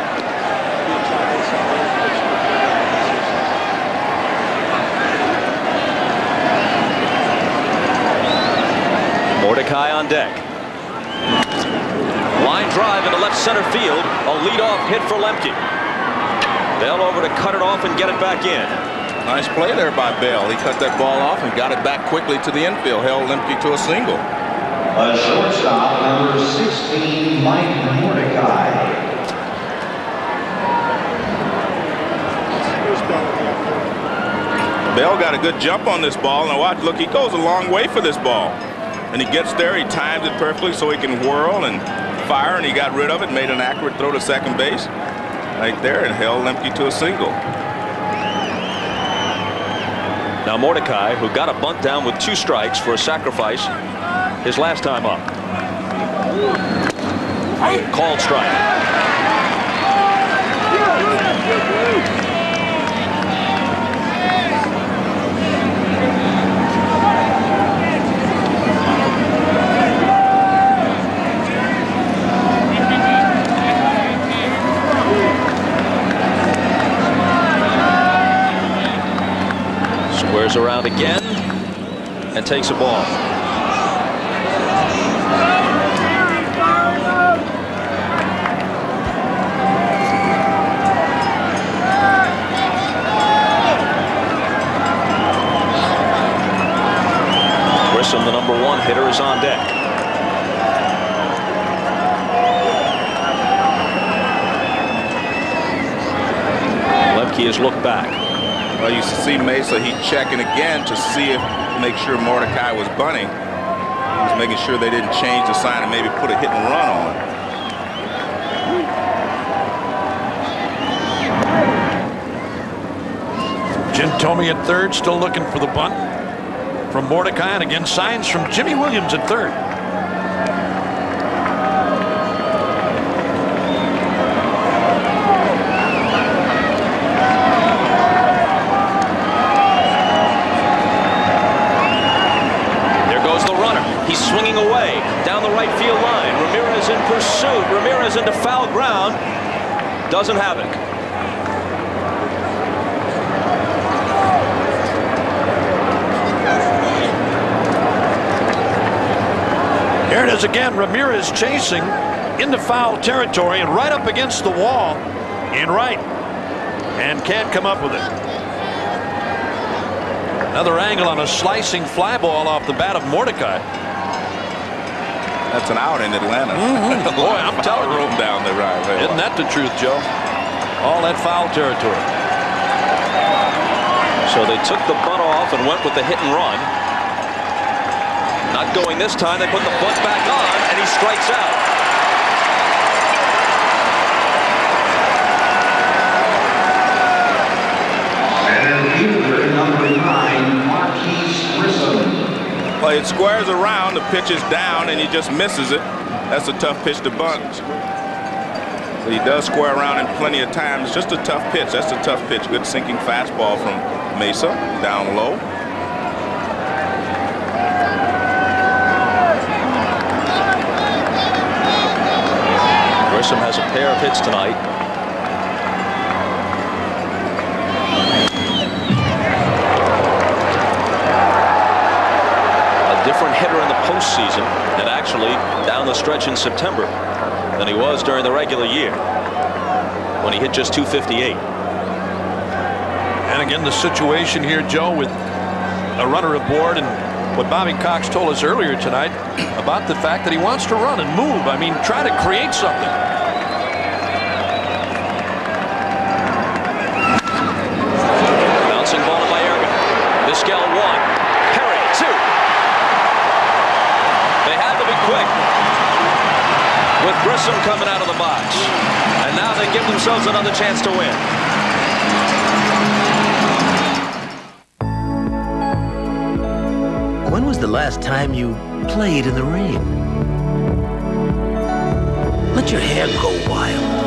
Mordecai on deck. Line drive into left center field. A leadoff hit for Lemke. Bell over to cut it off and get it back in. Nice play there by Bell. He cut that ball off and got it back quickly to the infield. Held Lemke to a single. A shortstop, number 16, Mike Mordecai. Bell got a good jump on this ball. Now watch, look, he goes a long way for this ball. And he gets there, he times it perfectly so he can whirl and fire, and he got rid of it, made an accurate throw to second base right there and held Lemke to a single. Now Mordecai, who got a bunt down with 2 strikes for a sacrifice his last time up. Called strike. Squares around again and takes a ball. Grissom, the number 1 hitter, is on deck. Lemke has looked back. Well, you see Mesa, he checking again to see if, make sure Mordecai was bunting. He was making sure they didn't change the sign and maybe put a hit and run on. Jim Thome at third, still looking for the bunt from Mordecai, and again signs from Jimmy Williams at third. He's swinging away down the right field line. Ramirez in pursuit. Ramirez into foul ground. Doesn't have it. Here it is again. Ramirez chasing into foul territory and right up against the wall in right, and can't come up with it. Another angle on a slicing fly ball off the bat of Mordecai. That's an out in Atlanta. Boy, I'm telling you. Room down the right. Isn't that the truth, Joe? All that foul territory. So they took the bunt off and went with the hit and run. Not going this time. They put the bunt back on, and he strikes out. Well, it squares around, the pitch is down, and he just misses it. That's a tough pitch to bunt. But he does square around in plenty of times. It's just a tough pitch. That's a tough pitch. Good sinking fastball from Mesa, down low. Grissom has a pair of hits tonight. Different hitter in the postseason, and actually down the stretch in September than he was during the regular year when he hit just .258. And again, the situation here, Joe, with a runner aboard, and what Bobby Cox told us earlier tonight about the fact that he wants to run and move. I mean, try to create something. Bouncing ball to Mayorga. Vizquel 1. Perry 2. They had to be quick with Grissom coming out of the box. And now they give themselves another chance to win. When was the last time you played in the rain? Let your hair go wild.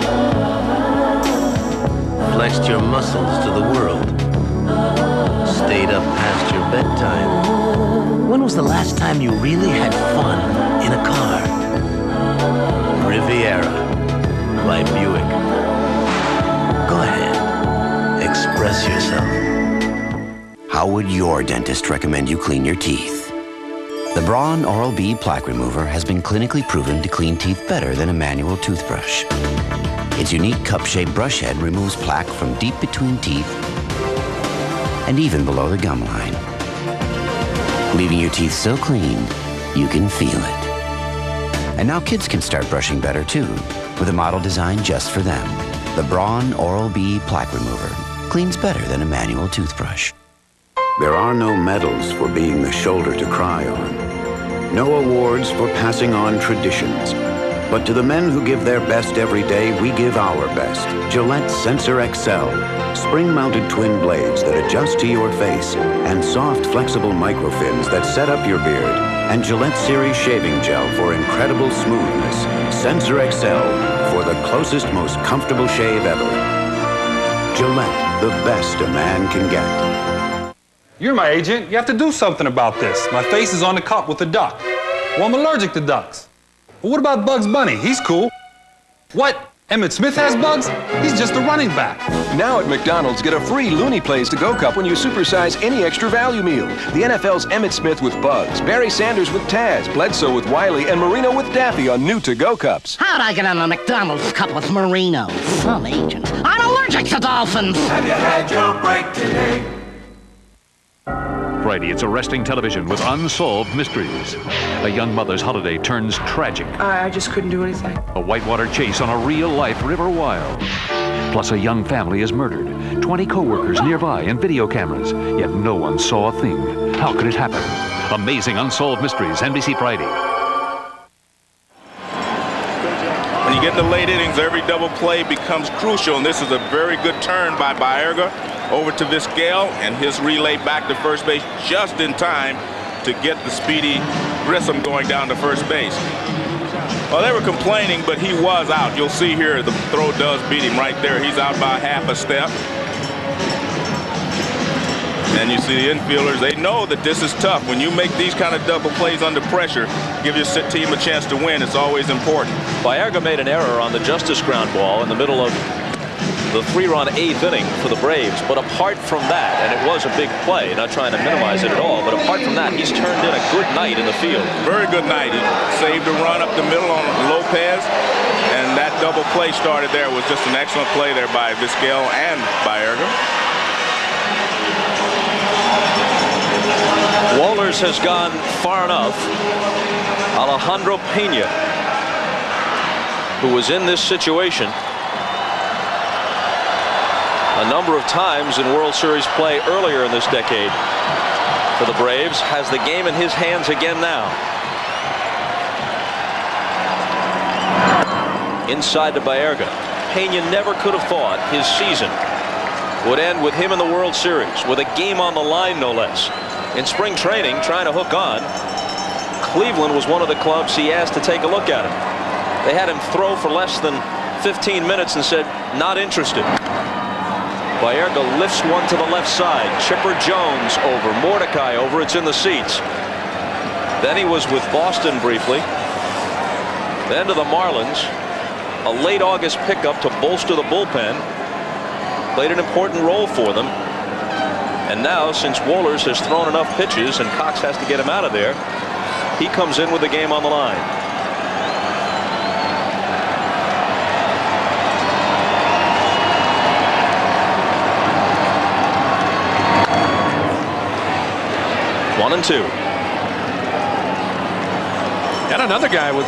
Flexed your muscles to the world. Stayed up past your bedtime. When was the last time you really had fun in a car? Riviera by Buick. Go ahead, express yourself. How would your dentist recommend you clean your teeth? The Braun Oral-B Plaque Remover has been clinically proven to clean teeth better than a manual toothbrush. Its unique cup-shaped brush head removes plaque from deep between teeth and even below the gum line, leaving your teeth so clean, you can feel it. And now kids can start brushing better too, with a model designed just for them. The Braun Oral-B Plaque Remover cleans better than a manual toothbrush. There are no medals for being the shoulder to cry on. No awards for passing on traditions. But to the men who give their best every day, we give our best. Gillette Sensor XL. Spring-mounted twin blades that adjust to your face, and soft, flexible microfins that set up your beard, and Gillette Series shaving gel for incredible smoothness. Sensor XL for the closest, most comfortable shave ever. Gillette, the best a man can get. You're my agent. You have to do something about this. My face is on the cup with a duck. Well, I'm allergic to ducks. But what about Bugs Bunny? He's cool. What? Emmitt Smith has bugs? He's just a running back. Now at McDonald's, get a free Looney Plays to Go Cup when you supersize any extra value meal. The NFL's Emmitt Smith with Bugs, Barry Sanders with Taz, Bledsoe with Wiley, and Marino with Daffy on new To Go Cups. How'd I get on a McDonald's cup with Marino? Some agent. I'm allergic to dolphins. Have you had your break today? Friday, it's arresting television with unsolved mysteries. A young mother's holiday turns tragic. I just couldn't do anything. A whitewater chase on a real-life river wild. Plus, a young family is murdered. 20 co-workers nearby and video cameras. Yet no one saw a thing. How could it happen? Amazing Unsolved Mysteries, NBC Friday. When you get the late innings, every double play becomes crucial, and this is a very good turn by Baerga over to Vizquel, and his relay back to first base just in time to get the speedy Grissom going down to first base. Well, they were complaining, but he was out. You'll see here the throw does beat him right there. He's out by half a step. And you see the infielders, they know that this is tough. When you make these kind of double plays under pressure, give your team a chance to win. It's always important. Baerga made an error on the justice ground ball in the middle of the 3-run 8th inning for the Braves. But apart from that, and it was a big play, not trying to minimize it at all, but apart from that, he's turned in a good night in the field. Very good night. He saved a run up the middle on Lopez, and that double play started there was just an excellent play there by Vizquel and Baerga. Wohlers has gone far enough. Alejandro Pena, who was in this situation a number of times in World Series play earlier in this decade for the Braves, has the game in his hands again now. Inside to Baerga. Pena never could have thought his season would end with him in the World Series, with a game on the line, no less. In spring training, trying to hook on, Cleveland was one of the clubs he asked to take a look at him. They had him throw for less than 15 minutes and said, not interested. Baerga lifts one to the left side. Chipper Jones over. Mordecai over. It's in the seats. Then he was with Boston briefly. Then to the Marlins. A late August pickup to bolster the bullpen. Played an important role for them. And now, since Wohlers has thrown enough pitches and Cox has to get him out of there, he comes in with the game on the line. One and two. And another guy with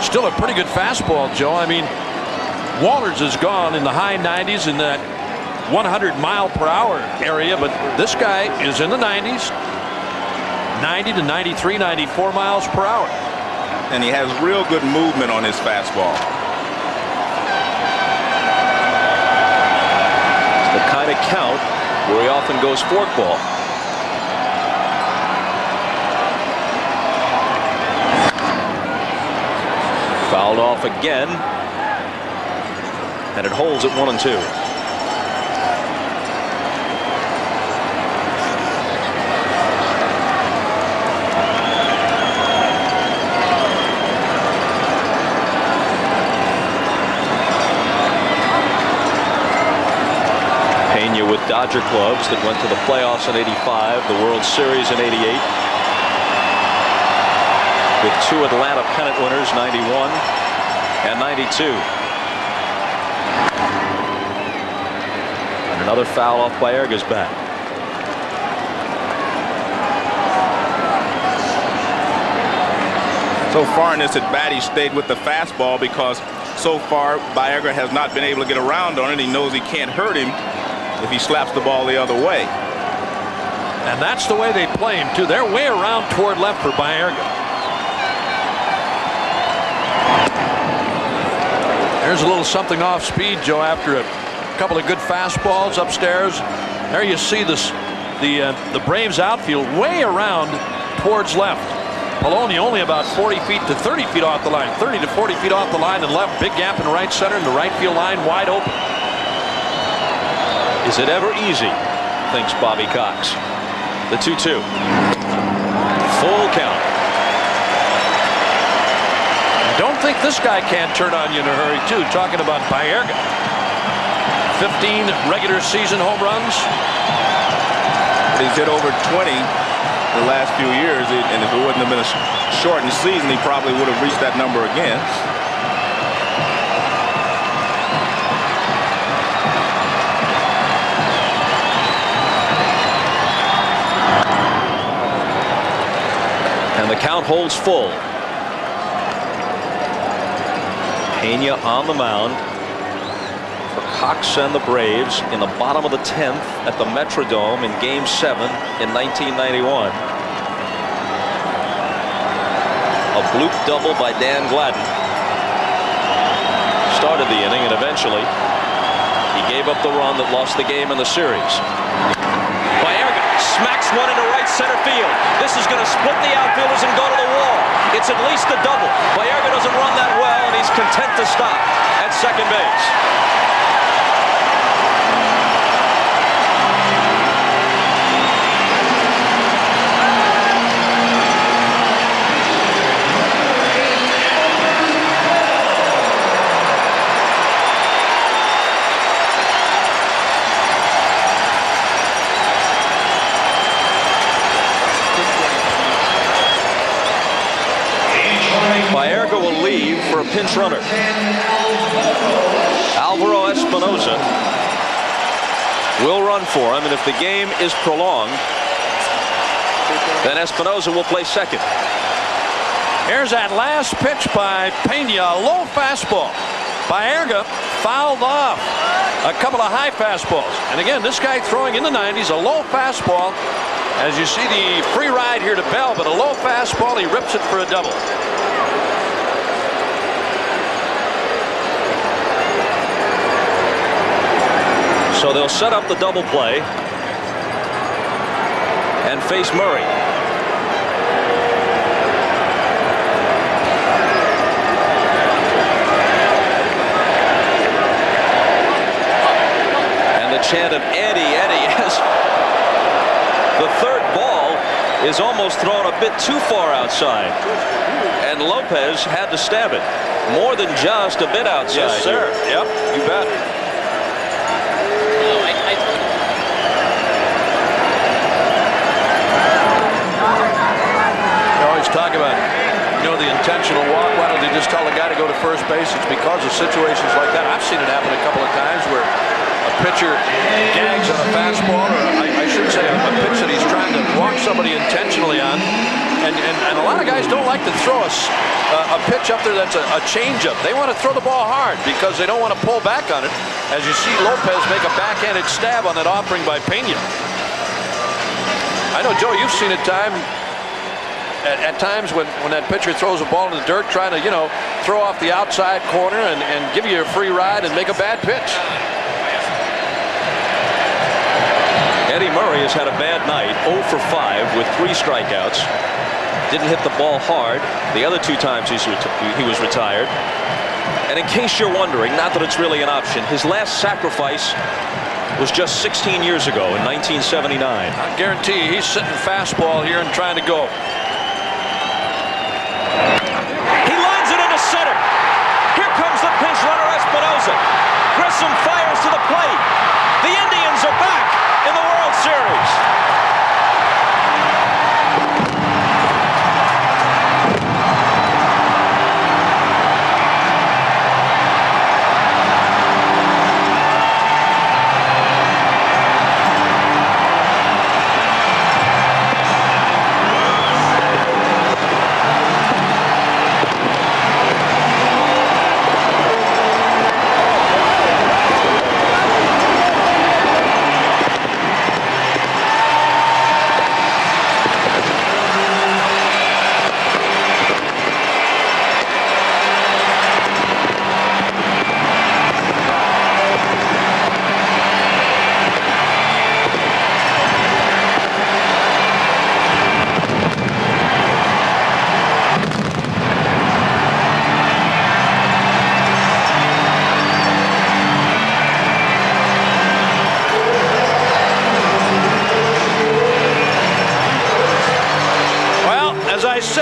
still a pretty good fastball, Joe. I mean, Wohlers is gone in the high 90s in that 100-mile-per-hour area, but this guy is in the 90s, 90 to 93, 94 miles per hour. And he has real good movement on his fastball. It's the kind of count where he often goes forkball. Fouled off again, and it holds at 1 and 2. Pena with Dodger clubs that went to the playoffs in '85, the World Series in '88. With 2 Atlanta pennant winners, 91 and 92. And another foul off Baerga's bat. So far in this at bat, he stayed with the fastball because so far Baerga has not been able to get around on it. He knows he can't hurt him if he slaps the ball the other way. And that's the way they play him, too. They're way around toward left for Baerga. There's a little something off speed, Joe, after a couple of good fastballs upstairs. There you see this, the Braves outfield way around towards left. Poloni only about 40 feet to 30 feet off the line, 30 to 40 feet off the line and left. Big gap in right center, and the right field line wide open. Is it ever easy, thinks Bobby Cox. The 2-2. Full count. Don't think this guy can't turn on you in a hurry, too. Talking about Baerga. 15 regular season home runs. He's hit over 20 the last few years, and if it wouldn't have been a shortened season, he probably would have reached that number again. And the count holds full. Pena on the mound for Cox and the Braves in the bottom of the 10th at the Metrodome in Game 7 in 1991. A bloop double by Dan Gladden started the inning, and eventually he gave up the run that lost the game in the series. Baerga smacks one into right center field. This is going to split the outfielders and go to the wall. It's at least a double. Baerga doesn't run that well, and he's content to stop at second base. pinch runner. Alvaro Espinosa will run for him, and if the game is prolonged, then Espinosa will play second. Here's that last pitch by Pena, a low fastball. Baerga fouled off a couple of high fastballs. And again, this guy throwing in the 90s, a low fastball. As you see the free ride here to Bell, but a low fastball, he rips it for a double. So they'll set up the double play and face Murray. And the chant of Eddie, Eddie, as the third ball is almost thrown a bit too far outside. And Lopez had to stab it. More than just a bit outside. Yes, sir. Yep, you bet. Talk about, the intentional walk. Why don't they just tell the guy to go to first base? It's because of situations like that. I've seen it happen a couple of times where a pitcher gags on a fastball, or I should say a pitch that he's trying to walk somebody intentionally on. And a lot of guys don't like to throw a pitch up there that's a changeup. They want to throw the ball hard because they don't want to pull back on it. As you see Lopez make a backhanded stab on that offering by Pena. I know, Joe, you've seen it at times when that pitcher throws a ball in the dirt trying to, throw off the outside corner and give you a free ride and make a bad pitch. Eddie Murray has had a bad night, 0 for 5 with 3 strikeouts. Didn't hit the ball hard the other 2 times he was retired. And in case you're wondering, not that it's really an option, his last sacrifice was just 16 years ago in 1979. I guarantee you he's sitting fastball here and trying to go. He lines it into center. Here comes the pinch runner, Espinosa. Grissom fires to the plate. The Indians are back in the World Series.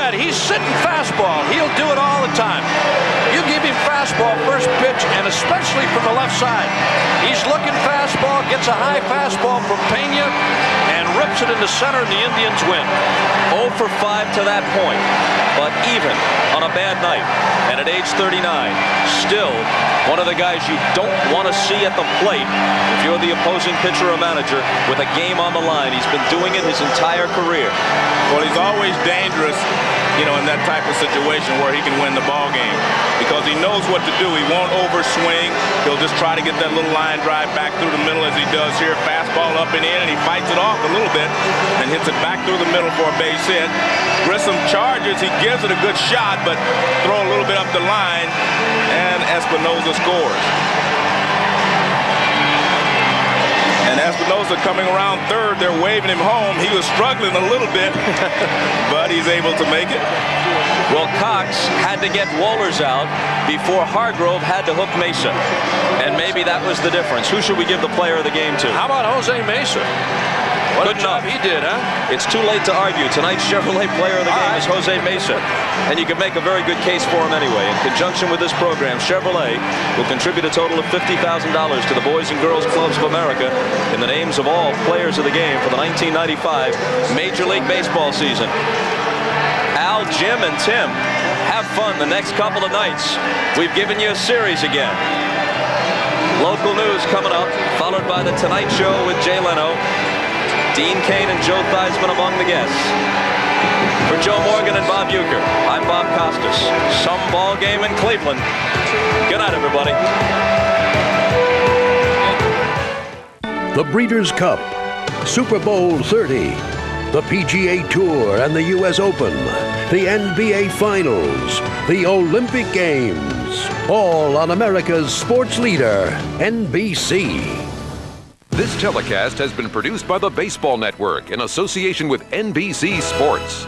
He's sitting fastball. He'll do it all the time. You give him fastball first pitch, and especially from the left side. He's looking fastball, gets a high fastball from Pena, and rips it into center, and the Indians win. 0 for 5 to that point, but even on a bad night, and at age 39, still one of the guys you don't want to see at the plate if you're the opposing pitcher or manager with a game on the line. He's been doing it his entire career. Well, he's always dangerous, in that type of situation where he can win the ball game because he knows what to do. He won't overswing. He'll just try to get that little line drive back through the middle as he does here. Fastball up and in, and he fights it off a little bit and hits it back through the middle for a base hit. Grissom charges. He gives it a good shot, but throw a little bit up the line, and Espinosa scores. And Espinosa coming around third, they're waving him home. He was struggling a little bit, but he's able to make it. Well, Cox had to get Wohlers out before Hargrove had to hook Mesa. And maybe that was the difference. Who should we give the player of the game to? How about Jose Mesa? What a job he did, huh? It's too late to argue. Tonight's Chevrolet player of the game is Jose Mesa. And you can make a very good case for him anyway. In conjunction with this program, Chevrolet will contribute a total of $50,000 to the Boys and Girls Clubs of America in the names of all players of the game for the 1995 Major League Baseball season. Al, Jim, and Tim have fun the next couple of nights. We've given you a series again. Local news coming up, followed by The Tonight Show with Jay Leno. Dean Cain and Joe Theismann among the guests. For Joe Morgan and Bob Uecker, I'm Bob Costas. Some ball game in Cleveland. Good night, everybody. The Breeders' Cup, Super Bowl 30, the PGA Tour and the U.S. Open, the NBA Finals, the Olympic Games, all on America's sports leader, NBC. This telecast has been produced by the Baseball Network in association with NBC Sports.